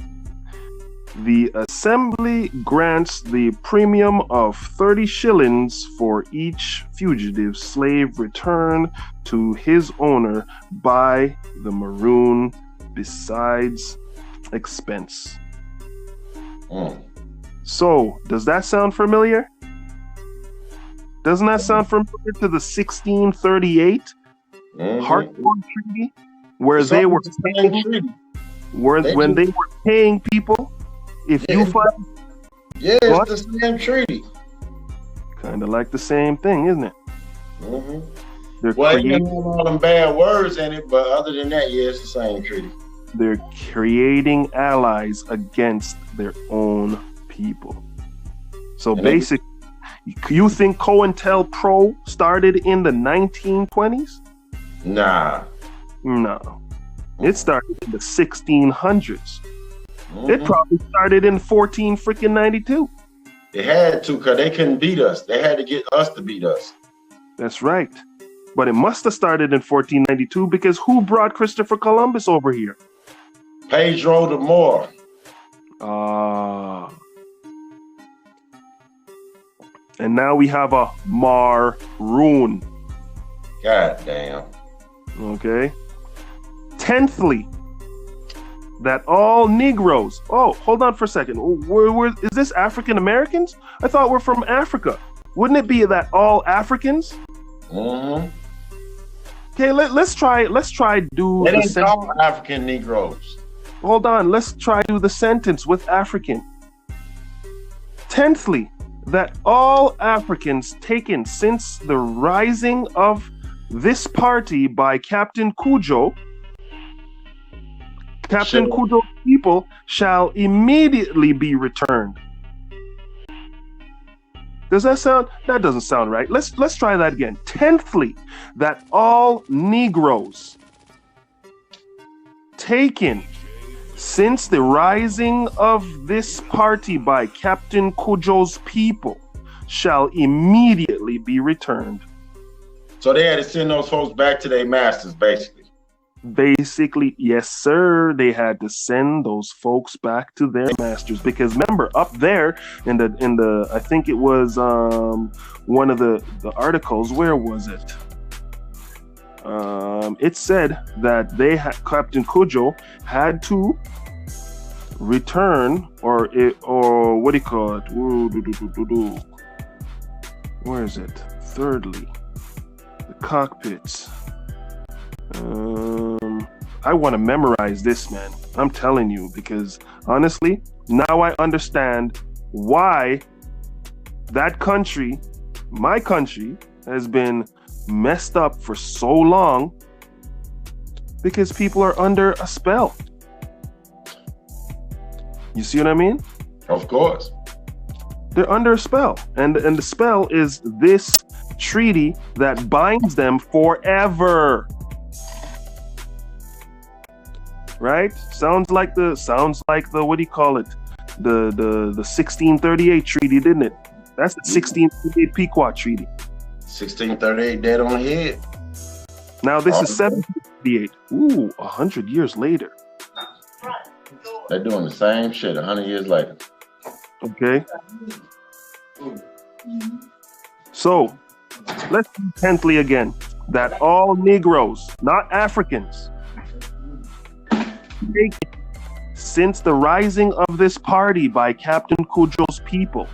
the assembly grants the premium of 30 shillings for each fugitive slave returned to his owner by the Maroon, besides expense. So, does that sound familiar? Doesn't that sound familiar to the 1638 Hartford Treaty, where they were when they were paying people? If you find, it's the same treaty. Kind of like the same thing, isn't it? Well, you know all them bad words in it, but other than that, it's the same treaty. they're creating allies against their own people. So basically, you think COINTELPRO started in the 1920s? Nah. No. It started in the 1600s. It probably started in 92. They had to, because they couldn't beat us. They had to get us to beat us. That's right. But it must have started in 1492 because who brought Christopher Columbus over here? Pedro de Moor. And now we have a Maroon. God damn. Okay. Tenthly, that all Negroes. Oh, hold on for a second. Is this African Americans? I thought we're from Africa. Wouldn't it be that all Africans? Mm-hmm. Okay, let's try do They the didn't call African Negroes. Hold on, let's try do the sentence with African. Tenthly, that all Africans taken since the rising of this party by Captain Cudjoe, Cujo's people shall immediately be returned. Does that sound? That doesn't sound right. Let's try that again. Tenthly, that all Negroes taken since the rising of this party by Captain Cudjoe's people shall immediately be returned. So they had to send those folks back to their masters, basically. Basically, yes, sir. They had to send those folks back to their masters because remember, up there in the I think it was one of the articles. Where was it? It said that Captain Cudjoe had to return or what do you call it? Where is it? Thirdly, the cockpits. I want to memorize this, man. I'm telling you, because honestly, now I understand why that country, my country, has been messed up for so long, because people are under a spell. You see what I mean? Of course. They're under a spell. And the spell is this treaty that binds them forever. Right? Sounds like the what do you call it? The 1638 treaty, didn't it? That's the 1638 Pequot Treaty. 1638 dead on the head. Now this is 1738. Ooh, 100 years later. They're doing the same shit 100 years later. Okay. So let's do tenthly again. That all Negroes, not Africans, since the rising of this party by Captain Cudjoe's people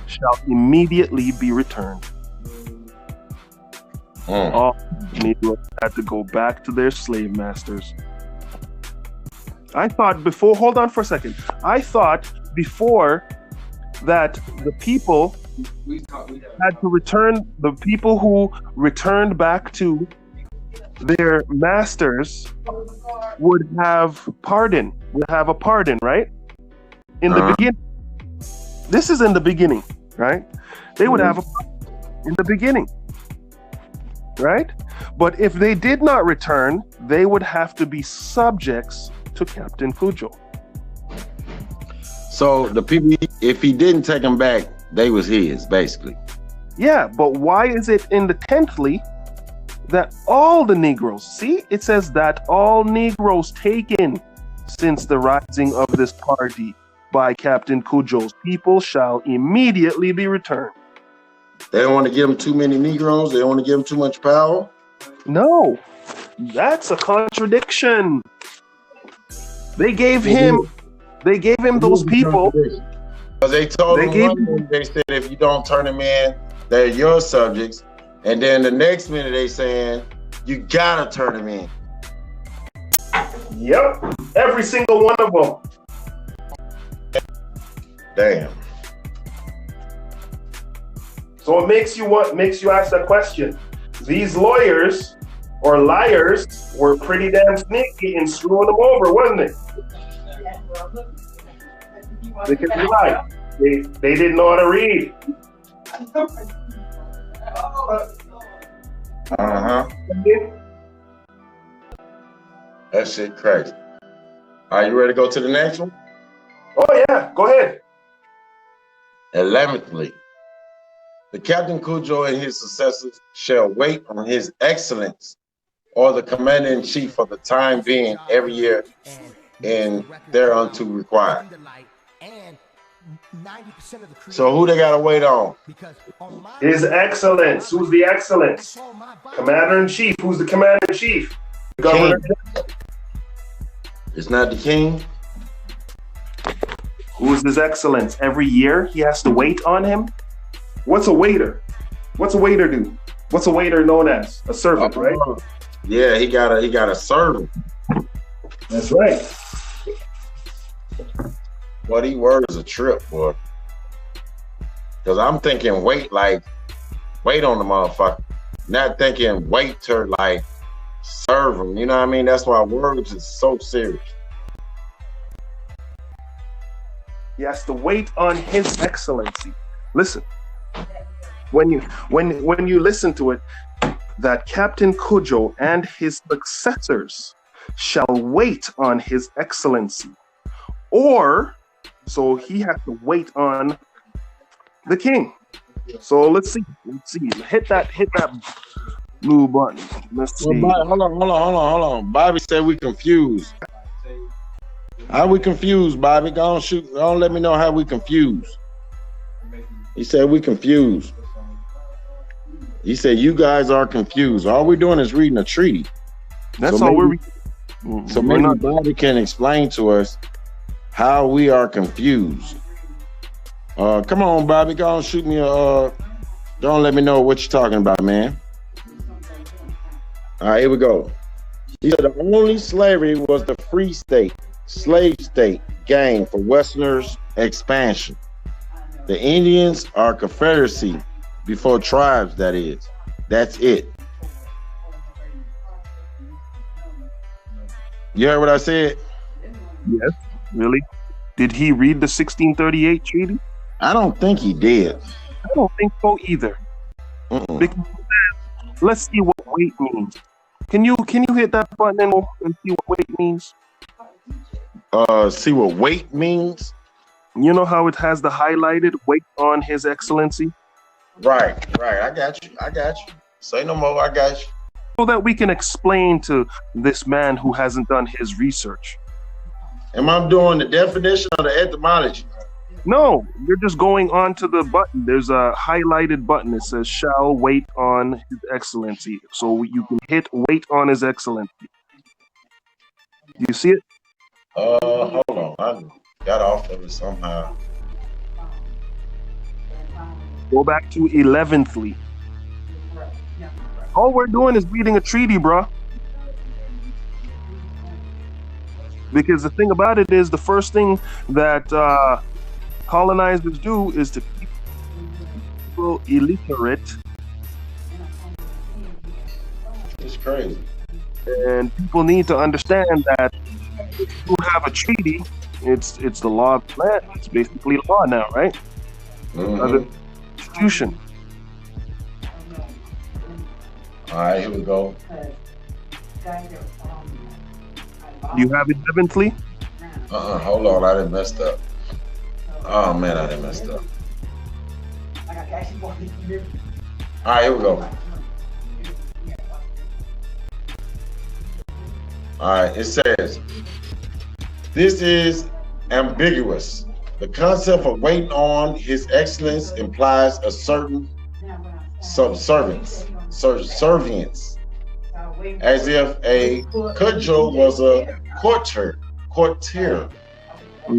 shall immediately be returned. All Negroes had to go back to their slave masters. I thought before, hold on for a second. I thought before that the people had to return, the people who returned back to their masters would have a pardon, right? In the beginning. This is in the beginning, right? They would have a pardon in the beginning, right? But if they did not return, they would have to be subjects to Captain Cudjoe. So the people, if he didn't take them back, they was his, basically. Yeah, but why is it in the tenthly that all the Negroes, see, it says that all Negroes taken since the rising of this party by Captain Cudjoe's people shall immediately be returned. They don't want to give him too many Negroes. They don't want to give him too much power. No, that's a contradiction. They gave him those people. Because they told him, they said, if you don't turn them in, they're your subjects. And then the next minute they saying, you gotta turn them in. Yep, every single one of them. Damn. So it makes you ask that question. These lawyers or liars were pretty damn sneaky in screwing them over, wasn't it? Because they lied. They didn't know how to read. Uh-huh. That shit crazy. Are you ready to go to the next one? Oh yeah, go ahead. 11thly, the Captain Cujo and his successors shall wait on his excellence or the commander-in-chief for the time being every year and thereunto required. So who they gotta wait on? His excellence. Who's the excellence? Commander-in-chief. Who's the commander-in-chief? The governor. It's not the king. Who is his excellence? Every year he has to wait on him? What's a waiter? What's a waiter do? What's a waiter known as? A servant, right? Yeah, he got a servant. That's right. Well, these words a trip, boy. Because I'm thinking wait on the motherfucker. Not thinking wait to like serve him. You know what I mean? That's why words is so serious. He has to wait on his excellency. Listen, when you listen to it, that Captain Cujo and his successors shall wait on his excellency, or so he has to wait on the king. So let's see. Hit that blue button. Let's see. Well, hold on. Bobby said we confused. How we confused, Bobby? Go on, let me know how we confused. He said we confused. He said you guys are confused. All we're doing is reading a treaty. That's so all maybe, we're. So maybe Bobby can explain to us how we are confused. Come on, Bobby. Go on, shoot me don't let me know what you're talking about, man. All right, here we go. He said the only slavery was the free state, slave state gain for Westerners' expansion. The Indians are confederacy before tribes, that is. That's it. You heard what I said? Yes, really? Did he read the 1638 treaty? I don't think he did. I don't think so either. Because, let's see what wait means. Can you hit that button and see what wait means? See what wait means? You know how it has the highlighted wait on his excellency? Right. I got you. Say no more. I got you. So that we can explain to this man who hasn't done his research. Am I doing the definition or the etymology? No, you're just going on to the button. There's a highlighted button that says shall wait on his excellency. So you can hit wait on his excellency. Do you see it? Hold on. I got off of it somehow. Go back to 11thly. All we're doing is reading a treaty, bro. Because the thing about it is, the first thing that colonizers do is to keep people illiterate. It's crazy. And people need to understand that if you have a treaty, it's the law of the land. It's basically law now, right? Another institution. All right, here we go. You have 11thly? Hold on, I done messed up. Oh man, I done messed up. All right, here we go. All right, it says, this is ambiguous. The concept of waiting on his excellence implies a certain subservience, as if a Cujo was a courtier.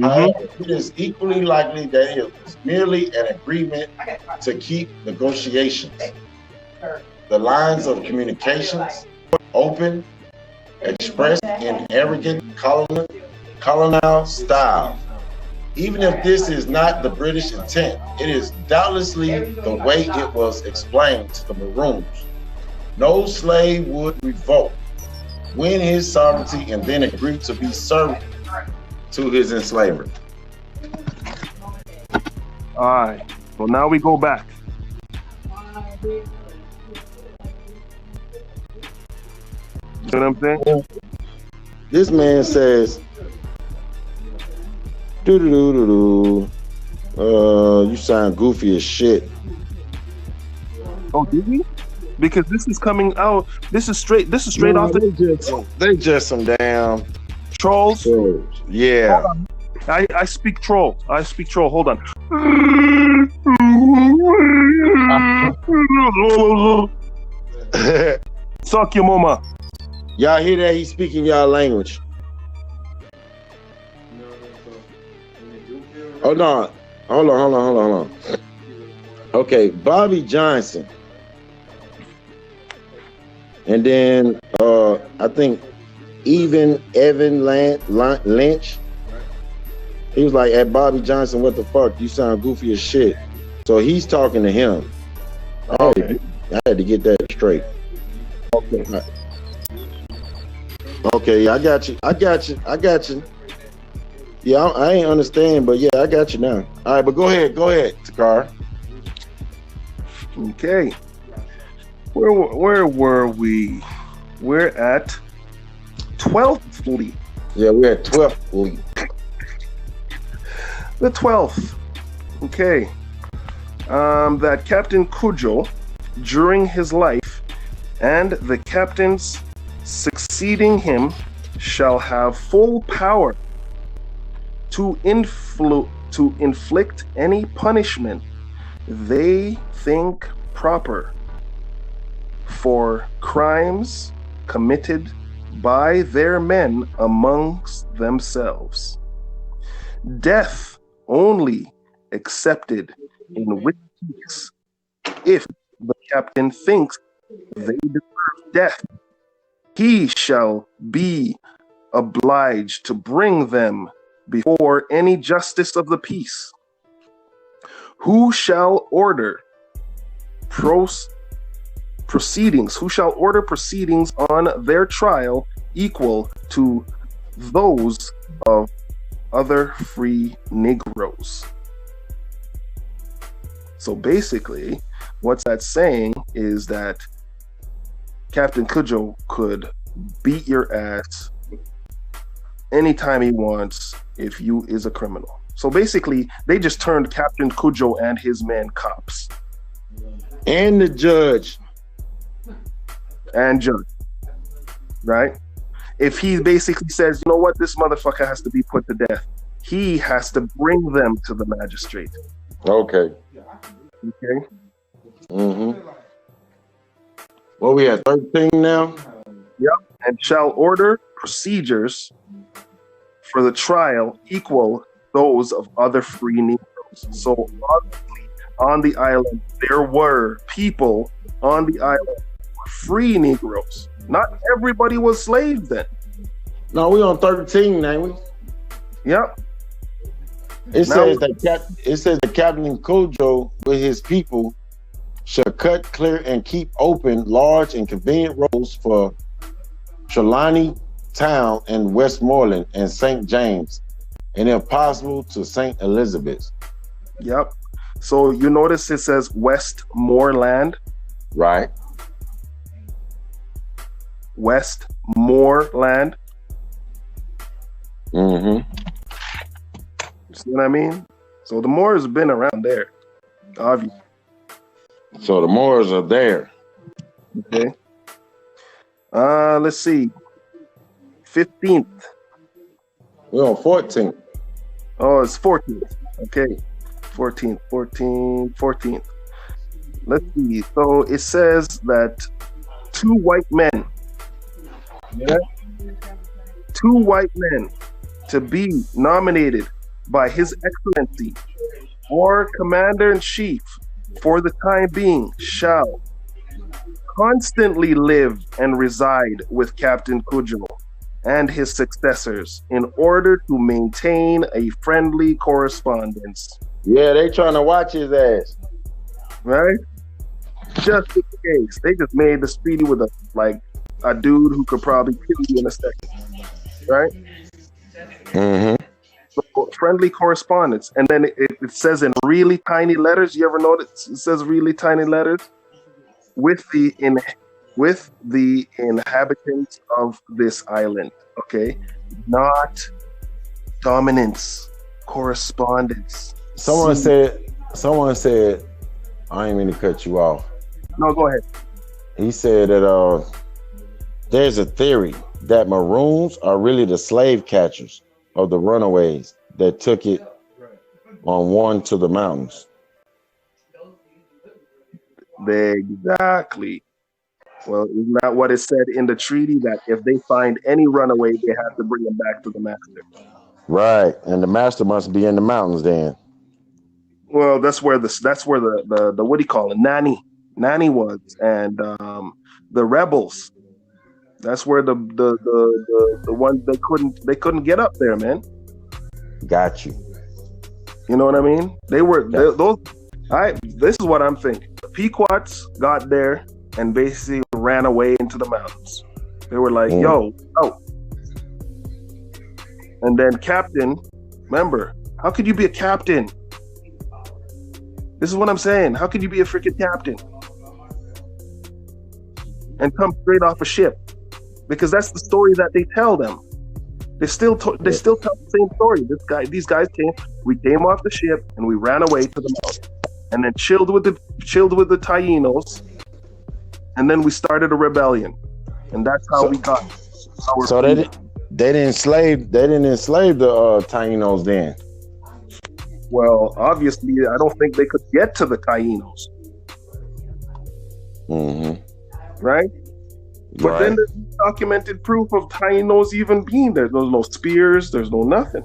However, it is equally likely that it was merely an agreement to keep negotiations, the lines of communications open, expressed in arrogant colonial style. Even if this is not the British intent, it is doubtlessly the way it was explained to the Maroons. no slave would revolt, win his sovereignty, and then agree to be servant to his enslaver. All right. So now we go back. You know what I'm saying? This man says, you sound goofy as shit. Oh, did we? Because this is coming out. This is straight off the. They just some damn trolls. Yeah. Hold on. I speak troll. Hold on. Suck your mama. Y'all hear that? He's speaking y'all language. Oh no. Hold on. Okay, Bobby Johnson. And then I think Evan Lynch. He was like, at Bobby Johnson, what the fuck? You sound goofy as shit. So he's talking to him. I had to get that straight. Okay, yeah, I got you. Yeah, I ain't understand, but yeah, I got you now. All right, but go ahead, Takar. Okay. Where were we? We're at 12th Fleet. Yeah, we're at 12th Fleet. The 12th. Okay. That Captain Cudjoe, during his life, and the captains succeeding him shall have full power to inflict any punishment they think proper for crimes committed by their men amongst themselves. Death only accepted in which case, if the captain thinks they deserve death, he shall be obliged to bring them before any justice of the peace, who shall order proceedings on their trial equal to those of other free Negroes. So basically, what that's saying is that Captain Cudjoe could beat your ass anytime he wants if you is a criminal. So basically, they just turned Captain Cudjoe and his men cops. And the judge. Right? If he basically says, you know what, this motherfucker has to be put to death, he has to bring them to the magistrate. Okay. Well, we at 13 now? Yep. And shall order procedures for the trial equal those of other free Negroes. So obviously on the island, there were people on the island who were free Negroes. Not everybody was slaves then. No, we on 13 now, ain't we? Yep. It says that Captain Cudjoe with his people shall cut, clear, and keep open large and convenient roads for Trelawney Town and Westmoreland and St. James, and if possible to St. Elizabeth. Yep. So you notice it says Westmoreland. Right. Westmoreland. Mm-hmm. You see what I mean? So the Moors have been around there, obviously. So the Moors are there. Okay. Let's see. 15th. We're on 14th. Oh, it's 14th. Okay. 14th. Let's see. So it says that two white men to be nominated by His Excellency or Commander-in-Chief for the time being shall constantly live and reside with Captain Cudjoe and his successors in order to maintain a friendly correspondence. Yeah, they trying to watch his ass. Right? Just in case. They just made this treaty with a dude who could probably kill you in a second. Right? Mm-hmm. So, friendly correspondence. And then it says in really tiny letters. You ever notice it says really tiny letters? With the inhabitants of this island. Okay? Not dominance. Correspondence. Someone said, I ain't mean to cut you off. No, go ahead. He said that there's a theory that Maroons are really the slave catchers of the runaways that took it on one to the mountains. Exactly. Well, isn't that what it said in the treaty, that if they find any runaway, they have to bring them back to the master? Right, and the master must be in the mountains then. Well, that's where the what do you call it? Nanny was, and the rebels. That's where the ones they couldn't get up there, man. Got you. You know what I mean? They were those. This is what I'm thinking. The Pequots got there and basically ran away into the mountains. They were like, "Yo, out!" And then captain, remember, how could you be a captain? This is what I'm saying. How could you be a freaking captain and come straight off a ship? Because that's the story that they tell them. They still tell the same story. These guys we came off the ship and we ran away to the mountain, and then chilled with the Taínos, and then we started a rebellion, and that's how we got our. So they didn't enslave the Taínos then. Well, obviously, I don't think they could get to the Taínos. Mm-hmm. Right? But then there's documented proof of Taínos even being there. There's no spears. There's no nothing.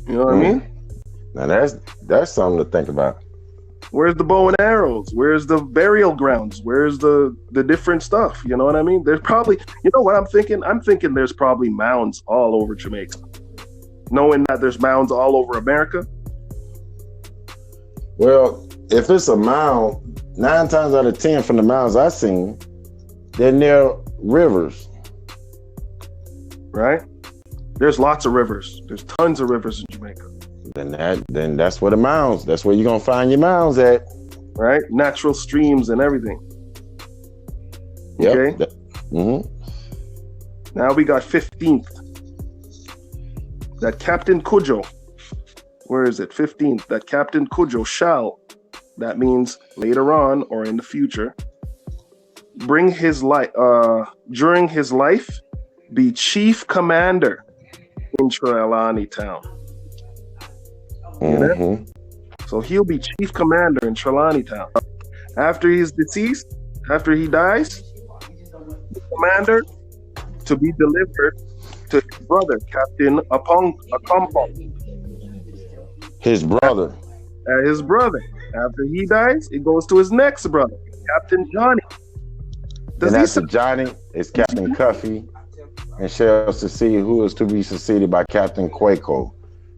You know what I mean? Now that's something to think about. Where's the bow and arrows? Where's the burial grounds? Where's the different stuff? You know what I mean? There's probably, you know what I'm thinking? I'm thinking there's probably mounds all over Jamaica. Knowing that there's mounds all over America? Well, if it's a mound, 9 times out of 10 from the mounds I've seen, they're near rivers. Right? There's lots of rivers. There's tons of rivers in Jamaica. Then that's where the mounds, that's where you're going to find your mounds at. Right? Natural streams and everything. Yep. Okay? Now we got 15th. That Captain Cudjoe, where is it? 15th. That Captain Cudjoe shall, that means later on or in the future, during his life, be chief commander in Trelawney Town. Mm-hmm. So he'll be chief commander in Trelawney Town. After he's deceased, after he dies, the commander to be delivered to his brother, Captain Akompo. His brother. His brother. After he dies, it goes to his next brother, Captain Johnny. And after Johnny, it's Captain Cuffy, and shall succeed, who is to be succeeded by Captain Quaco.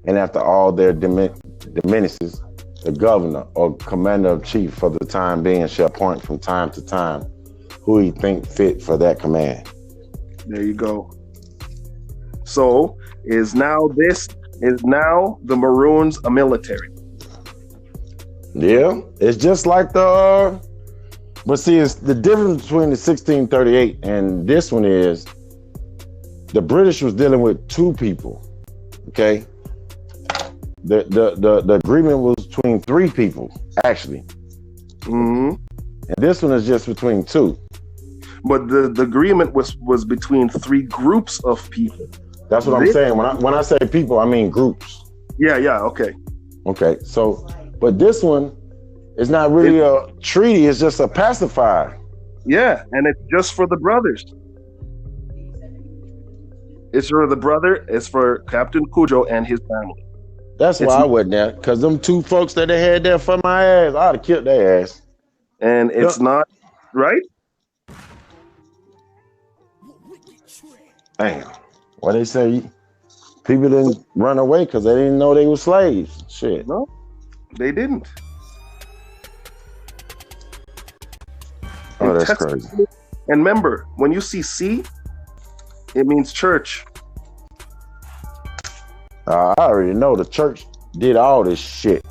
And after all their diminishes, the governor or commander of chief for the time being shall appoint from time to time who he think fit for that command. There you go. So is now the Maroons a military? Yeah, it's just like but see, it's the difference between the 1638 and this one is the British was dealing with 2 people. Okay. The agreement was between 3 people, actually. Mm-hmm. And this one is just between 2. But the agreement was between 3 groups of people. That's what I'm saying. When I say people, I mean groups. Yeah, okay. Okay, so, but this one is not really a treaty, it's just a pacifier. Yeah, and it's just for the brothers. It's for the brother, it's for Captain Cudjoe and his family. That's why I wasn't there, because them 2 folks that they had there for my ass, I'd have killed their ass. And it's not, right? Damn. What they say, people didn't run away because they didn't know they were slaves. Shit. No, they didn't. Oh, that's testimony. crazy. And remember, when you see C, it means church. I already know the church did all this shit.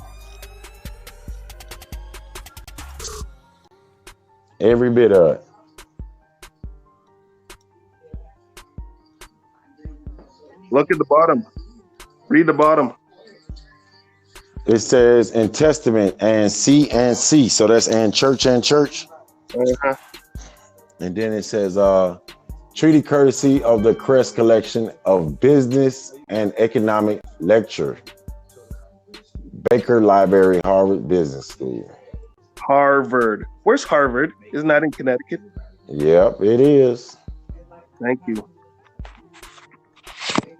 Every bit of it. Look at the bottom. Read the bottom. It says in testament and C and C. So that's and church and church. Uh-huh. And then it says treaty courtesy of the Crest Collection of Business and Economic Lecture. Baker Library, Harvard Business School. Harvard. Where's Harvard? Isn't that in Connecticut? Yep, it is. Thank you.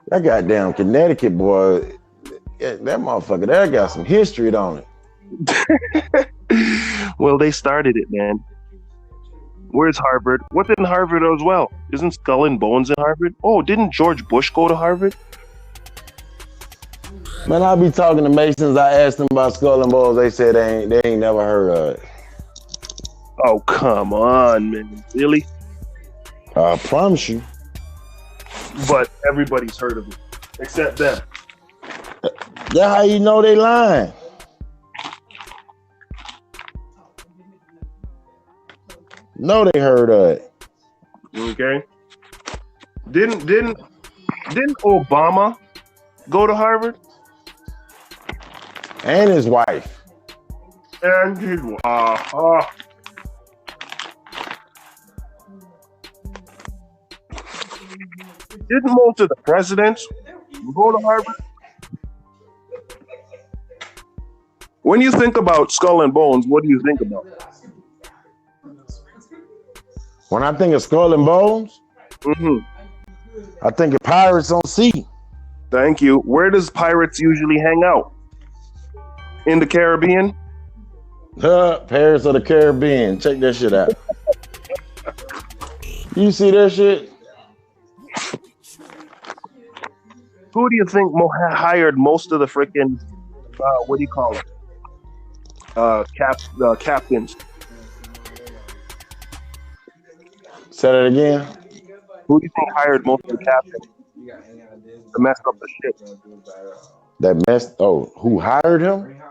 That goddamn Connecticut boy, that motherfucker, that got some history on it. Well, they started it, man. Where's Harvard? What's in Harvard as well? Isn't Skull and Bones in Harvard? Oh, didn't George Bush go to Harvard? Man, I be talking to Masons. I asked them about Skull and Bones. They said they ain't never heard of it. Oh, come on, man. Really? I promise you. But everybody's heard of it, except them. That's how you know they lying. No, they heard of it. Okay. Didn't Obama go to Harvard? And his wife. And his Didn't most of the presidents go to Harvard? When you think about Skull and Bones, what do you think about? When I think of Skull and Bones, I think of Pirates on Sea. Thank you. Where does pirates usually hang out? In the Caribbean? Pirates of the Caribbean. Check that shit out. You see that shit? Who do you think hired most of the freaking, what do you call it? Captains. Say that again. Who do you think hired most of the captains to mess up the ship? Who hired him?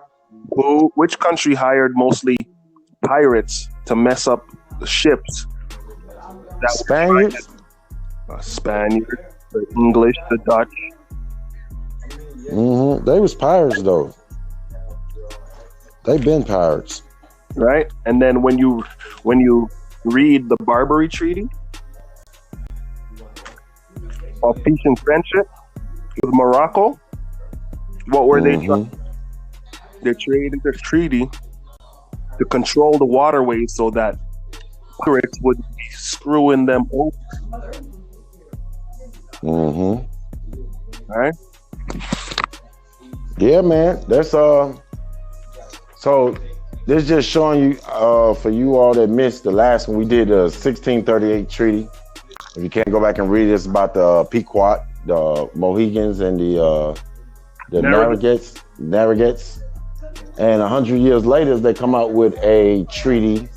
Which country hired mostly pirates to mess up the ships? Spaniards? Spaniards, the English, the Dutch. They was pirates though. They been pirates. Right? And then when you read the Barbary Treaty of peace and friendship with Morocco, what were they trying? They traded this treaty to control the waterways so that pirates would be screwing them over. All right? Yeah, man. That's so this just showing you for you all that missed the last one. We did the 1638 treaty. If you can't go back and read it, it's about the Pequot, the Mohegans, and the Narragansetts. And 100 years later, they come out with a treaty.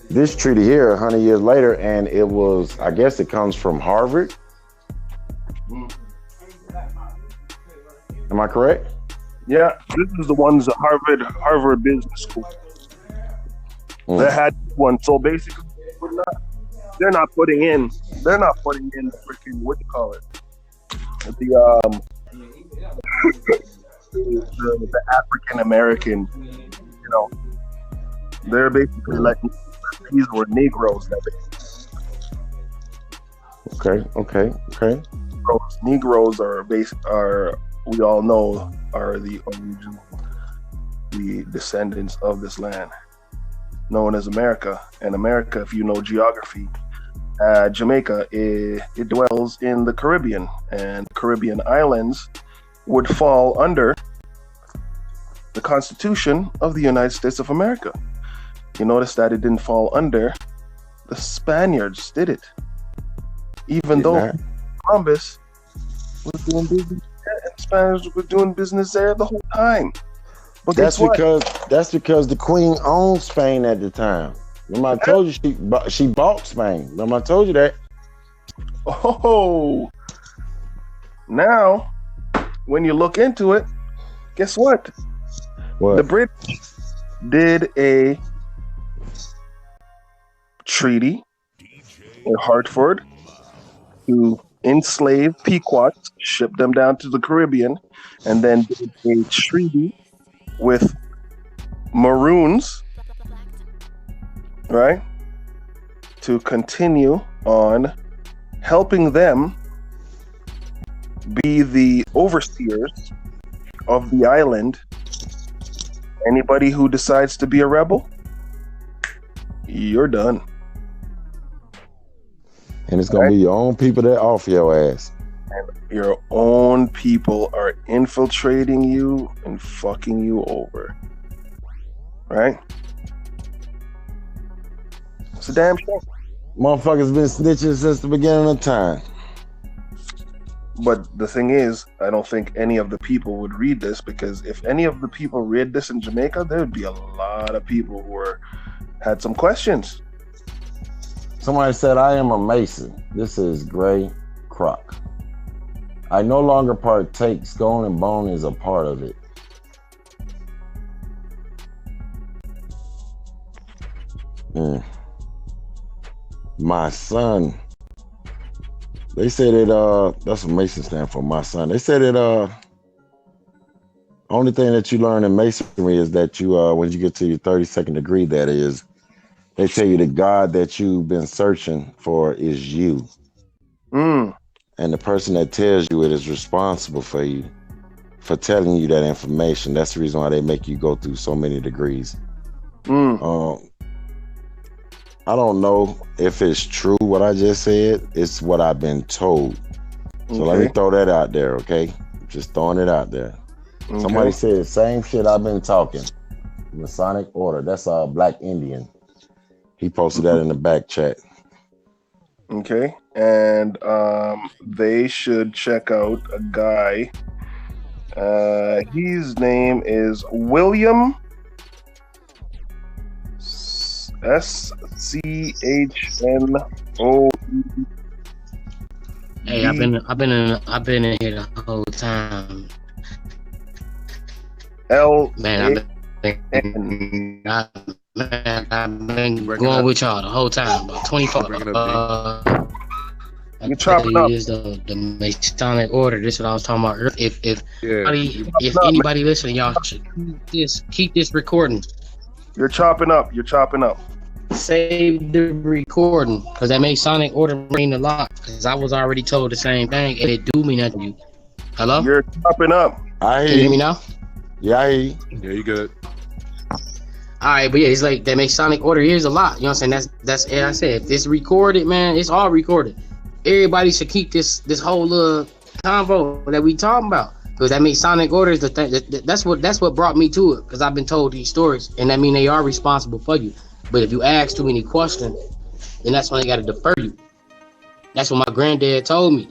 This treaty here, 100 years later, and it was, I guess it comes from Harvard. Am I correct? Yeah, this is the ones at Harvard Business School. They had one. So basically, they're not putting in the freaking, what do you call it? The African American, they're basically like these were Negroes. Okay. Negroes are we all know are the descendants of this land known as America. And America, if you know geography, Jamaica, it dwells in the Caribbean, and Caribbean islands would fall under the Constitution of the United States of America. You notice that it didn't fall under the Spaniards, did it? Even though Columbus was doing business there, and Spaniards were doing business there the whole time. But That's guess what? because the queen owned Spain at the time. Remember I told you she bought Spain. Remember I told you that. Oh, now when you look into it, guess what? What? The British did a treaty in Hartford to enslave Pequots, ship them down to the Caribbean, and then did a treaty with Maroons, right, to continue on helping them be the overseers of the island. Anybody who decides to be a rebel, you're done. And it's gonna be your own people that off your ass. And your own people are infiltrating you and fucking you over. Right? It's a damn shame. Motherfuckers been snitching since the beginning of time. But the thing is, I don't think any of the people would read this, because if any of the people read this in Jamaica, there would be a lot of people who had some questions. Somebody said, I am a Mason. This is Gray Croc. I no longer partake. Skull and Bone is a part of it. My son. They said it, that's what Mason stand for, my son. They said it, only thing that you learn in Masonry is that you, when you get to your 32nd degree, that is, they tell you the God that you've been searching for is you. And the person that tells you it is responsible for you, for telling you that information. That's the reason why they make you go through so many degrees. I don't know if it's true what I just said. It's what I've been told. So let me throw that out there, okay? Just throwing it out there. Okay. Somebody said the same shit I've been talking. Masonic Order. That's a Black Indian. He posted that in the back chat. Okay. And they should check out a guy. His name is William SCHNO. Hey, I've been in here the whole time. Man, I've been going with y'all the whole time. About 24. You're chopping up. Is the Masonic Order. This is what I was talking about earlier. If anybody listening, y'all should keep this recording. You're chopping up. Save the recording, because that Masonic Order mean a lot. Because I was already told the same thing, and it do mean nothing to you. Hello? You're chopping up. I Can you hear me now? Yeah, I hear you. Yeah, you good. Alright, but yeah, it's like that Masonic Order here's a lot. You know what I'm saying? That's I said, if it's recorded, man, it's all recorded. Everybody should keep this whole convo that we talking about. Because that Masonic Order is the thing. That's what brought me to it. Because I've been told these stories, and that mean they are responsible for you. But if you ask too many questions, then that's when they got to defer you. That's what my granddad told me.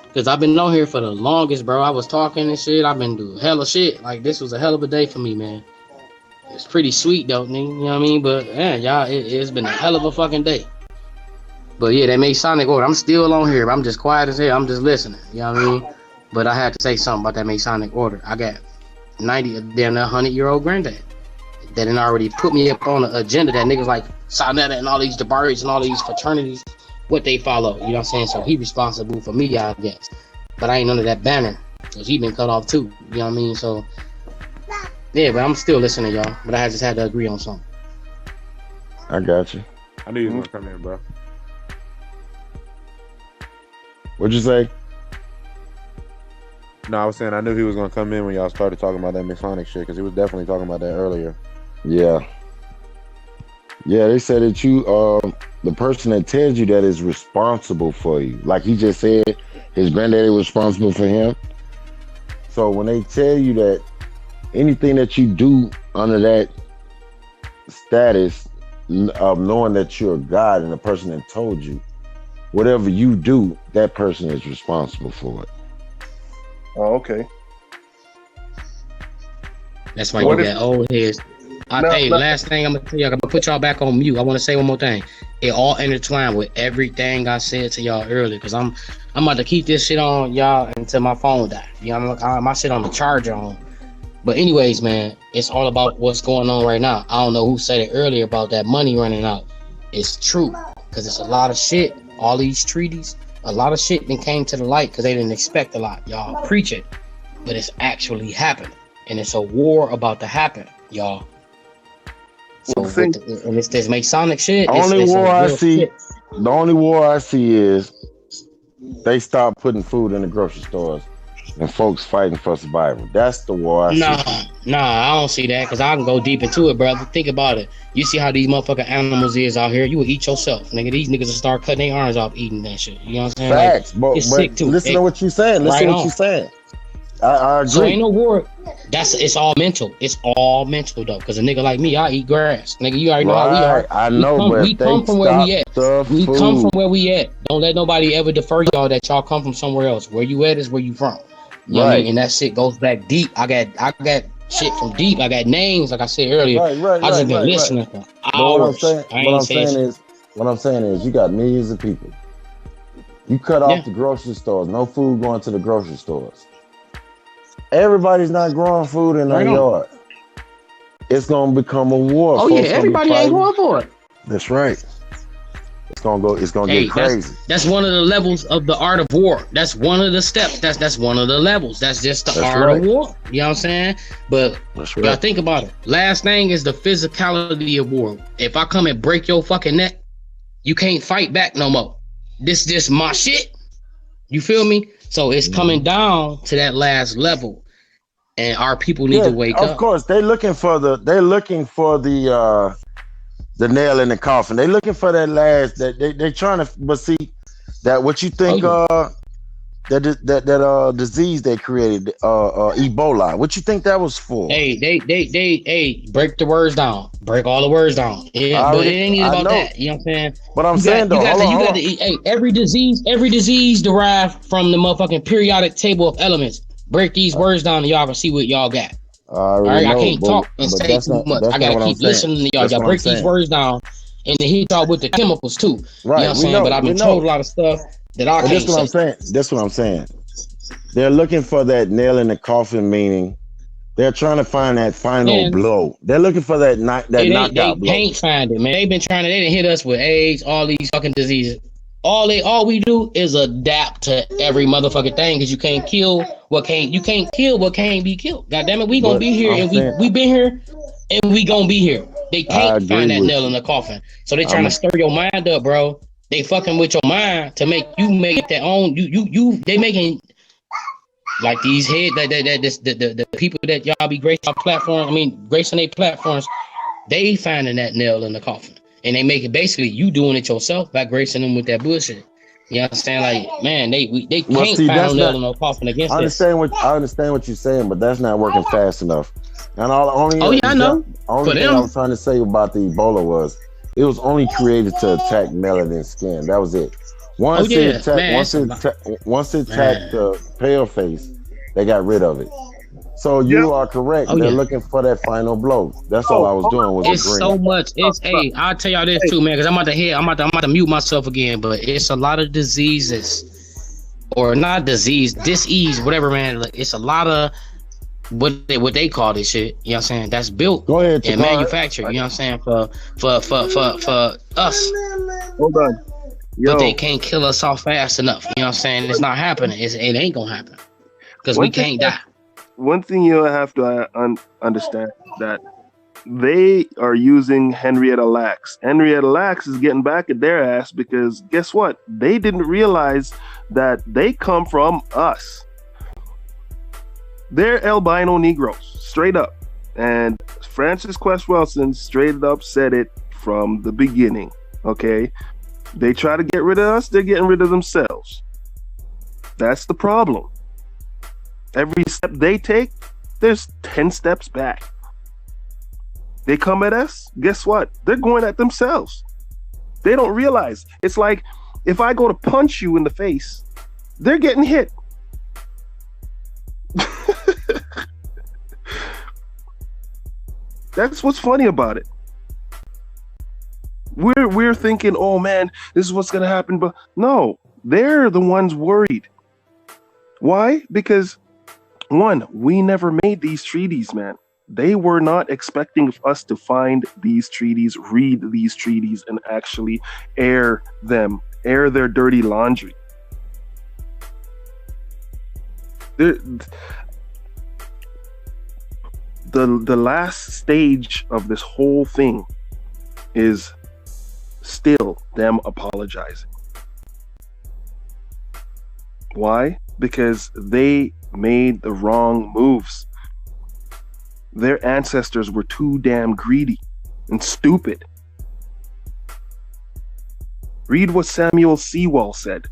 Because I've been on here for the longest, bro. I was talking and shit. I've been doing hella shit. Like, this was a hell of a day for me, man. It's pretty sweet, though, nigga. You know what I mean? But, man, y'all, it's been a hell of a fucking day. But, yeah, that Masonic Order. I'm still on here. I'm just quiet as hell. I'm just listening. You know what I mean? But I had to say something about that Masonic Order. I got 90, damn near 100-year-old granddad that had already put me up on an agenda that niggas like Sonetta and all these DeBarge and all these fraternities, what they follow. You know what I'm saying? So he responsible for me, I guess. But I ain't under that banner, because he been cut off too. You know what I mean? So, yeah, but I'm still listening, y'all. But I just had to agree on something. I got you. I knew you was gonna come in, bro. What'd you say? No, I was saying I knew he was gonna come in when y'all started talking about that Masonic shit, because he was definitely talking about that earlier. Yeah. Yeah, they said that you, the person that tells you that is responsible for you. Like he just said, his granddaddy was responsible for him. So when they tell you that anything that you do under that status of knowing that you're God and the person that told you, whatever you do, that person is responsible for it. Oh, okay. That's why What you if- got old heads. Hey, last thing I'm gonna tell you, I'm gonna put y'all back on mute. I want to say one more thing. It all intertwined with everything I said to y'all earlier, because I'm about to keep this shit on y'all until my phone die. You know, my shit on the charger on. But anyways, man, it's all about what's going on right now. I don't know who said it earlier about that money running out. It's true, because it's a lot of shit. All these treaties, a lot of shit then came to the light because they didn't expect a lot. Y'all preach it, but it's actually happening, and it's a war about to happen, y'all. So and it's this Masonic shit. The It's only a war I real see, shit. the only war I see is they stop putting food in the grocery stores and folks fighting for survival. That's the war I see. Nah, I don't see that, because I can go deep into it, brother. Think about it. You see how these motherfucking animals is out here. You will eat yourself, nigga. These niggas will start cutting their arms off eating that shit. You know what I'm saying? Facts, Like, it's sick but too. listen to what you're saying. Listen to what you're saying. I agree. So ain't no war. It's all mental. It's all mental though, because a nigga like me, I eat grass. Nigga, you already know how we are. I know, but we if they come from where we at. stop the We come from food- where we at. Don't let nobody ever defer y'all that y'all come from somewhere else. Where you at is where you from. You know what I mean? Right. And that shit goes back deep. I got shit from deep. I got names, like I said earlier. I just been listening for But what I'm hours. saying, I ain't saying shit. what I'm saying is, you got millions of people. You cut off the grocery stores. No food going to the grocery stores. Everybody's not growing food in their Right on. yard. It's gonna become a war. Oh Folks yeah, gonna be everybody ain't fighting. going for it. That's right. It's gonna Hey, get crazy. that's one of the levels of the art of war. That's one of the steps. That's one of the levels. That's just the That's art right. of war. You know what I'm saying? But That's you gotta right. think about it. Last thing is the physicality of war. If I come and break your fucking neck, you can't fight back no more. This my shit. You feel me? So it's coming down to that last level, and our people need to wake of up. course, they're looking for the nail in the coffin. They're looking for that last. They're trying to. But see, that what you think? That disease they created, Ebola. What you think that was for? Hey, they break the words down. Break all the words down. Yeah, but it ain't even I about know. that. You know what I'm saying? But I'm You saying though, hold on. hey, every disease derived from the motherfucking periodic table of elements. Break these words down and y'all can see what y'all got. I already All right, know, I can't but- talk and but say that's too not- much. that's I not gotta what I'm keep saying. listening to y'all. That's Y'all what I'm break these saying. words down and then hit y'all with the chemicals too. Right, You know what I'm we saying? know, But I've we been know. told a lot of stuff that I But can't that's what I'm say. saying. That's what I'm saying. They're looking for that nail in the coffin, meaning they're trying to find that final Man, blow. They're looking for that They knockout blow. can't find it, man. They didn't hit us with AIDS, all these fucking diseases. All we do is adapt to every motherfucking thing, because you can't kill what can't be killed. God damn it, we gonna But be here, I'm and saying- we been here, and we gonna be here. They I can't agree find that with nail you. in the coffin, so they I'm trying a- to stir your mind up, bro. They fucking with your mind to make you make their own. They making like these head the people that y'all be gracing our platform. I mean, gracing their platforms. They finding that nail in the coffin, and they make it basically you doing it yourself by gracing them with that bullshit. You understand? Like, man, they Well, can't see, find no that's nail not- in no coffin against I this. understand what you're saying, but that's not working fast enough. And Oh, yeah, I know. Only For thing them. I was trying to say about the Ebola was it was only created to attack melanin skin. That was it. Once Oh, yeah, it attacked, man, once it attacked the pale face, they got rid of it. So you are correct. Oh, They're yeah. looking for that final blow. That's all I was doing was It's agreeing. so much. Hey, I'll tell y'all this too, man, because I'm about to mute myself again. But it's a lot of diseases, or not disease, whatever, man. Like, it's a lot of what they call this shit. You know what I'm saying? That's built and Takar. manufactured. You know what I'm saying? For us. Hold on. Yo, But they can't kill us off fast enough. You know what I'm saying? It's not happening. It ain't gonna happen because we One thing- can't die. one thing you have to understand that they are using Henrietta Lacks. Henrietta Lacks is getting back at their ass because guess what? They didn't realize that they come from us. They're albino Negroes, straight up. And Francis Quest Wilson straight up said it from the beginning. Okay? They try to get rid of us, they're getting rid of themselves. That's the problem. Every step they take, there's 10 steps back. They come at us, guess what? They're going at themselves. They don't realize. It's like if I go to punch you in the face, they're getting hit. That's what's funny about it. We're thinking, oh man, this is what's gonna happen, but no, they're the ones worried. Why? Because one, we never made these treaties, man. They were not expecting us to find these treaties, read these treaties, and actually air their dirty laundry. The last stage of this whole thing is still them apologizing. Why? Because they made the wrong moves. Their ancestors were too damn greedy and stupid. Read what Samuel Sewall said.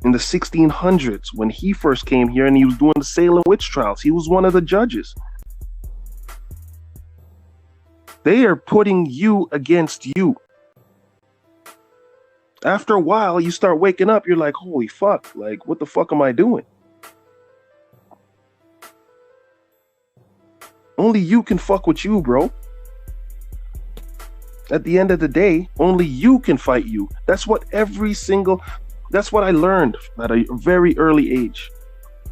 In the 1600s, when he first came here and he was doing the Salem witch trials, he was one of the judges. They are putting you against you. After a while, you start waking up, you're like, holy fuck, like, what the fuck am I doing? Only you can fuck with you, bro. At the end of the day, only you can fight you. That's what I learned at a very early age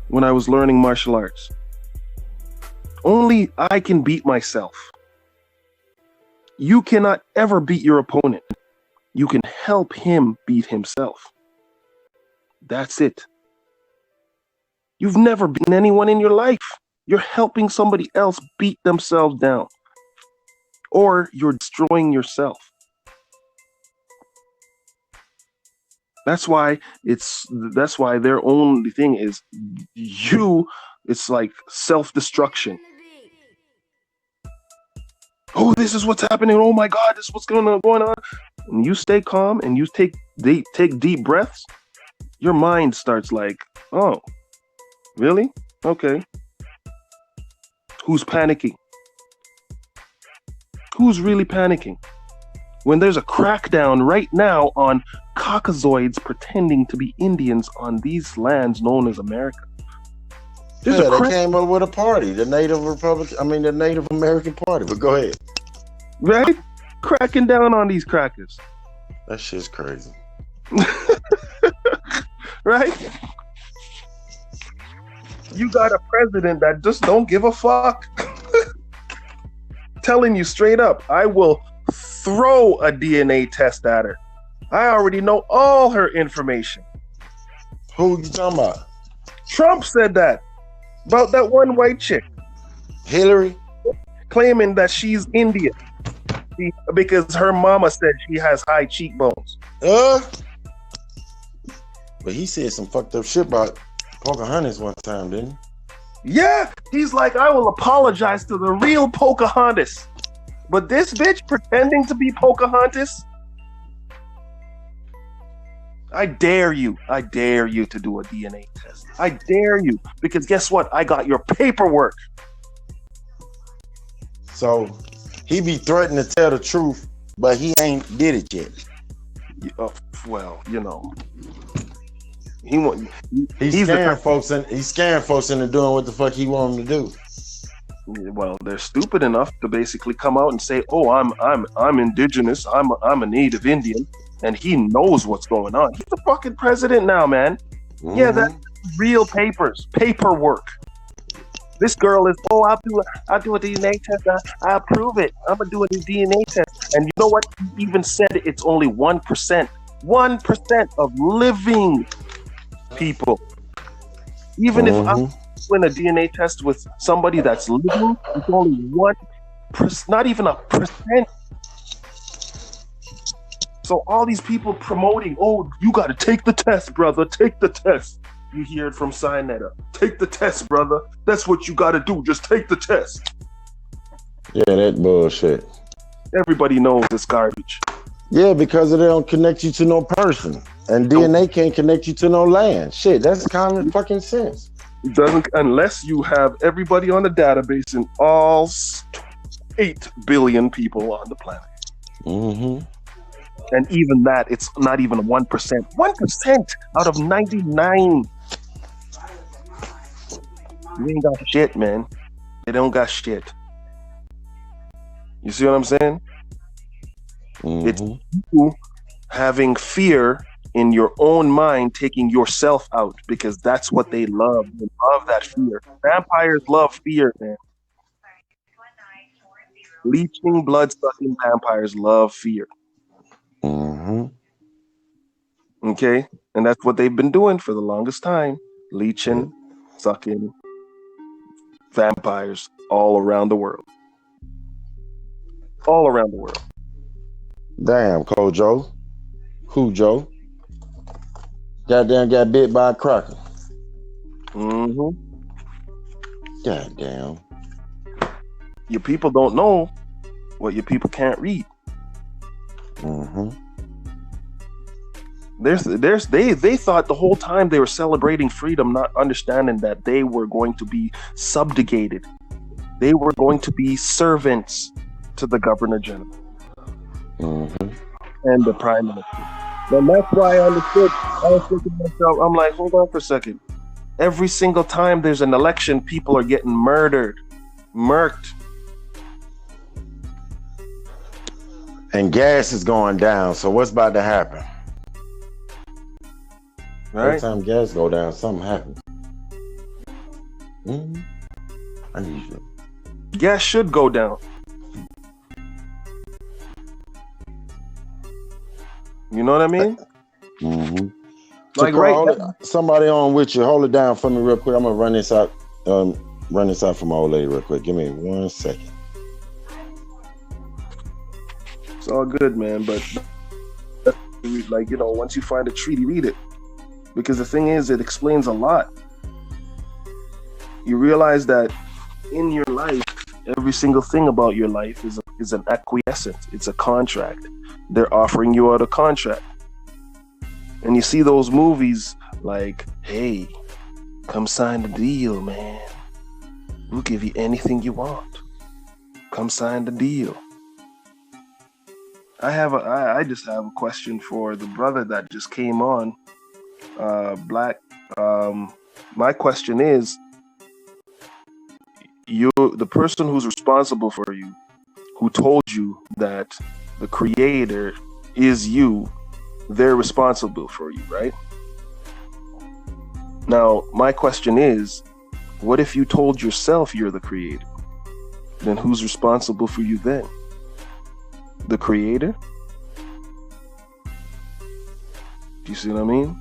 when I was learning martial arts. Only I can beat myself. You cannot ever beat your opponent. You can help him beat himself. That's it. You've never beaten anyone in your life. You're helping somebody else beat themselves down. Or you're destroying yourself. That's why their only thing is it's like self-destruction. Oh, this is what's happening. Oh my God, this is what's going on. And you stay calm and you take deep breaths, your mind starts like, oh, really? Okay. Who's panicking? Who's really panicking? When there's a crackdown right now on Caucasoids pretending to be Indians on these lands known as America. They came up with a party, the Native American Party. But go ahead. Right? Cracking down on these crackers. That shit's crazy. Right? You got a president that just don't give a fuck. Telling you straight up, I will throw a DNA test at her. I already know all her information. Who you talking about? Trump said that about that one white chick, Hillary, claiming that she's Indian because her mama said she has high cheekbones. But he said some fucked up shit about Pocahontas one time, didn't he? Yeah, he's like, I will apologize to the real Pocahontas. But this bitch pretending to be Pocahontas, I dare you to do a DNA test. I dare you, because guess what? I got your paperwork. So he be threatening to tell the truth, but he ain't did it yet. Well, you know, he's scaring folks into doing what the fuck he want them to do. Well, they're stupid enough to basically come out and say, "Oh, I'm indigenous. I'm a native Indian," and he knows what's going on. He's the fucking president now, man. Mm-hmm. Yeah, that's real paperwork. This girl is, I'll do a DNA test. I'll prove it. I'm gonna do a DNA test. And you know what? He even said it's only 1%. 1% of living people. Even if I'm doing a DNA test with somebody that's living, it's only 1%, not even a percent. So all these people promoting, oh, you got to take the test, brother. Take the test. You hear it from Sinetta. Take the test, brother. That's what you got to do. Just take the test. Yeah, that bullshit. Everybody knows it's garbage. Yeah, because they don't connect you to no person. And DNA can't connect you to no land. Shit, that's common fucking sense. It doesn't, unless you have everybody on the database and all 8 billion people on the planet. Mm-hmm. And even that, it's not even 1%. 1% out of 99. You ain't got shit, man. They don't got shit. You see what I'm saying? It's you having fear in your own mind, taking yourself out, because that's what they love. They love that fear. Vampires love fear, man. Leeching, blood-sucking vampires love fear. Okay? And that's what they've been doing for the longest time. Leeching, sucking vampires all around the world. All around the world. Damn, Cold Joe. Who, Joe? Goddamn got bit by a cracker. Goddamn. Your people don't know what your people can't read. They thought the whole time they were celebrating freedom, not understanding that they were going to be subjugated. They were going to be servants to the Governor General and the Prime Minister. And that's why I understood. I was thinking to myself, I'm like, hold on for a second. Every single time there's an election, people are getting murdered, murked. And gas is going down. So what's about to happen? Right. Every time gas go down, something happens. I need you. Gas should go down. You know what I mean? Like somebody on with you. Hold it down for me real quick. I'm gonna run this out. Run this out for my old lady real quick. Give me 1 second. It's all good, man. But like, you know, once you find a treaty, read it, because the thing is, it explains a lot. You realize that in your life, every single thing about your life is an acquiescence. It's a contract. They're offering you out a contract. And you see those movies like, hey, come sign the deal, man. We'll give you anything you want. Come sign the deal. I just have a question for the brother that just came on, Black. My question is, the person who's responsible for you, who told you that the creator is you, they're responsible for you, right? Now, my question is, what if you told yourself you're the creator? Then who's responsible for you then? The creator? Do you see what I mean?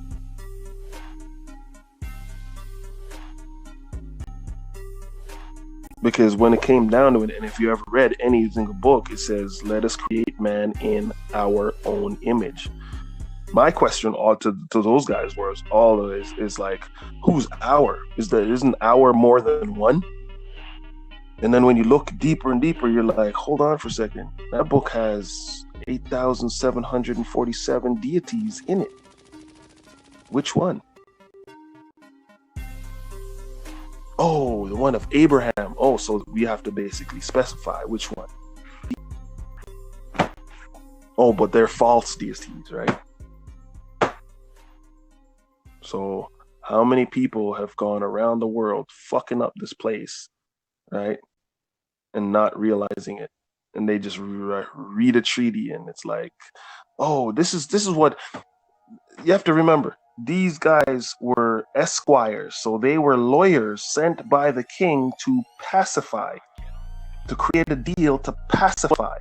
Because when it came down to it, and if you ever read any single book, it says, let us create man in our own image. My question all to those guys was always is like, who's our? Isn't our more than one? And then when you look deeper and deeper, you're like, hold on for a second. That book has 8,747 deities in it. Which one? Oh, the one of Abraham. Oh, so we have to basically specify which one. Oh, but they're false deities, right? So how many people have gone around the world fucking up this place, right? And not realizing it. And they just read a treaty and it's like, oh, this is what you have to remember. These guys were esquires, so they were lawyers sent by the king to pacify, to create a deal to pacify.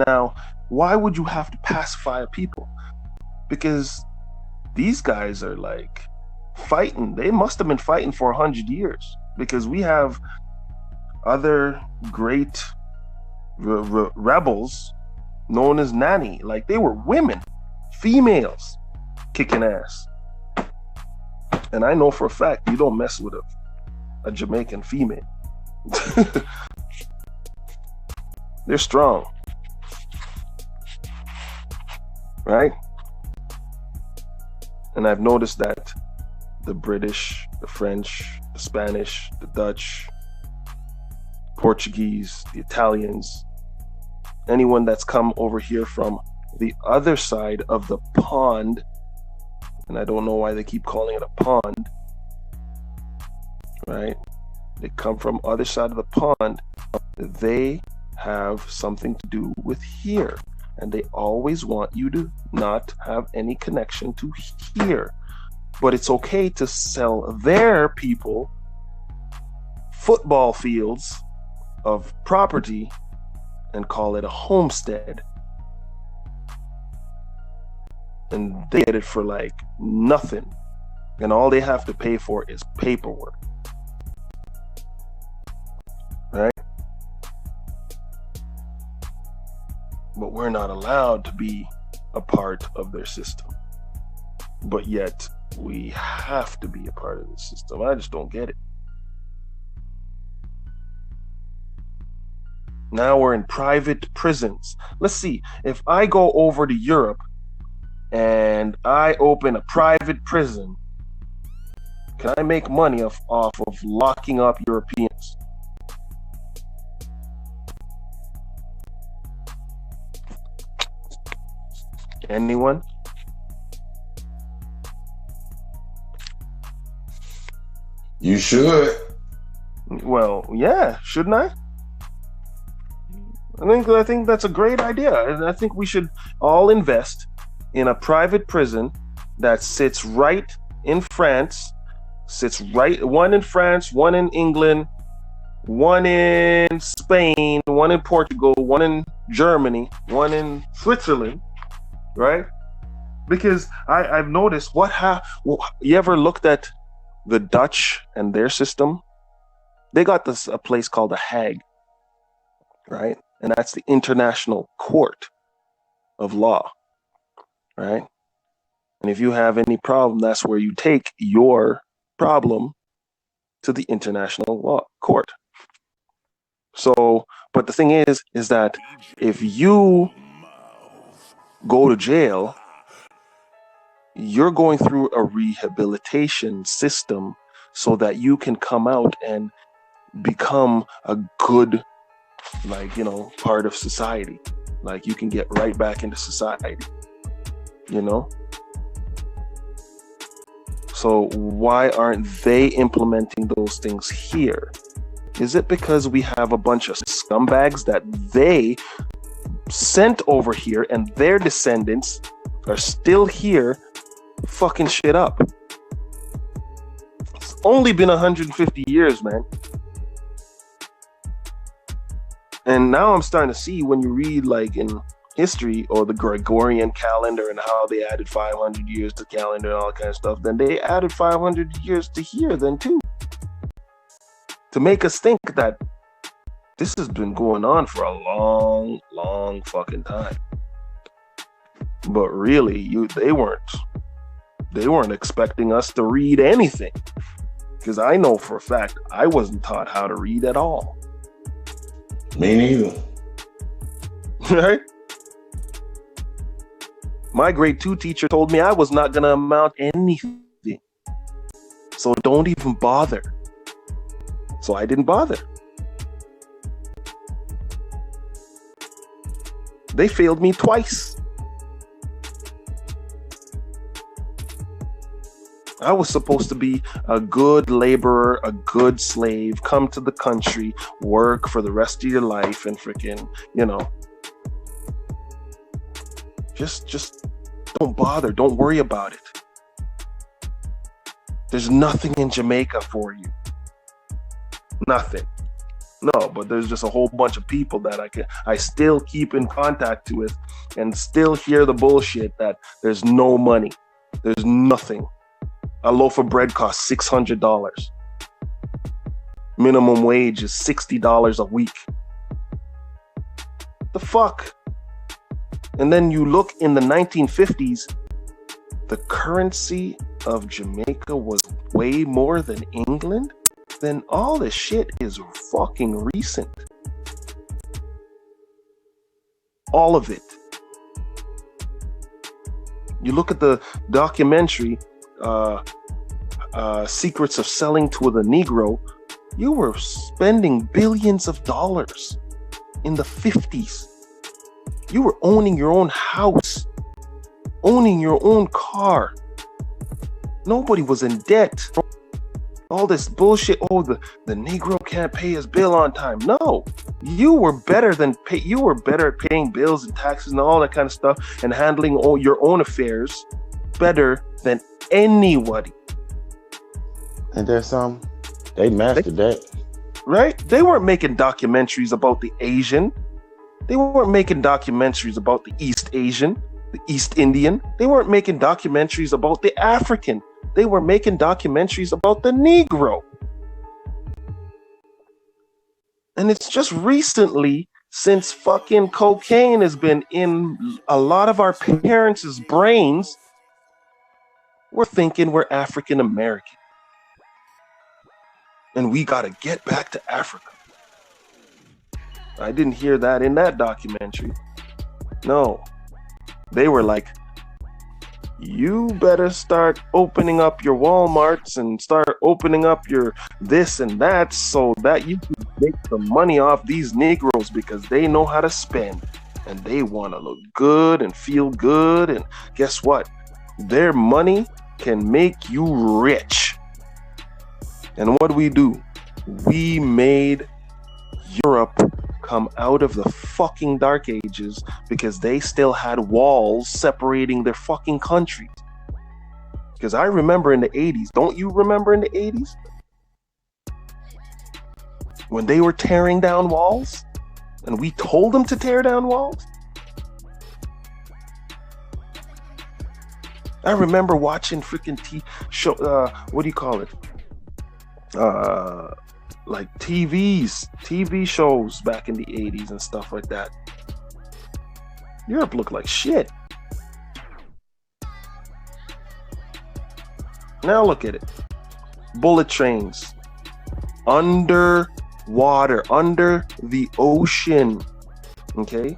Now, why would you have to pacify a people? Because these guys are like fighting. They must have been fighting for 100 years, because we have other great rebels known as Nani. Like, they were women, females, kicking ass. And I know for a fact you don't mess with a Jamaican female. They're strong. Right? And I've noticed that the British, the French, the Spanish, the Dutch, Portuguese, the Italians, anyone that's come over here from the other side of the pond, and I don't know why they keep calling it a pond, right? They come from other side of the pond. They have something to do with here. And they always want you to not have any connection to here. But it's okay to sell their people football fields of property and call it a homestead. And they get it for like nothing. And all they have to pay for is paperwork. Right? But we're not allowed to be a part of their system. But yet, we have to be a part of the system. I just don't get it. Now we're in private prisons. Let's see, if I go over to Europe and I open a private prison, can I make money off of locking up Europeans? Anyone? You should. Well, yeah, shouldn't I? I think that's a great idea. And I think we should all invest in a private prison that sits right in France, one in France, one in England, one in Spain, one in Portugal, one in Germany, one in Switzerland, right? Because I've noticed you ever looked at the Dutch and their system? They got a place called The Hague, right? And that's the International Court of Law, right? And if you have any problem, that's where you take your problem to the International Law Court. So, but the thing is that if you go to jail, you're going through a rehabilitation system so that you can come out and become a good, part of society. Like, you can get right back into society, So why aren't they implementing those things here? Is it because we have a bunch of scumbags that they sent over here and their descendants are still here fucking shit up? It's only been 150 years, man. And now I'm starting to see, when you read like in history or the Gregorian calendar and how they added 500 years to calendar and all that kind of stuff, then they added 500 years to here then too, to make us think that this has been going on for a long fucking time. But really, they weren't expecting us to read anything, because I know for a fact I wasn't taught how to read at all. Me neither. Right? My grade 2 teacher told me I was not going to amount anything. So don't even bother. So I didn't bother. They failed me twice. I was supposed to be a good laborer, a good slave, come to the country, work for the rest of your life, and freaking, just don't bother. Don't worry about it. There's nothing in Jamaica for you. Nothing. No, but there's just a whole bunch of people that I still keep in contact with and still hear the bullshit that there's no money. There's nothing. A loaf of bread costs $600. Minimum wage is $60 a week. The fuck? And then you look in the 1950s, the currency of Jamaica was way more than England. Then all this shit is fucking recent. All of it. You look at the documentary, Secrets of Selling to the Negro, you were spending billions of dollars in the 50s. You were owning your own house, owning your own car. Nobody was in debt. All this bullshit. Oh, the Negro can't pay his bill on time. No, you were better at paying bills and taxes and all that kind of stuff and handling all your own affairs better than anybody. And there's some, they mastered that. Right? They weren't making documentaries about the Asian. They weren't making documentaries about the East Asian, the East Indian. They weren't making documentaries about the African. They were making documentaries about the Negro. And it's just recently, since fucking cocaine has been in a lot of our parents' brains, we're thinking we're African American. And we got to get back to Africa. I didn't hear that in that documentary. No. They were like, you better start opening up your Walmarts and start opening up your this and that so that you can make some money off these Negroes because they know how to spend and they want to look good and feel good. And guess what? Their money can make you rich. And what do? We made Europe come out of the fucking dark ages because they still had walls separating their fucking countries. Because I remember in the 80s, don't you remember in the 80s? When they were tearing down walls and we told them to tear down walls? I remember watching freaking what do you call it? Like TV shows back in the 80s and stuff like that. Europe looked like shit. Now look at it. Bullet trains. Underwater, under the ocean. Okay?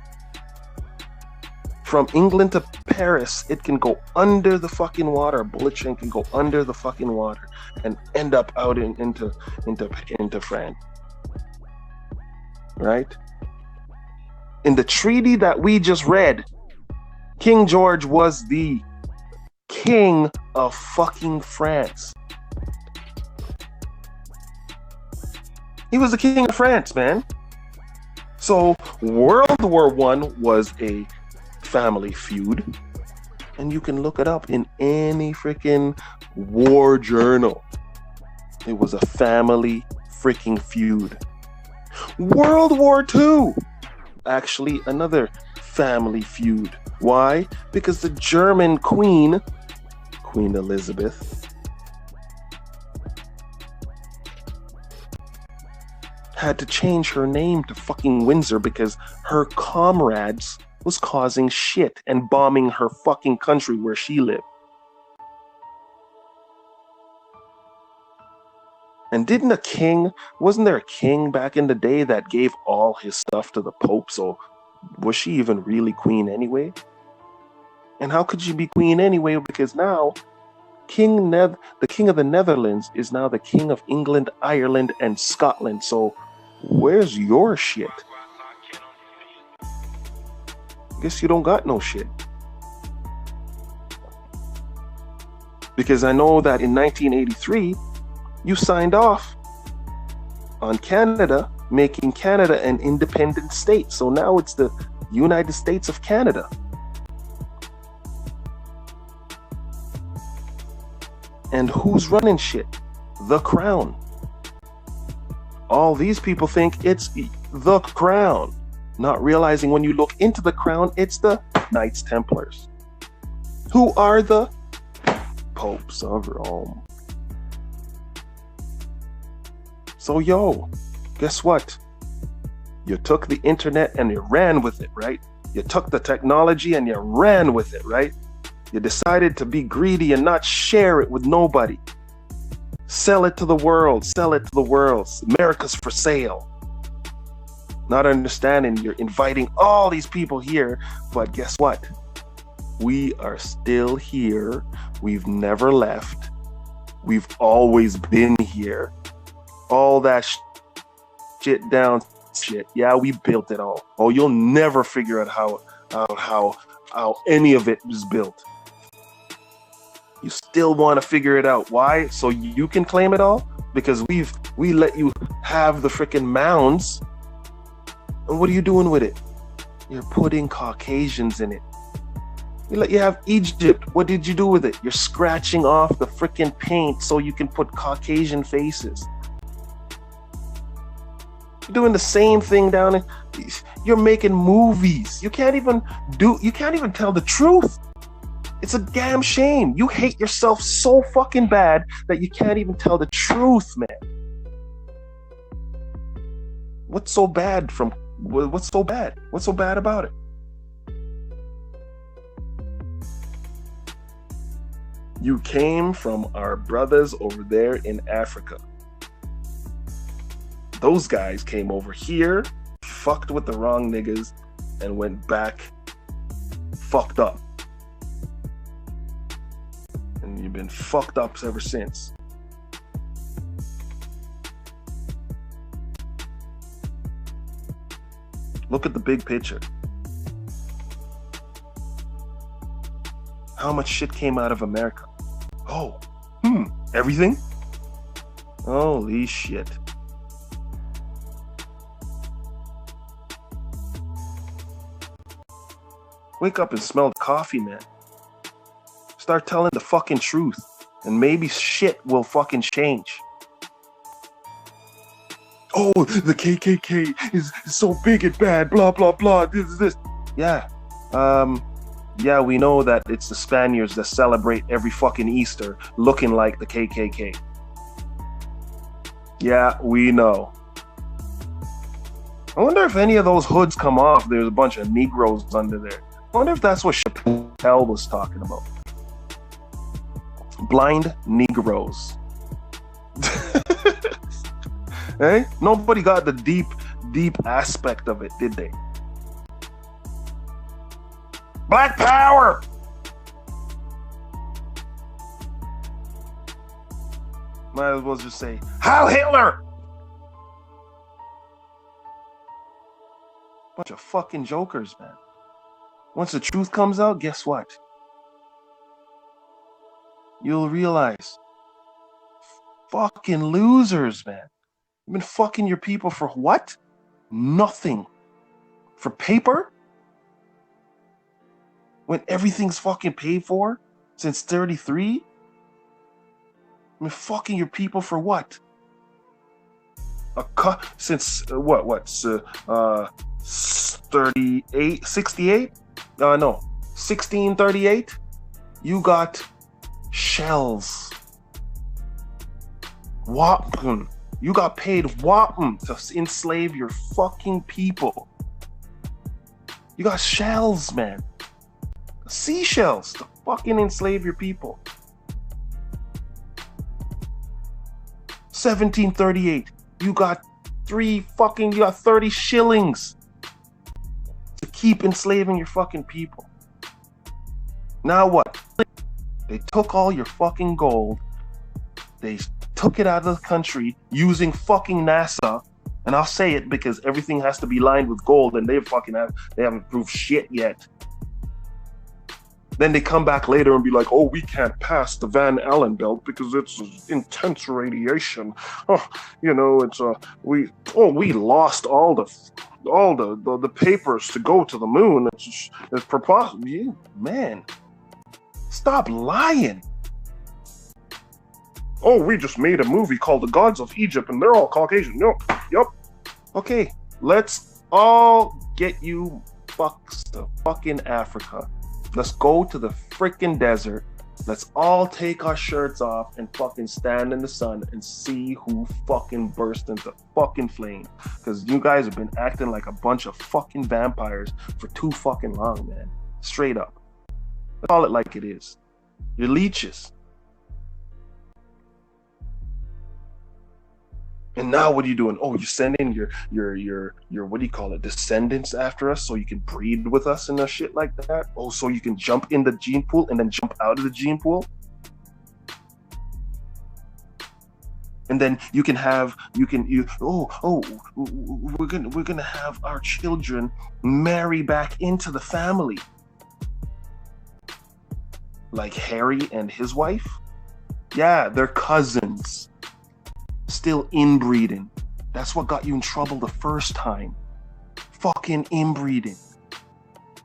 From England to Paris, it can go under the fucking water. A bullet train can go under the fucking water and end up out into France. Right? In the treaty that we just read, King George was the king of fucking France. He was the king of France, man. So World War I was a family feud, and you can look it up in any freaking war journal. It was a family freaking feud. World War II, actually another family feud. Why? Because the German Queen Elizabeth, had to change her name to fucking Windsor because her comrades was causing shit and bombing her fucking country where she lived. And wasn't there a king back in the day that gave all his stuff to the Pope? So was she even really queen anyway? And how could she be queen anyway? Because now the king of the Netherlands is now the king of England, Ireland, and Scotland. So where's your shit? Guess you don't got no shit. Because I know that in 1983, you signed off on Canada, making Canada an independent state. So now it's the United States of Canada. And who's running shit? The Crown. All these people think it's the Crown, not realizing when you look into the Crown, it's the Knights Templars, who are the popes of Rome. So guess what? You took the internet and you ran with it, right? You took the technology and you ran with it, right? You decided to be greedy and not share it with nobody. Sell it to the world. Sell it to the world. America's for sale. Not understanding you're inviting all these people here, but guess what? We are still here. We've never left. We've always been here. All that shit down shit. Yeah, we built it all. Oh, you'll never figure out how any of it was built. You still want to figure it out. Why? So you can claim it all? because we let you have the freaking mounds. And what are you doing with it? You're putting Caucasians in it. We let you have Egypt. What did you do with it? You're scratching off the freaking paint so you can put Caucasian faces. You're doing the same thing down in. You're making movies. You can't even tell the truth. It's a damn shame. You hate yourself so fucking bad that you can't even tell the truth, man. What's so bad from? What's so bad? What's so bad about it? You came from our brothers over there in Africa. Those guys came over here, fucked with the wrong niggas, and went back fucked up. And you've been fucked up ever since. Look at the big picture. How much shit came out of America? Oh, everything? Holy shit. Wake up and smell the coffee, man. Start telling the fucking truth, and maybe shit will fucking change. Oh, the KKK is so big and bad, blah, blah, blah, this. Yeah, yeah, we know that it's the Spaniards that celebrate every fucking Easter looking like the KKK. Yeah, we know. I wonder if any of those hoods come off. There's a bunch of Negroes under there. I wonder if that's what Chappelle was talking about. Blind Negroes. Hey, nobody got the deep aspect of it, did they? Black power! Might as well just say, Heil Hitler! Bunch of fucking jokers, man. Once the truth comes out, guess what? You'll realize. Fucking losers, man. You've been fucking your people for what? Nothing. For paper? When everything's fucking paid for since 33? I mean, fucking your people for what? Since 38, 68? No, 1638? You got shells. Wapen. You got paid wapen to enslave your fucking people. You got shells, man. Seashells to fucking enslave your people. 1738. You got 30 shillings to keep enslaving your fucking people. Now what? They took all your fucking gold. They took it out of the country using fucking NASA. And I'll say it because everything has to be lined with gold, and they haven't proved shit yet. Then they come back later and be like, "Oh, we can't pass the Van Allen belt because it's intense radiation. Oh, you know, it's we lost all the papers to go to the moon. It's preposterous, man. Stop lying. Oh, we just made a movie called The Gods of Egypt, and they're all Caucasian. Yup. Okay, let's all get you fucks to fucking Africa. Let's go to the freaking desert. Let's all take our shirts off and fucking stand in the sun and see who fucking burst into fucking flame. Because you guys have been acting like a bunch of fucking vampires for too fucking long, man. Straight up. Let's call it like it is. You're leeches. And now what are you doing? Oh, you're sending your what do you call it, descendants after us so you can breed with us and shit like that? Oh, so you can jump in the gene pool and then jump out of the gene pool? And then we're gonna have our children marry back into the family. Like Harry and his wife? Yeah, they're cousins. still inbreeding. That's what got you in trouble the first time. Fucking inbreeding.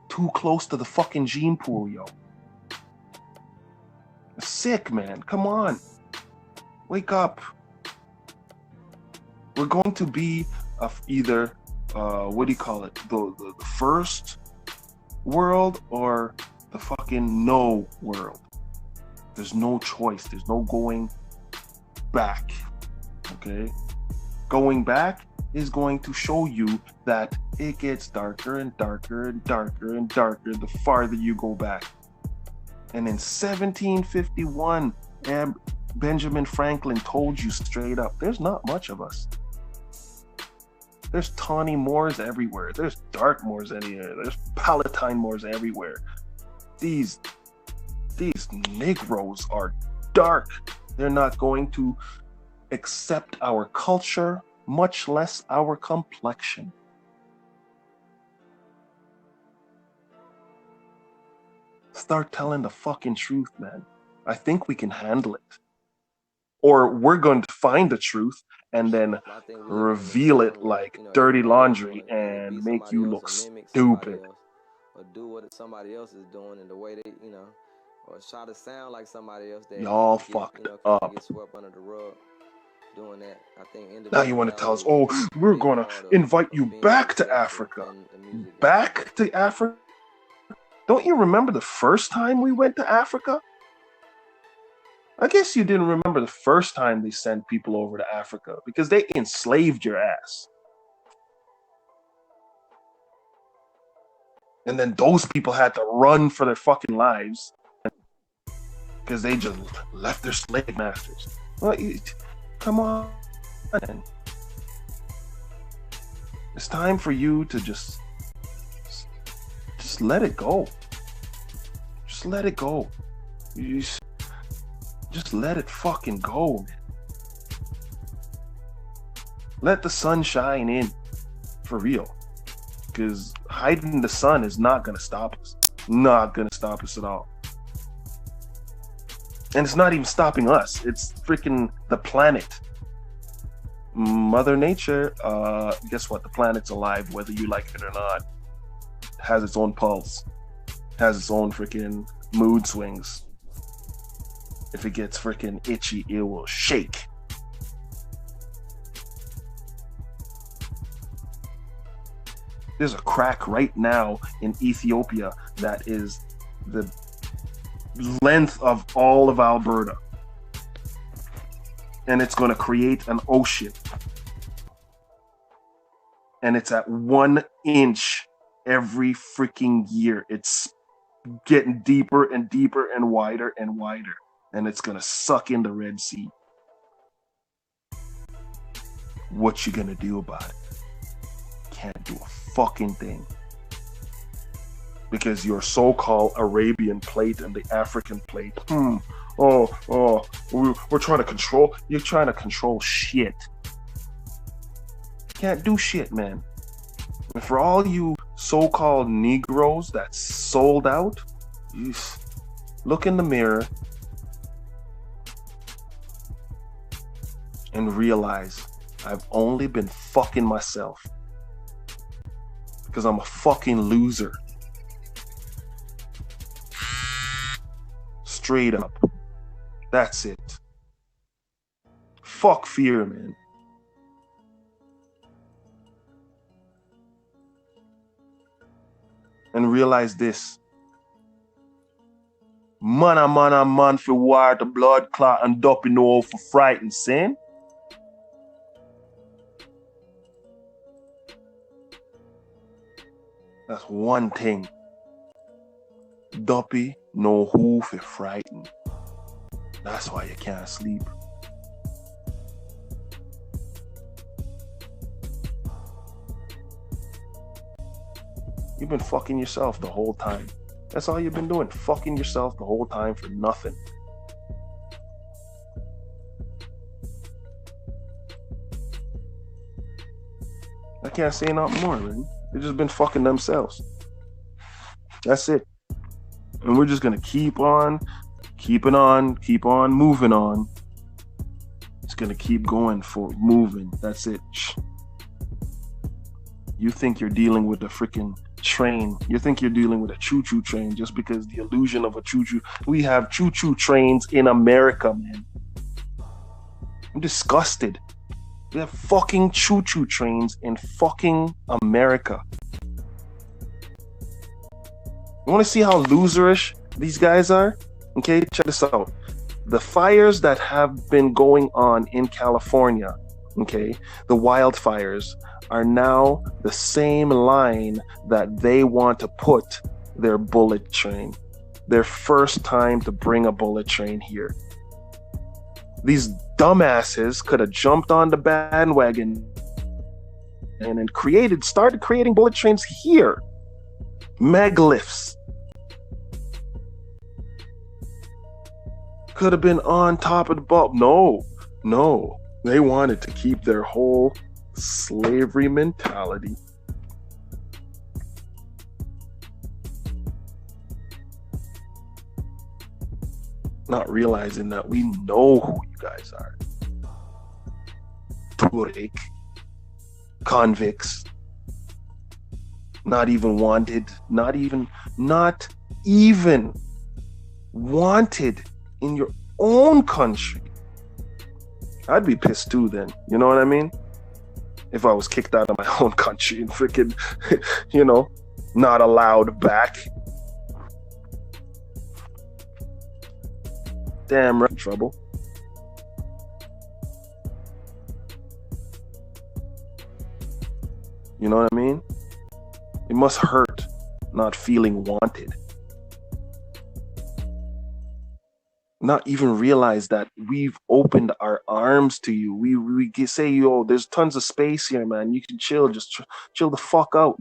Too close to the fucking gene pool, yo. Sick, man. Come on. Wake up. We're going to be either, what do you call it? The first world or the fucking no world. There's no choice. There's no going back. Okay? Going back is going to show you that it gets darker and darker and darker and darker the farther you go back. And in 1751, Benjamin Franklin told you straight up, there's not much of us. There's tawny moors everywhere. There's dark moors anywhere. There's palatine moors everywhere. These Negroes are dark. They're not going to accept our culture, much less our complexion. Start telling the fucking truth, man. I think we can handle it. Or we're going to find the truth and then reveal it like dirty laundry and make you look stupid. Or do what somebody else is doing in the way they, or try to sound like somebody else. Y'all fucked up. Get swept under the rug doing that. I think now you want to tell us, oh, we're going to invite you back to Africa. Back to Africa? Don't you remember the first time we went to Africa? I guess you didn't remember the first time they sent people over to Africa because they enslaved your ass. And then those people had to run for their fucking lives because they just left their slave masters. Well, come on, man. It's time for you to just let it go. Just let it go. Just let it fucking go, man. Let the sun shine in, for real. Because hiding the sun is not going to stop us. Not going to stop us at all. And it's not even stopping us. It's freaking the planet. Mother Nature, guess what? The planet's alive, whether you like it or not. It has its own pulse. Has its own freaking mood swings. If it gets freaking itchy, it will shake. There's a crack right now in Ethiopia that is the length of all of Alberta. And it's going to create an ocean. And it's at 1 inch every freaking year. It's getting deeper and deeper and wider and wider. And it's going to suck in the Red Sea. What you going to do about it? Can't do a fucking thing. Because your so-called Arabian plate and the African plate, we're trying to control. You're trying to control shit. Can't do shit, man. And for all you so-called Negroes that's sold out, you look in the mirror and realize I've only been fucking myself because I'm a fucking loser. Straight up. That's it. Fuck fear, man. And realize this. Man for war the blood clot and doping no for frightened sin. That's one thing. Duppy know who for frightened. That's why you can't sleep. You've been fucking yourself the whole time. That's all you've been doing. Fucking yourself the whole time for nothing. I can't say nothing more, man. They've just been fucking themselves. That's it. And we're just gonna keep on moving on. It's gonna keep going for moving. That's it. You think you're dealing with a freaking train. You think you're dealing with a choo-choo train just because the illusion of a choo-choo. We have choo-choo trains in America, man. I'm disgusted. We have fucking choo-choo trains in fucking America. You want to see how loserish these guys are? Okay, check this out. The fires that have been going on in California, okay, the wildfires, are now the same line that they want to put their bullet train. Their first time to bring a bullet train here. These dumbasses could have jumped on the bandwagon and then started creating bullet trains here. Megaliths. Could have been on top of the bulb. No. They wanted to keep their whole slavery mentality. Not realizing that we know who you guys are. Tuareg, convicts, not even wanted, not even wanted in your own country. I'd be pissed too then, you know what I mean? If I was kicked out of my own country and freaking, not allowed back. Damn right, trouble. You know what I mean? It must hurt not feeling wanted. Not even realize that we've opened our arms to you. We say, yo, there's tons of space here, man. You can chill, just chill the fuck out.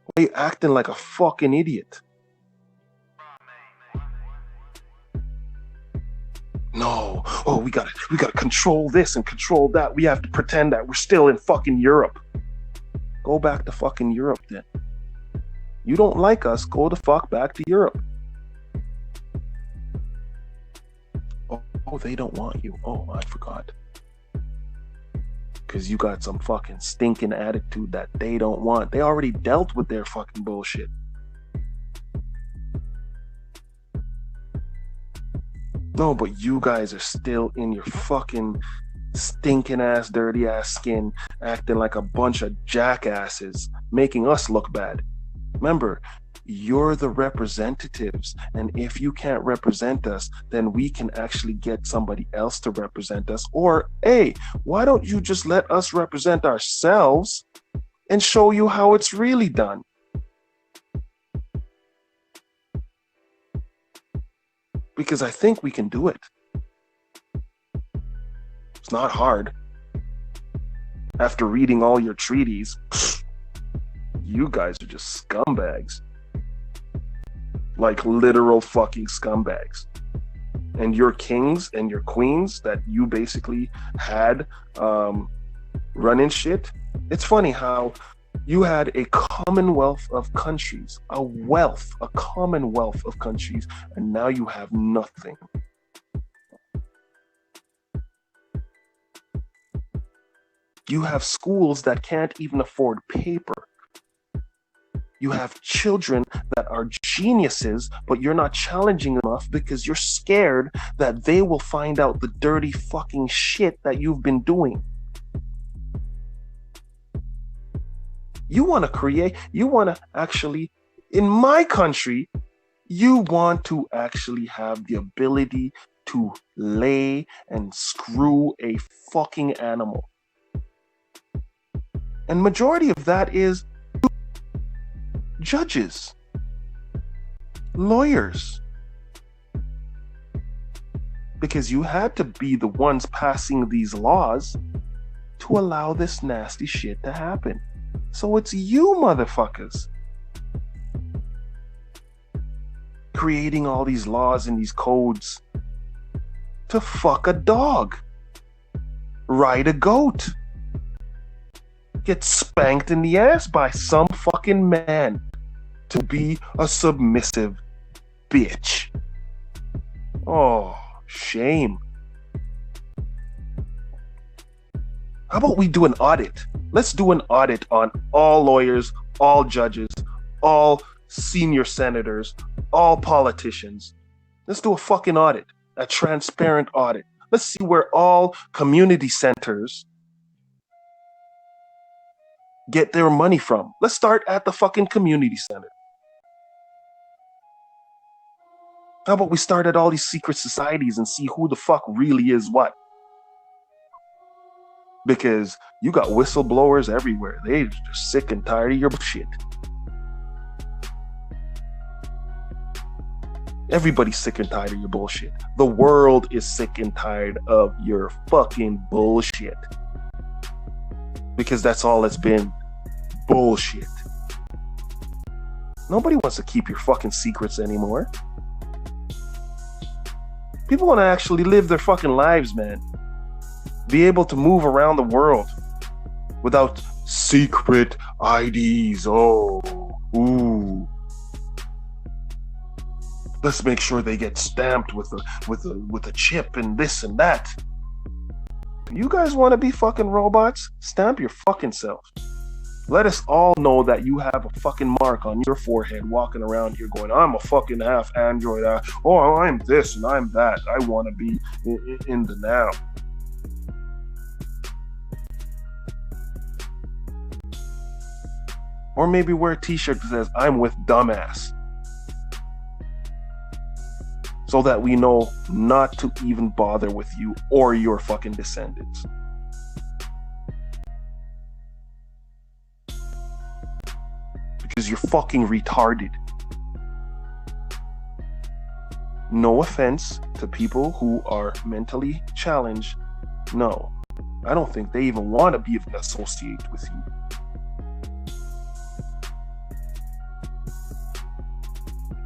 Why are you acting like a fucking idiot? No. Oh, we gotta control this and control that. We have to pretend that we're still in fucking Europe. Go back to fucking Europe then. You don't like us, go the fuck back to Europe. Oh, they don't want you. Oh, I forgot. Because you got some fucking stinking attitude that they don't want. They already dealt with their fucking bullshit. No, but you guys are still in your fucking stinking ass, dirty ass skin, acting like a bunch of jackasses, making us look bad. Remember, you're the representatives, and if you can't represent us, then we can actually get somebody else to represent us. Or, hey, why don't you just let us represent ourselves and show you how it's really done? Because I think we can do it. It's not hard. After reading all your treaties, you guys are just scumbags. Like literal fucking scumbags. And your kings and your queens that you basically had running shit. It's funny how you had a commonwealth of countries, a commonwealth of countries, and now you have nothing. You have schools that can't even afford paper. You have children that are geniuses, but you're not challenging enough because you're scared that they will find out the dirty fucking shit that you've been doing. You want to actually, in my country, you want to actually have the ability to lay and screw a fucking animal. And majority of that is judges, lawyers, because you had to be the ones passing these laws to allow this nasty shit to happen. So it's you motherfuckers creating all these laws and these codes to fuck a dog, ride a goat, get spanked in the ass by some fucking man, to be a submissive bitch. Oh, shame. How about we do an audit? Let's do an audit on all lawyers, all judges, all senior senators, all politicians. Let's do a fucking audit, a transparent audit. Let's see where all community centers get their money from. Let's start at the fucking community center. How about we start at all these secret societies and see who the fuck really is what? Because you got whistleblowers everywhere. They're just sick and tired of your shit. Everybody's sick and tired of your bullshit. The world is sick and tired of your fucking bullshit. Because that's all it's been. Bullshit. Nobody wants to keep your fucking secrets anymore. People want to actually live their fucking lives, man. Be able to move around the world without secret IDs. Oh, ooh. Let's make sure they get stamped with a chip and this and that. You guys want to be fucking robots? Stamp your fucking self. Let us all know that you have a fucking mark on your forehead walking around here going, I'm a fucking half android. Oh, I'm this and I'm that. I want to be in the now. Or maybe wear a t-shirt that says, I'm with dumbass. So that we know not to even bother with you or your fucking descendants. Because you're fucking retarded. No offense to people who are mentally challenged. No, I don't think they even want to be associated with you.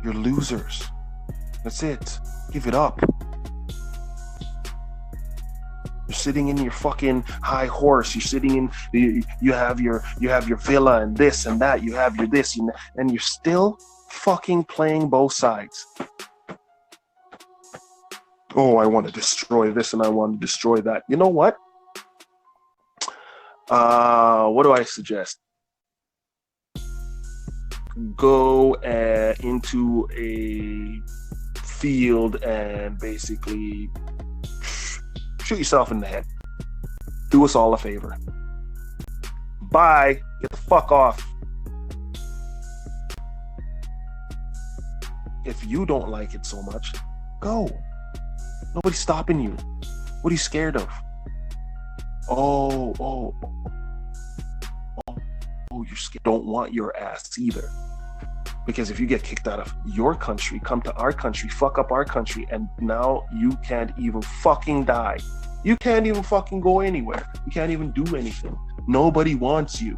You're losers. That's it. Give it up. You're sitting in your fucking high horse. You're sitting in. You have your villa and this and that. You have your this and you're still fucking playing both sides. Oh, I want to destroy this and I want to destroy that. You know what? What do I suggest? Go into a field and basically shoot yourself in the head. Do us all a favor. Bye. Get the fuck off. If you don't like it so much, go. Nobody's stopping you. What are you scared of? Oh, you're scared. Don't want your ass either. Because if you get kicked out of your country, come to our country, fuck up our country, and now you can't even fucking die. You can't even fucking go anywhere. You can't even do anything. Nobody wants you.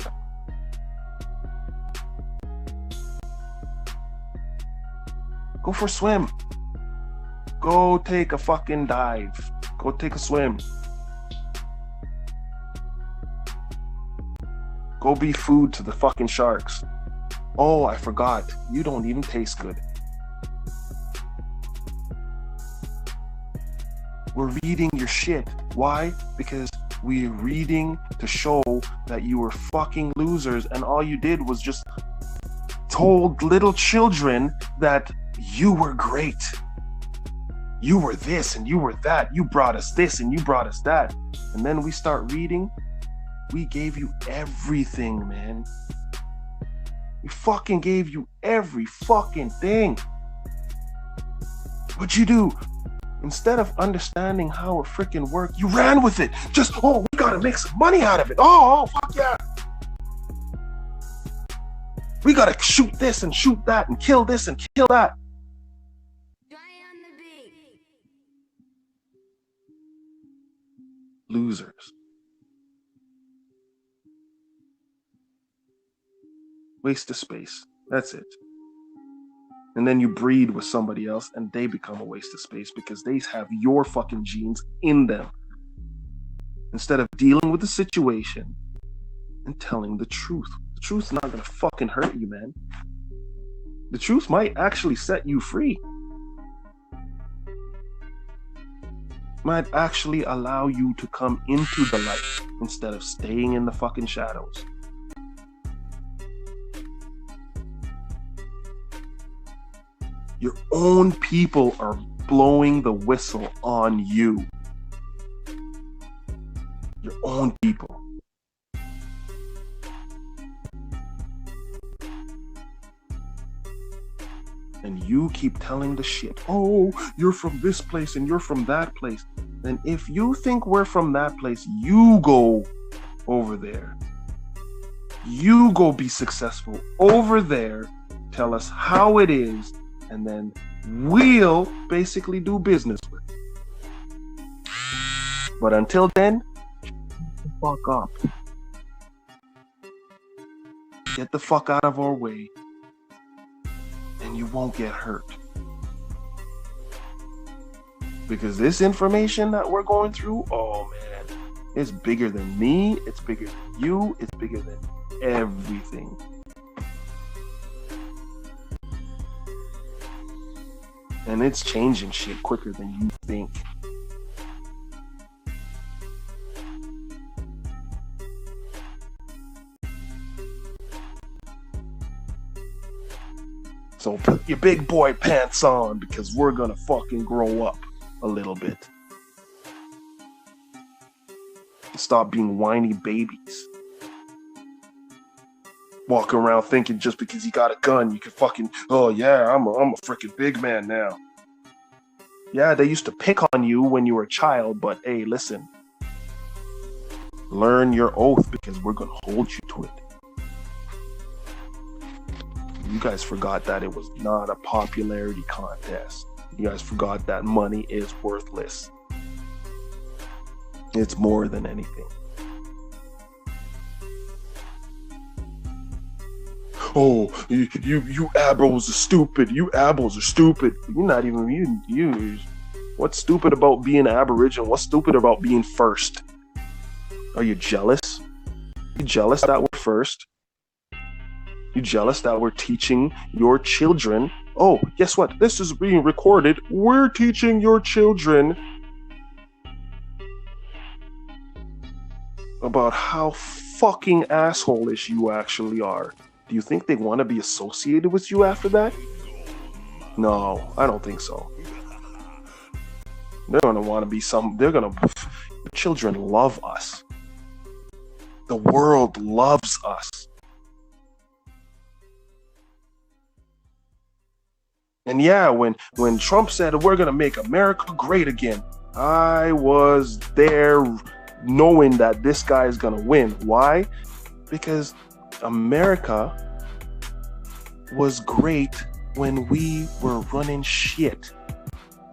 Go for a swim. Go take a fucking dive. Go take a swim. Go be food to the fucking sharks. Oh, I forgot. You don't even taste good. We're reading your shit. Why? Because we're reading to show that you were fucking losers and all you did was just told little children that you were great. You were this and you were that. You brought us this and you brought us that. And then we start reading. We gave you everything, man. We fucking gave you every fucking thing. What'd you do? Instead of understanding how it freaking worked, you ran with it. Just, we gotta make some money out of it. Oh, fuck yeah. We gotta shoot this and shoot that and kill this and kill that. Losers. Waste of space. That's it. And then you breed with somebody else and they become a waste of space because they have your fucking genes in them. Instead of dealing with the situation and telling the truth. The truth's not gonna fucking hurt you, man. The truth might actually set you free. might actually allow you to come into the light instead of staying in the fucking shadows. Your own people are blowing the whistle on you. Your own people. And you keep telling the shit, oh, you're from this place and you're from that place. And if you think we're from that place, you go over there. You go be successful over there. Tell us how it is. And then we'll basically do business with it. But until then, fuck up. Get the fuck out of our way. And you won't get hurt. Because this information that we're going through, oh man, it's bigger than me, it's bigger than you, it's bigger than everything. And it's changing shit quicker than you think. So put your big boy pants on because we're gonna fucking grow up a little bit. Stop being whiny babies. Walking around thinking just because you got a gun, you can fucking, oh yeah, I'm a freaking big man now. Yeah, they used to pick on you when you were a child, but hey, listen. Learn your oath because we're gonna hold you to it. You guys forgot that it was not a popularity contest. You guys forgot that money is worthless. It's more than anything. Oh, you abros are stupid. You abros are stupid. You're not even you. What's stupid about being Aboriginal? What's stupid about being first? Are you jealous? You jealous that we're first? You jealous that we're teaching your children? Oh, guess what? This is being recorded. We're teaching your children about how fucking asshole-ish you actually are. Do you think they want to be associated with you after that? No, I don't think so. They're going to want to be your children love us. The world loves us. And yeah, when Trump said we're going to make America great again, I was there knowing that this guy is going to win. Why? Because America was great when we were running shit.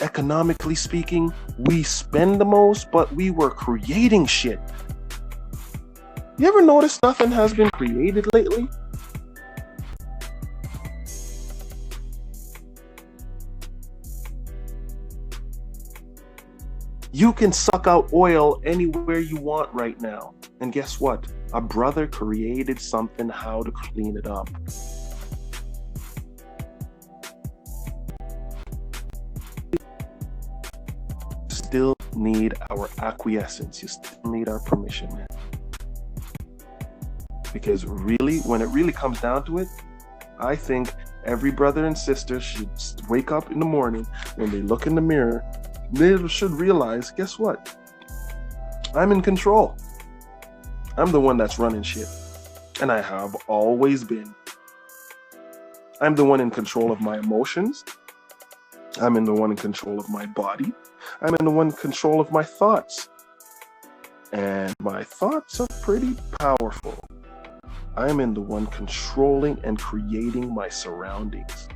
Economically speaking, we spend the most, but we were creating shit. You ever notice nothing has been created lately? You can suck out oil anywhere you want right now. And guess what? A brother created something how to clean it up. Still need our acquiescence. You still need our permission, man. Because really, when it really comes down to it, I think every brother and sister should wake up in the morning when they look in the mirror. They should realize, guess what? I'm in control. I'm the one that's running shit. And I have always been. I'm the one in control of my emotions. I'm in the one in control of my body. I'm in the one in control of my thoughts. And my thoughts are pretty powerful. I'm in the one controlling and creating my surroundings.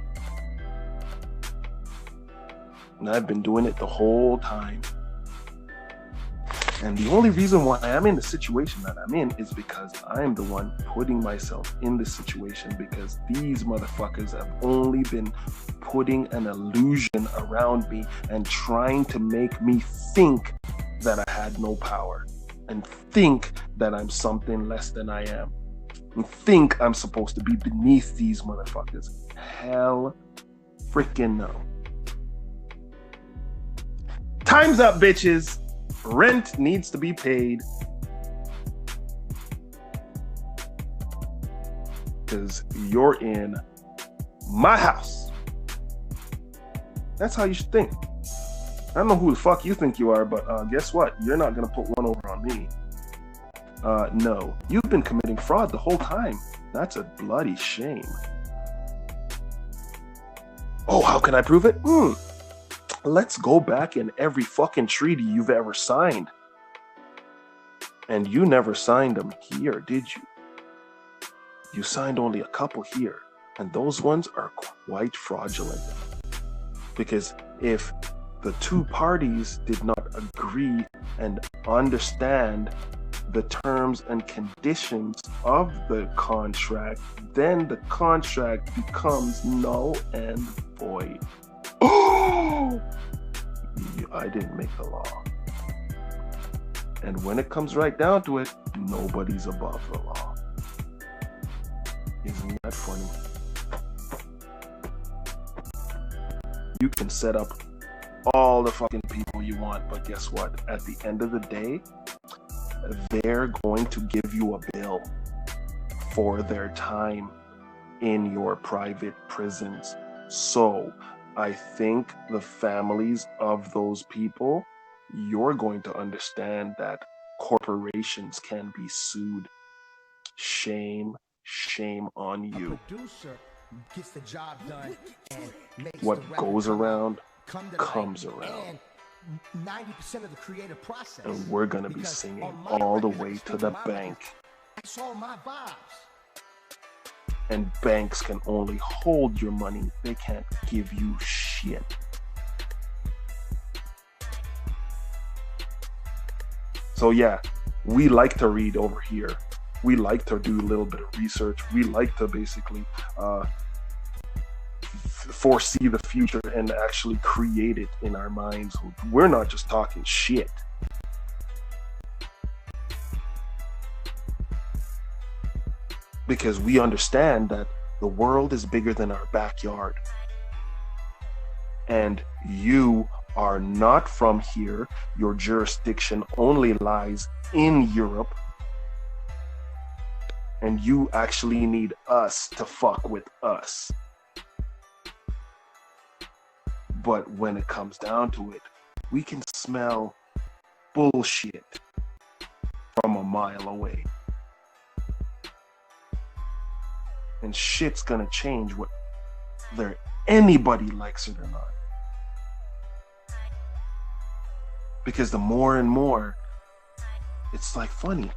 And I've been doing it the whole time. And the only reason why I'm in the situation that I'm in is because I'm the one putting myself in this situation, because these motherfuckers have only been putting an illusion around me and trying to make me think that I had no power and think that I'm something less than I am and think I'm supposed to be beneath these motherfuckers. Hell freaking no. Time's up, bitches. Rent needs to be paid. Because you're in my house. That's how you should think. I don't know who the fuck you think you are, but guess what? You're not going to put one over on me. No. You've been committing fraud the whole time. That's a bloody shame. Oh, how can I prove it? Let's go back in every fucking treaty you've ever signed. And you never signed them here, did you? You signed only a couple here, and those ones are quite fraudulent. Because if the two parties did not agree and understand the terms and conditions of the contract, then the contract becomes null and void. Oh! I didn't make the law. And when it comes right down to it, nobody's above the law. Isn't that funny? You can set up all the fucking people you want, but guess what? At the end of the day, they're going to give you a bill for their time in your private prisons. So I think the families of those people, you're going to understand that corporations can be sued. Shame on you. Producer gets the job done and makes What the goes record around come comes around. And 90% of the creative process. And we're going to be because singing on my all the record, way it's to the thinking my bank. That's all my vibes. And banks can only hold your money. They can't give you shit. So yeah, we like to read over here. We like to do a little bit of research. We like to basically foresee the future and actually create it in our minds. We're not just talking shit. Because we understand that the world is bigger than our backyard. And you are not from here. Your jurisdiction only lies in Europe. And you actually need us to fuck with us. But when it comes down to it, we can smell bullshit from a mile away. And shit's gonna change whether anybody likes it or not. Because the more and more, it's like funny.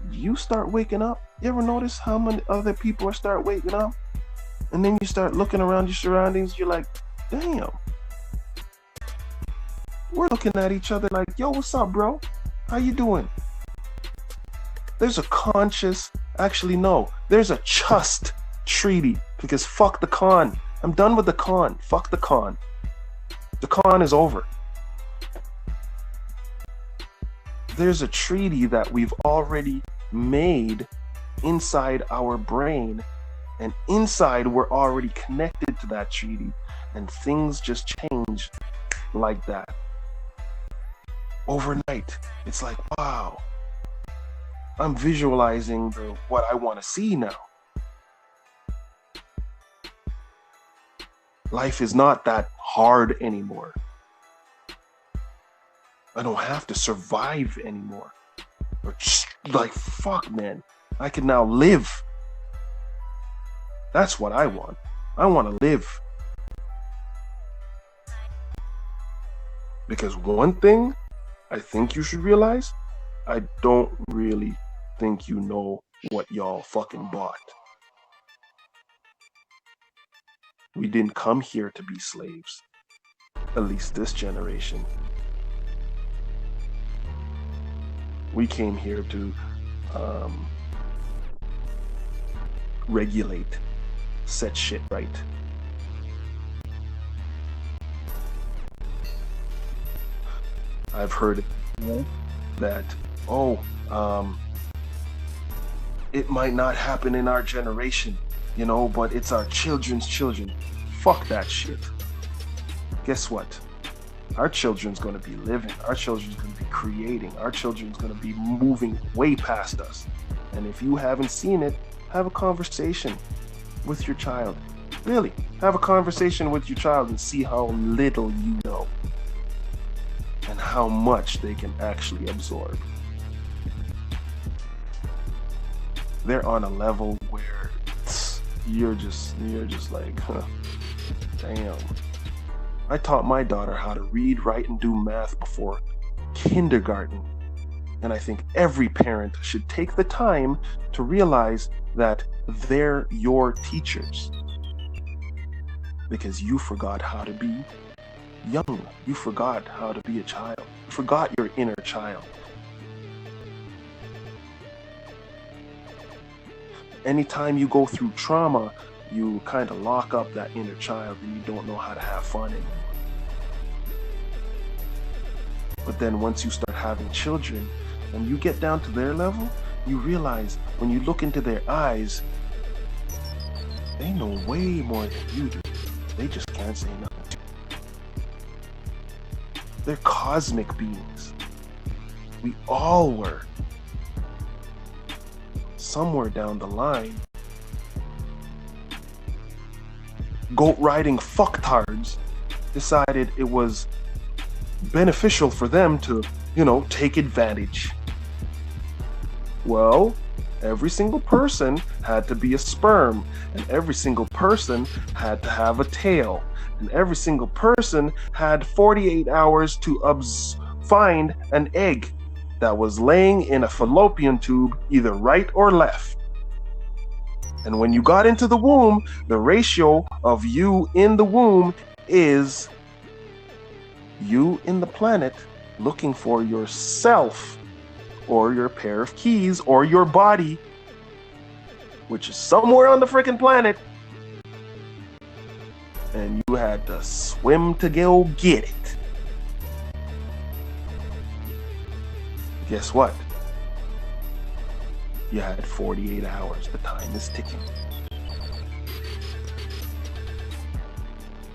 You start waking up. You ever notice how many other people start waking up? And then you start looking around your surroundings. You're like, damn. We're looking at each other like, yo, what's up, bro? How you doing? There's a conscious, actually no, there's a just treaty. Because fuck the con. I'm done with the con. Fuck the con. The con is over. There's a treaty that we've already made inside our brain, and inside we're already connected to that treaty, and things just change like that overnight. It's like, wow, I'm visualizing what I want to see now. Life is not that hard anymore. I don't have to survive anymore. Or just like, fuck, man. I can now live. That's what I want. I want to live. Because one thing I think you should realize, I don't really think you know what y'all fucking bought. We didn't come here to be slaves. At least this generation. We came here to regulate, set shit right. I've heard that, it might not happen in our generation, you know, but it's our children's children. Fuck that shit. Guess what? Our children's going to be living. Our children's going to be creating. Our children's going to be moving way past us. And if you haven't seen it, have a conversation with your child. Really, have a conversation with your child and see how little you know and how much they can actually absorb. They're on a level where you're just like, huh, damn. I taught my daughter how to read, write, and do math before kindergarten. And I think every parent should take the time to realize that they're your teachers. Because you forgot how to be young. You forgot how to be a child. You forgot your inner child. Anytime you go through trauma, you kind of lock up that inner child and you don't know how to have fun anymore. But then once you start having children and you get down to their level, you realize when you look into their eyes, they know way more than you do. They just can't say nothing. They're cosmic beings. We all were. Somewhere down the line, goat riding fucktards decided it was beneficial for them to, take advantage. Well, every single person had to be a sperm, and every single person had to have a tail, and every single person had 48 hours to find an egg that was laying in a fallopian tube, either right or left. And when you got into the womb, the ratio of you in the womb is you in the planet looking for yourself or your pair of keys or your body, which is somewhere on the freaking planet, and you had to swim to go get it. Guess what? You had 48 hours. The time is ticking.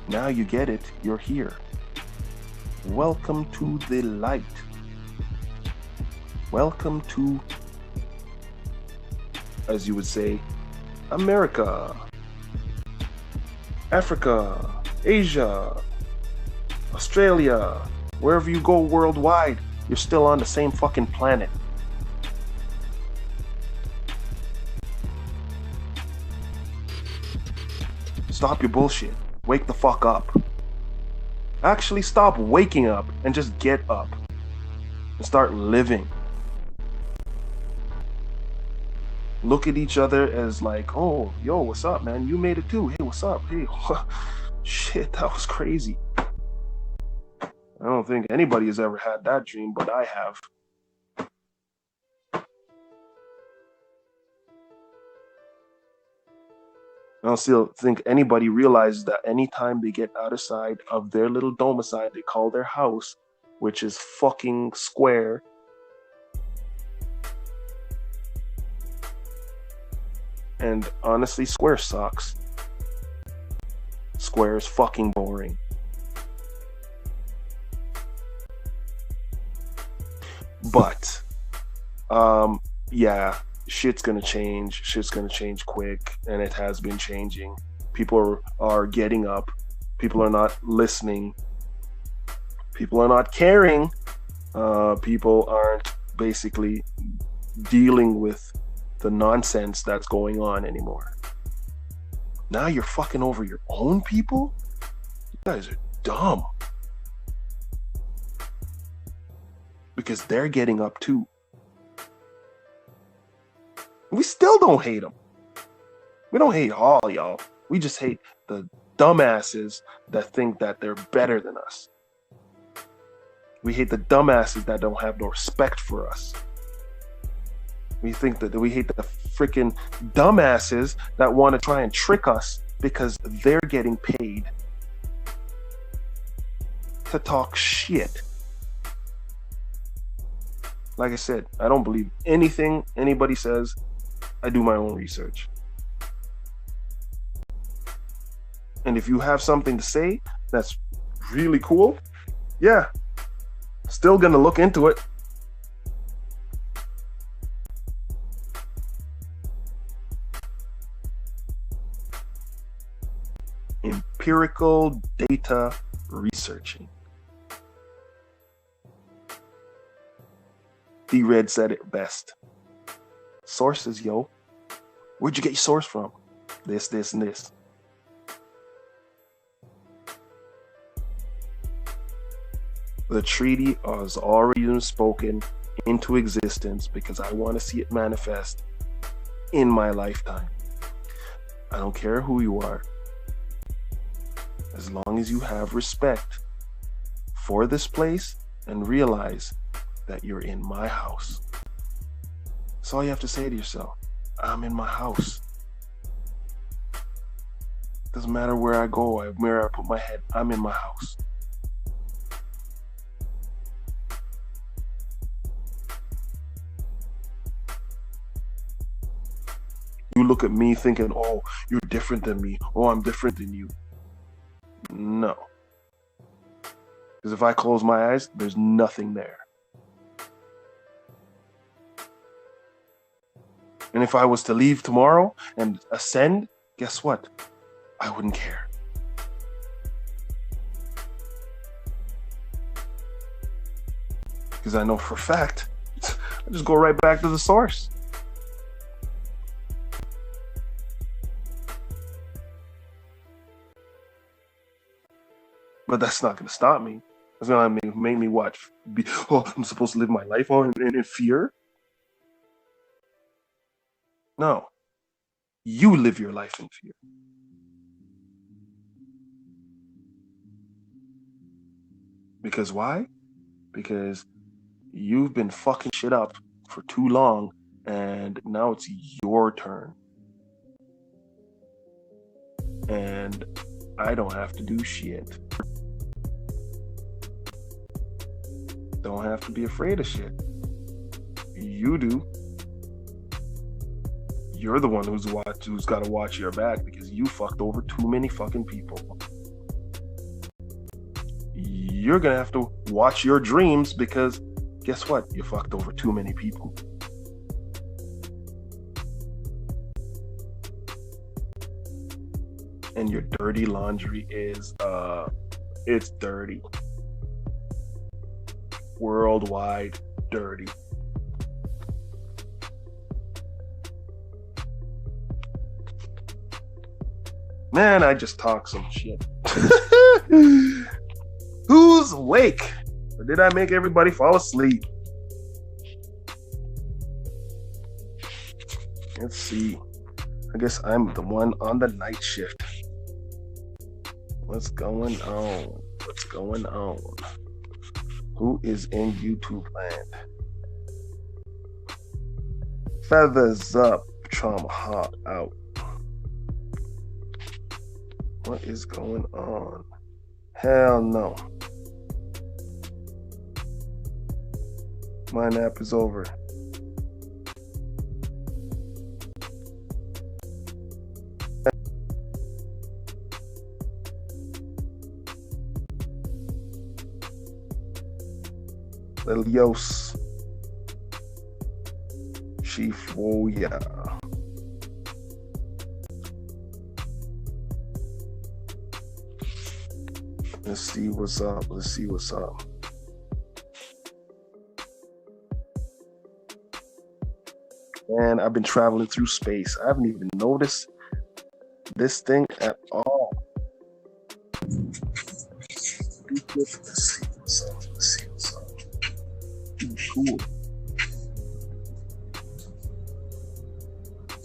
Now you get it. You're here. Welcome to the light. Welcome to, as you would say, America, Africa, Asia, Australia, wherever you go worldwide, you're still on the same fucking planet. Stop your bullshit. Wake the fuck up. Actually stop waking up and just get up and start living. Look at each other as like, oh, yo, what's up, man? You made it too. Hey, what's up? Hey, shit, that was crazy. I don't think anybody has ever had that dream, but I have. I don't still think anybody realizes that anytime they get outside of their little domicile they call their house, which is fucking square, and honestly, square sucks. Square is fucking boring. But, yeah, shit's gonna change. Shit's gonna change quick, and it has been changing. People are getting up. People are not listening. People are not caring. People aren't basically dealing with the nonsense that's going on anymore. Now you're fucking over your own people? You guys are dumb. Because they're getting up too. We still don't hate them. We don't hate all y'all. We just hate the dumbasses that think that they're better than us. We hate the dumbasses that don't have no respect for us. We hate the freaking dumbasses that want to try and trick us because they're getting paid to talk shit. Like I said, I don't believe anything anybody says. I do my own research. And if you have something to say that's really cool, Yeah. Still gonna look into it. Empirical data researching. D-Red said it best. Sources, yo. Where'd you get your source from? This, and this. The treaty has already been spoken into existence because I want to see it manifest in my lifetime. I don't care who you are. As long as you have respect for this place and realize that you're in my house. That's all you have to say to yourself. I'm in my house. Doesn't matter where I go, where I put my head, I'm in my house. You look at me thinking, oh, you're different than me. Oh, I'm different than you. No. Because if I close my eyes, there's nothing there. And if I was to leave tomorrow and ascend, guess what? I wouldn't care. Because I know for a fact, I just go right back to the source. But that's not going to stop me. That's going to make me watch. I'm supposed to live my life in fear? No. You live your life in fear. Because why? Because you've been fucking shit up for too long, and now it's your turn. And I don't have to do shit. Don't have to be afraid of shit. You do. You're the one who's got to watch your back because you fucked over too many fucking people. You're gonna have to watch your dreams because guess what? You fucked over too many people. And your dirty laundry is it's dirty. Worldwide dirty. Man, I just talk some shit. Who's awake? Or did I make everybody fall asleep? Let's see. I guess I'm the one on the night shift. What's going on? What's going on? Who is in YouTube land? Feathers up, Tomahawk out. What is going on? Hell no. My nap is over. Lilios. Chief Warrior. Let's see what's up. Let's see what's up. Man, I've been traveling through space. I haven't even noticed this thing at all. Let's see what's up. Let's see what's up. Cool.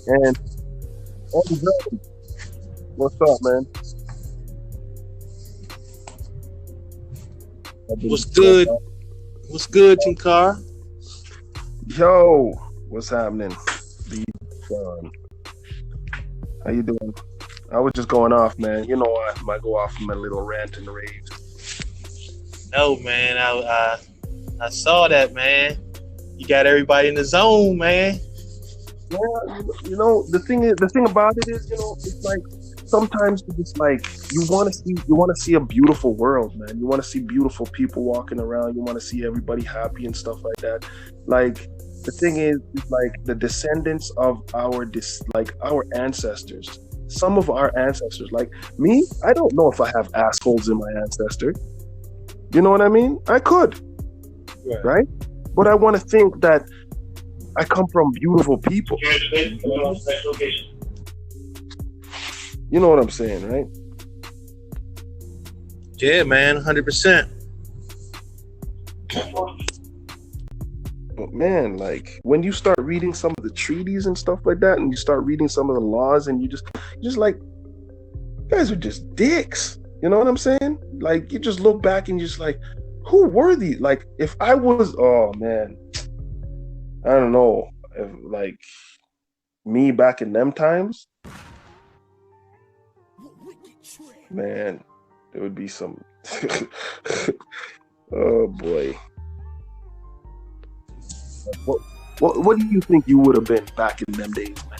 And what's up, man? What's good? What's good, Tinkar? Yo, what's happening? How you doing? I was just going off, man. You know, I might go off on my little rant and rave. No, man. I saw that, man. You got everybody in the zone, man. Yeah, you know, the thing about it is, you know, it's like sometimes it's like you want to see a beautiful world, man. You want to see beautiful people walking around. You want to see everybody happy and stuff like that. Like the thing is like the descendants of our ancestors. Some of our ancestors, like me, I don't know if I have assholes in my ancestor. You know what I mean? I could, right? But I want to think that I come from beautiful people. You know what I'm saying, right? Yeah, man, 100%. But man, like when you start reading some of the treaties and stuff like that, and you start reading some of the laws, and you just like, you guys are just dicks. You know what I'm saying? Like you just look back and you're just like, who were these? Like if I was, oh man, I don't know, if, like me back in them times, man, there would be some. Oh boy. What do you think you would have been back in them days, man?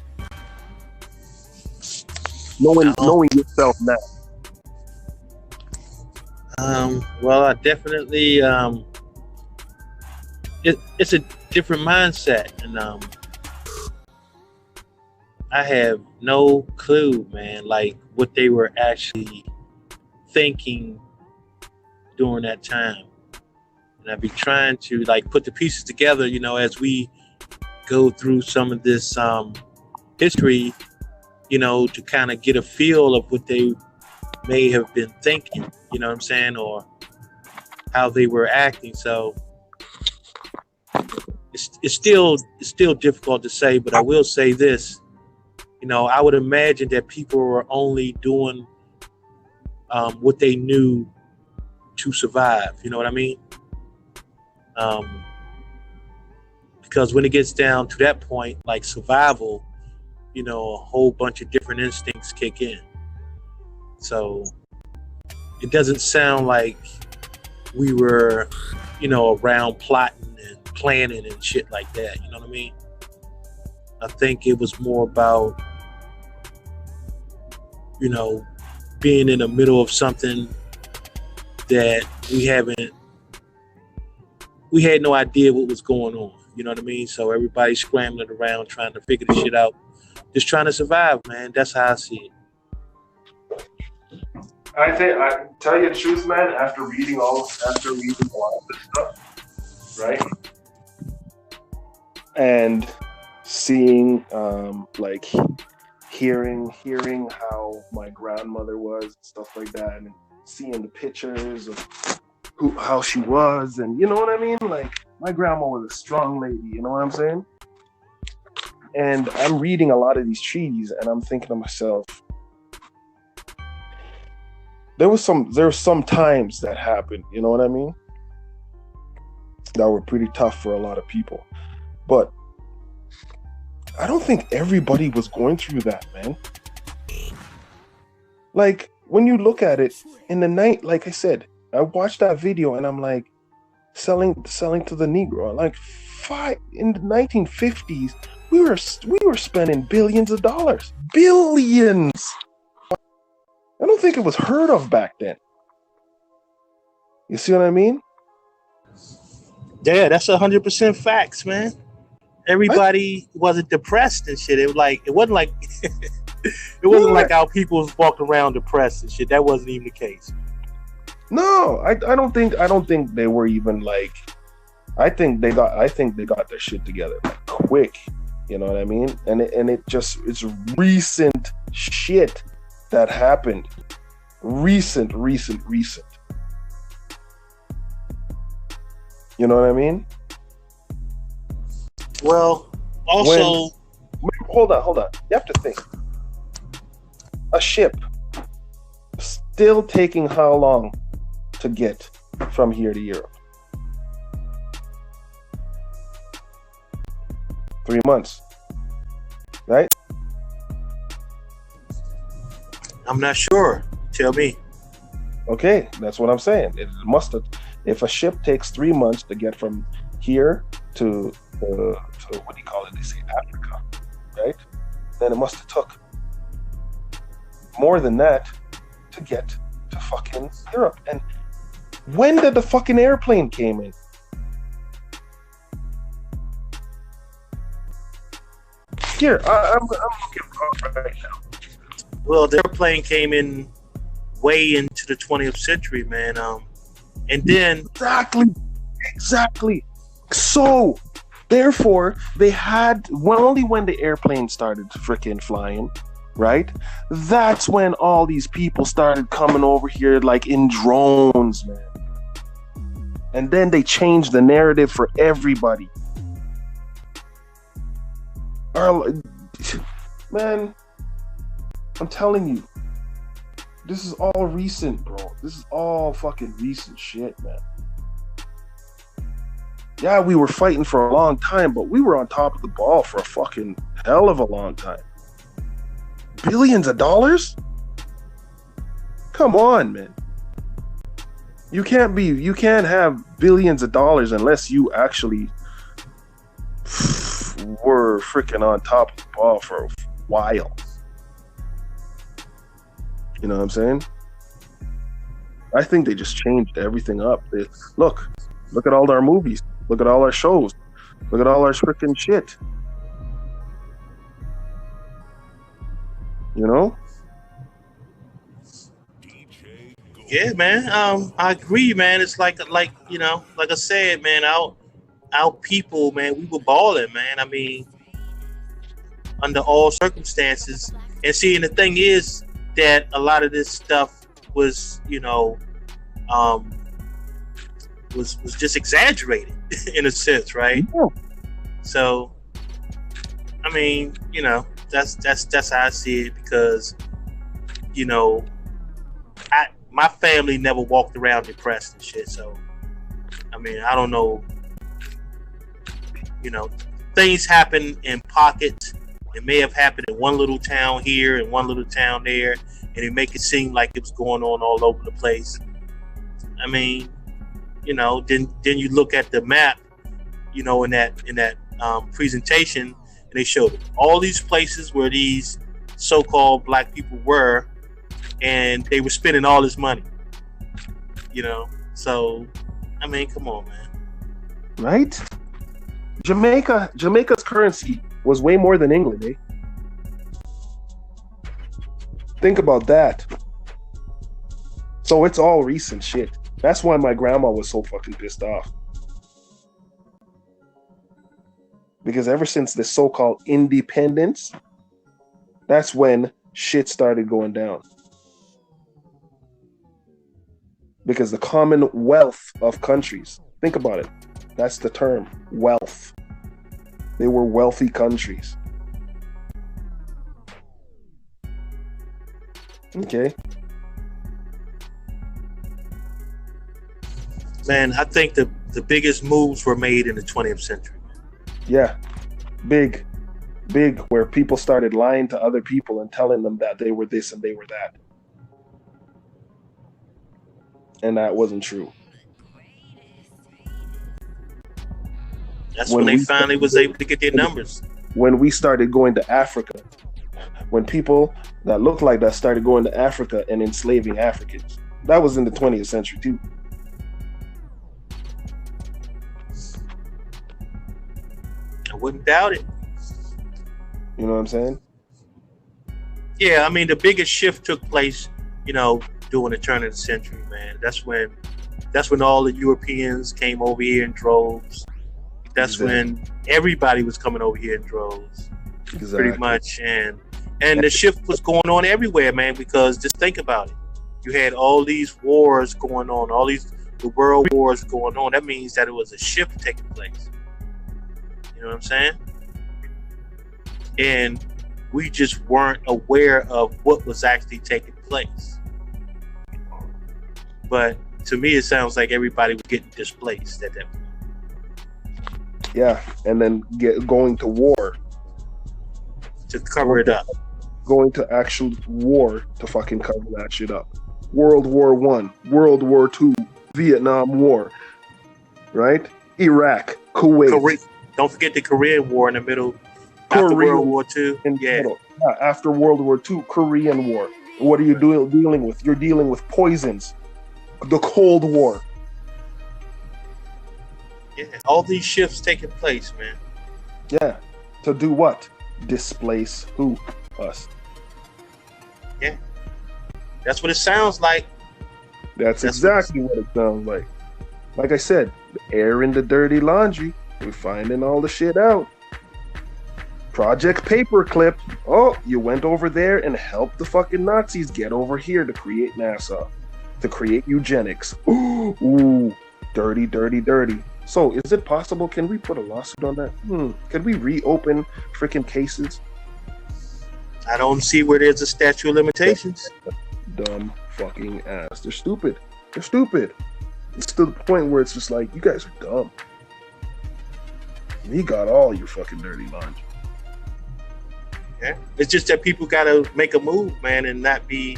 Knowing yourself now. Well, I definitely it's a different mindset, and I have no clue, man, like what they were actually thinking during that time. And I'd be trying to like put the pieces together, you know, as we go through some of this history, you know, to kind of get a feel of what they may have been thinking, you know what I'm saying, or how they were acting. So it's still difficult to say, but I will say this, you know, I would imagine that people were only doing what they knew to survive, you know what I mean? Because when it gets down to that point, like survival, you know, a whole bunch of different instincts kick in. So it doesn't sound like we were, you know, around plotting and planning and shit like that. You know what I mean? I think it was more about, you know, being in the middle of something that we had no idea what was going on. You know what I mean? So everybody's scrambling around trying to figure the shit out, just trying to survive, man. That's how I see it. I tell you the truth, man. After reading a lot of this stuff, right, and seeing, like, hearing how my grandmother was and stuff like that, and seeing the pictures of how she was, and you know what I mean. Like my grandma was a strong lady. You know what I'm saying? And I'm reading a lot of these treaties, and I'm thinking to myself, there's some times that happened, you know what I mean, that were pretty tough for a lot of people. But I don't think everybody was going through that, man. Like when you look at it in the night, like I said, I watched that video and I'm like, selling to the Negro. Like in the 1950s, we were spending billions of dollars. Billions. I don't think it was heard of back then. You see what I mean? Yeah, that's 100% facts, man. Everybody wasn't depressed and shit. It wasn't like it wasn't like our people walked around depressed and shit. That wasn't even the case. No, I don't think they were even like. I think they got their shit together like quick. You know what I mean? And it's recent shit that happened. Recent. You know what I mean? Well, also, hold on. You have to think. A ship still taking how long to get from here to Europe? 3 months, right? I'm not sure. Tell me. Okay, that's what I'm saying. It must have. If a ship takes 3 months to get from here to what do you call it? They say Africa, right? Then it must have more than that to get to fucking Europe. And when did the fucking airplane came in? Here, I'm looking up right now. Well, the airplane came in way into the 20th century, man. And then Exactly. So, therefore, they had only when the airplane started freaking flying, right? That's when all these people started coming over here like in drones, man. And then they changed the narrative for everybody. Man, I'm telling you, this is all recent, bro. This is all fucking recent shit, man. Yeah, we were fighting for a long time, but we were on top of the ball for a fucking hell of a long time. Billions of dollars? Come on, man. You can't have billions of dollars unless you actually were freaking on top of the ball for a while. You know what I'm saying? I think they just changed everything up. Look at all our movies. Look at all our shows. Look at all our freaking shit. You know? yeah, man. I agree, man. It's like you know, like I said, man. Our people, man, we were balling, man. I mean, under all circumstances. And see, and the thing is that a lot of this stuff was, you know, was just exaggerated in a sense, right? Yeah. So, I mean, you know, that's how I see it, because, you know, my family never walked around depressed and shit. So, I mean, I don't know. You know, things happen in pockets. It may have happened in one little town here and one little town there, and it make it seem like it was going on all over the place. I mean, you know, then you look at the map, you know, in that presentation, and they showed all these places where these so-called black people were, and they were spending all this money. You know, so I mean, come on, man. Right? Jamaica's currency was way more than England, eh? Think about that. So it's all recent shit. That's why my grandma was so fucking pissed off. Because ever since the so-called independence, that's when shit started going down. Because the commonwealth of countries, think about it. That's the term, wealth. They were wealthy countries. Okay. Man, I think the biggest moves were made in the 20th century. Yeah. Big, where people started lying to other people and telling them that they were this and they were that. And that wasn't true. That's when they finally was able to get their numbers. When we started going to Africa, when people that looked like that started going to Africa and enslaving Africans, that was in the 20th century too. I wouldn't doubt it. You know what I'm saying? Yeah, I mean, the biggest shift took place, you know, during the turn of the century, man. That's when all the Europeans came over here in droves. That's when everybody was coming over here in droves, pretty much. And the shift was going on everywhere, man, because just think about it. You had all these wars going on, the world wars going on. That means that it was a shift taking place. You know what I'm saying? And we just weren't aware of what was actually taking place. But to me, it sounds like everybody was getting displaced at that point. Yeah, and then going to war. To cover it up. Going to actual war to fucking cover that shit up. World War I, World War II, Vietnam War, right? Iraq, Kuwait. Don't forget the Korean War in the middle. After World War II. After World War II, Korean War. What are you dealing with? You're dealing with poisons. The Cold War. Yeah, all these shifts taking place, man. Yeah. To do what? Displace who? Us. Yeah. That's what it sounds like. That's exactly what it sounds like. Like I said, the air in the dirty laundry. We're finding all the shit out. Project Paperclip. Oh, you went over there and helped the fucking Nazis get over here to create NASA, to create eugenics. Ooh, dirty, dirty, dirty. So, is it possible? Can we put a lawsuit on that? Can we reopen freaking cases? I don't see where there's a statute of limitations. Dumb fucking ass. They're stupid. They're stupid. It's to the point where it's just like, you guys are dumb. We got all your fucking dirty laundry. Yeah. It's just that people got to make a move, man, and not be,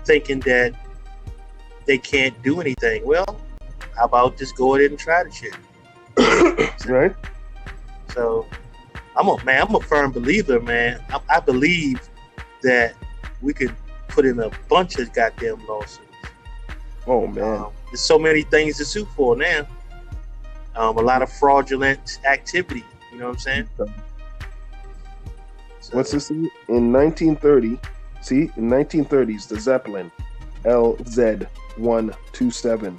thinking that they can't do anything. Well, how about just go ahead and try the shit? Right? So, I'm a firm believer, man. I believe that we could put in a bunch of goddamn lawsuits. Oh, man. There's so many things to sue for now. A lot of fraudulent activity. You know what I'm saying? What's this? In 1930, in 1930s, the Zeppelin LZ-127,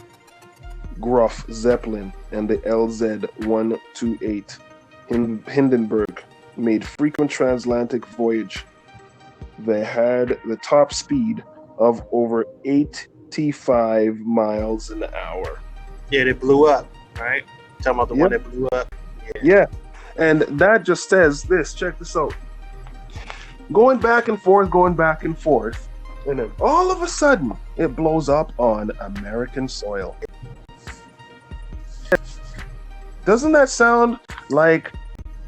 Groff Zeppelin, and the LZ-128 Hindenburg made frequent transatlantic voyage. They had the top speed of over 85 miles an hour. Yeah, they blew up, right? Talking about the one that blew up. Yeah. And that just says this. Check this out. Going back and forth, and then all of a sudden, it blows up on American soil. Doesn't that sound like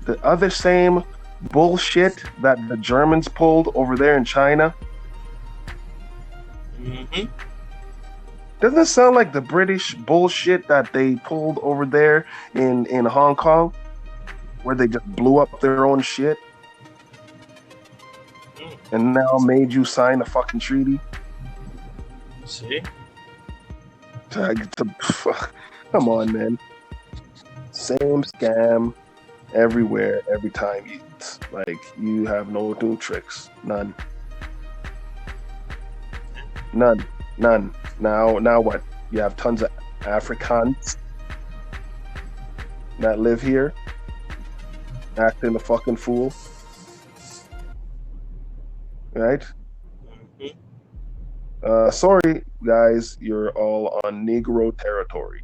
the other same bullshit that the Germans pulled over there in China? Mm-hmm. Doesn't it sound like the British bullshit that they pulled over there in Hong Kong? Where they just blew up their own shit? And now made you sign a fucking treaty? See? Come on, man. Same scam everywhere, every time. You have no new tricks. None. Now what? You have tons of Africans that live here acting a fucking fool. Right? Sorry, guys, you're all on Negro territory,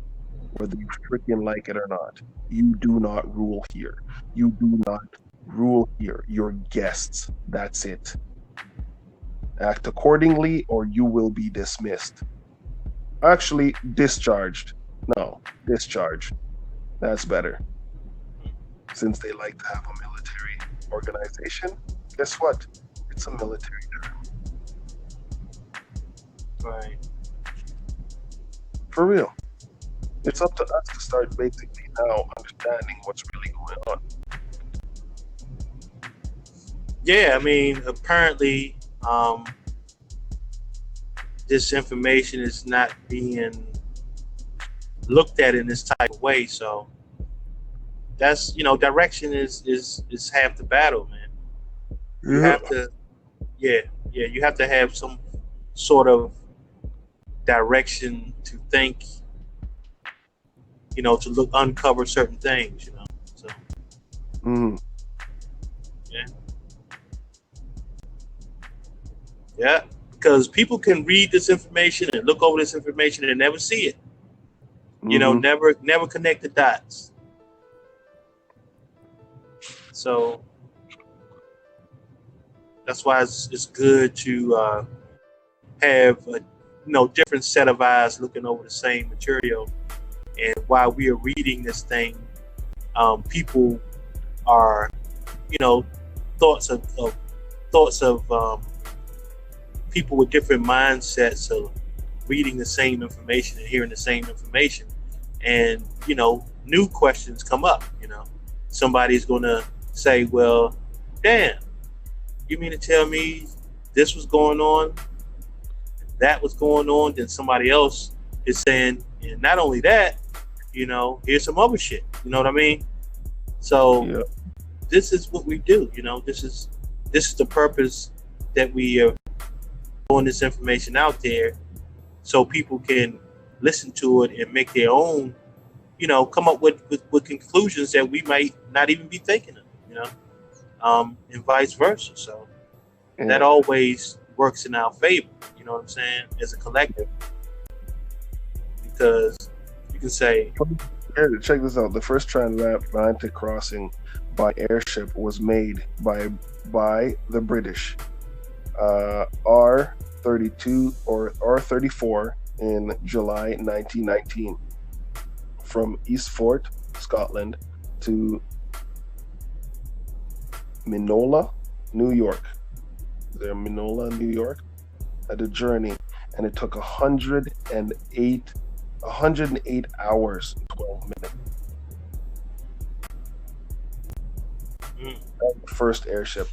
whether you freaking like it or not. You do not rule here. You do not rule here. You're guests. That's it. Act accordingly, or you will be dismissed. Actually, discharged. No, discharged. That's better. Since they like to have a military organization, guess what? It's a military term. Right. For real. It's up to us to start basically now understanding what's really going on. Yeah, I mean, apparently, this information is not being looked at in this type of way. So that's, direction is half the battle, man. You have to, you have to have some sort of direction to think, to uncover certain things, So, yeah, because people can read this information and look over this information and never see it. Never connect the dots. So that's why it's good to have a different set of eyes looking over the same material. And while we are reading this thing, people are, thoughts of people with different mindsets of reading the same information and hearing the same information, and new questions come up. Somebody's gonna say, well, damn, You mean to tell me this was going on, that was going on, then somebody else is saying, and not only that, you know, here's some other shit. You know what I mean? So this is what we do. You know, this is the purpose that we are throwing this information out there, so people can listen to it and make their own, you know, come up with conclusions that we might not even be thinking of, you know, and vice versa. So that always works in our favor, you know what I'm saying, as a collective, because you can say, check this out. The first transatlantic crossing by airship was made by the British, R32 or R34 in July 1919 from Eastfort, Scotland to Minola, New York. There, Minola, New York, had a journey, and it took 108 hours and 12 minutes. That was the first airship.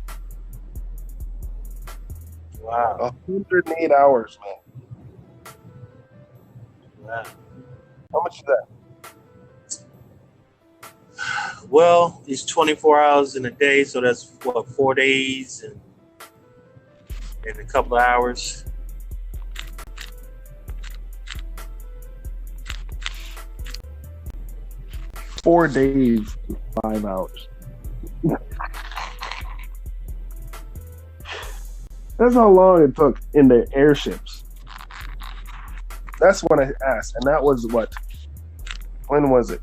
Wow. 108 hours, man. Wow. How much is that? Well, it's 24 hours in a day, so that's what, 4 days and a couple of hours. Four days, 5 hours. That's how long it took in the airships. That's when I asked, and that was what? When was it?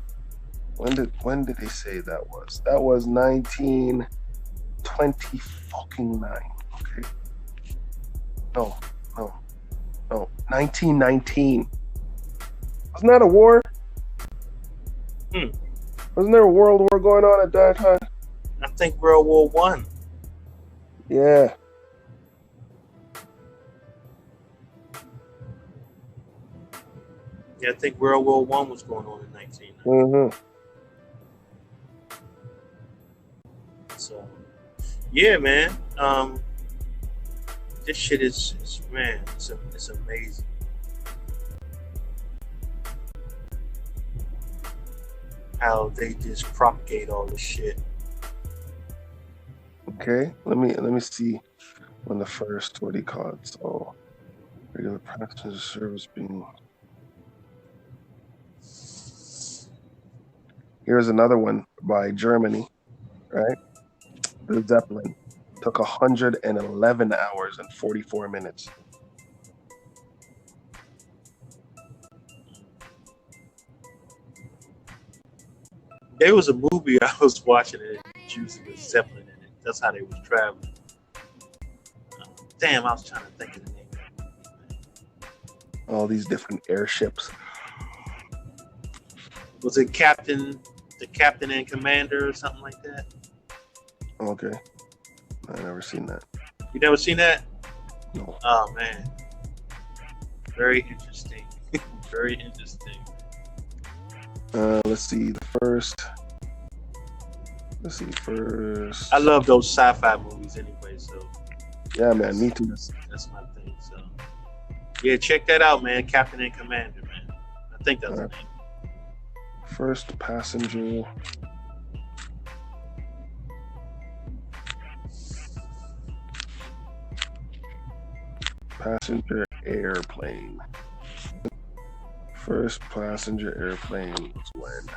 When did they say that was? That was 1920 fucking 9. Okay. No. 1919. Wasn't that a war? Wasn't there a world war going on at that time? I think World War I. Yeah. Yeah, I think World War I was going on in 1990. Mm-hmm. So, yeah, man. This shit is man, it's amazing. How they just propagate all this shit. Okay, let me see when the first, what do you call it? So regular passenger service being. Here's another one by Germany, right? The Zeppelin took 111 hours and 44 minutes. There was a movie I was watching and it used the Zeppelin in it. That's how they was traveling. Damn, I was trying to think of the name. All these different airships. Was it the captain and commander or something like that? Okay. I never seen that. You never seen that? No. Oh man. Very interesting. Very interesting. Let's see the first. I love those sci-fi movies anyway, so yeah, man, me too. That's my thing. So yeah, check that out, man. Captain and Commander, man. I think that's the name. First passenger. Passenger airplane. First passenger airplane was when?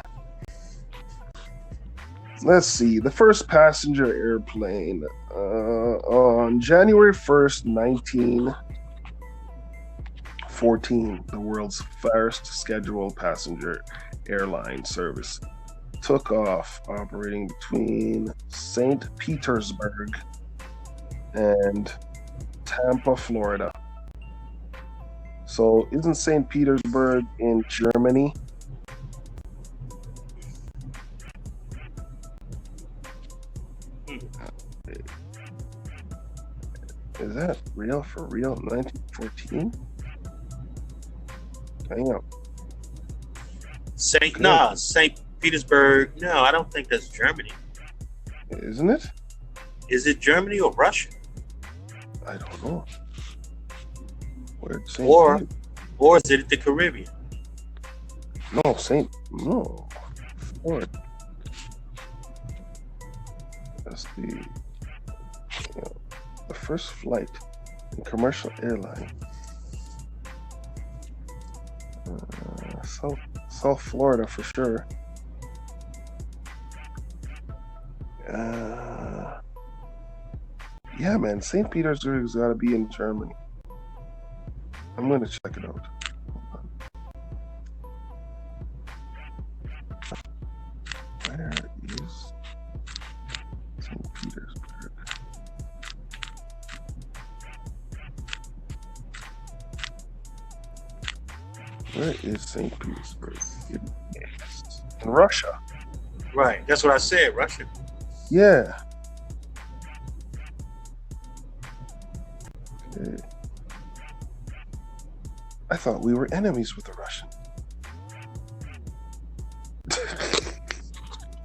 Let's see. The first passenger airplane on January 1st, 1914, the world's first scheduled passenger airline service took off, operating between St. Petersburg and Tampa, Florida. So isn't St. Petersburg in Germany? Is that real for real? 1914? Hang on. St. Petersburg. No, I don't think that's Germany. Isn't it? Is it Germany or Russia? I don't know. Where St. Or Pete? or is it the Caribbean? No, no. Florida. That's the first flight in commercial airline. South Florida for sure. Yeah, man, St. Petersburg's got to be in Germany. I'm going to check it out. Where is St. Petersburg? Where is St. Petersburg? It is in Russia. Right. That's what I said. Russia. Yeah. Okay. I thought we were enemies with the Russians.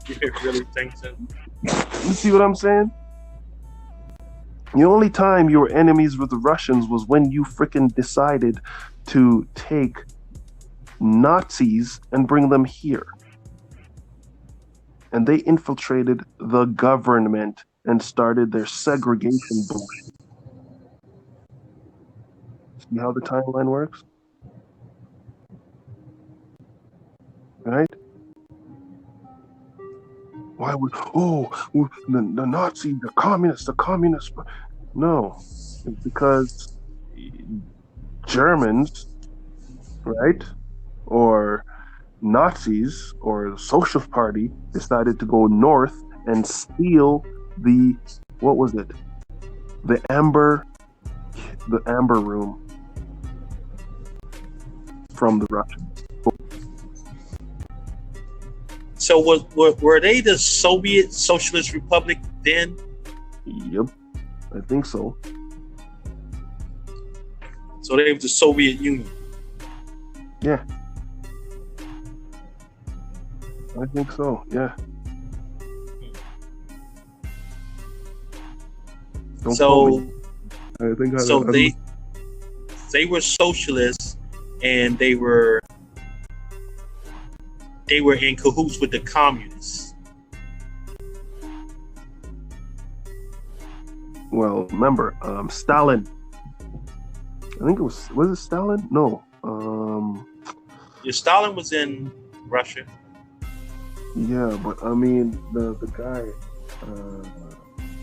You really think so? You see what I'm saying? The only time you were enemies with the Russians was when you freaking decided to take Nazis and bring them here. And they infiltrated the government and started their segregation bullshit. See how the timeline works? Right? Why would the Nazi, the communists? No, it's because Germans, right, or Nazis or the Socialist Party decided to go north and steal the amber room from the Russians. So were they the Soviet Socialist Republic then? Yep, I think so. So they were the Soviet Union. Yeah. I think so, yeah. Don't quote me. I think they were socialists, and they were in cahoots with the communists. Well, remember, Stalin. I think it was it Stalin? No. Yeah, Stalin was in Russia. Yeah, but I mean the guy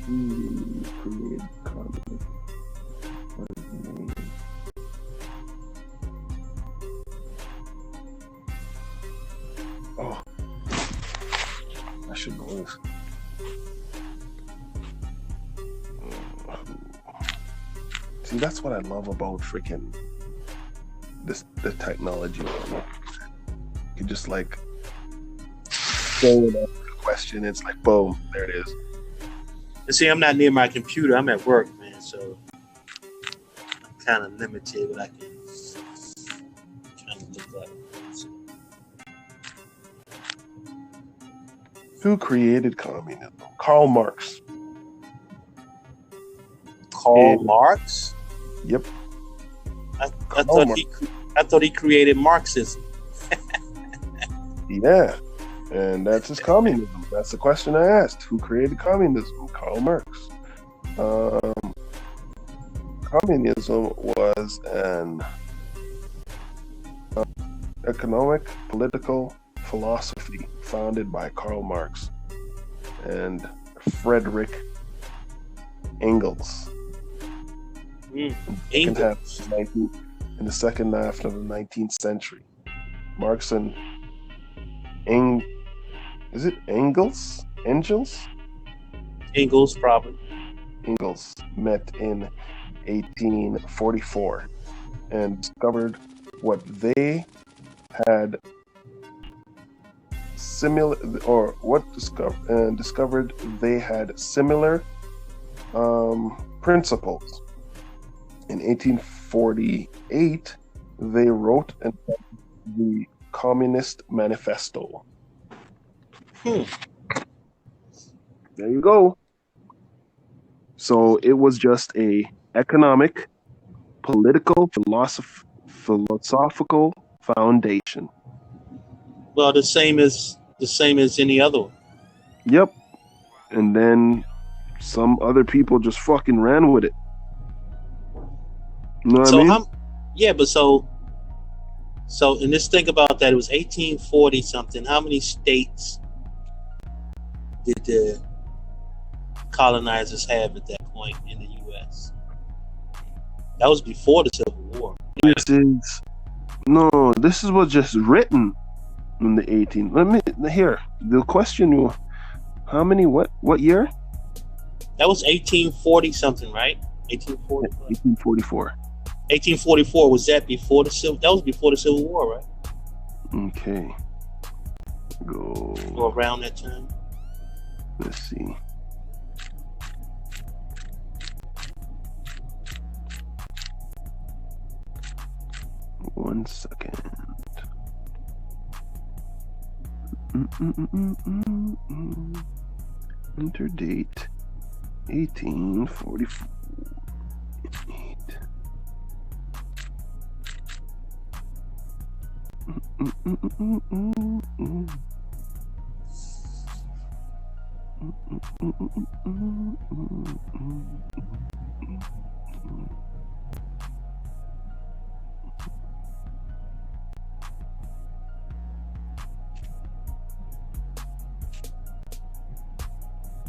he created communism. What is his name? Oh, I should know this. See, that's what I love about freaking the technology. You can just like throw it up a question. It's like boom, there it is. And see, I'm not near my computer. I'm at work, man, so I'm kind of limited what I can kind of look up. Who created communism? Karl Marx. Karl Marx? Yep. I thought he created Marxism. Yeah, and that's his communism. That's the question I asked. Who created communism? Karl Marx. Communism was an economic, political philosophy founded by Karl Marx and Friedrich Engels. In the second half of the 19th century. Marx and is it Engels? Engels, probably. Engels met in 1844 and discovered what they had discovered they had similar principles. In 1848, they wrote the Communist Manifesto. There you go. So it was just a economic, political, philosophical foundation. Well, the same as any other one. Yep. And then some other people just fucking ran with it. You know what I mean? But so and just think about that. It was 1840 something. How many states did the colonizers have at that point in the U.S.? That was before the Civil War. Right? This is what just written in the 18. The question. How many? What year? That was 1840 something, right? 1844. 1844, was that before the Civil? That was before the Civil War, right? Okay. Go. Or around that time. Let's see. One second. Enter date 1844.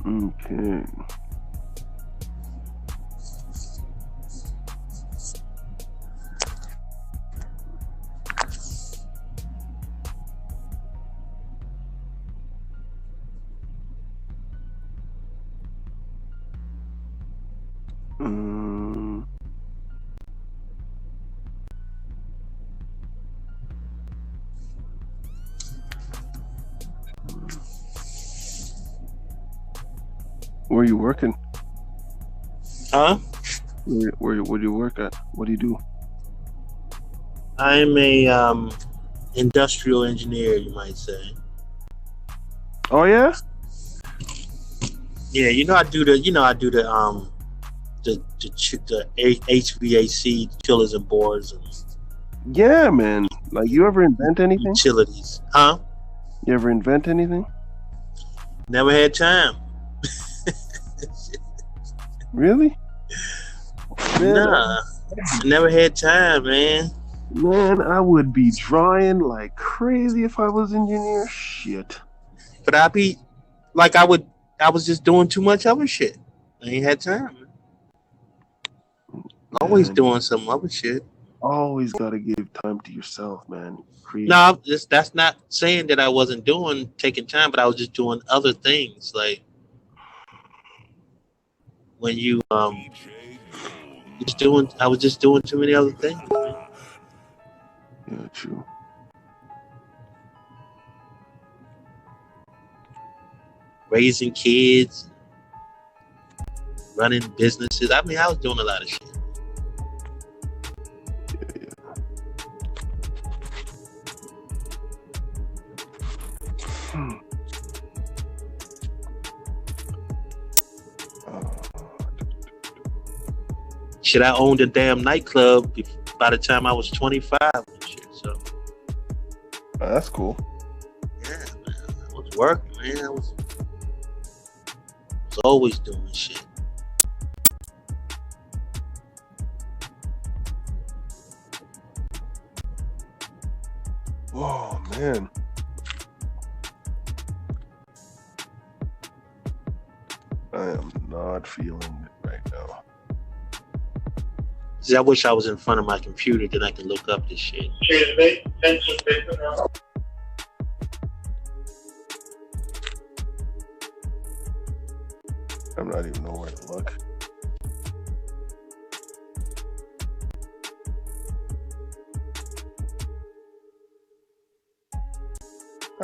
Okay. Where are you working? Huh? Where do you work at? What do you do? I'm a industrial engineer, you might say. Oh yeah? Yeah, I do the HVAC chillers and boards and Yeah, man. Like, you ever invent anything? utilities. Huh? You ever invent anything? Never had time. Really? Man, Nah, never had time, man. Man, I would be drawing like crazy if I was engineer. Shit. But I was just doing too much other shit. I ain't had time. Always doing some other shit. Always gotta give time to yourself, man. No, that's not saying that I wasn't taking time, but I was just doing other things. Like when you I was just doing too many other things. Man. Yeah, true. Raising kids, running businesses. I mean, I was doing a lot of shit. Shit, I owned a damn nightclub by the time I was 25 and shit. So that's cool. Yeah, man. I was working, man. I was always doing shit. Oh man. I am not feeling it right now. See, I wish I was in front of my computer, then I can look up this shit. I'm not even know where to look.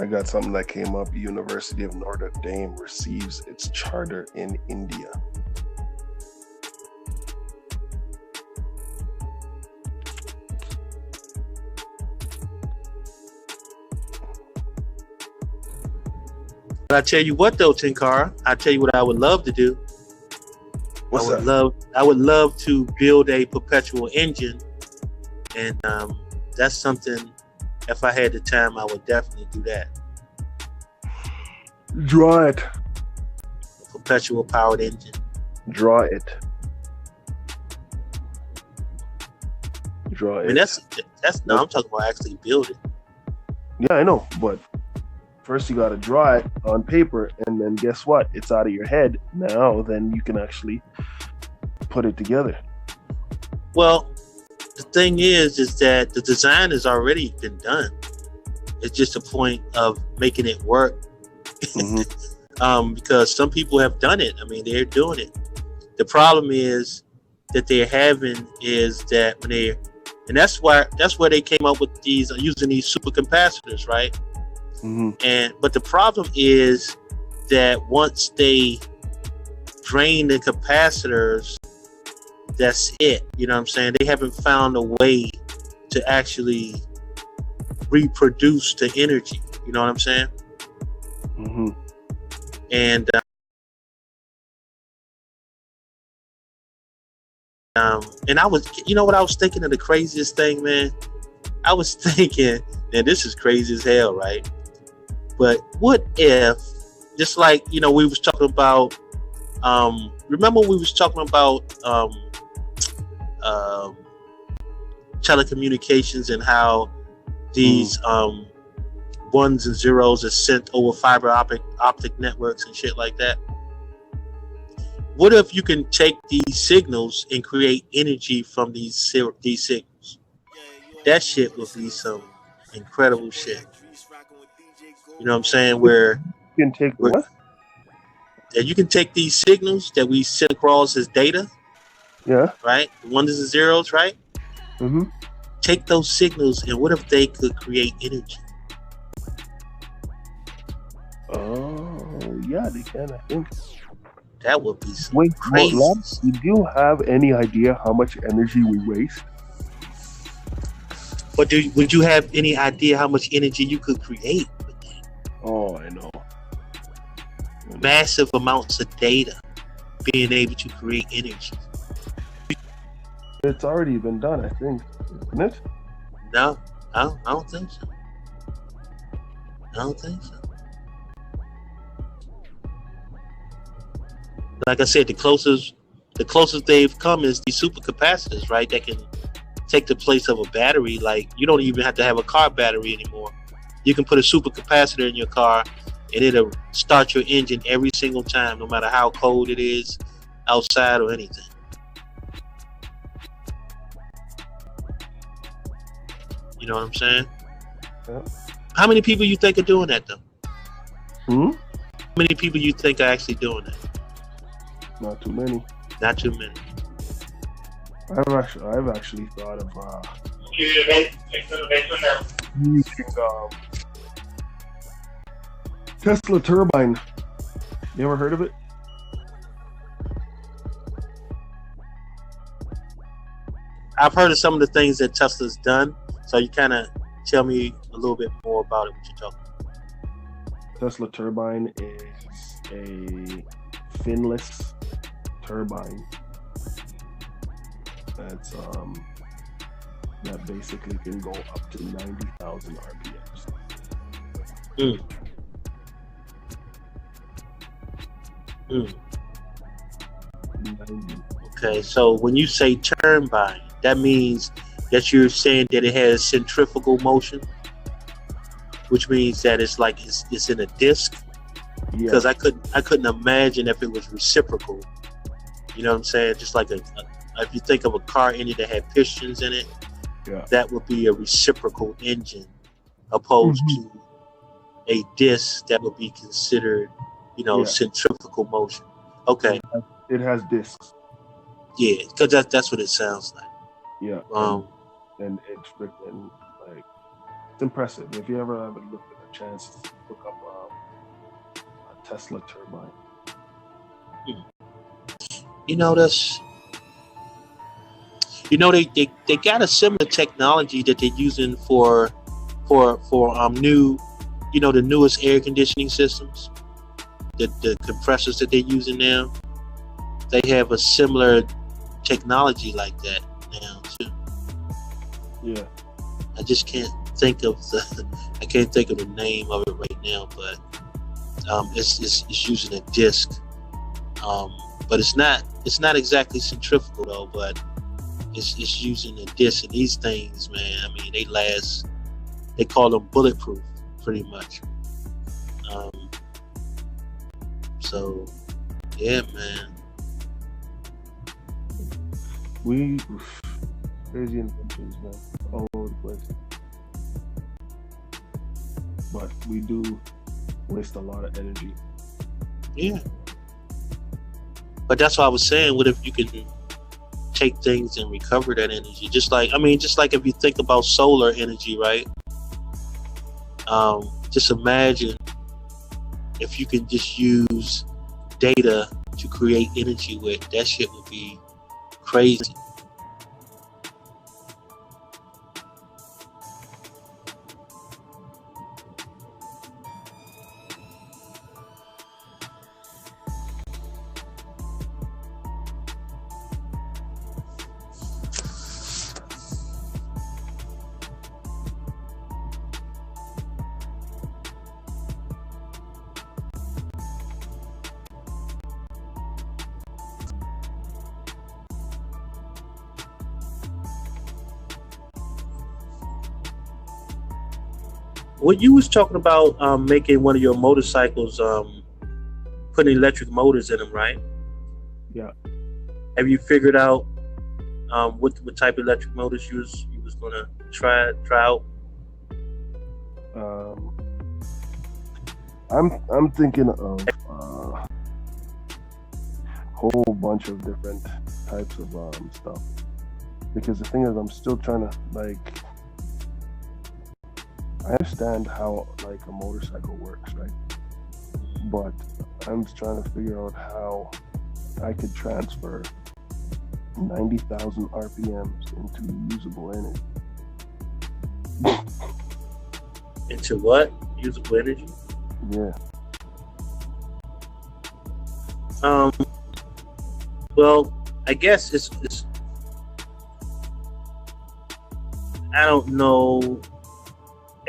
I got something that came up. University of Notre Dame receives its charter in India. But I tell you what, though, Tinkara, I tell you what I would love to do. What's I would love to build a perpetual engine, and that's something. If I had the time, I would definitely do that. Draw it. Perpetual powered engine. Draw it. Draw I it. mean, that's no. I'm talking about actually building. Yeah, I know, but first you got to draw it on paper, and then guess what? It's out of your head now. Then you can actually put it together. Well, the thing is that the design has already been done. It's just a point of making it work. Because some people have done it. I mean, they're doing it. The problem is that they're having is that when they, and that's where they came up with these using these supercapacitors, right? But the problem is that once they drain the capacitors, that's it. You know what I'm saying? They haven't found a way to actually reproduce the energy. You know what I'm saying? And I was, you know what I was thinking of the craziest thing, man? I was thinking, and this is crazy as hell, right? But what if, just like, you know, we was talking about, remember we was talking about telecommunications and how these ones and zeros are sent over fiber optic networks and shit like that? What if you can take these signals and create energy from these signals? That shit would be some incredible shit. You know what I'm saying? Where you can take what? That you can take these signals that we send across as data. Yeah. Right? Ones and zeros, right? Take those signals and what if they could create energy? Oh, yeah, they can, I think. That would be some Wait, crazy. Lance, do you have any idea how much energy we waste? But would you have any idea how much energy you could create? Oh, I know. Massive amounts of data being able to create energy. It's already been done, I think, isn't it? No, I don't think so. I don't think so. Like I said, the closest they've come is these supercapacitors, right? That can take the place of a battery. Like, you don't even have to have a car battery anymore. You can put a supercapacitor in your car and it'll start your engine every single time, no matter how cold it is outside or anything. You know what I'm saying? Yeah. How many people you think are doing that, though? How many people you think are actually doing that? Not too many. Not too many. I've actually thought of using Tesla turbine. You ever heard of it? I've heard of some of the things that Tesla's done, so you kind of tell me a little bit more about it, what you're talking about. Tesla turbine is a finless turbine that's that basically can go up to 90,000 RPMs. Okay, so when you say turbine, that means that you're saying that it has centrifugal motion, which means that it's like it's in a disc. Because I couldn't imagine if it was reciprocal. You know what I'm saying? Just like if you think of a car engine that had pistons in it, that would be a reciprocal engine, opposed to a disc that would be considered, centrifugal motion. Okay. It has discs. Yeah, because that's what it sounds like. Yeah. And it's freaking like, it's impressive. If you ever have a chance to look up a Tesla turbine. They got a similar technology that they're using for new, the newest air conditioning systems, the compressors that they're using now. they have a similar technology like that now too. Yeah. I just can't think of the name of it right now, but it's using a disc. But it's not exactly centrifugal though, but it's using a disc, and these things, man, I mean, they call them bulletproof pretty much. So yeah, man. Crazy inventions, man, all over the place. But we do waste a lot of energy. Yeah. But that's what I was saying. What if you can take things and recover that energy? Just like if you think about solar energy, right? Just imagine if you can just use data to create energy with. That shit would be crazy. What you was talking about making one of your motorcycles, putting electric motors in them, right? Yeah. Have you figured out what type of electric motors you was gonna try out? I'm thinking of a whole bunch of different types of stuff, because the thing is, I'm still trying to I understand how a motorcycle works, right? But I'm just trying to figure out how I could transfer 90,000 RPMs into usable energy. Into what? Usable energy? Yeah. Well, I guess it's I don't know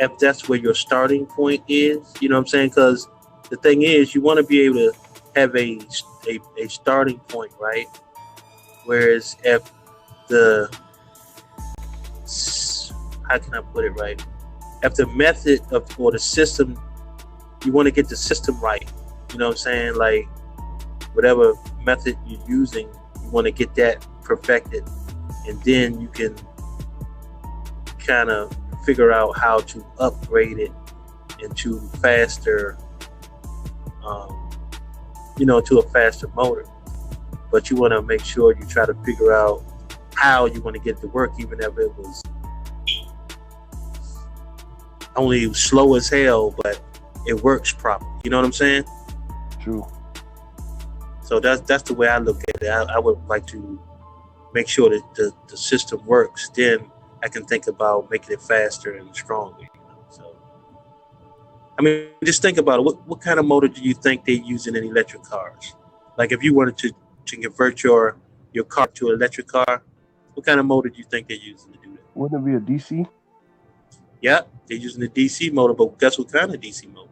if that's where your starting point is, you know what I'm saying? Because the thing is, you want to be able to have a starting point, right? Whereas if how can I put it right? If the method or the system, you want to get the system right, you know what I'm saying? Like whatever method you're using, you want to get that perfected, and then you can kind of figure out how to upgrade it into faster, to a faster motor. But you want to make sure you try to figure out how you want to get it to work, even if it was only slow as hell, but it works properly. You know what I'm saying? True. So that's the way I look at it. I would like to make sure that the system works. Then I can think about making it faster and stronger. So, I mean, just think about it. What kind of motor do you think they use in electric cars? Like, if you wanted to convert your car to an electric car, what kind of motor do you think they're using to do that? Wouldn't it be a DC? Yeah, they're using a DC motor, but guess what kind of DC motor?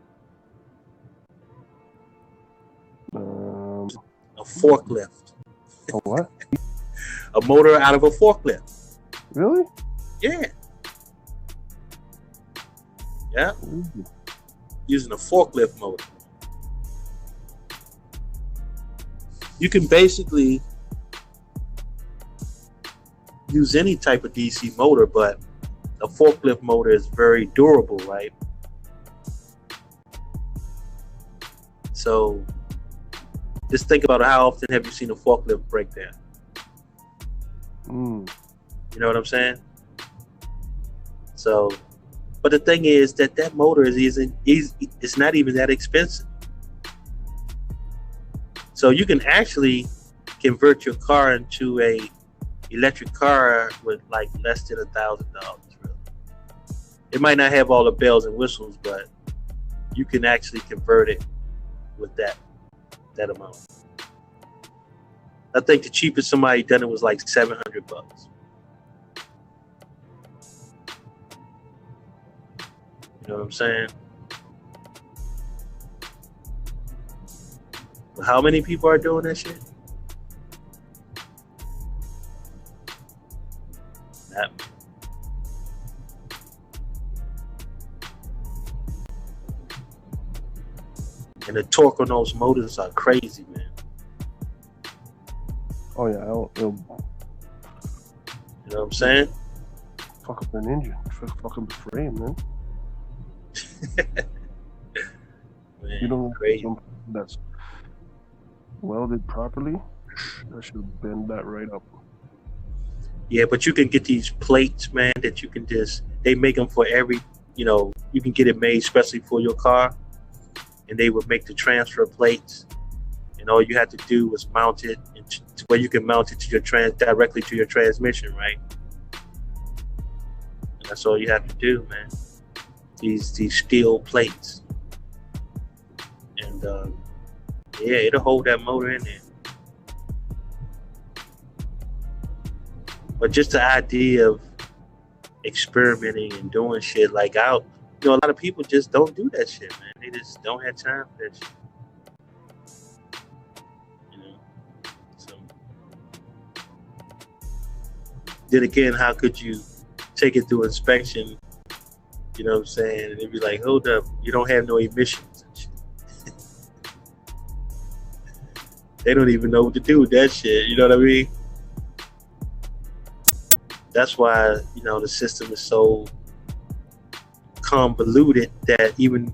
A forklift. A what? A motor out of a forklift. Really? Yeah. Yeah. Using a forklift motor. You can basically use any type of DC motor, but a forklift motor is very durable, right? So just think about how often have you seen a forklift break down? You know what I'm saying? So, but the thing is that motor it's not even that expensive. So you can actually convert your car into a electric car with like less than $1,000. Really. It might not have all the bells and whistles, but you can actually convert it with that amount. I think the cheapest somebody done it was like $700. You know what I'm saying? But how many people are doing that shit? Not many. And the torque on those motors are crazy, man. Oh yeah, it'll You know what I'm saying? fuck up an engine, fuck up the frame, man. Man, You don't crazy. something that's welded properly, that should bend that right up. Yeah, but you can get these plates, man, that you can just, they make them for every, you know, you can get it made especially for your car, and they would make the transfer plates, and all you have to do is mount it to where you can mount it to your directly to your transmission, right? And that's all you have to do, man. These steel plates, and yeah, it'll hold that motor in there. But just the idea of experimenting and doing shit like out, you know, a lot of people just don't do that shit, man. They just don't have time for that shit. You know, so then again, how could you take it through inspection? You know what I'm saying? And it'd be like, hold up, you don't have no emissions and shit. They don't even know what to do with that shit. You know what I mean? That's why, you know, the system is so convoluted that even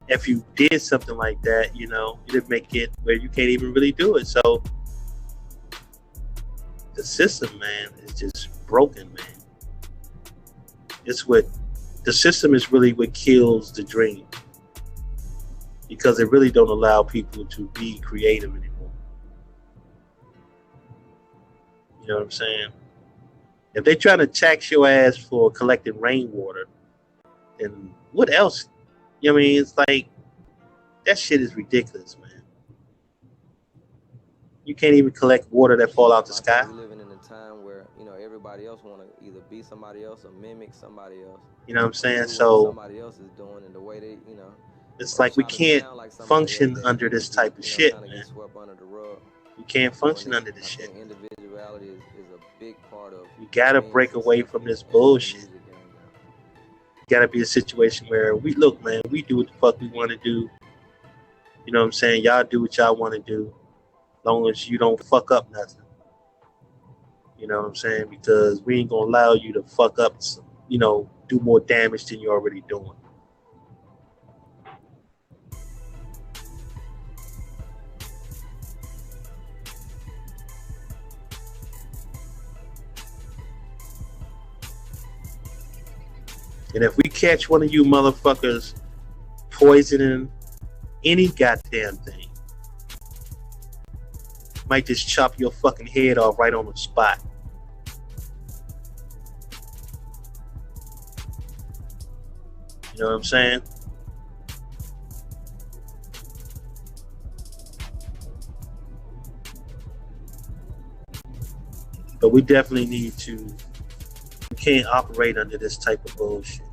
if you did something like that, you know, it'd make it where you can't even really do it. So the system, man, is just broken, man. It's what the system is really what kills the dream, because it really don't allow people to be creative anymore. You know what I'm saying? If they trying to tax your ass for collecting rainwater, then what else? You know what I mean? It's like, that shit is ridiculous, man. You can't even collect water that fall out the sky. We're living in a time where, you know, everybody else want to either be somebody else or mimic somebody else. You know what I'm saying? Do what So somebody else is doing and the way they, you know, it's like we can't function under this type of shit, man. swept under the rug. You can't function under this shit. Individuality is a big part of. You gotta break away from this bullshit. Gotta be a situation where we look, man, we do what the fuck we want to do. You know what I'm saying? Y'all do what y'all want to do, long as you don't fuck up nothing. You know what I'm saying? Because we ain't gonna allow you to fuck up, you know, do more damage than you're already doing. And if we catch one of you motherfuckers poisoning any goddamn thing, might just chop your fucking head off right on the spot. You know what I'm saying? But we definitely need to, we can't operate under this type of bullshit.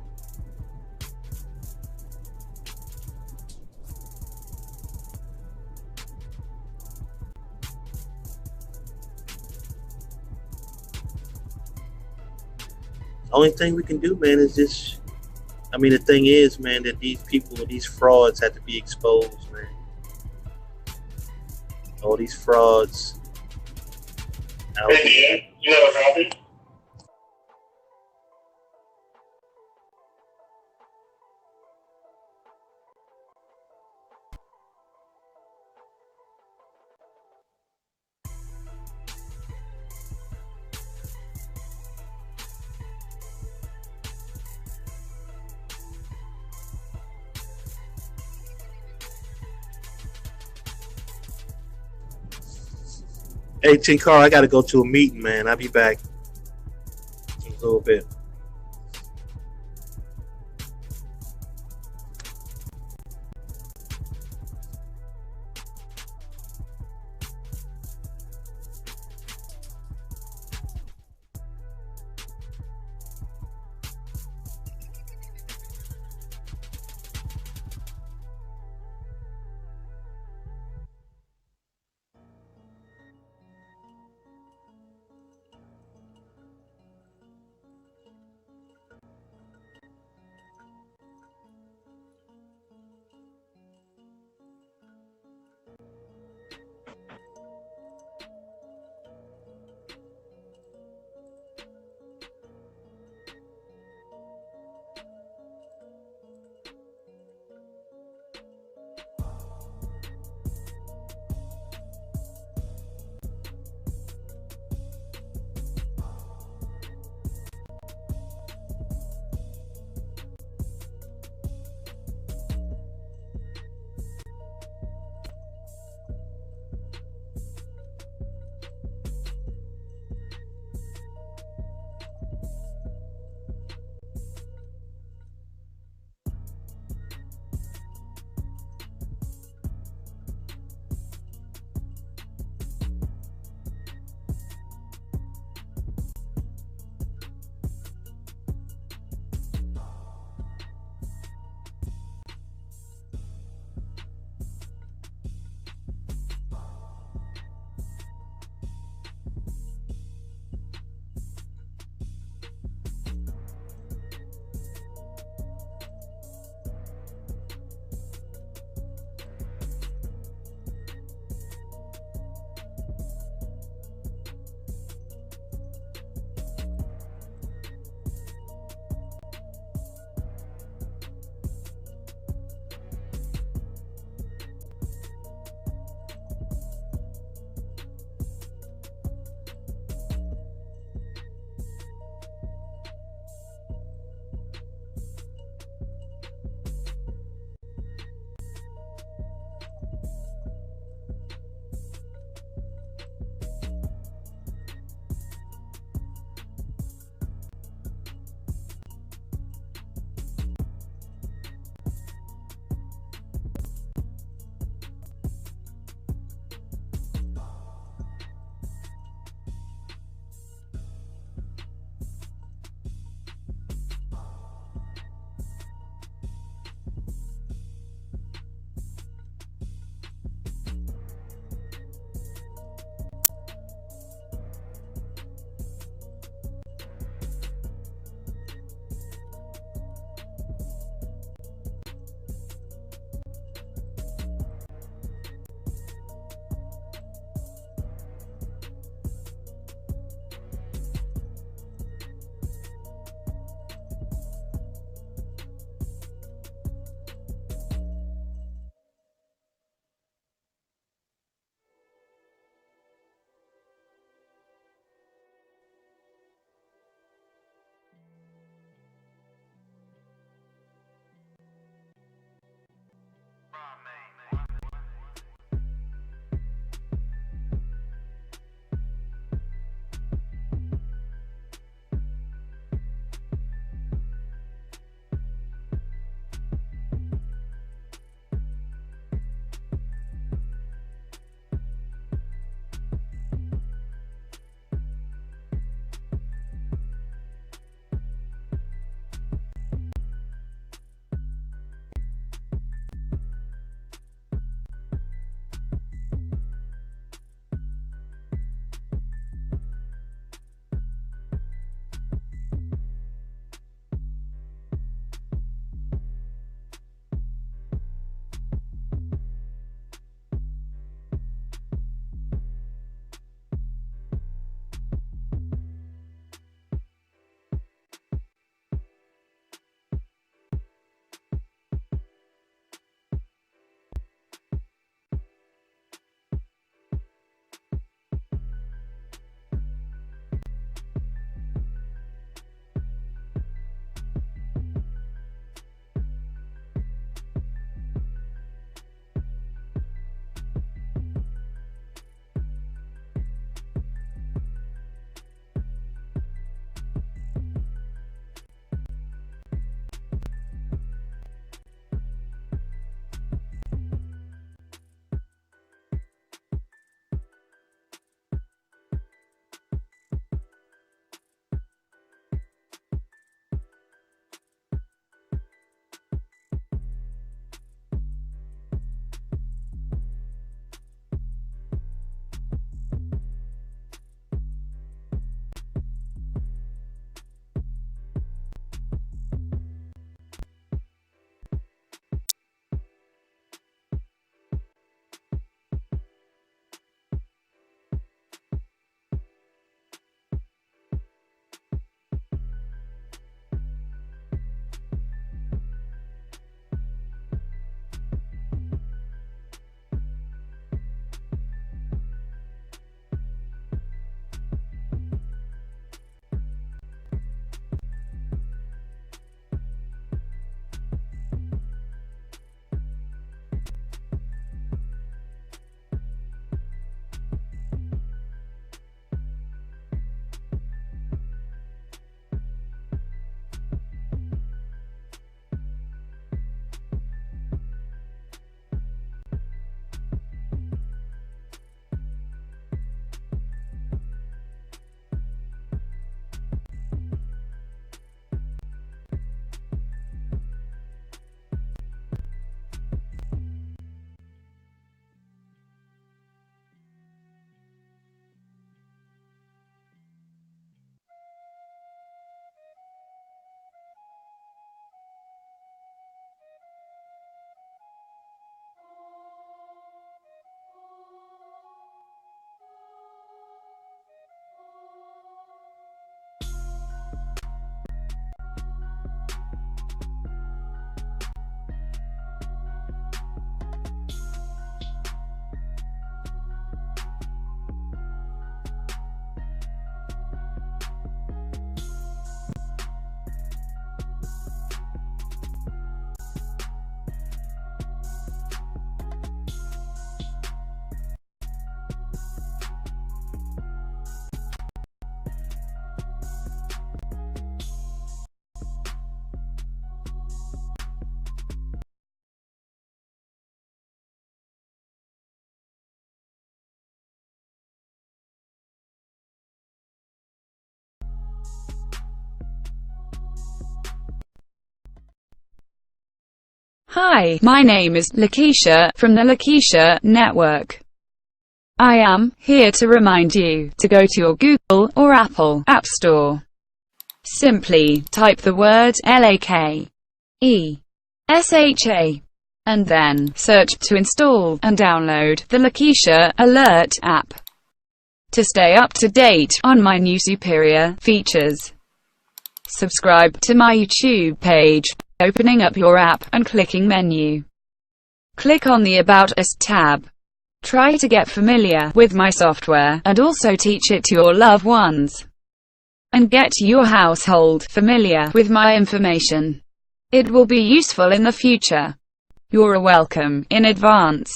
Only thing we can do, man, is just, I mean, the thing is, man, that these people, these frauds have to be exposed, man. All these frauds out there. You know what happened? Hey, Tinkar, I gotta go to a meeting, man. I'll be back in a little bit. Hi, my name is Lakeisha from the Lakeisha Network. I am here to remind you to go to your Google or Apple App Store. Simply type the word LAKESHA and then search to install and download the Lakeisha Alert app to stay up to date on my new superior features. Subscribe to my YouTube page by opening up your app and clicking menu. Click on the About Us tab. Try to get familiar with my software and also teach it to your loved ones. And get your household familiar with my information. It will be useful in the future. You're welcome in advance.